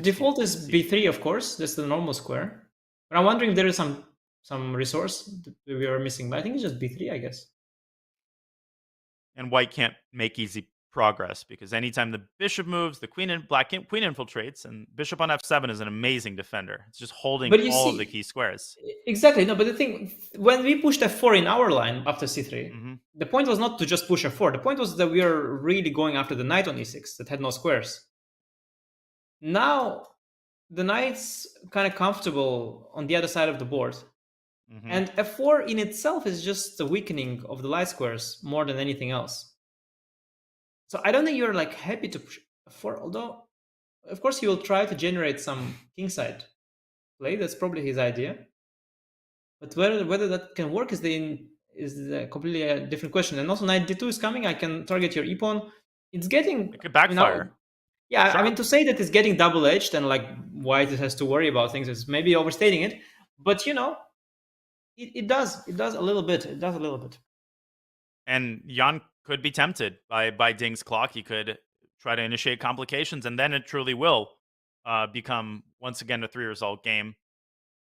default is B3, of course. That's the normal square. But I'm wondering if there is some resource that we are missing. But I think it's just B3, I guess. And white can't make easy progress because anytime the bishop moves, the queen infiltrates, and bishop on F7 is an amazing defender. It's just holding all of the key squares. Exactly. No, but the thing, when we pushed F4 in our line after C3, the point was not to just push F4. The point was that we are really going after the knight on E6 that had no squares. Now, the knight's kind of comfortable on the other side of the board. And F4 in itself is just a weakening of the light squares more than anything else. So I don't think you're like happy to push F4, although, of course, he will try to generate some kingside play. That's probably his idea. But whether that can work is a completely different question. And also, Knight D2 is coming. I can target your e-pawn. It could backfire. Yeah, I mean, to say that it's getting double-edged and like white has to worry about things is maybe overstating it. But, it does. It does a little bit. And Jan could be tempted by Ding's clock. He could try to initiate complications, and then it truly will become, once again, a 3-result game.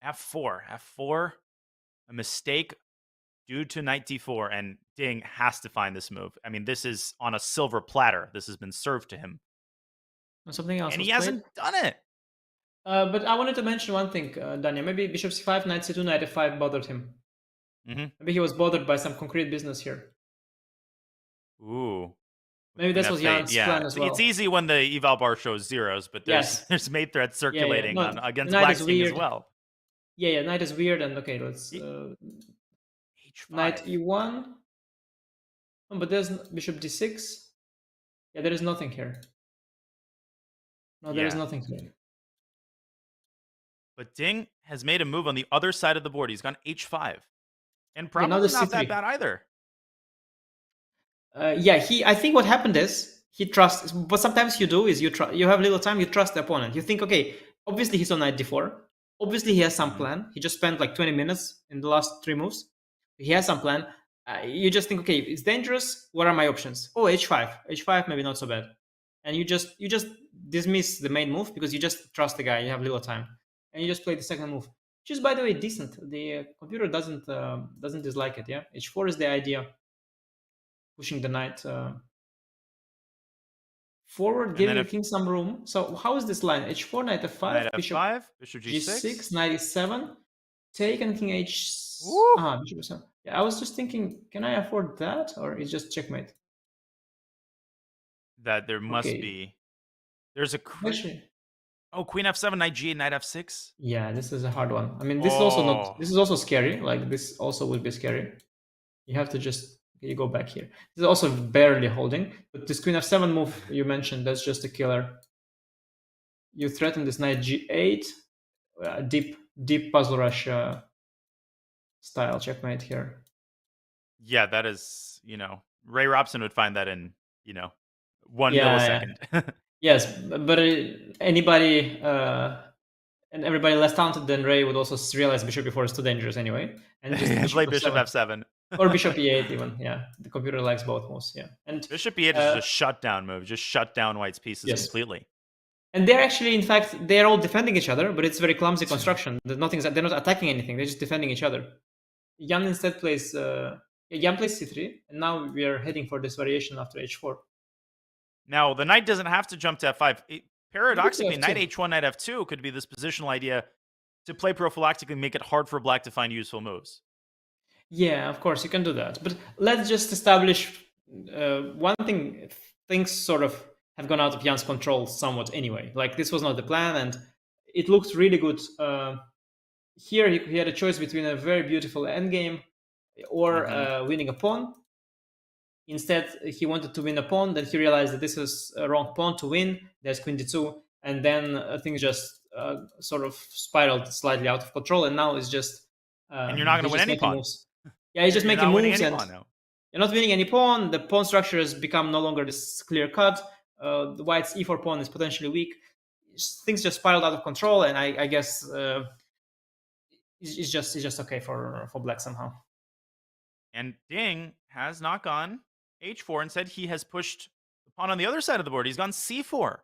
F4. A mistake due to Knight D4, and Ding has to find this move. I mean, this is on a silver platter. This has been served to him. Something else. And he hasn't done it. But I wanted to mention one thing, Daniel. Maybe Bishop C5, Knight C2, Knight F5 bothered him. Maybe he was bothered by some concrete business here. Ooh. Maybe this was Jan's plan as well. It's easy when the eval bar shows zeros, but there's mate threats circulating against black king as well. Yeah, knight is weird, and okay, let's H5. Knight E1. Oh, but there's Bishop D6. Yeah, there is nothing here. No, there is nothing here. But Ding has made a move on the other side of the board. He's gone H5. And probably not that bad either. I think what happened is he trusts. What sometimes you do is you have little time, you trust the opponent. You think, okay, obviously he's on Knight D4. Obviously he has some plan. He just spent like 20 minutes in the last 3 moves. He has some plan. You just think, okay, it's dangerous. What are my options? Oh, h5, maybe not so bad. And you just dismiss the main move because you just trust the guy. You have little time, and you just play the second move, which is, by the way, decent. The computer doesn't dislike it. Yeah, h4 is the idea, pushing the knight forward, giving the king some room. So how is this line? h4, knight f5, Knight bishop f5, bishop g6, knight e7, take, and king h. Bishop e7. Yeah, I was just thinking, can I afford that, or it's just checkmate? That there must be. There's a queen f7, knight g8, knight f6. Yeah, this is a hard one. I mean, this is also not. This is also scary. Like, this also would be scary. You have to just, you go back here. This is also barely holding, but this queen f7 move you mentioned, that's just a killer. You threaten this knight g8, deep puzzle rush style checkmate here. Yeah, that is, Ray Robson would find that in, 1 millisecond. Yeah. Yes, but anybody and everybody less talented than Ray would also realize bishop e4 is too dangerous anyway, and just play bishop f7 or bishop e8 even. Yeah, the computer likes both moves. Yeah, and bishop e8 is just a shutdown move, just shut down White's pieces completely. And they're actually, in fact, they're all defending each other, but it's very clumsy construction. They're not attacking anything. They're just defending each other. Jan instead plays Jan plays c3, and now we are heading for this variation after h4. Now, the knight doesn't have to jump to f5. Paradoxically, knight h1, knight f2 could be this positional idea to play prophylactically, make it hard for black to find useful moves. Yeah, of course, you can do that. But let's just establish one thing. Things sort of have gone out of Jan's control somewhat anyway. Like, this was not the plan, and it looked really good. Here, he had a choice between a very beautiful endgame or winning a pawn. Instead, he wanted to win a pawn. Then he realized that this is a wrong pawn to win. There's queen d2, and then things just sort of spiraled slightly out of control. And now it's just and you're not going to win any pawn. Moves. Yeah, he's just making moves, and you're not winning any pawn. The pawn structure has become no longer this clear cut. The White's e4 pawn is potentially weak. Things just spiraled out of control, and I guess it's just okay for black somehow. And Ding has not gone h4. Instead, he has pushed the pawn on the other side of the board. He's gone c4.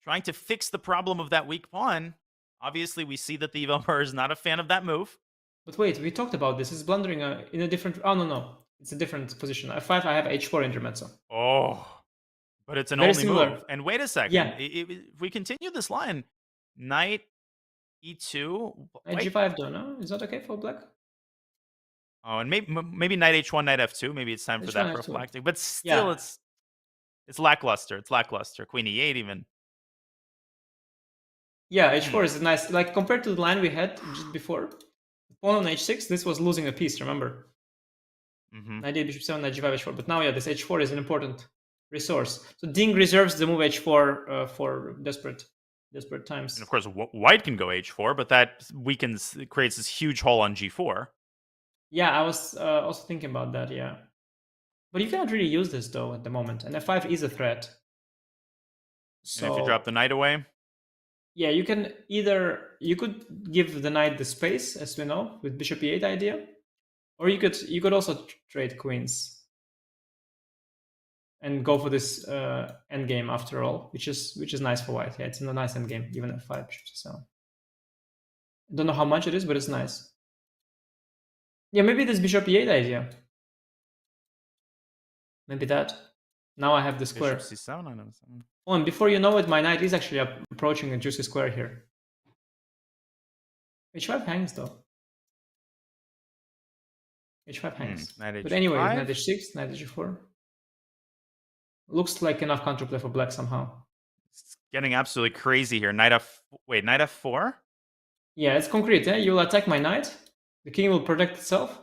Trying to fix the problem of that weak pawn. Obviously, we see that the evil emperor is not a fan of that move. But wait, we talked about this. It's blundering in a different... Oh, no. It's a different position. f5, I have h4 intermezzo. Oh, but it's an very only similar move. And wait a second. Yeah. If we continue this line, knight e2... Knight g5, don't know. Is that okay for black? Oh, and maybe knight h1, knight f2. Maybe it's time for that prophylactic. But still, it's lackluster. It's lackluster. Queen e8 even. Yeah, h4 is nice. Like, compared to the line we had just before, pawn on h6, this was losing a piece, remember? Knight d8, bishop 7, knight g5, h4. But now, yeah, this h4 is an important resource. So Ding reserves the move h4 for desperate times. And of course, White can go h4, but that creates this huge hole on g4. Yeah, I was also thinking about that, yeah. But you cannot really use this, though, at the moment. And f5 is a threat. So, and if you drop the knight away? Yeah, you can you could give the knight the space, as we know, with bishop e8 idea. Or you could also trade queens. And go for this endgame after all, which is nice for White. Yeah, it's a nice endgame, even f5, bishop c7. I don't know how much it is, but it's nice. Yeah, maybe this bishop e8 idea. Maybe that. Now I have the square. Bishop c7, I know. Oh, and before you know it, my knight is actually approaching a juicy square here. h5 hangs, though. h5 hangs. But anyway, knight h6, knight h4. Looks like enough counterplay for black somehow. It's getting absolutely crazy here. Knight f4? Yeah, it's concrete. Yeah? You'll attack my knight. The king will protect itself.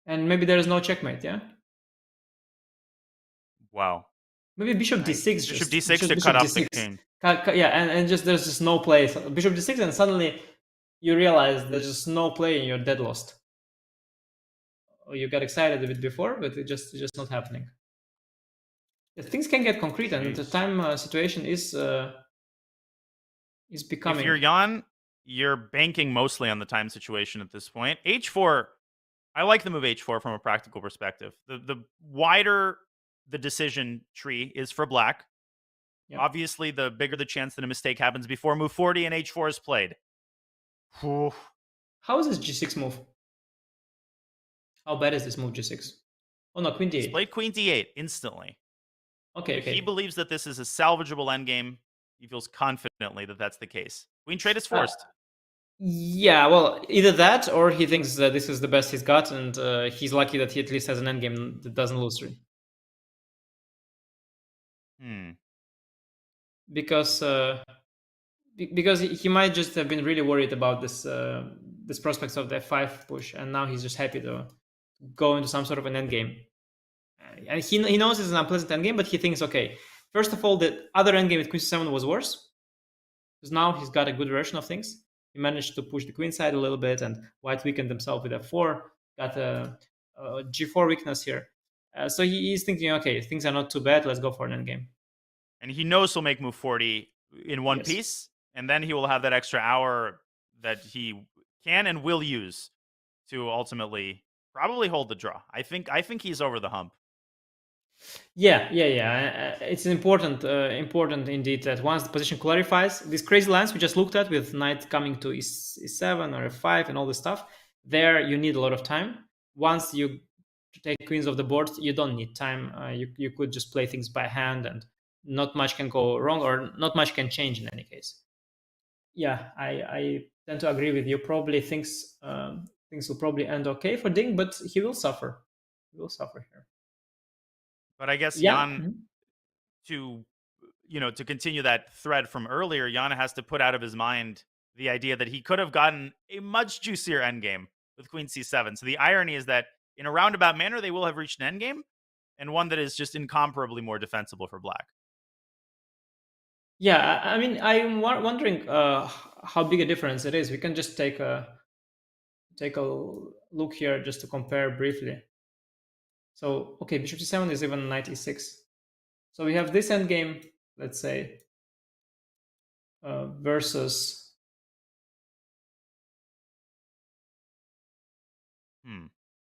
And maybe there is no checkmate, yeah? Wow. Maybe bishop d6. Bishop d6 to cut off the king. Yeah, and just there's just no play. So bishop d6, and suddenly you realize there's just no play and you're dead lost. Or you got excited a bit before, but it's just not happening. Yeah, things can get concrete, and the time situation is becoming... If you're Jan, you're banking mostly on the time situation at this point. H4, I like the move H4 from a practical perspective. The wider the decision tree is for black, Yeah. obviously the bigger the chance that a mistake happens before move 40 and H4 is played. Whew. How is this G6 move? How bad is this move G6? Oh no, Queen He's D8. played Queen D8 instantly. Okay, If okay. he believes that this is a salvageable endgame, he feels confidently that that's the case. Queen trade is forced. Yeah, well, either that or he thinks that this is the best he's got, and he's lucky that he at least has an endgame that doesn't lose 3. Because because he might just have been really worried about this prospects of the F5 push, and now he's just happy to go into some sort of an endgame. And he knows it's an unpleasant endgame, but he thinks, okay, first of all, the other endgame with Queen C7 was worse, because now he's got a good version of things. He managed to push the queen side a little bit, and white weakened himself with F4, got a G4 weakness here. So he's thinking, okay, things are not too bad, let's go for an endgame. And he knows he'll make move 40 in one Yes. piece, and then he will have that extra hour that he can and will use to ultimately probably hold the draw. I think he's over the hump. Yeah. It's important indeed that once the position clarifies, these crazy lines we just looked at with knight coming to E7 or F5 and all this stuff, there you need a lot of time. Once you take queens off the board, you don't need time. You could just play things by hand, and not much can go wrong, or not much can change in any case. Yeah, I tend to agree with you. Probably things will probably end okay for Ding, but he will suffer. He will suffer here. But I guess Yeah. Jan, to continue that thread from earlier, Jan has to put out of his mind the idea that he could have gotten a much juicier endgame with Queen C7. So the irony is that in a roundabout manner, they will have reached an endgame, and one that is just incomparably more defensible for black. Yeah, I mean, I'm wondering how big a difference it is. We can just take a look here just to compare briefly. So, okay, bishop c7 is even knight e6. So we have this endgame, let's say, versus.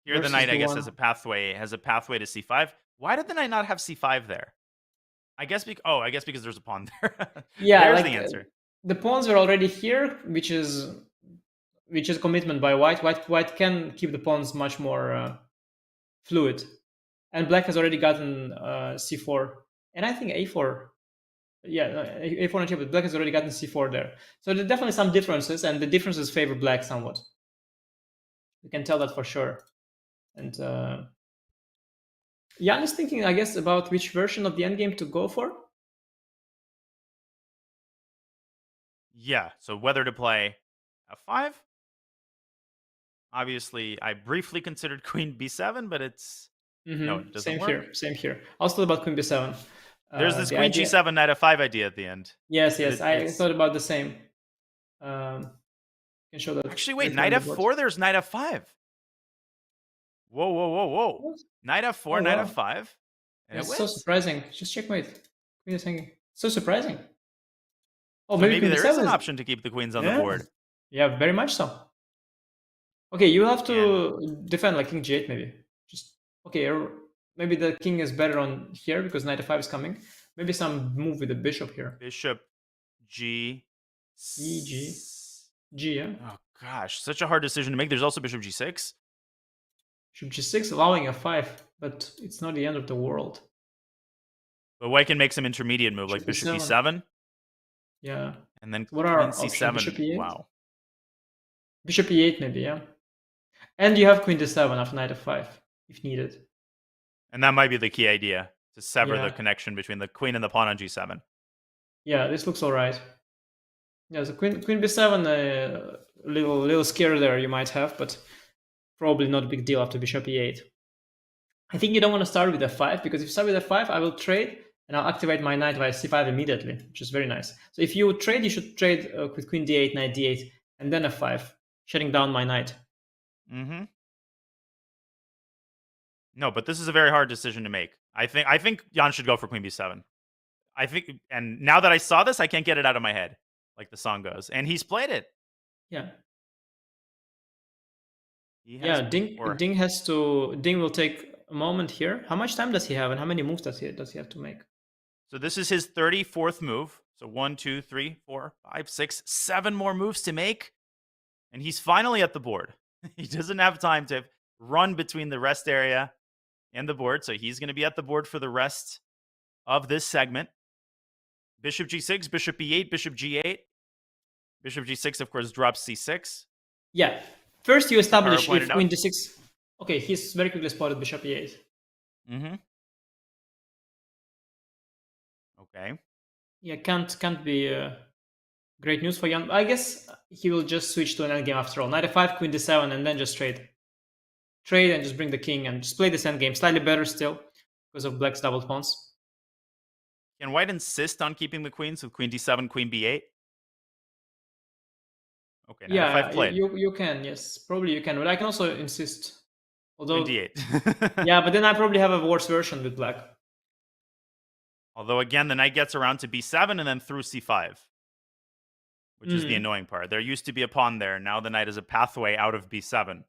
Here, the knight, I guess, has a pathway to c5. Why did the knight not have c5 there? I guess because there's a pawn there. Yeah, there's the answer. The pawns are already here, which is commitment by white. White can keep the pawns much more fluid, and black has already gotten c4, and I think a4. Yeah, a4 and but black has already gotten c4 there. So there are definitely some differences, and the differences favor black somewhat. You can tell that for sure. And Jan is thinking, I guess, about which version of the endgame to go for. Yeah, so whether to play f5. Obviously, I briefly considered queen b7, but it's no, it doesn't work. Same here. Also thought about queen b7. There's this queen g7 knight f5 idea at the end. Yes, I thought about the same. Can show that. Actually, wait, knight f4. There's knight f5. Whoa! Knight f4, knight f5. And it's so surprising. Just checkmate. Queen is hanging. So surprising. Oh, so maybe there is an option to keep the queens on the board. Yeah, very much so. Okay, you have to defend like king g8 maybe. Just okay, maybe the king is better on here because knight f5 is coming. Maybe some move with the bishop here. Bishop g. G, yeah. Oh gosh, such a hard decision to make. There's also bishop g6. Bishop g6 allowing f5, but it's not the end of the world. But white can make some intermediate move like bishop e7. Yeah. And then what are queen c7. Bishop e8? Wow. Bishop e8 maybe, yeah. And you have queen d7 after knight f5 if needed. And that might be the key idea, to sever the connection between the queen and the pawn on g7. Yeah, this looks all right. Yeah, so queen b7, a little scare there you might have, but probably not a big deal after bishop e8. I think you don't want to start with f5, because if you start with f5, I will trade, and I'll activate my knight via c5 immediately, which is very nice. So if you trade, you should trade with queen d8, knight d8, and then f5, shutting down my knight. Mm-hmm. No, but this is a very hard decision to make. I think Jan should go for queen b7. I think, and now that I saw this, I can't get it out of my head, like the song goes. And he's played it. Yeah. He has Yeah, Ding will take a moment here. How much time does he have, and how many moves does he have to make? So this is his 34th move. So 1, 2, 3, 4, 5, 6, 7 more moves to make. And he's finally at the board. He doesn't have time to run between the rest area and the board. So he's going to be at the board for the rest of this segment. Bishop g6, bishop e8, bishop g8. Bishop g6, of course, drops c6. Yeah. First, you establish Pointed if out. queen d6. Okay, he's very quickly spotted bishop e8. Mm-hmm. Okay. Yeah, can't be great news for Jan. I guess he will just switch to an endgame after all. Knight f5, queen d7, and then just trade. Trade and just bring the king and just play this endgame. Slightly better still because of black's double pawns. Can white insist on keeping the queens with queen d7, queen b8? Okay, knight Yeah, f5 played. you can, yes. Probably you can, but I can also insist. Although, Queen d8. yeah, but then I probably have a worse version with black. Although, again, the knight gets around to b7 and then through c5, which is the annoying part. There used to be a pawn there. Now the knight is a pathway out of b7.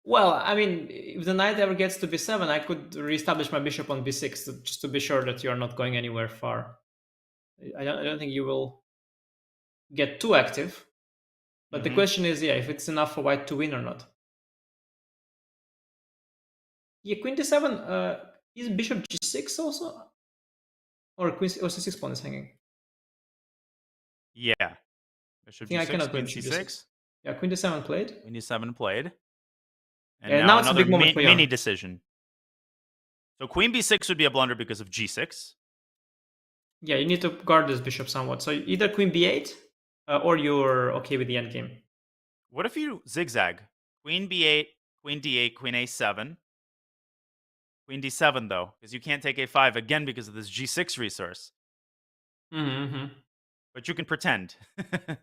Well, I mean, if the knight ever gets to b7, I could reestablish my bishop on b6 just to be sure that you're not going anywhere far. I don't think you will get too active. But the question is, yeah, if it's enough for white to win or not. Yeah, queen d7, is bishop g6 also? Or queen or c6 pawn is hanging? Yeah. Bishop I g6, cannot queen play bishop c6. g6. Yeah, queen d7 played. Queen d7 played. And Yeah, now now it's a another big moment for Jan. mini decision. So queen b6 would be a blunder because of g6. Yeah, you need to guard this bishop somewhat. So either queen b8 or you're okay with the endgame. What if you zigzag? Queen b8, queen d8, queen a7. Queen d7, though, because you can't take a5 again because of this g6 resource. Mm-hmm. But you can pretend.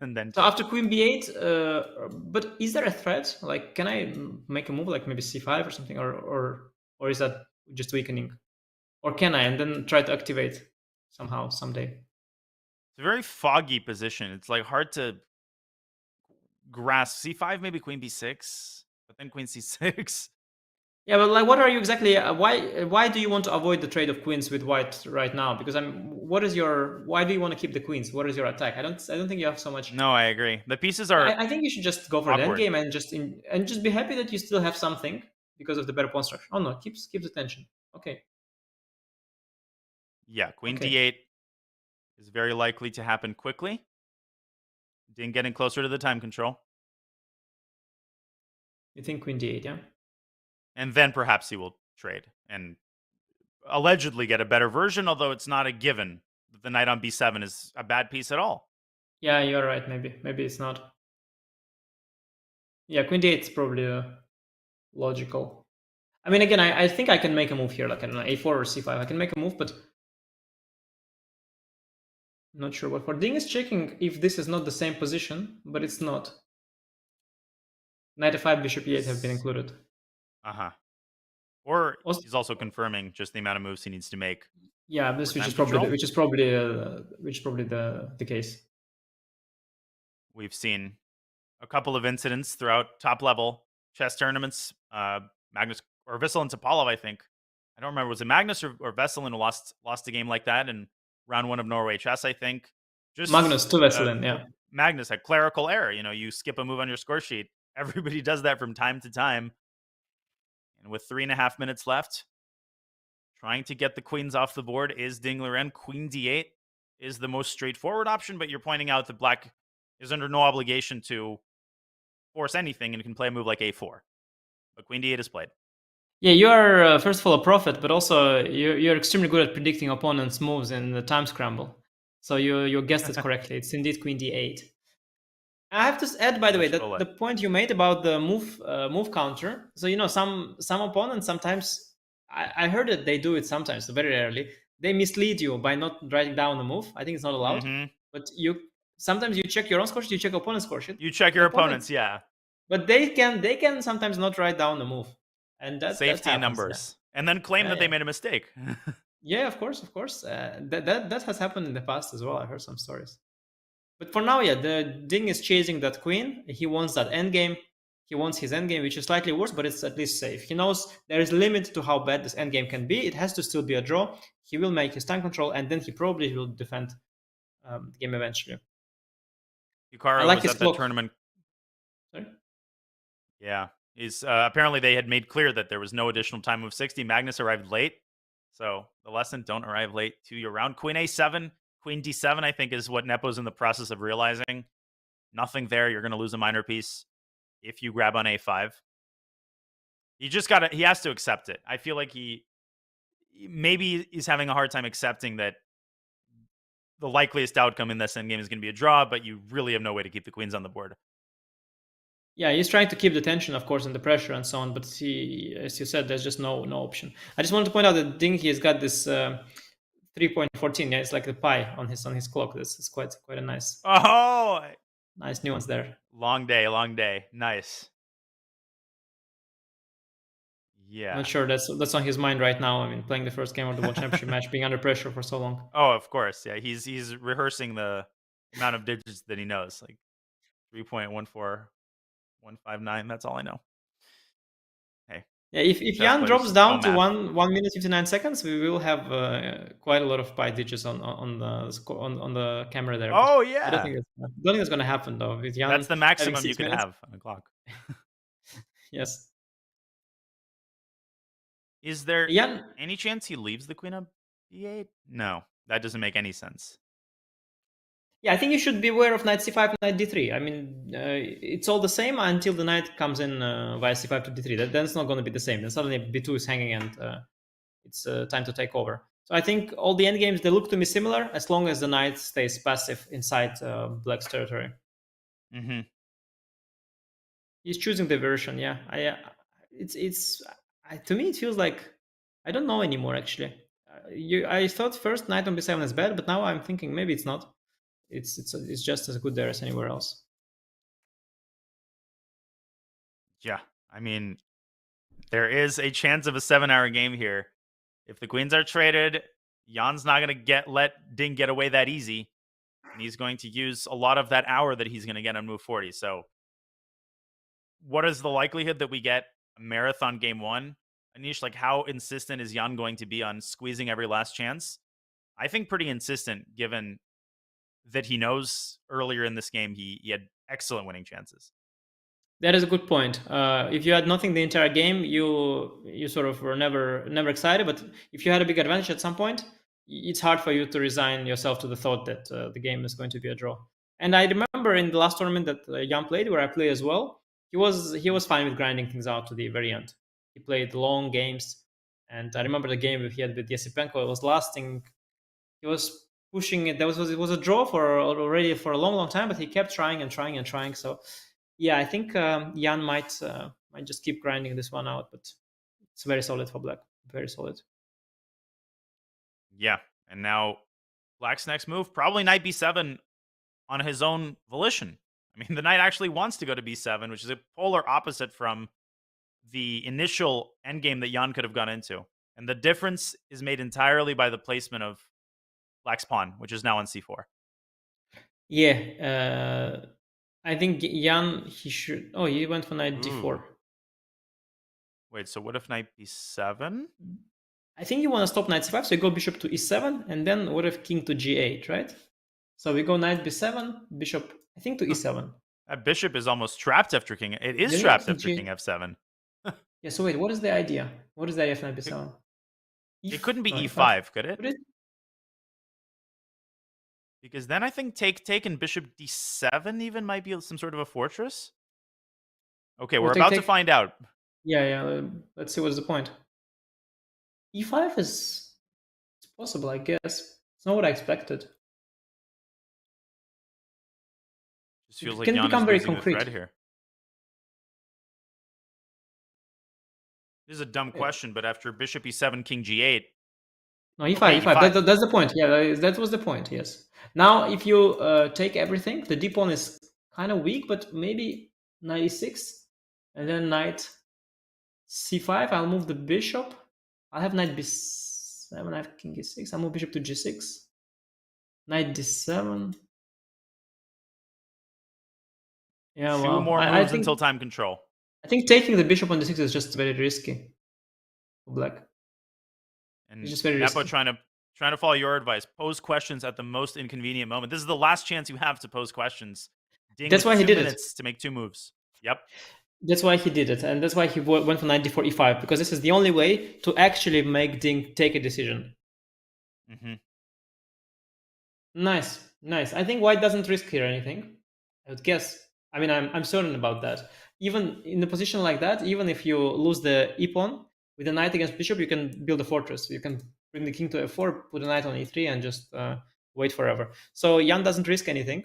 And then so after queen b8, but is there a threat? Like, can I make a move like maybe c5 or something, or is that just weakening? Or can I and then try to activate somehow someday? It's a very foggy position. It's like hard to grasp. C5, maybe queen b6, but then queen c6. Yeah, but like, what are you exactly? Why do you want to avoid the trade of queens with white right now? Because why do you want to keep the queens? What is your attack? I don't think you have so much. No, I agree. The pieces are. I think you should just go for awkward. the endgame and just be happy that you still have something because of the better pawn structure. Oh no, keeps the tension. Okay. Yeah, queen d8 is very likely to happen quickly. Ding getting closer to the time control. You think queen d8, yeah? And then perhaps he will trade and allegedly get a better version, although it's not a given that the knight on b7 is a bad piece at all. Yeah, you're right. Maybe it's not. Yeah, queen d8 is probably logical. I mean, again, I think I can make a move here, like I don't know, a4 or c5. I can make a move, but I'm not sure what for. Ding is checking if this is not the same position, but it's not. Knight f5, bishop e8 have been included. Or he's also confirming just the amount of moves he needs to make. Yeah, which is probably the case. We've seen a couple of incidents throughout top level chess tournaments. Magnus or Vissel and Topalov, I think. I don't remember. Was it Magnus or Vesselin who lost a game like that in round 1 of Norway Chess? I think. Just Magnus to Vesselin, yeah. Magnus had clerical error. You skip a move on your score sheet. Everybody does that from time to time. And with 3.5 minutes left, trying to get the queens off the board is Ding Liren. Queen d8 is the most straightforward option, but you're pointing out that black is under no obligation to force anything and can play a move like a4. But queen d8 is played. Yeah, you are, first of all, a prophet, but also you're extremely good at predicting opponents' moves in the time scramble. So you guessed it correctly. It's indeed queen d8. I have to add, by the way, that the point you made about the move counter. So some opponents sometimes, I heard that they do it sometimes, so very rarely. They mislead you by not writing down the move. I think it's not allowed. But sometimes you check your own score sheet, you check opponent's score sheet. You check your opponents, yeah. But they can sometimes not write down the move, and that's safety happens, numbers, and then claim that they made a mistake. Yeah, of course. That has happened in the past as well. I heard some stories. But for now, yeah, the Ding is chasing that queen. He wants that endgame. He wants his endgame, which is slightly worse, but it's at least safe. He knows there is a limit to how bad this endgame can be. It has to still be a draw. He will make his time control, and then he probably will defend the game eventually. Hikaru like was his at clock. that tournament. Sorry? Yeah. Apparently they had made clear that there was no additional time move 60. Magnus arrived late. So the lesson, don't arrive late to your round. Queen A7, Queen D7, I think, is what Nepo's in the process of realizing. Nothing there. You're going to lose a minor piece if you grab on A5. He has to accept it. I feel like he maybe is having a hard time accepting that the likeliest outcome in this endgame is going to be a draw, but you really have no way to keep the queens on the board. Yeah, he's trying to keep the tension, of course, and the pressure and so on. But as you said, there's just no option. I just wanted to point out that Ding, he's got this 3.14. Yeah, it's like the pi on his clock. This is quite a nice nuance there. Long day. Nice. Yeah. Not sure that's on his mind right now. I mean, playing the first game of the World Championship match, being under pressure for so long. Oh, of course. Yeah, he's rehearsing the amount of digits that he knows, like 3.14159. That's all I know. Hey. Yeah, if Jan drops down to 1 minute 59 seconds, we will have quite a lot of pi digits on the camera there. Oh yeah. I don't think it's going to happen though. With Jan, that's the maximum you can have on the clock. Yes. Is there any chance he leaves the queen on b8? No, that doesn't make any sense. Yeah, I think you should be aware of knight c5 and knight d3. I mean, it's all the same until the knight comes in via c5 to d3. Then it's not going to be the same. Then suddenly b2 is hanging and it's time to take over. So I think all the endgames, they look to me similar as long as the knight stays passive inside black's territory. Mm-hmm. He's choosing the version, yeah. To me, it feels like, I don't know anymore, actually. I thought first knight on b7 is bad, but now I'm thinking maybe it's not. It's just as good there as anywhere else. Yeah, I mean, there is a chance of a 7-hour game here. If the queens are traded, Jan's not going to let Ding get away that easy. And he's going to use a lot of that hour that he's going to get on move 40. So what is the likelihood that we get a marathon game 1? Anish, like, how insistent is Jan going to be on squeezing every last chance? I think pretty insistent, given that he knows earlier in this game he had excellent winning chances. That is a good point. If you had nothing the entire game, you sort of were never excited. But if you had a big advantage at some point, it's hard for you to resign yourself to the thought that the game is going to be a draw. And I remember in the last tournament that Jan played, where I played as well, he was fine with grinding things out to the very end. He played long games, and I remember the game he had with Yesipenko. It was lasting. He was pushing it. It was a draw already for a long time, but he kept trying and trying and trying. So, yeah, I think Jan might just keep grinding this one out, but it's very solid for Black. Very solid. Yeah, and now Black's next move, probably knight b7 on his own volition. I mean, the knight actually wants to go to b7, which is a polar opposite from the initial endgame that Jan could have gone into. And the difference is made entirely by the placement of Black's pawn, which is now on c4. Yeah, I think Jan, he should... Oh, he went for knight d4. Wait, so what if knight b7? I think you want to stop knight c5, so you go bishop to e7, and then what if king to g8, right? So we go knight b7, bishop, I think, to e7. That bishop is almost trapped after king. It is trapped after king f7. Yeah, so wait, what is the idea? What is the idea of knight b7? It couldn't be e5, could it? Because then I think take and bishop d7 even might be some sort of a fortress. Okay, we're about to find out. Yeah. Let's see what's the point. e5 is possible, I guess. It's not what I expected. Just feels like Jan is losing the thread here. This is a dumb question, but after bishop e7, king g8. No, e5, e5. That's the point. Yeah, that was the point, yes. Now, if you take everything, the d-pawn is kind of weak, but maybe knight e6, and then knight c5. I'll move the bishop. I'll have knight b7, I have king e6. I'll move bishop to g6. Knight d7. Yeah, Two well, more I moves think until time control. I think taking the bishop on d6 is just very risky for black. And It's just very Nepo risky. trying to follow your advice. Pose questions at the most inconvenient moment. This is the last chance you have to pose questions. Ding That's with why he 2 did it. minutes to make 2 moves. Yep. That's why he did it, and that's why he went for knight d4 e5, because this is the only way to actually make Ding take a decision. Mm-hmm. Nice, nice. I think white doesn't risk here anything, I would guess. I mean, I'm certain about that. Even in a position like that, even if you lose the e-pawn, with a knight against bishop, you can build a fortress. You can bring the king to f4, put a knight on e3, and just wait forever. So Jan doesn't risk anything,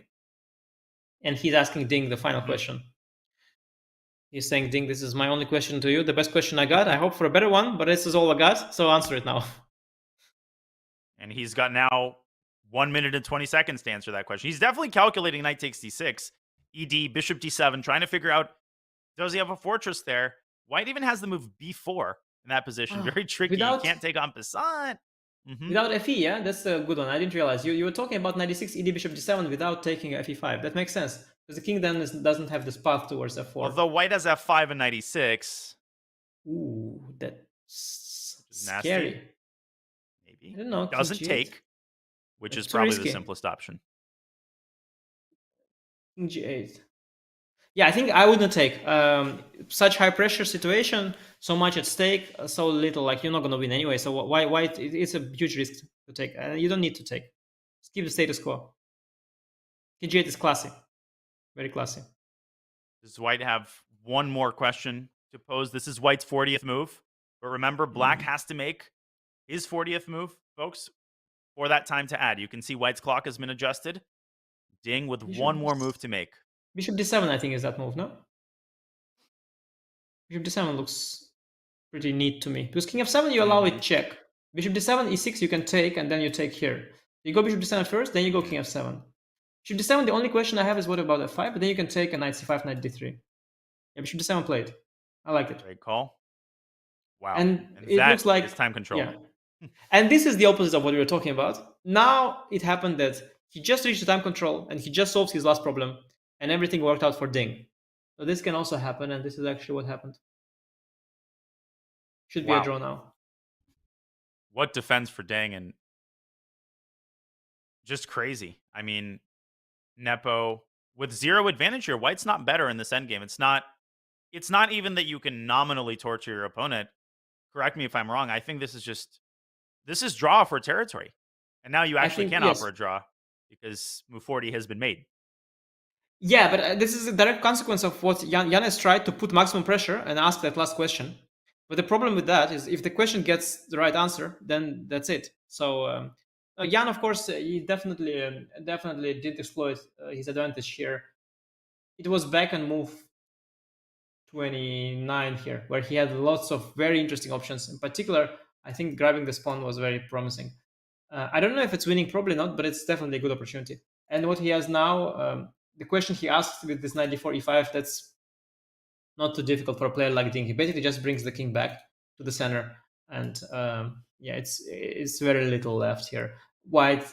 and he's asking Ding the final question. He's saying, Ding, this is my only question to you. The best question I got. I hope for a better one, but this is all I got. So answer it now. And he's got now 1 minute and 20 seconds to answer that question. He's definitely calculating knight takes d6, ed, bishop d7, trying to figure out, does he have a fortress there? White even has the move b4 in that position. Very tricky. He can't take on Passant. Without fe, yeah? That's a good one. I didn't realize. You were talking about knight d6, ed, bishop d7 without taking fe5. That makes sense. Because the king then doesn't have this path towards f4. Although white has f5 and knight e6. Ooh, that's nasty. Scary. Maybe. I don't know. Doesn't G8. take, which That's is too probably risky. the simplest option. King g8. Yeah, I think I wouldn't take such high pressure situation, so much at stake, so little. Like you're not gonna win anyway. So why? It's a huge risk to take. You don't need to take. Just keep the status quo. King g8 is classy, very classy. Does white have one more question to pose? This is white's 40th move, but remember, black has to make his 40th move, folks, for that time to add. You can see white's clock has been adjusted. Ding with one more move to make. Bishop d7, I think, is that move, no? Bishop d7 looks pretty neat to me. Because king f7, you allow it check. Bishop d7, e6, you can take, and then you take here. You go bishop d7 first, then you go king f7. Bishop d7, the only question I have is what about f5, but then you can take a knight c5, knight d3. Yeah, bishop d7 played. I like it. Great call. Wow. And it looks like it's time control. Yeah. And this is the opposite of what we were talking about. Now it happened that he just reached the time control and he just solved his last problem and everything worked out for Ding. So this can also happen, and this is actually what happened. Should be a draw now. What defense for Ding, and just crazy. I mean, Nepo with 0 advantage here. White's not better in this endgame. It's not even that you can nominally torture your opponent. Correct me if I'm wrong. I think this is draw for territory. And now you actually can offer a draw because move 40 has been made. Yeah, but this is a direct consequence of what Jan has tried to put maximum pressure and ask that last question. But the problem with that is if the question gets the right answer, then that's it. So Jan, of course, he definitely did exploit his advantage here. It was back and move 29 here, where he had lots of very interesting options. In particular, I think grabbing this pawn was very promising. I don't know if it's winning, probably not, but it's definitely a good opportunity. And what he has now, the question he asks with this knight d4 e5, that's not too difficult for a player like Ding. He basically just brings the king back to the center, and yeah, it's very little left here. White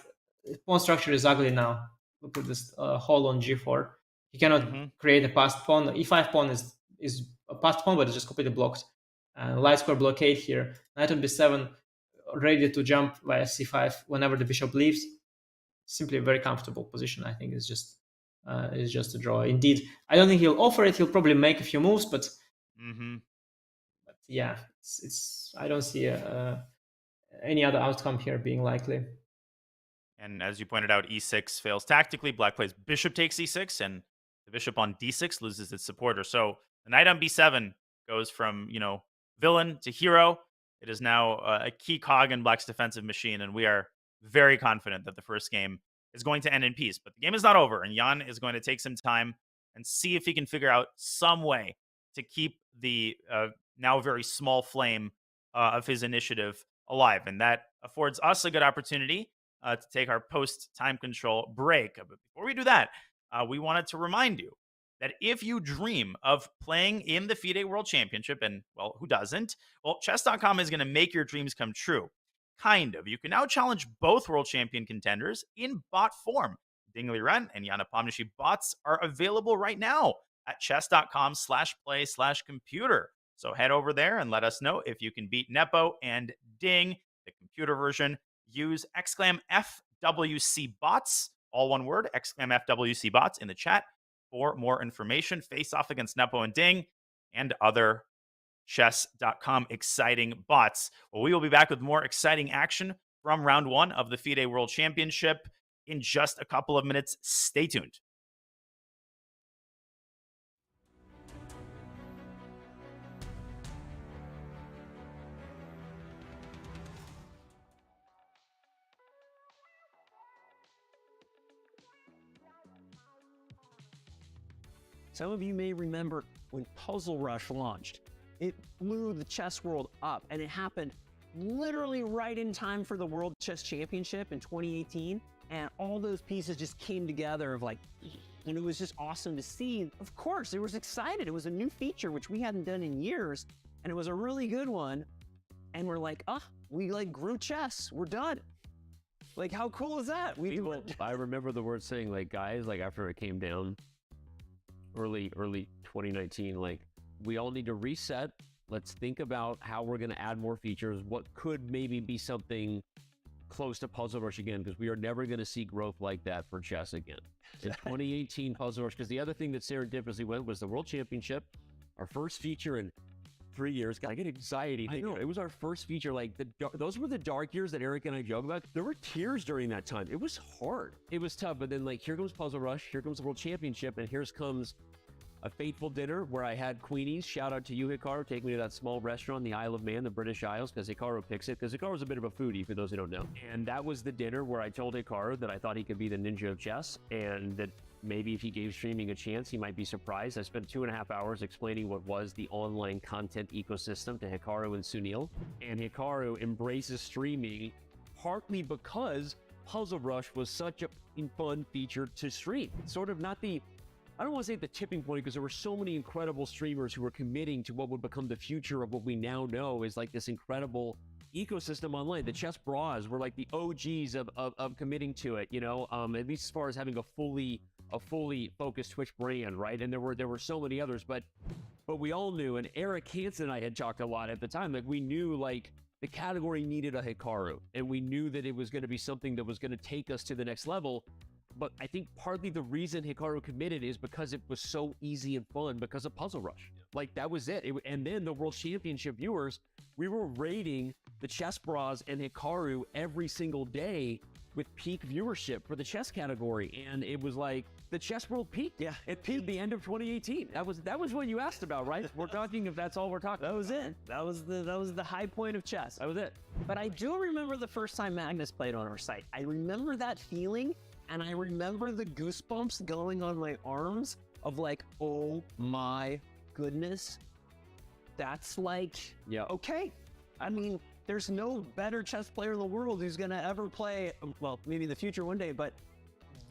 pawn structure is ugly now. Look at this hole on g4. He cannot create a passed pawn. E5 pawn is a passed pawn, but it's just completely blocked. Light square blockade here. Knight on b7, ready to jump via c5 whenever the bishop leaves. Simply a very comfortable position. I think is just a draw. Indeed, I don't think he'll offer it. He'll probably make a few moves, but yeah, it's I don't see any other outcome here being likely. And as you pointed out, e6 fails tactically. Black plays bishop takes e6, and the bishop on d6 loses its supporter. So the knight on b7 goes from, villain to hero. It is now a key cog in Black's defensive machine, and we are very confident that the first game is going to end in peace. But the game is not over, and Jan is going to take some time and see if he can figure out some way to keep the now very small flame of his initiative alive. And that affords us a good opportunity to take our post-time control break. But before we do that, we wanted to remind you that if you dream of playing in the FIDE World Championship, and, well, who doesn't? Well, Chess.com is going to make your dreams come true. Kind of. You can now challenge both world champion contenders in bot form. Ding Liren and Nepomniachtchi bots are available right now. at chess.com/play/computer. So head over there and let us know if you can beat Nepo and Ding, the computer version. Use !FWC bots, all one word, !FWC bots in the chat for more information. Face off against Nepo and Ding and other Chess.com exciting bots. Well, we will be back with more exciting action from round 1 of the FIDE World Championship in just a couple of minutes. Stay tuned. Some of you may remember when Puzzle Rush launched. It blew the chess world up, and it happened literally right in time for the World Chess Championship in 2018. And all those pieces just came together of like, and it was just awesome to see. Of course, it was excited. It was a new feature, which we hadn't done in years, and it was a really good one. And we're like, we like grew chess. We're done. Like, how cool is that? I remember the word saying, like, guys, like after it came down early 2019, like, we all need to reset. Let's think about how we're going to add more features. What could maybe be something close to Puzzle Rush again, because we are never going to see growth like that for chess again. In 2018, Puzzle Rush, because the other thing that serendipitously went was the World Championship, our first feature in 3 years. God, I get anxiety. I know. It was our first feature. Like, those were the dark years that Eric and I joke about. There were tears during that time. It was hard. It was tough. But then, like, here comes Puzzle Rush. Here comes the World Championship. And here comes a fateful dinner where I had Queenies. Shout out to you, Hikaru. Take me to that small restaurant in the Isle of Man, the British Isles, because Hikaru picks it. Because Hikaru's a bit of a foodie, for those who don't know. And that was the dinner where I told Hikaru that I thought he could be the ninja of chess, and that maybe if he gave streaming a chance, he might be surprised. I spent 2.5 hours explaining what was the online content ecosystem to Hikaru and Sunil. And Hikaru embraces streaming partly because Puzzle Rush was such a fun feature to stream. Sort of not the, I don't want to say the tipping point, because there were so many incredible streamers who were committing to what would become the future of what we now know is like this incredible ecosystem online. The chess bras were like the OGs of committing to it, you know, at least as far as having a fully focused Twitch brand, right? And there were so many others, but we all knew, and Eric Hansen and I had talked a lot at the time, like we knew like the category needed a Hikaru, and we knew that it was going to be something that was going to take us to the next level. But I think partly the reason Hikaru committed is because it was so easy and fun because of Puzzle Rush. Like, that was it. And then the World Championship viewers, we were rating the chess bras and Hikaru every single day with peak viewership for the chess category. And it was like, the chess world peaked. Yeah, it peaked the end of 2018. That was what you asked about, right? We're talking, if that's all we're talking. That was it. That was the high point of chess. That was it. But I do remember the first time Magnus played on our site. I remember that feeling. And I remember the goosebumps going on my arms of like, oh my goodness. That's like, yeah, okay. I mean, there's no better chess player in the world who's gonna ever play, well, maybe in the future one day, but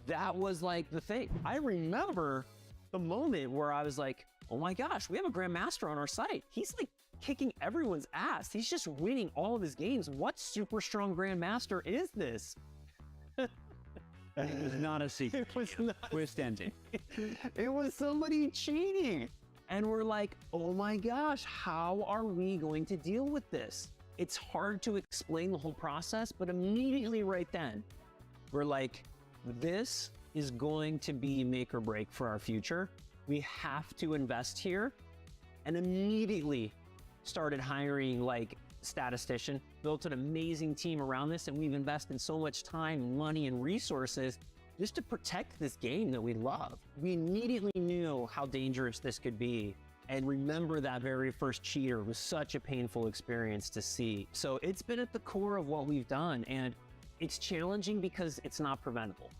that was like the thing. I remember the moment where I was like, oh my gosh, we have a grandmaster on our site. He's like kicking everyone's ass. He's just winning all of his games. What super strong grandmaster is this? It was not a secret. It was not. Twist ending. It was somebody cheating. And we're like, oh my gosh, how are we going to deal with this? It's hard to explain the whole process, but immediately right then, we're like, this is going to be make or break for our future. We have to invest here. And immediately started hiring like statistician, built an amazing team around this, and we've invested so much time, money, and resources just to protect this game that we love. We immediately knew how dangerous this could be, and remember that very first cheater was such a painful experience to see. So it's been at the core of what we've done, and it's challenging because it's not preventable.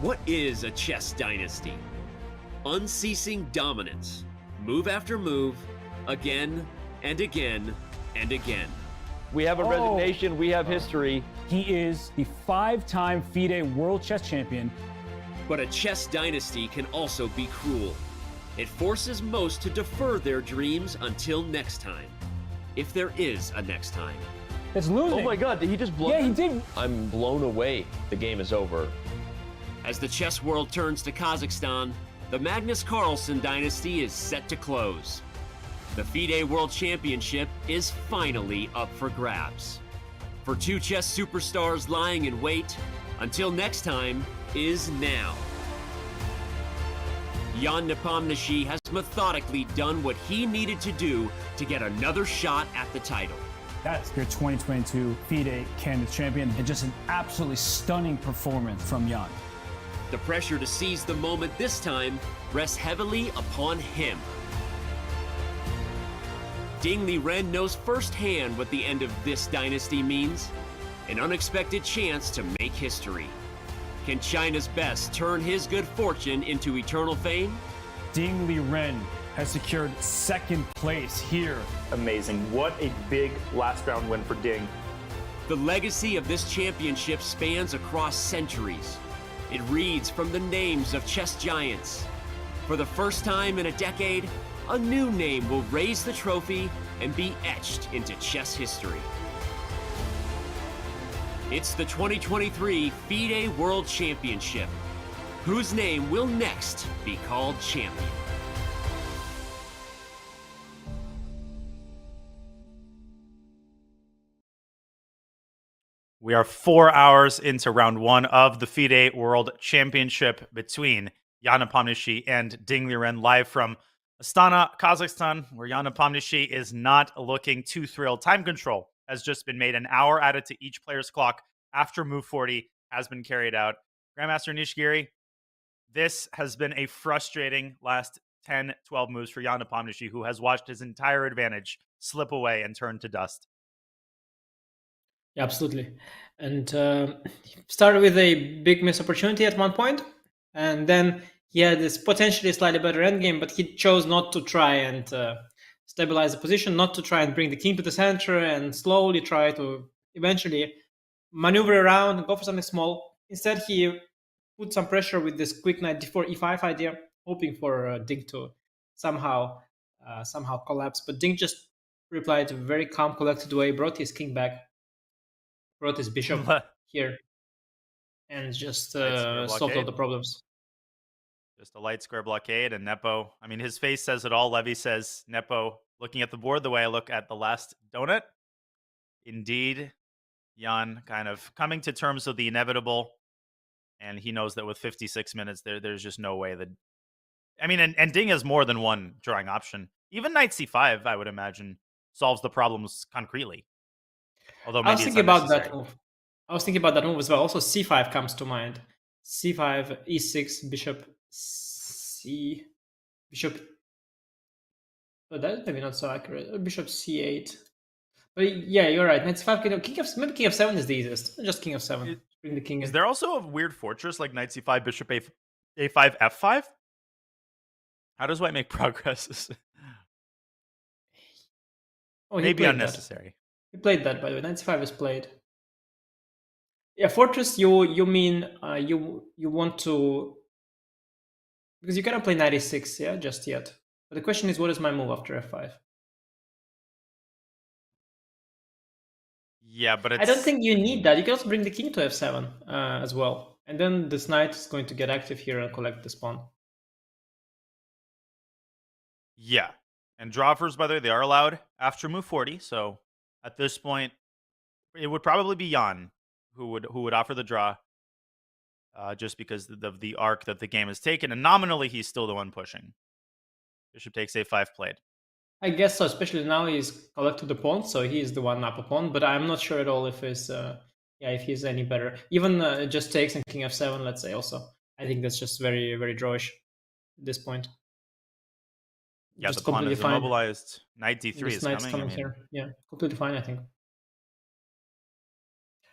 What is a chess dynasty? Unceasing dominance, move after move, again and again and again. We have a resignation, we have history. He is the 5-time FIDE World Chess Champion. But a chess dynasty can also be cruel. It forces most to defer their dreams until next time. If there is a next time. It's losing. Oh my God, did he just blow? Yeah, he did. I'm blown away. The game is over. As the chess world turns to Kazakhstan, the Magnus Carlsen dynasty is set to close. The FIDE World Championship is finally up for grabs. For two chess superstars lying in wait, until next time is now. Jan Nepomniachtchi has methodically done what he needed to do to get another shot at the title. That's your 2022 FIDE Candid Champion, and just an absolutely stunning performance from Jan. The pressure to seize the moment this time rests heavily upon him. Ding Liren knows firsthand what the end of this dynasty means. An unexpected chance to make history. Can China's best turn his good fortune into eternal fame? Ding Liren has secured second place here. Amazing. What a big last round win for Ding. The legacy of this championship spans across centuries. It reads from the names of chess giants. For the first time in a decade, a new name will raise the trophy and be etched into chess history. It's the 2023 FIDE World Championship. Whose name will next be called champion? We are 4 hours into round one of the FIDE World Championship between Jan Nepomniachtchi and Ding Liren, live from Astana, Kazakhstan, where Jan Nepomniachtchi is not looking too thrilled. Time control has just been made. An hour added to each player's clock after move 40 has been carried out. Grandmaster Nishigiri, this has been a frustrating last 10, 12 moves for Jan Nepomniachtchi, who has watched his entire advantage slip away and turn to dust. Yeah, absolutely. And he started with a big missed opportunity at one point, and then he had this potentially slightly better endgame, but he chose not to try and stabilize the position, not to try and bring the king to the center and slowly try to eventually maneuver around and go for something small. Instead, he put some pressure with this quick knight d4 e5 idea, hoping for Ding to somehow collapse. But Ding just replied in a very calm, collected way, brought his king back, brought his bishop here, and just solved all the problems. Just a light square blockade, and Nepo, I mean, his face says it all. Levy says, Nepo, looking at the board the way I look at the last donut. Indeed, Jan kind of coming to terms with the inevitable, and he knows that with 56 minutes, there's just no way that... I mean, and Ding has more than one drawing option. Even knight c5, I would imagine, solves the problems concretely. Although maybe I was thinking about that move. I was thinking about that move as well. Also, c5 comes to mind. c5, e6, bishop c, bishop. But that's maybe not so accurate. Bishop c8. But yeah, you're right. Knight c5, maybe king f7 is the easiest. Just king f7. Bring the king in. Is there also a weird fortress like knight c5, bishop a5, f5? How does white make progress? Maybe unnecessary. He played that, by the way. Knight c5 is played. Yeah, fortress. You mean you want to, because you cannot play knight e6, yeah, just yet. But the question is, what is my move after f5? Yeah, but I don't think you need that. You can also bring the king to f7 as well, and then this knight is going to get active here and collect this pawn. Yeah, and draw offers, by the way, they are allowed after move 40. So at this point, it would probably be Jan who would offer the draw, just because of the arc that the game has taken, and nominally he's still the one pushing. Bishop takes a5 played. I guess so, especially now he's collected the pawn, so he is the one up a pawn. But I'm not sure at all if he's any better. Even just takes and king f7, let's say. Also, I think that's just very, very drawish at this point. Yeah, just the pawn is immobilized. Knight d3 is coming. Here. Yeah, completely fine, I think.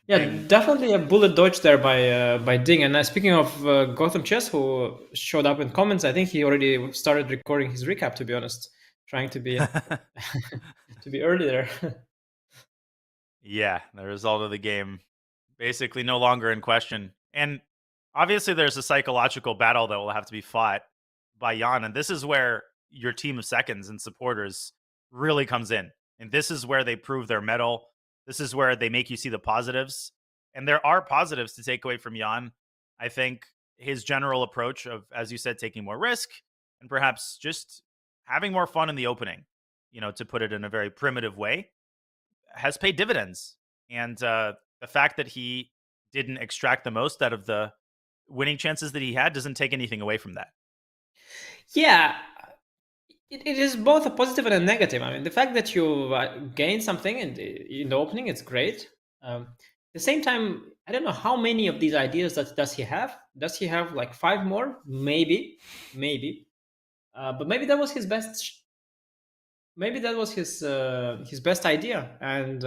Yeah, Ding. definitely a bullet dodge there by Ding. And speaking of Gotham Chess, who showed up in comments, I think he already started recording his recap. To be honest, trying to be to be early there. Yeah, the result of the game basically no longer in question. And obviously, there's a psychological battle that will have to be fought by Jan. And this is where your team of seconds and supporters really comes in. And this is where they prove their mettle. This is where they make you see the positives. And there are positives to take away from Jan. I think his general approach of, as you said, taking more risk and perhaps just having more fun in the opening, to put it in a very primitive way, has paid dividends. And the fact that he didn't extract the most out of the winning chances that he had doesn't take anything away from that. Yeah, it is both a positive and a negative. I mean, the fact that you gain something in the opening, it's great. At the same time, I don't know how many of these ideas does he have. Does he have like 5 more? Maybe. But maybe that was his best. Maybe that was his best idea, and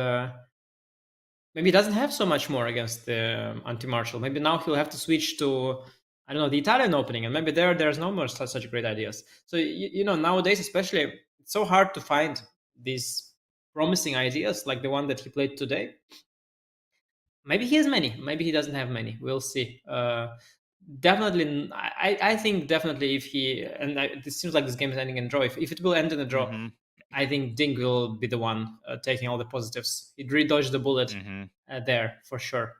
maybe he doesn't have so much more against the anti-martial. Maybe now he'll have to switch to, I don't know, the Italian opening, and maybe there's no more such great ideas. So nowadays, especially, it's so hard to find these promising ideas like the one that he played today. Maybe he has many. Maybe he doesn't have many. We'll see. Definitely, I think definitely if he, and it seems like this game is ending in a draw. If it will end in a draw, I think Ding will be the one taking all the positives. He really dodged the bullet there for sure.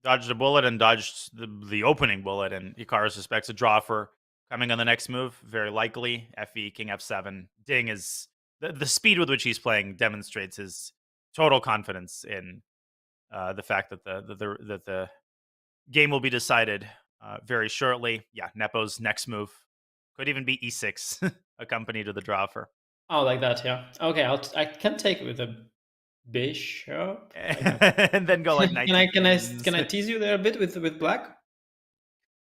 Dodged a bullet and dodged the opening bullet, and Hikaru suspects a draw for coming on the next move. Very likely, FE King F7. Ding is the speed with which he's playing demonstrates his total confidence in the fact that the game will be decided very shortly. Yeah, Nepo's next move could even be E6, accompanied to the draw for. Oh, like that, yeah. Okay, I can take it with a bishop, and then go like knight. Can I tease you there a bit with black?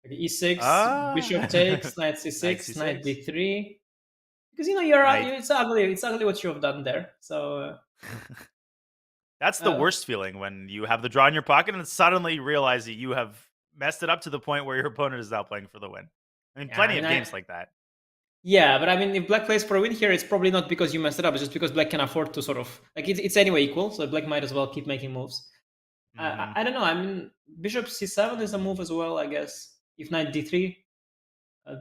Maybe E6, bishop takes, knight C6, knight D3. Because it's ugly. It's ugly what you have done there. So that's the worst feeling, when you have the draw in your pocket and suddenly realize that you have messed it up to the point where your opponent is now playing for the win. I mean, plenty of games like that. Yeah, but I mean, if black plays for a win here, it's probably not because you messed it up. It's just because black can afford to sort of, like, it's anyway equal, so black might as well keep making moves. I don't know. I mean, bishop C7 is a move as well, I guess. If knight D3,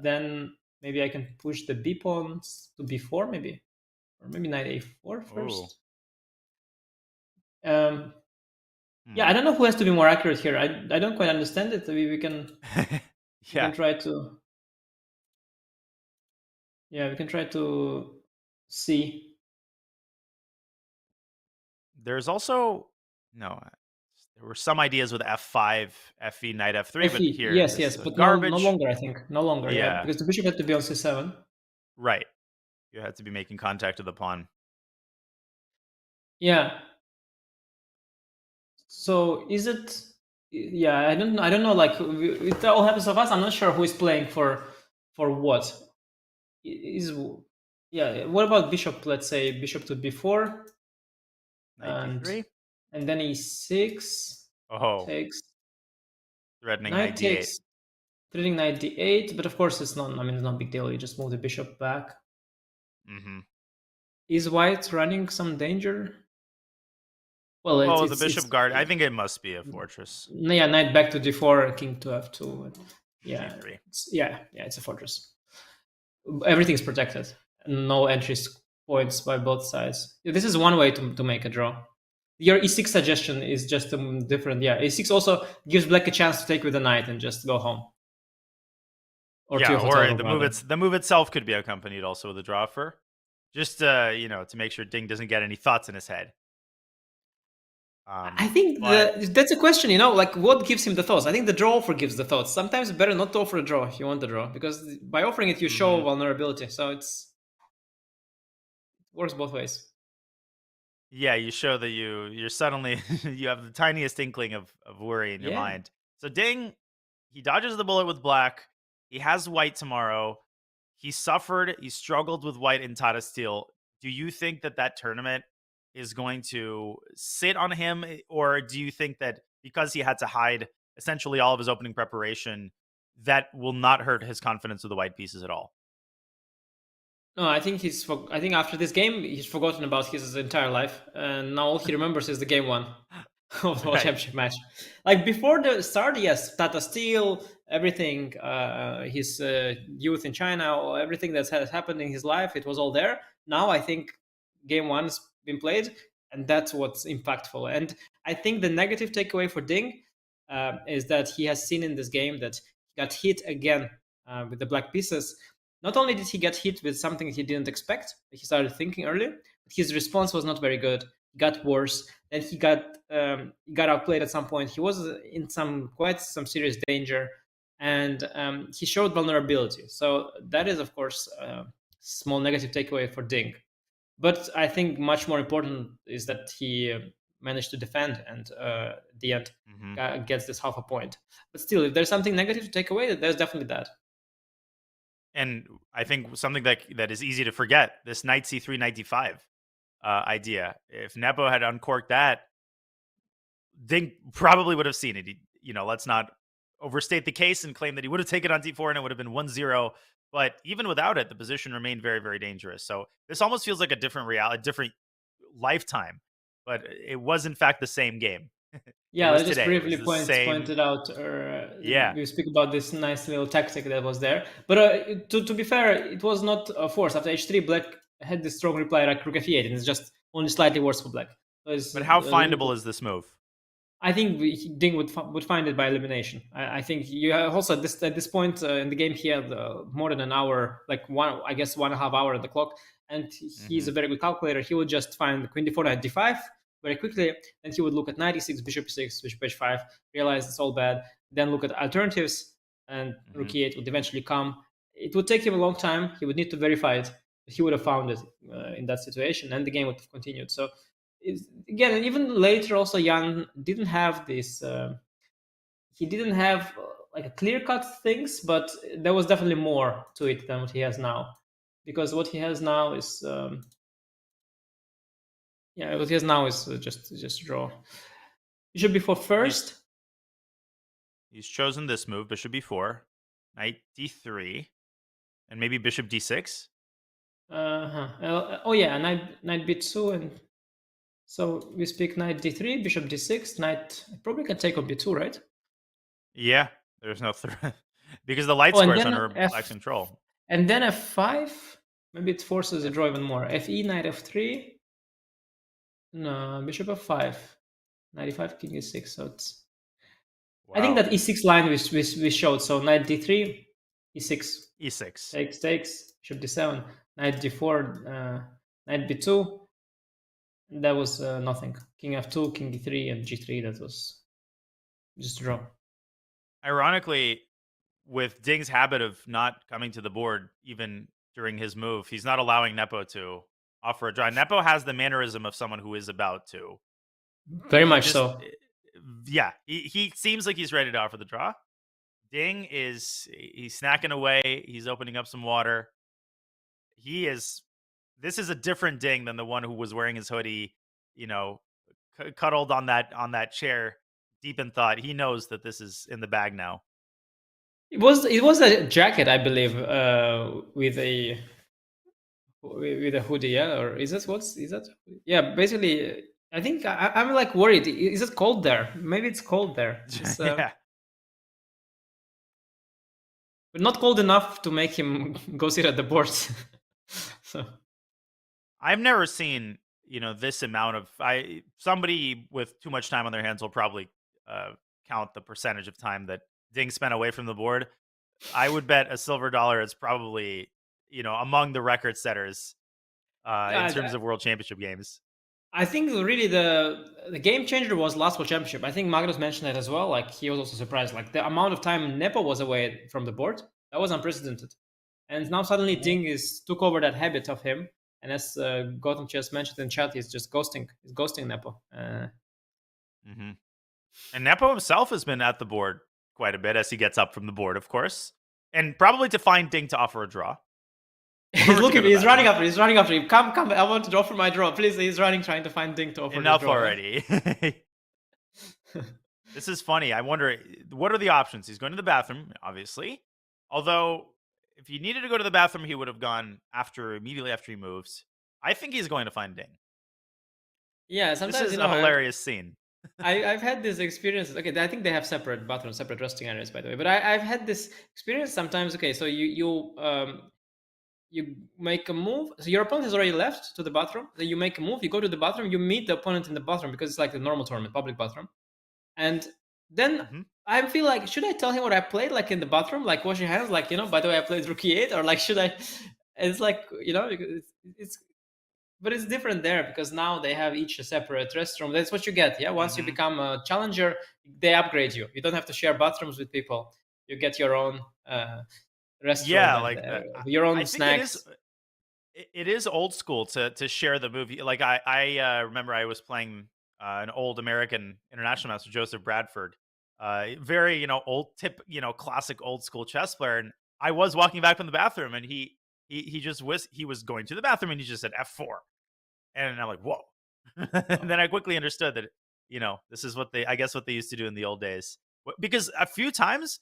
then maybe I can push the B pawns to B4, maybe, or maybe knight A4 first. Yeah, I don't know who has to be more accurate here. I don't quite understand it. We can we can try to. Yeah, we can try to see. There's also there were some ideas with F5, FE, knight F3, but here yes, but garbage. No longer, I think. No longer, yeah, because the bishop had to be on C7. Right. You had to be making contact with the pawn. Yeah. So is it? Yeah, I don't know. Like, it all happens so fast. I'm not sure who is playing for what. What about bishop? Let's say bishop to B4. Knight D3. And then E6 takes. Threatening knight D8. Threatening knight D8, but of course it's not. I mean, it's not a big deal. You just move the bishop back. Is white running some danger? Well, the bishop guard. I think it must be a fortress. Yeah, knight back to D4, king to F2. Yeah, D3. It's a fortress. Everything's protected. No entry points by both sides. This is one way to make a draw. Your E6 suggestion is just different. Yeah, E6 also gives black a chance to take with a knight and just go home. Or the move itself could be accompanied also with a draw for, just to make sure Ding doesn't get any thoughts in his head. I think that's a question. Like, what gives him the thoughts? I think the draw offer gives the thoughts. Sometimes it's better not to offer a draw if you want the draw, because by offering it you show vulnerability. So it works both ways. Yeah, you show that you're suddenly you have the tiniest inkling of worry in your mind. So Ding, he dodges the bullet with black. He has white tomorrow. He struggled with white in Tata Steel. Do you think that tournament is going to sit on him, or do you think that because he had to hide essentially all of his opening preparation, that will not hurt his confidence with the white pieces at all? No, I think I think after this game, he's forgotten about his entire life, and now all he remembers is the game one of the World Right. Championship match. Like before the start, yes, Tata Steel, everything, his youth in China, or everything that has happened in his life, it was all there. Now I think game one's been played, and that's what's impactful. And I think the negative takeaway for Ding is that he has seen in this game that he got hit again with the black pieces. Not only did he get hit with something he didn't expect, he started thinking earlier, but his response was not very good. It got worse. Then he got outplayed at some point. He was in quite some serious danger, and he showed vulnerability. So that is, of course, a small negative takeaway for Ding. But I think much more important is that he managed to defend, and at the end gets this half a point. But still, if there's something negative to take away, there's definitely that. And I think something that is easy to forget, this knight c3, knight d5 idea. If Nepo had uncorked that, Ding probably would have seen it. Let's not overstate the case and claim that he would have taken on d4 and it would have been 1-0. But even without it, the position remained very, very dangerous. So this almost feels like a different reality, a different lifetime. But it was, in fact, the same game. Yeah, I just today. briefly pointed out. We speak about this nice little tactic that was there. But to be fair, it was not a force. After h3, Black had this strong reply like rook f8, and it's just only slightly worse for Black. But how findable is this move? I think Ding would find it by elimination. I think you also at this point in the game he had more than an hour, like 1.5 hours on the clock, and he's a very good calculator. He would just find queen d4, knight d5 very quickly, and he would look at knight e6, bishop e6, bishop h5, realize it's all bad, then look at alternatives, and rook e8 would eventually come. It would take him a long time. He would need to verify it, but he would have found it in that situation, and the game would have continued. So again, even later, also Jan didn't have this. He didn't have like a clear-cut things, but there was definitely more to it than what he has now, because what he has now is. What he has now is just draw. Bishop b4 first. He's chosen this move, bishop b4, knight d3, and maybe bishop d6. Oh yeah, knight b2, and so we speak knight d3, bishop d6, knight probably can take on b2, right? Yeah, there's no because the light square is under black control. And then f5, maybe it forces a draw even more. Fe, knight f3. No, bishop f5, knight e5, king e6. So it's. Wow. I think that e6 line we showed. So knight d3, e6. E6. Takes. Bishop d7, knight d4, knight b2. That was nothing. King f2, king e3, and g3. That was just a draw. Ironically, with Ding's habit of not coming to the board even during his move, he's not allowing Nepo to offer a draw. Nepo has the mannerism of someone who is about to. Very much so. Yeah, he seems like he's ready to offer the draw. Ding he's snacking away. He's opening up some water. This is a different Ding than the one who was wearing his hoodie, cuddled on that chair, deep in thought. He knows that this is in the bag now. It was a jacket, I believe, with a hoodie, yeah, or is that? Yeah, basically, I think I'm like worried. Is it cold there? Maybe it's cold there. Yeah. But not cold enough to make him go sit at the board. So I've never seen this amount of somebody with too much time on their hands will probably count the percentage of time that Ding spent away from the board. I would bet a silver dollar it's probably among the record setters in terms of World Championship games. I think really the game changer was last World Championship. I think Magnus mentioned that as well. Like he was also surprised. Like the amount of time Nepo was away from the board, that was unprecedented. And now suddenly Ding took over that habit of him. And as Gotham Chess mentioned in chat, he's just ghosting. He's ghosting Nepo. And Nepo himself has been at the board quite a bit as he gets up from the board, of course. And probably to find Ding to offer a draw. He's looking. He's running after. He's running after him. Come, come! I want to offer my draw, please. He's running, trying to find Ding to offer. Enough the draw. already. This is funny. I wonder what are the options. He's going to the bathroom, obviously. Although, if he needed to go to the bathroom, he would have gone immediately after he moves. I think he's going to find Ding. Yeah, sometimes this is a hilarious scene. I've had these experiences. Okay, I think they have separate bathrooms, separate resting areas, by the way. But I've had this experience sometimes. Okay, so you make a move. So your opponent has already left to the bathroom. Then you make a move. You go to the bathroom. You meet the opponent in the bathroom because it's like the normal tournament, public bathroom. And then I feel like, should I tell him what I played, like in the bathroom, like washing hands, like, by the way, I played Rook E8, or like, should I? It's like, it's but it's different there because now they have each a separate restroom. That's what you get. Yeah. Once you become a challenger, they upgrade you. You don't have to share bathrooms with people. You get your own restroom. Yeah, and, like your own I snacks. think it is old school to share the movie. Like I remember I was playing an old American international master, Joseph Bradford, very old tip, classic old school chess player, and I was walking back from the bathroom, and he just was going to the bathroom, and he just said F4, and I'm like, whoa. And then I quickly understood that this is what they used to do in the old days, because a few times,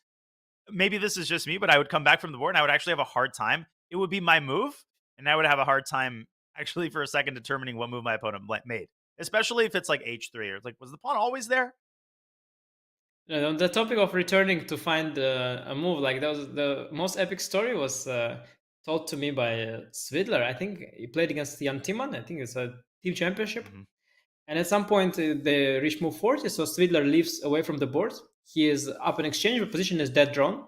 maybe this is just me, but I would come back from the board and I would actually have a hard time. It would be my move, and I would have a hard time actually for a second determining what move my opponent made, especially if it's like H3 or like, was the pawn always there? On the topic of returning to find a move, like that was the most epic story was told to me by Svidler. I think he played against Jan Timman. I think it's a team championship. And at some point, they reach move 40, so Svidler leaves away from the board. He is up in exchange, but position is dead drawn.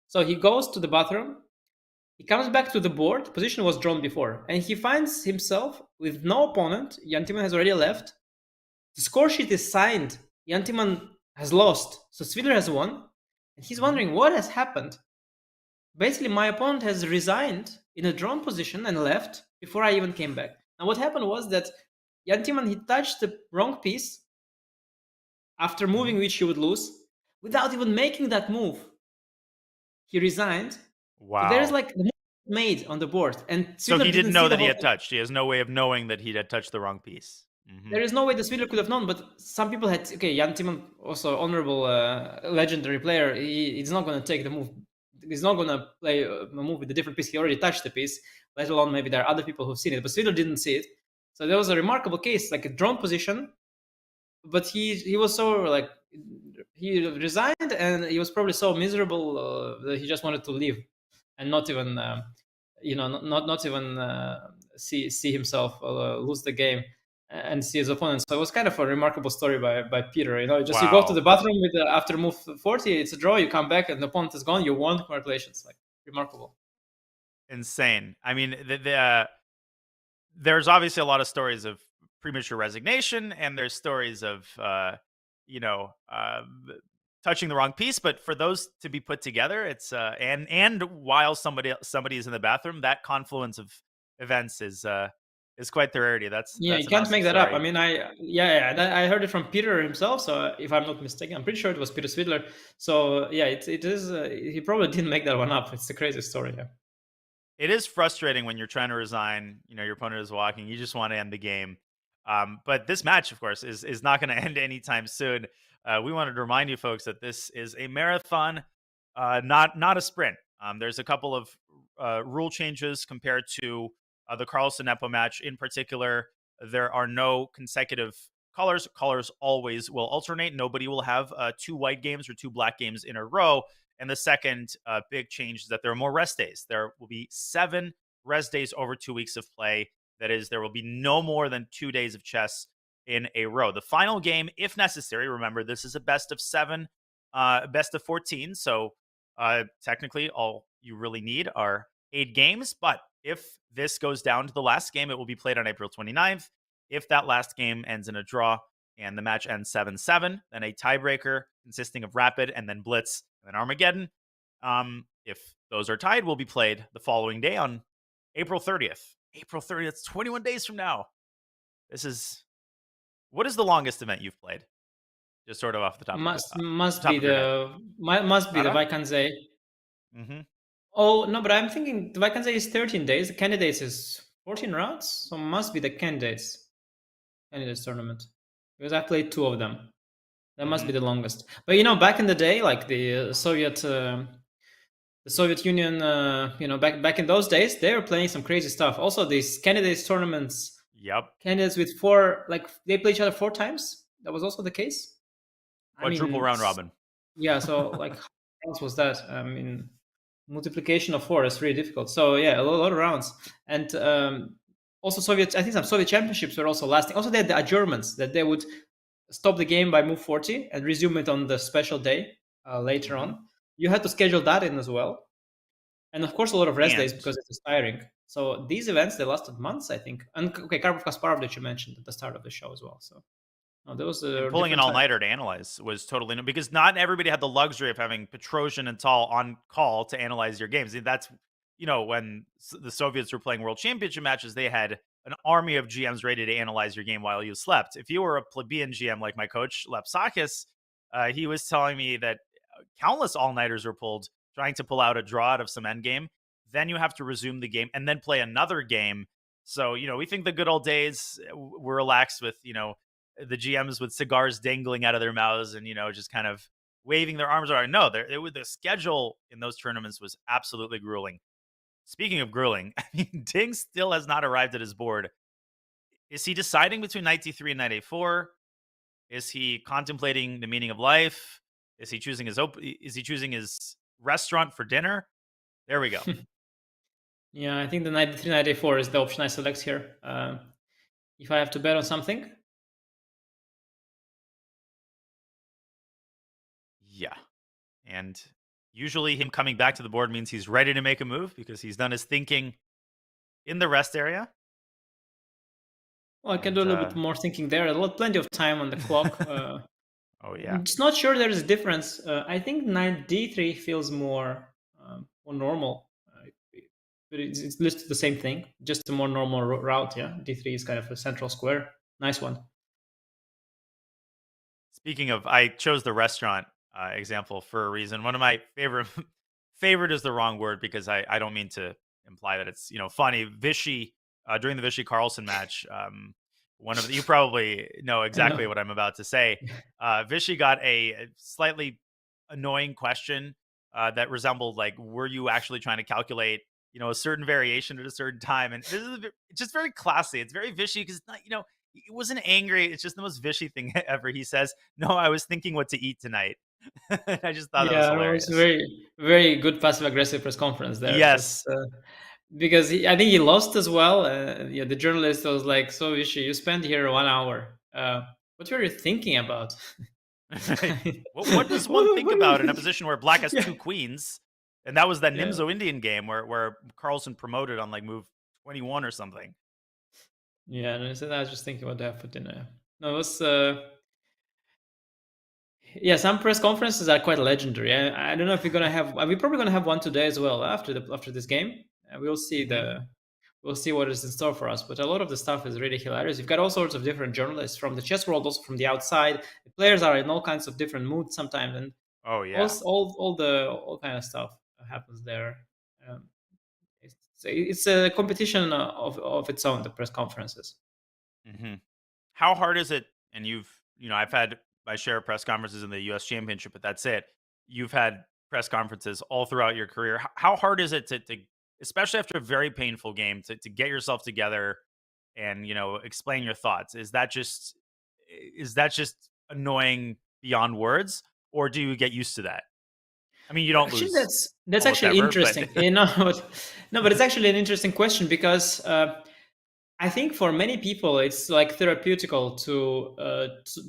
So he goes to the bathroom. He comes back to the board. Position was drawn before. And he finds himself with no opponent. Jan Timman has already left. The score sheet is signed. Jan Timman has lost. So Svidler has won. And he's wondering what has happened. Basically, my opponent has resigned in a drawn position and left before I even came back. And what happened was that Jan Timman, he touched the wrong piece after moving, which he would lose, without even making that move. He resigned. Wow. So there's like the move made on the board. And so he didn't know that he had touched. He has no way of knowing that he had touched the wrong piece. There is no way the Svidler could have known, but some people had. Okay, Jan Timman, also honorable, legendary player. He's not going to take the move. He's not going to play a move with a different piece. He already touched the piece, let alone maybe there are other people who've seen it. But Svidler didn't see it. So there was a remarkable case, like a drawn position. But he was so like, he resigned, and he was probably so miserable that he just wanted to leave and not even, not even see himself lose the game and see his opponent. So it was kind of a remarkable story by Peter. You go to the bathroom with after move 40, it's a draw. You come back and the opponent is gone. You won. Congratulations! Like, remarkable. Insane. I mean, there's obviously a lot of stories of premature resignation, and there's stories of touching the wrong piece. But for those to be put together, it's and while somebody is in the bathroom, that confluence of events is quite the rarity. That's you can't awesome make that story. up. I mean, I heard it from Peter himself. So if I'm not mistaken, I'm pretty sure it was Peter Svidler. So yeah, it is. He probably didn't make that one up. It's a crazy story. Yeah. It is frustrating when you're trying to resign. Your opponent is walking. You just want to end the game. But this match, of course, is not going to end anytime soon. We wanted to remind you folks that this is a marathon, not a sprint. There's a couple of rule changes compared to the Carlsen Nepo match. In particular, there are no consecutive colors. Colors always will alternate. Nobody will have 2 white games or 2 black games in a row. And the second big change is that there are more rest days. There will be 7 rest days over 2 weeks of play. That is, there will be no more than 2 days of chess in a row. The final game, if necessary, remember, this is a best of 7, best of 14. So technically, all you really need are 8 games. But if this goes down to the last game, it will be played on April 29th. If that last game ends in a draw and the match ends 7-7, then a tiebreaker consisting of rapid and then blitz and then Armageddon. If those are tied, will be played the following day on April 30th. April 30th, 21 days from now. What is the longest event you've played? Just sort of off the top. Must be the Vaikansei. Oh no, but I'm thinking the vacancy is 13 days. The candidates is 14 rounds, so must be the candidates tournament because I played 2 of them. That must be the longest. But back in the day, like the Soviet Union, back in those days, they were playing some crazy stuff. Also, these candidates tournaments. Yep. Candidates with 4, like they play each other 4 times. That was also the case. Quadruple round robin. Yeah, so like how else was that? I mean, multiplication of 4 is really difficult. So yeah, a lot of rounds. And also I think some Soviet championships were also lasting. Also, they had the adjournments that they would stop the game by move 40 and resume it on the special day later on. You had to schedule that in as well. And of course, a lot of rest days because it's tiring. So these events, they lasted months, I think. And okay, Karpov Kasparov that you mentioned at the start of the show as well. So those pulling an all-nighter to analyze was totally new because not everybody had the luxury of having Petrosian and Tal on call to analyze your games. That's, when the Soviets were playing World Championship matches, they had an army of GMs ready to analyze your game while you slept. If you were a plebeian GM like my coach, Lapsakis, he was telling me that countless all-nighters were pulled trying to pull out a draw out of some endgame. Then you have to resume the game and then play another game. So, we think the good old days were relaxed with, the GMs with cigars dangling out of their mouths and, just kind of waving their arms around. No, the schedule in those tournaments was absolutely grueling. Speaking of grueling, I mean, Ding still has not arrived at his board. Is he deciding between knight d3 and knight a4? Is he contemplating the meaning of life? Is he choosing his restaurant for dinner? There we go. Yeah, I think the knight d3, knight a4 is the option I select here. If I have to bet on something. Yeah. And usually him coming back to the board means he's ready to make a move because he's done his thinking in the rest area. Well, I can do a little bit more thinking there. Plenty of time on the clock. Oh, yeah. I'm just not sure there's a difference. I think knight d3 feels more normal. But it's listed the same thing, just a more normal route. Yeah, d3 is kind of a central square. Nice one. Speaking of, I chose the restaurant example for a reason. One of my favorite is the wrong word because I don't mean to imply that it's funny. Vichy during the Vichy Carlsen match, you probably know exactly what I'm about to say. Vichy got a slightly annoying question that resembled like, were you actually trying to calculate a certain variation at a certain time? And this is just very classy. It's very Vichy because it's not it wasn't angry. It's just the most Vichy thing ever. He says, "No, I was thinking what to eat tonight." I just thought that was hilarious. It was very, very good passive-aggressive press conference there. Yes. Because I think he lost as well. The journalist was like, "So Vichy, you spent here 1 hour. What were you thinking about?" What does one think about in a position where Black has 2 queens? And that was that Nimzo Indian game where Carlsen promoted on like move 21 or something. Yeah, and I was just thinking what to have for dinner. No, it was some press conferences are quite legendary. I don't know if we're gonna have. We're probably gonna have one today as well after this game. We'll see we'll see what is in store for us. But a lot of the stuff is really hilarious. You've got all sorts of different journalists from the chess world, also from the outside. The players are in all kinds of different moods sometimes, and all kind of stuff happens there. It's a competition of its own. The press conferences. Mm-hmm. How hard is it? And I've had my share of press conferences in the U.S. Championship, but that's it. You've had press conferences all throughout your career. How hard is it to especially after a very painful game, to get yourself together and explain your thoughts? Is that just annoying beyond words, or do you get used to that? I mean, you don't actually, lose. That's actually interesting. But it's actually an interesting question because I think for many people it's like therapeutical to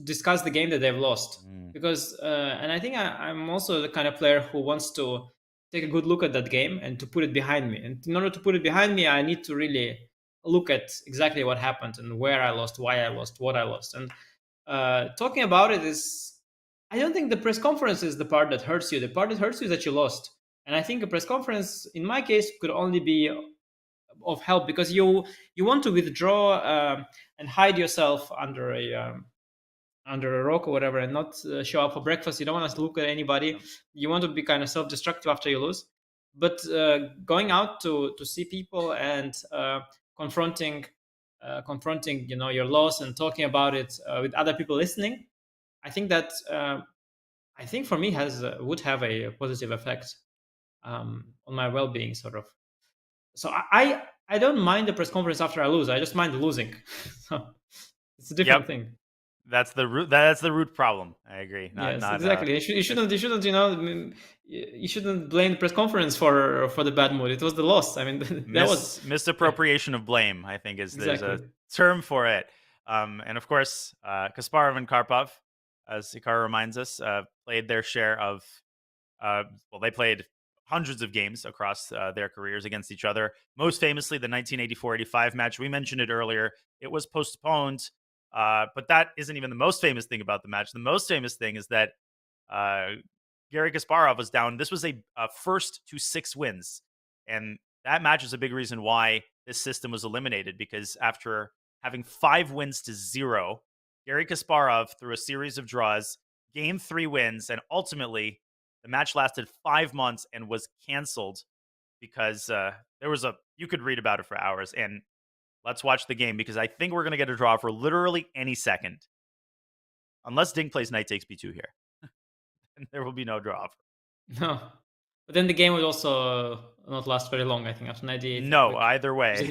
discuss the game that they've lost because, and I think I'm also the kind of player who wants to take a good look at that game and to put it behind me. And in order to put it behind me, I need to really look at exactly what happened and where I lost, why I lost, what I lost. And talking about it is. I don't think the press conference is the part that hurts you. The part that hurts you is that you lost. And I think a press conference, in my case, could only be of help because you want to withdraw and hide yourself under a rock or whatever and not show up for breakfast. You don't want to look at anybody. You want to be kind of self-destructive after you lose. But going out to see people and confronting your loss and talking about it with other people listening, I think that I think for me would have a positive effect on my well-being, sort of. So I don't mind the press conference after I lose. I just mind losing. So it's a different thing. That's the root. That's the root problem. I agree. Yes, exactly. You shouldn't. You shouldn't blame the press conference for the bad mood. It was the loss. I mean, that was misappropriation of blame. I think there's a Exactly. term for it. And of course, Kasparov and Karpov, as Hikaru reminds us, played their share of. They played hundreds of games across their careers against each other. Most famously, the 1984-85 match. We mentioned it earlier. It was postponed. But that isn't even the most famous thing about the match. The most famous thing is that Garry Kasparov was down. This was a first to 6 wins. And that match is a big reason why this system was eliminated, because after having 5 wins to 0, Garry Kasparov, through a series of draws, gained 3 wins. And ultimately, the match lasted 5 months and was canceled because you could read about it for hours. And let's watch the game, because I think we're going to get a draw for literally any second. Unless Ding plays knight takes b2 here. And there will be no draw. No. But then the game would also not last very long, I think, after 98. No, either way.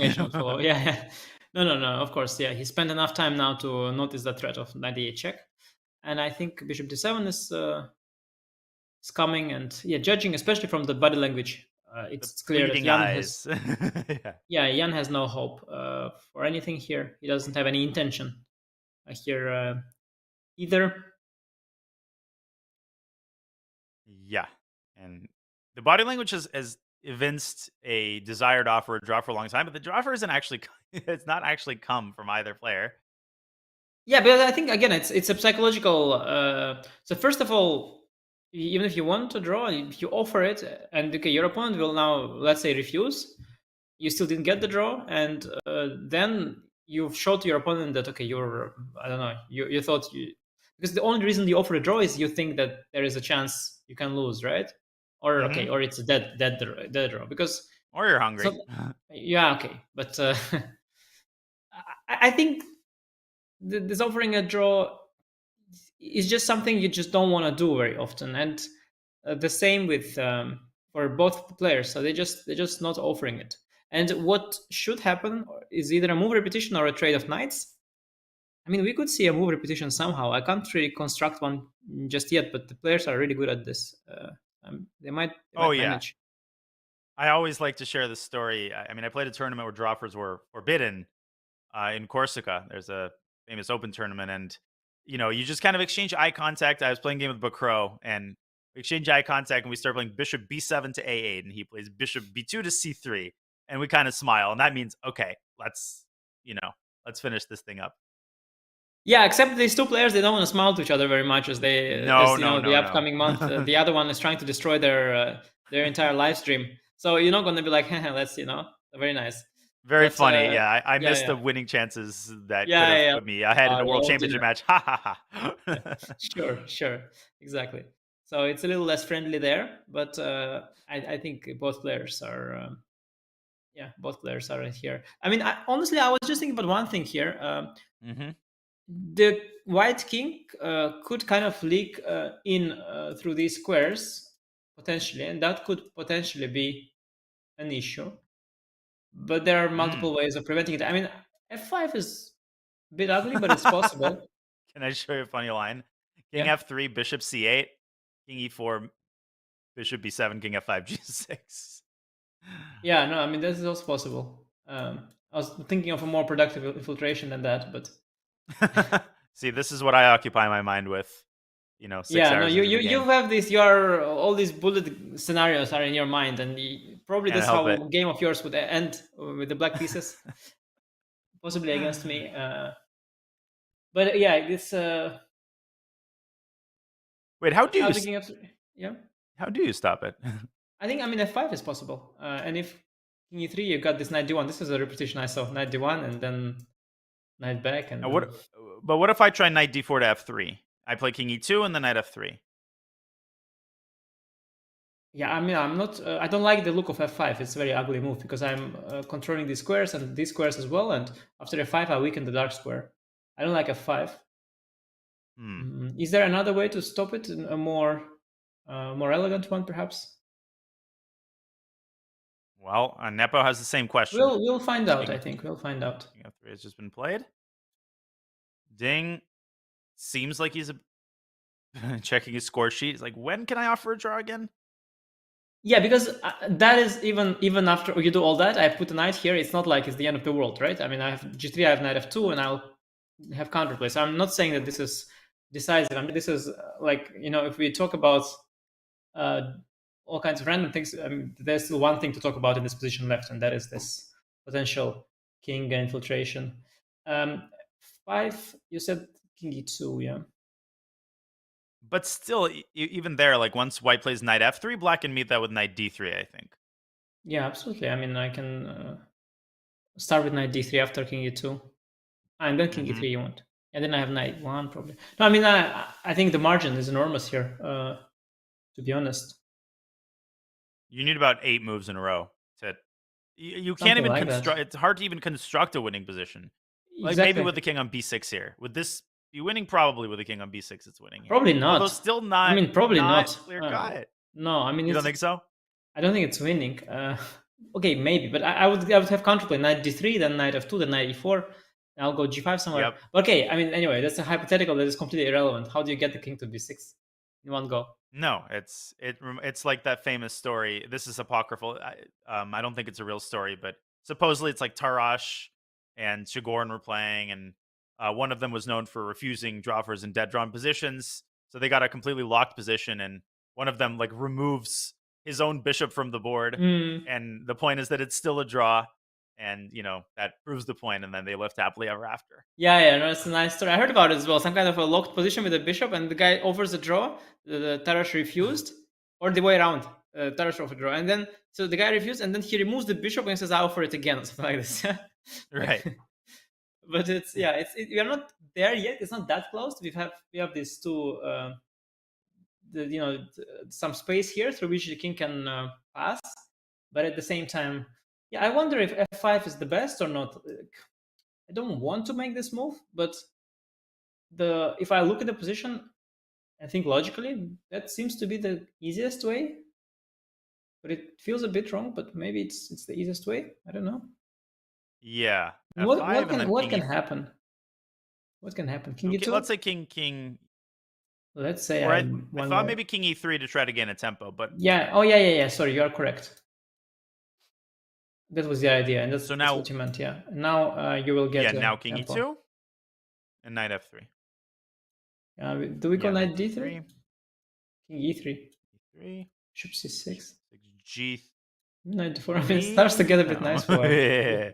Yeah. No. Of course, yeah. He spent enough time now to notice the threat of 98 check. And I think bishop d7 is coming. And judging, especially from the body language, it's clear that Jan has... Jan has no hope for anything here. He doesn't have any intention here either. Yeah. And the body language has evinced a desire to offer a draw for a long time, but the draw offer it's not actually come from either player. Yeah, but I think, again, it's a psychological... so first of all, even if you want to draw, if you offer it, and okay, your opponent will now, let's say, refuse, you still didn't get the draw, and then you've showed to your opponent that, okay, you thought because the only reason you offer a draw is you think that there is a chance you can lose, right? Or okay, or it's a dead draw, because... Or you're hungry. Yeah, okay. But I think this offering a draw is just something you just don't want to do very often, and the same with for both players. So they're just not offering it. And what should happen is either a move repetition or a trade of knights. I mean, we could see a move repetition somehow. I can't really construct one just yet, but the players are really good at this. They might manage. I always like to share this story. I mean, I played a tournament where draw offers were forbidden in Corsica. There's a famous open tournament, and you just kind of exchange eye contact. I was playing a game with Bacro, and we exchange eye contact, and we start playing bishop b7 to a8, and he plays bishop b2 to c3, and we kind of smile, and that means, okay, let's finish this thing up. Yeah, except these two players, they don't want to smile to each other very much, as the upcoming month, the other one is trying to destroy their entire live stream. So you're not going to be like, let's, very nice. Very funny, yeah. I missed the winning chances that could have put me ahead in a World Championship match. Ha ha ha. Sure, exactly. So it's a little less friendly there, but I think both players are, here. I mean, honestly, I was just thinking about one thing here. The white king could kind of leak in through these squares potentially, and that could potentially be an issue. But there are multiple ways of preventing it. I mean, f5 is a bit ugly, but it's possible. Can I show you a funny line? King f3, bishop c8, king e4, bishop b7, king f5, g6. Yeah, no, I mean, this is also possible. I was thinking of a more productive infiltration than that, but... See, this is what I occupy my mind with. 6 hours. You have this. All these bullet scenarios are in your mind, and probably this how a game of yours would end with the black pieces, possibly against me. But yeah, this. Wait, how do you? Yeah. How do you stop it? I think f5 is possible, and if king e3, you got this knight d1. This is a repetition I saw, knight d1, and then knight back. And but what if I try knight d4 to f3? I play king e2 and then knight f3. Yeah, I mean, I'm not. I don't like the look of f5. It's a very ugly move because I'm controlling these squares and these squares as well. And after f5, I weaken the dark square. I don't like f5. Is there another way to stop it? A more elegant one, perhaps? Well, Nepo has the same question. We'll find out. I think we'll find out. King f3 has just been played. Ding seems like he's checking his score sheet. He's like, when can I offer a draw again? Yeah, because that is even after you do all that, I put a knight here. It's not like it's the end of the world, right? I mean, I have g3, I have knight f2, and I'll have counterplay. So I'm not saying that this is decisive. I mean, this is like, if we talk about all kinds of random things, there's still one thing to talk about in this position left, and that is this potential king infiltration. 5, you said king e2, yeah. But still, even there, like once white plays knight f3, black can meet that with knight d3, I think. Yeah, absolutely. I mean, I can start with knight d3 after king e2. And then king e3 you want. And then I have knight 1 probably. No, I mean, I think the margin is enormous here, to be honest. You need about 8 moves in a row to... You can't even construct... It's hard to even construct a winning position. Like maybe with the king on b6 here. Would this be winning? Probably with the king on b6 it's winning here. Probably not. Although still not... I mean, probably not. Clear cut. No, I mean... You don't think so? I don't think it's winning. Okay, maybe. But I would have counterplay knight d3, then knight f2, then knight e4. I'll go g5 somewhere. Yep. Okay, I mean, anyway, that's a hypothetical that is completely irrelevant. How do you get the king to b6 in one go? No, it's like that famous story. This is apocryphal. I don't think it's a real story, but supposedly it's like Tarash and Shigorn were playing, and one of them was known for refusing drawers in dead drawn positions. So they got a completely locked position, and one of them like removes his own bishop from the board. And the point is that it's still a draw. And, that proves the point, and then they lived happily ever after. Yeah, no, it's a nice story. I heard about it as well. Some kind of a locked position with a bishop, and the guy offers a draw. The Tarash refused, or the way around. Tarash offered a draw. And then, so the guy refused, and then he removes the bishop and says, I offer it again, or something like this. Right. But we are not there yet. It's not that close. We have these two, some space here through which the king can pass. But at the same time, yeah, I wonder if f5 is the best or not. I don't want to make this move, but if I look at the position, I think logically that seems to be the easiest way. But it feels a bit wrong. But maybe it's the easiest way. I don't know. Yeah. What can happen? What can happen? King e2. Let's say king. Let's say I thought maybe king e3 to try to gain a tempo, but yeah. Oh yeah. Sorry, you are correct. That was the idea, and that's what you meant, yeah. Now you will get... now king e2 and knight f3. Do we go knight d3? King e3. e3. Bishop c6. G... Knight d4. I mean, it starts to get a bit nice for yeah.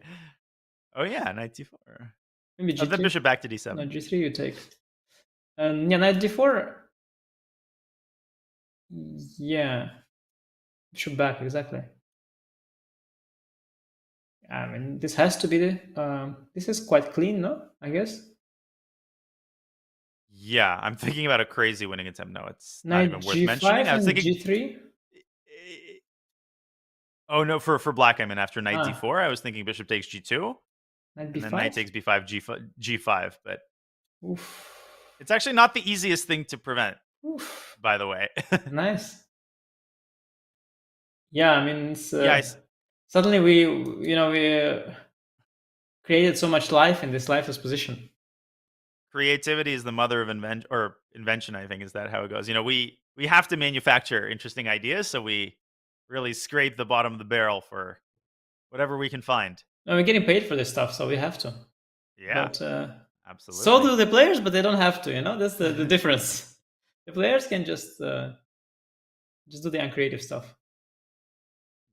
Oh yeah, knight d4. Maybe g3. The bishop back to d7. No, g3 you take. Yeah, knight d4. Yeah. Bishop back, exactly. I mean, this has to be this is quite clean, no? I guess. Yeah, I'm thinking about a crazy winning attempt. No, it's knight not even worth mentioning. I was thinking g3. Oh no, for black, I mean after knight d4, I was thinking bishop takes g2, knight b5? And then knight takes b5, g5. But oof. It's actually not the easiest thing to prevent. Oof. By the way. Nice. Yeah, I mean, it's, suddenly we created so much life in this lifeless position. Creativity is the mother of invention, I think. Is that how it goes? We have to manufacture interesting ideas, so we really scrape the bottom of the barrel for whatever we can find. No, we're getting paid for this stuff, so we have to. Yeah, but, absolutely. So do the players, but they don't have to. That's the difference. The players can just do the uncreative stuff.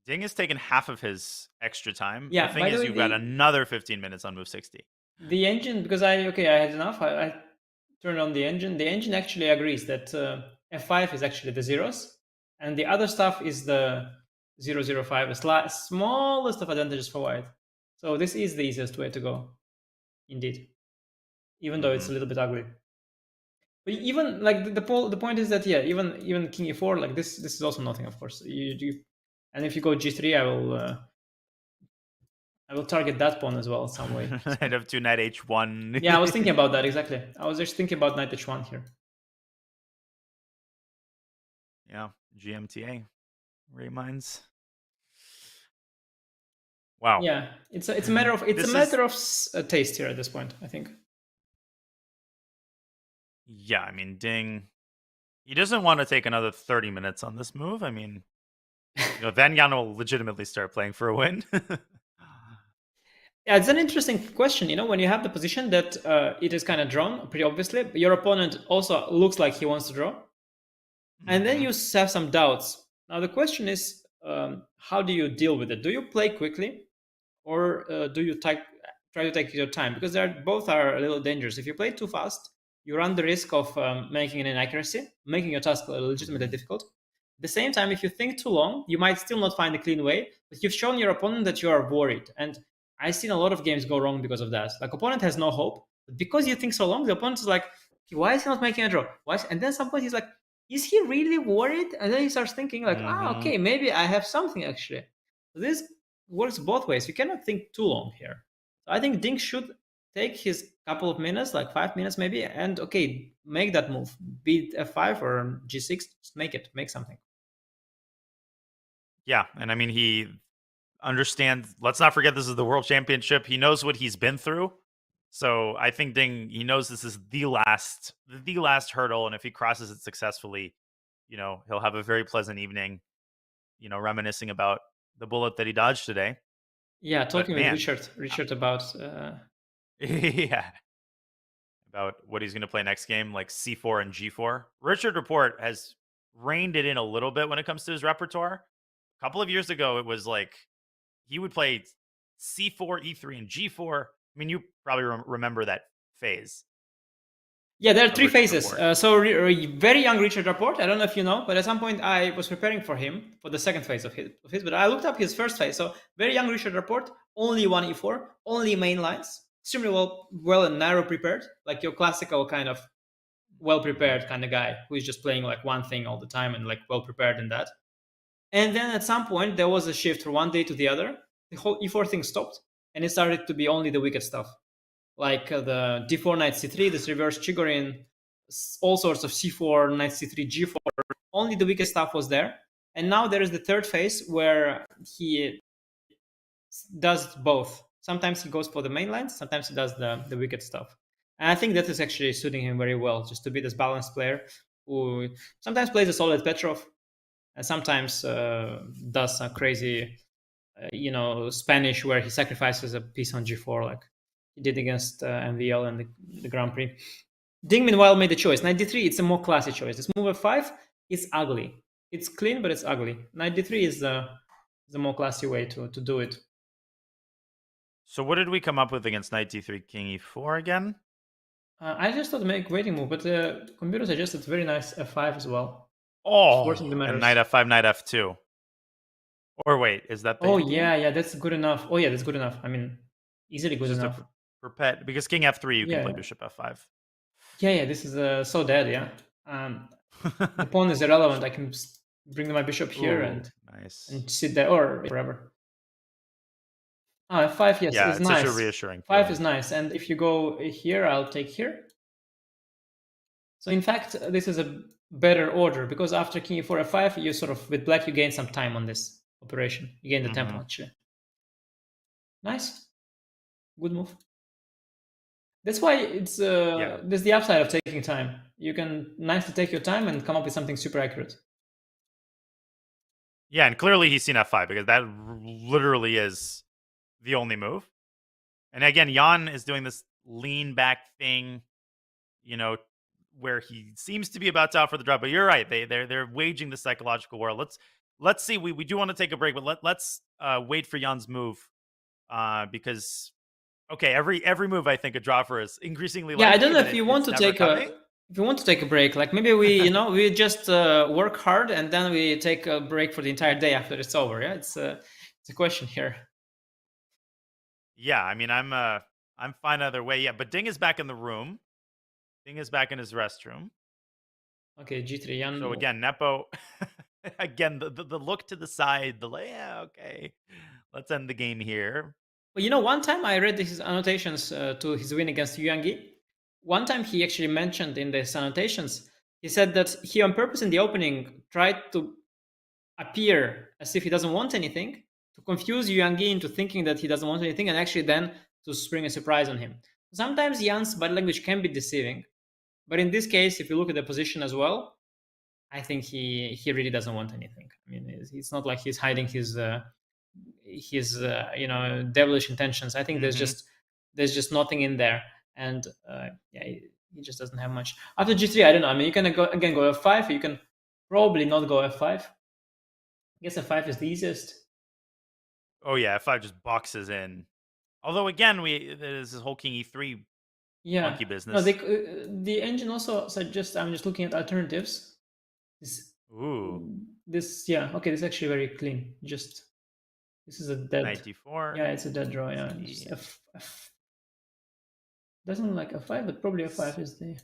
Ding has taken half of his extra time. Yeah, the thing is, you've got another 15 minutes on move 60. The engine, because I had enough. I turned on the engine. The engine actually agrees that f5 is actually the zeros, and the other stuff is the 005, the smallest of advantages for white. So this is the easiest way to go, indeed, even though it's a little bit ugly. But even like the point is that even king e4 like this is also nothing, of course. And if you go g3, I will target that pawn as well some way. Knight f2, knight h1. Yeah, I was thinking about that exactly. I was just thinking about knight h1 here. Yeah, GMTA, Ray Mines. Wow. Yeah, it's a matter of taste here at this point, I think. Yeah, I mean, Ding, he doesn't want to take another 30 minutes on this move. I mean, then Jan will legitimately start playing for a win. Yeah, it's an interesting question. When you have the position that it is kind of drawn pretty obviously, but your opponent also looks like he wants to draw, and then you have some doubts. Now the question is, how do you deal with it? Do you play quickly, or do you try to take your time? Because both are a little dangerous. If you play too fast, you run the risk of making an inaccuracy, making your task legitimately difficult. At the same time, if you think too long, you might still not find a clean way, but you've shown your opponent that you are worried. And I've seen a lot of games go wrong because of that. Like, opponent has no hope, but because you think so long, the opponent is like, why is he not making a draw? And then at some point he's like, is he really worried? And then he starts thinking like, okay, maybe I have something actually. So this works both ways. You cannot think too long here. So I think Ding should take his couple of minutes, like 5 minutes maybe, and make that move. Be it f5 or g6, just make something. Yeah, and I mean, he understands. Let's not forget this is the World Championship. He knows what he's been through. So I think Ding, he knows this is the last hurdle, and if he crosses it successfully, he'll have a very pleasant evening, reminiscing about the bullet that he dodged today. Yeah, talking with Richard about yeah, about what he's going to play next game, like c4 and g4. Richard Report has reined it in a little bit when it comes to his repertoire. A couple of years ago, it was like he would play c4, e3, and g4. I mean, you probably remember that phase. Yeah, there are three phases. So very young Richard Rapport, I don't know if you know, but at some point I was preparing for him for the second phase of his, but I looked up his first phase. So very young Richard Rapport, only one e4, only main lines, extremely well and narrow prepared, like your classical kind of well prepared kind of guy who is just playing like one thing all the time and like well prepared in that. And then at some point there was a shift from one day to the other. The whole e4 thing stopped, and it started to be only the wicked stuff, like the d4 knight c3, this reverse Chigorin, all sorts of c4 knight c3 g4. Only the weakest stuff was there, and now there is the third phase where he does both. Sometimes he goes for the main lines, sometimes he does the wicked stuff, and I think that is actually suiting him very well, just to be this balanced player who sometimes plays a solid Petrov and sometimes does some crazy Spanish where he sacrifices a piece on g4 like he did against MVL and the Grand Prix. Ding, meanwhile, made the choice. Knight d3, it's a more classy choice. This move f5 is ugly. It's clean, but it's ugly. Knight d3 is the more classy way to do it. So what did we come up with against knight d3, king e4 again? I just thought make waiting move, but the computer suggested very nice f5 as well. Oh, and knight f5, knight f2. Or wait, is that the yeah, that's good enough. Oh yeah, that's good enough. I mean, easily good enough. For pet, because king f3, you can play bishop f5. Yeah, this is so dead, yeah. The pawn is irrelevant. I can bring my bishop here and sit there, or forever. f5, yes, yeah, is it's nice. Such a reassuring 5 is nice, and if you go here, I'll take here. So in fact, this is a better order, because after king e4, f5, you sort of, with black, you gain some time on this operation. You gain the tempo, actually. Nice. Good move. That's why it's there's the upside of taking time. You can nicely take your time and come up with something super accurate. Yeah, and clearly he's seen f5, because that literally is the only move. And again, Jan is doing this lean back thing, where he seems to be about to offer the draw. But you're right; they're waging the psychological war. Let's see. We do want to take a break, but let's wait for Jan's move, because every move I think a draw for is increasingly. Yeah, I don't know if you want to take a break. Like maybe we we just work hard and then we take a break for the entire day after it's over. Yeah, it's a question here. Yeah, I mean I'm fine either way. Yeah, but Ding is back in the room. Ding is back in his restroom. Okay, G3. Jan. So again, Nepo, again, the look to the side, okay, let's end the game here. Well, one time I read his annotations to his win against Yuangi. One time he actually mentioned in his annotations, he said that he on purpose in the opening tried to appear as if he doesn't want anything, to confuse Yuangi into thinking that he doesn't want anything, and actually then to spring a surprise on him. Sometimes Jan's body language can be deceiving, but in this case, if you look at the position as well, I think he really doesn't want anything. I mean, it's not like he's hiding his devilish intentions. I think there's just nothing in there, and he just doesn't have much. After G3, I don't know. I mean, you can go F5. You can probably not go F5. I guess F5 is the easiest. Oh yeah, F5 just boxes in. Although again, there's this whole King E3 monkey business. No, the engine also suggests. I'm just looking at alternatives. This okay. This is actually very clean. This is a dead. 94. Yeah, it's a dead draw. Yeah, F. Doesn't look like F5, but probably F5 is the. Is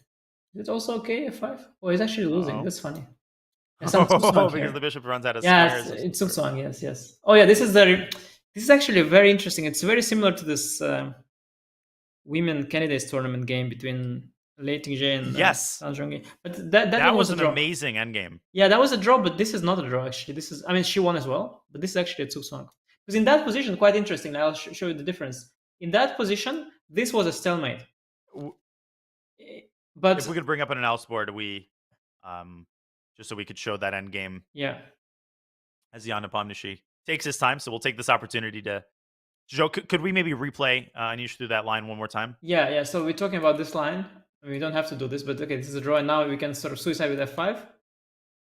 it also okay F5? Oh, he's actually losing. That's funny. Because the bishop runs out of squares. Yeah, it's Tsungswang. Yes. Oh yeah, this is actually very interesting. It's very similar to this women candidates tournament game between Lei Tingzhe and Zhang Zhongyi. But that was an amazing endgame. Yeah, that was a draw, but this is not a draw actually. She won as well, but this is actually a Tsungswang. Because in that position, quite interesting. I'll show you the difference. In that position, this was a stalemate. But if we could bring up an analysis board, just so we could show that end game. Yeah. As Jan Nepomniachtchi takes his time, so we'll take this opportunity to show. Could we maybe replay Anish through that line one more time? Yeah. So we're talking about this line. We don't have to do this, but okay, this is a draw, and now we can sort of suicide with F5,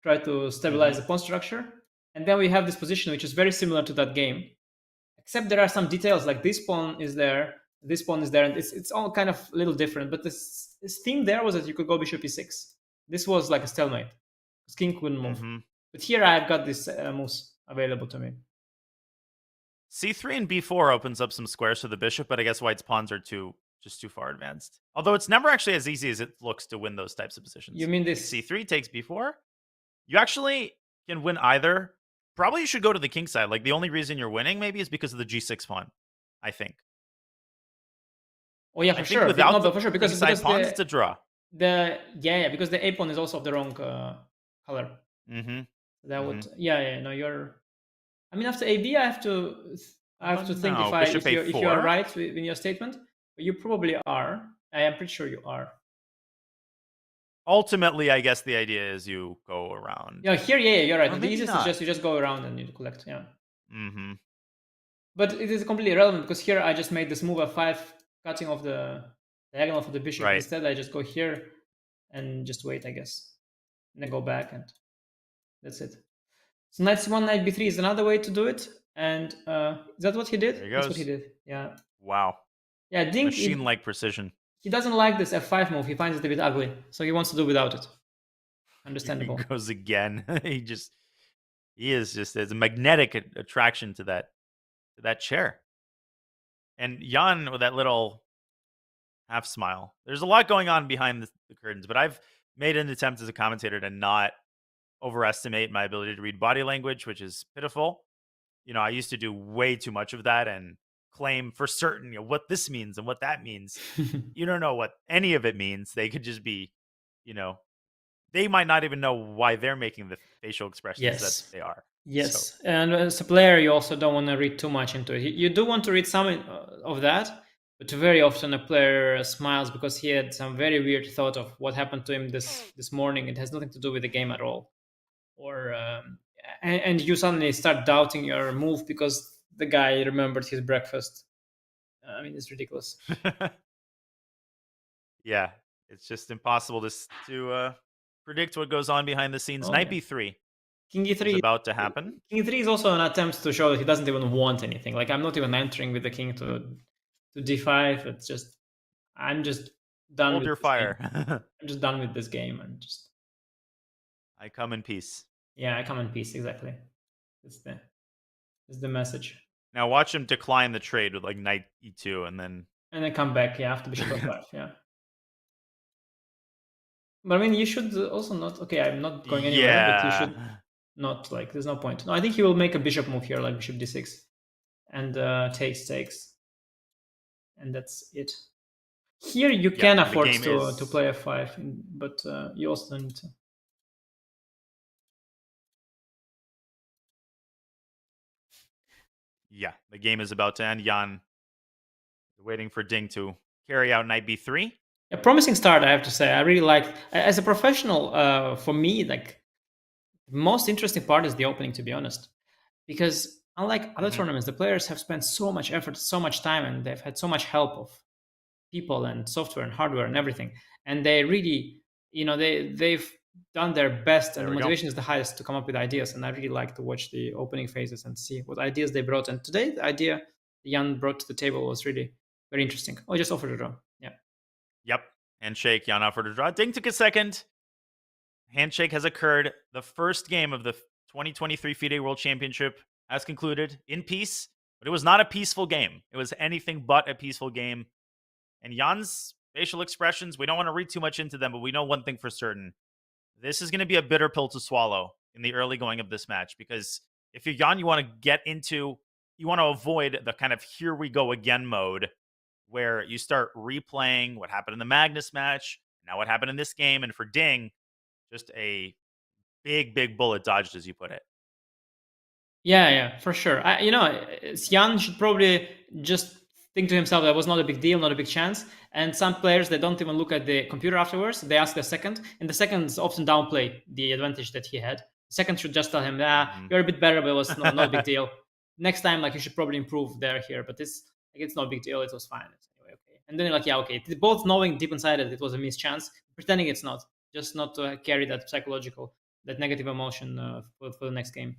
try to stabilize the pawn structure, and then we have this position which is very similar to that game, except there are some details like this pawn is there, and it's all kind of a little different. But this theme there was that you could go bishop e6. This was like a stalemate. King couldn't move. But here I've got this moves available to me. C3 and B4 opens up some squares for the bishop, but I guess White's pawns are just too far advanced. Although it's never actually as easy as it looks to win those types of positions. You mean this? C3 takes B4? You actually can win either. Probably you should go to the king side. Like the only reason you're winning maybe is because of the G6 pawn, I think. Oh yeah, for sure. For sure, because pawns, it's a draw. Because the A pawn is also of the wrong color. That would no, you're. I mean, after AB, I have to think if you are right in your statement. But you probably are. I am pretty sure you are. Ultimately, I guess the idea is you go around. Yeah, here, you're right. The easiest is you just go around and you collect. Yeah. But it is completely irrelevant because here I just made this move F5, cutting off the diagonal for the bishop. Right. Instead, I just go here and just wait, I guess, and then go back, and that's it. So knight c1, knight b3 is another way to do it. And is that what he did? There he goes. That's what he did. Yeah. Wow. Yeah, Ding. Machine-like precision. He doesn't like this F5 move. He finds it a bit ugly, so he wants to do without it. Understandable. He goes again. There's a magnetic attraction to that chair. And Jan with that little half smile. There's a lot going on behind the curtains, but I've made an attempt as a commentator to not overestimate my ability to read body language, which is pitiful. I used to do way too much of that and claim for certain what this means and what that means. You don't know what any of it means. They could just be, they might not even know why they're making the facial expressions that they are. Yes. So. And as a player, you also don't want to read too much into it. You do want to read some of that, but very often a player smiles because he had some very weird thought of what happened to him this morning. It has nothing to do with the game at all. Or and you suddenly start doubting your move because the guy remembered his breakfast. I mean, it's ridiculous. Yeah, it's just impossible to predict what goes on behind the scenes. Knight b3. King e3 is about to happen. King e3 is also an attempt to show that he doesn't even want anything. Like, I'm not even entering with the king to d5. It's just, I'm just done. Hold with your fire. I'm just done with this game and just. I come in peace. Yeah, I come in peace. Exactly. It's the message. Now watch him decline the trade with like knight e2 and then come back. Yeah, after bishop f5. Yeah. But I mean, you should also not. Okay, I'm not going anywhere, but you should not like. There's no point. No, I think he will make a bishop move here, like bishop d6, and takes, and that's it. Here you can afford to play f5, but you also don't need to. Yeah, the game is about to end. Jan waiting for Ding to carry out knight b3. A promising start, I have to say. I really like, as a professional, for me, like, the most interesting part is the opening, to be honest. Because unlike other tournaments, the players have spent so much effort, so much time, and they've had so much help of people and software and hardware and everything. And they really, they've done their best, and the motivation is the highest to come up with ideas. And I really like to watch the opening phases and see what ideas they brought. And today, the idea Jan brought to the table was really very interesting. Oh, just offered a draw. Yeah. Yep. Handshake. Jan offered a draw. Ding took a second. Handshake has occurred. The first game of the 2023 FIDE World Championship has concluded in peace, but it was not a peaceful game. It was anything but a peaceful game. And Jan's facial expressions, we don't want to read too much into them, but we know one thing for certain. This is going to be a bitter pill to swallow in the early going of this match, because if you're Jan, you want to avoid the kind of here we go again mode where you start replaying what happened in the Magnus match, now what happened in this game, and for Ding, just a big bullet dodged, as you put it. Yeah, for sure. Jan should probably just think to himself that was not a big deal, not a big chance. And some players, they don't even look at the computer afterwards. They ask a second, and the seconds often downplay the advantage that he had. The second should just tell him, you're a bit better, but it was not a big deal. Next time, like, you should probably improve there, here. But it's not a big deal. It was fine. Anyway, okay. And then okay. Both knowing deep inside that it was a missed chance, pretending it's not, just not to carry that psychological, that negative emotion for the next game.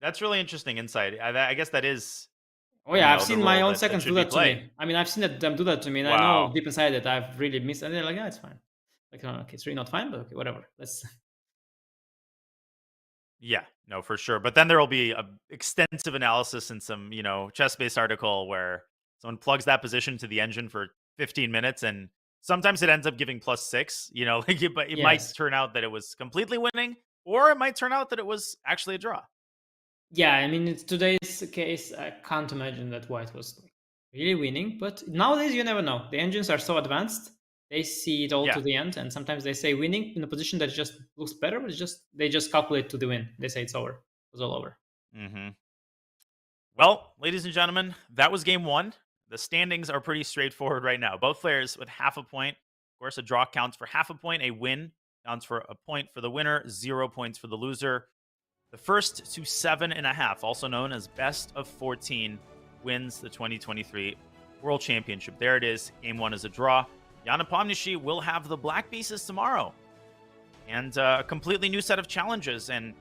That's really interesting insight. I guess that is. Oh yeah, I've seen my own seconds do that to me. I mean, I've seen them do that to me, and I know deep inside that I've really missed. And they're like, it's fine. Like, okay, it's really not fine, but okay, whatever. Let's. Yeah, no, for sure. But then there will be a extensive analysis in some, chess-based article where someone plugs that position to the engine for 15 minutes, and sometimes it ends up giving +6. But it might turn out that it was completely winning, or it might turn out that it was actually a draw. Yeah, I mean, in today's case, I can't imagine that White was really winning. But nowadays, you never know. The engines are so advanced; they see it all to the end, and sometimes they say winning in a position that just looks better, but they just calculate to the win. They say it's over. It was all over. Mm-hmm. Well, ladies and gentlemen, that was game one. The standings are pretty straightforward right now. Both players with half a point. Of course, a draw counts for half a point. A win counts for a point for the winner. 0 points for the loser. The first to 7.5, also known as best of 14, wins the 2023 World Championship. There it is. Game one is a draw. Jan Nepomniachtchi will have the black pieces tomorrow. And a completely new set of challenges. And,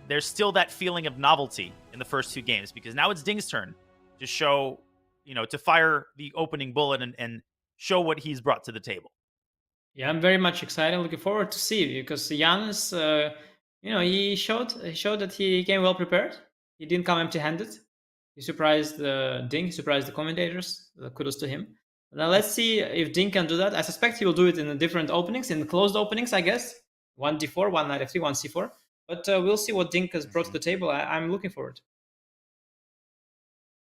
there's still that feeling of novelty in the first two games, because now it's Ding's turn to show, to fire the opening bullet and show what he's brought to the table. Yeah, I'm very much excited. Looking forward to see, because Jan is... he showed that he came well prepared. He didn't come empty-handed. He surprised Ding, he surprised the commentators. Kudos to him. Now let's see if Ding can do that. I suspect he will do it in different openings, in closed openings, I guess. 1d4, 1 knight f3, 1 c4. But we'll see what Ding has brought to the table. I'm looking forward.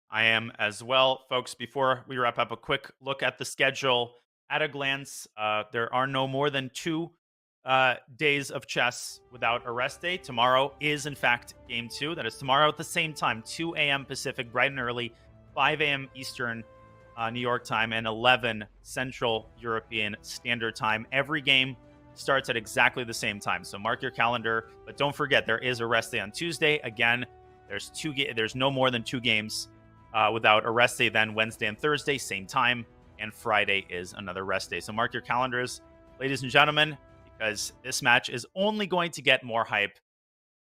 I am as well. Folks, before we wrap up, a quick look at the schedule. At a glance, there are no more than 2 days of chess without a rest day. Tomorrow is, in fact, game 2. That is tomorrow at the same time, 2 a.m. Pacific, bright and early, 5 a.m. Eastern New York time, and 11 Central European Standard Time. Every game starts at exactly the same time, so mark your calendar. But don't forget, there is a rest day on Tuesday. Again, there's no more than 2 games without a rest day. Then Wednesday and Thursday, same time, and Friday is another rest day. So mark your calendars, ladies and gentlemen, because this match is only going to get more hype.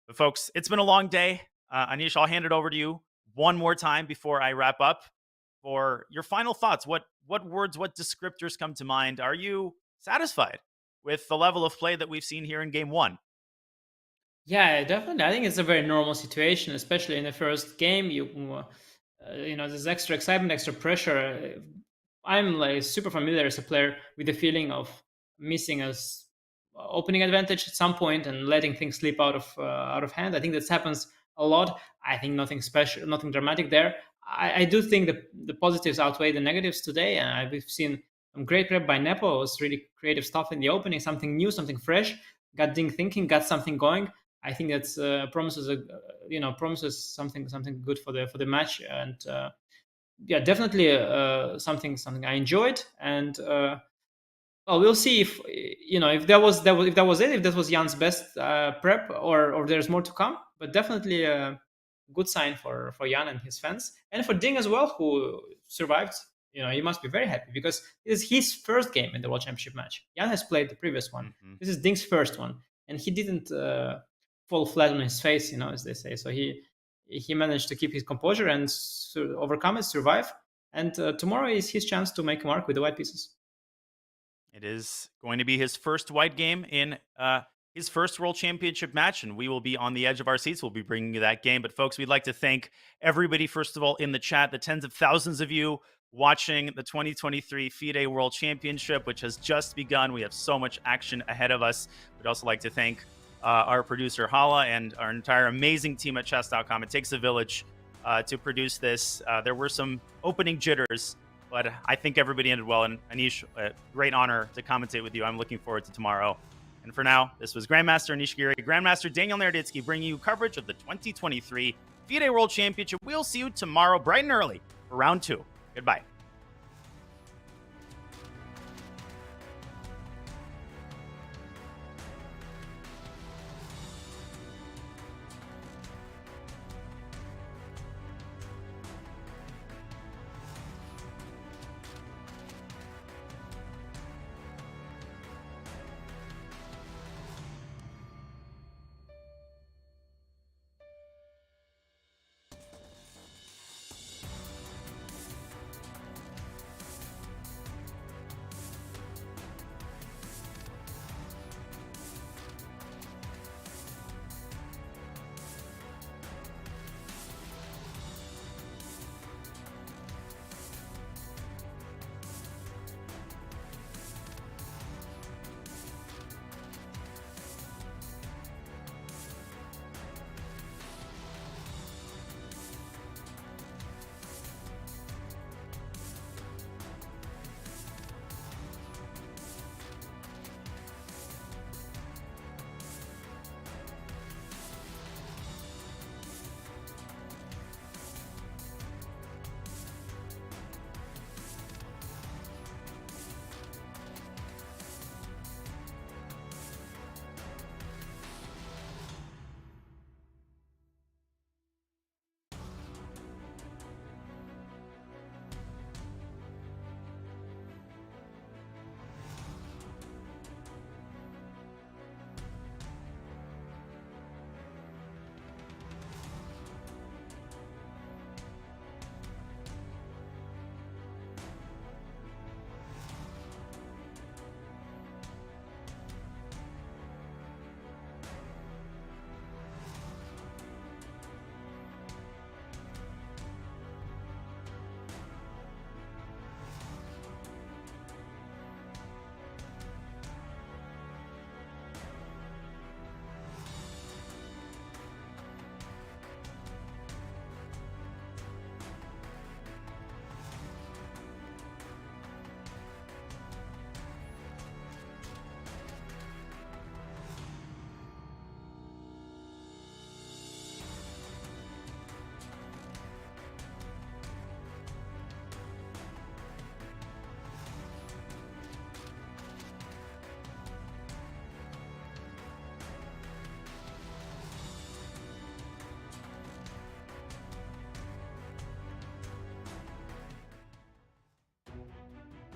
But folks, it's been a long day. Anish, I'll hand it over to you one more time before I wrap up for your final thoughts. What words, what descriptors come to mind? Are you satisfied with the level of play that we've seen here in game one? Yeah, definitely. I think it's a very normal situation, especially in the first game. There's extra excitement, extra pressure. I'm super familiar as a player with the feeling of missing a opening advantage at some point and letting things slip out of hand. I think that happens a lot. I think nothing special, nothing dramatic there. I do think the positives outweigh the negatives today, and we've seen some great prep by Nepo. It was really creative stuff in the opening, something new, something fresh. Got Ding thinking, got something going. I think that's promises something good for the match, and yeah, definitely something I enjoyed. And well, we'll see if that was Jan's best prep, or there's more to come. But definitely a good sign for Jan and his fans, and for Ding as well, who survived. He must be very happy because this is his first game in the World Championship match. Jan has played the previous one. This is Ding's first one, and he didn't fall flat on his face, as they say. So he managed to keep his composure and overcome it, survive. And tomorrow is his chance to make a mark with the white pieces. It is going to be his first white game in his first World Championship match, and we will be on the edge of our seats. We'll be bringing you that game. But folks, we'd like to thank everybody, first of all, in the chat, the tens of thousands of you watching the 2023 FIDE World Championship, which has just begun. We have so much action ahead of us. We'd also like to thank our producer, Hala, and our entire amazing team at Chess.com. It takes a village to produce this. There were some opening jitters, but I think everybody ended well. And Anish, great honor to commentate with you. I'm looking forward to tomorrow. And for now, this was Grandmaster Anish Giri, Grandmaster Daniel Naroditsky, bringing you coverage of the 2023 FIDE World Championship. We'll see you tomorrow bright and early for round 2. Goodbye.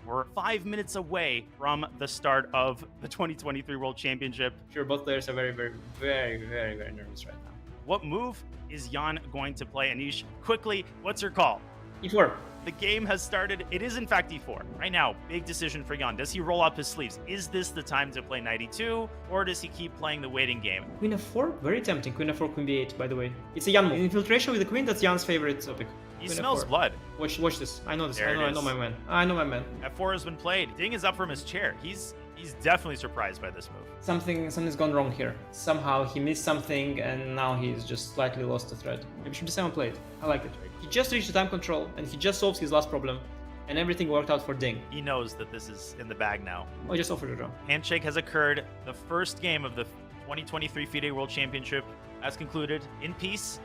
We're 5 minutes away from the start of the 2023 World Championship. Sure, both players are very, very, very, very, very nervous right now. What move is Jan going to play? Anish, quickly, what's your call? E4. The game has started. It is, in fact, E4. Right now, big decision for Jan. Does he roll up his sleeves? Is this the time to play knight E2, or does he keep playing the waiting game? Queen F4, very tempting. Queen F4, Queen B8, by the way. It's a Jan move. Infiltration with the queen, that's Jan's favorite topic. He smells blood. Watch this. I know this. There I know my man. I know my man. F4 has been played. Ding is up from his chair. He's definitely surprised by this move. Something's gone wrong here. Somehow he missed something and now he's just slightly lost the thread. Maybe should be 7 played. I like it. He just reached the time control and he just solves his last problem and everything worked out for Ding. He knows that this is in the bag now. Oh, he just offered a draw. Handshake has occurred. The first game of the 2023 FIDE World Championship has concluded in peace.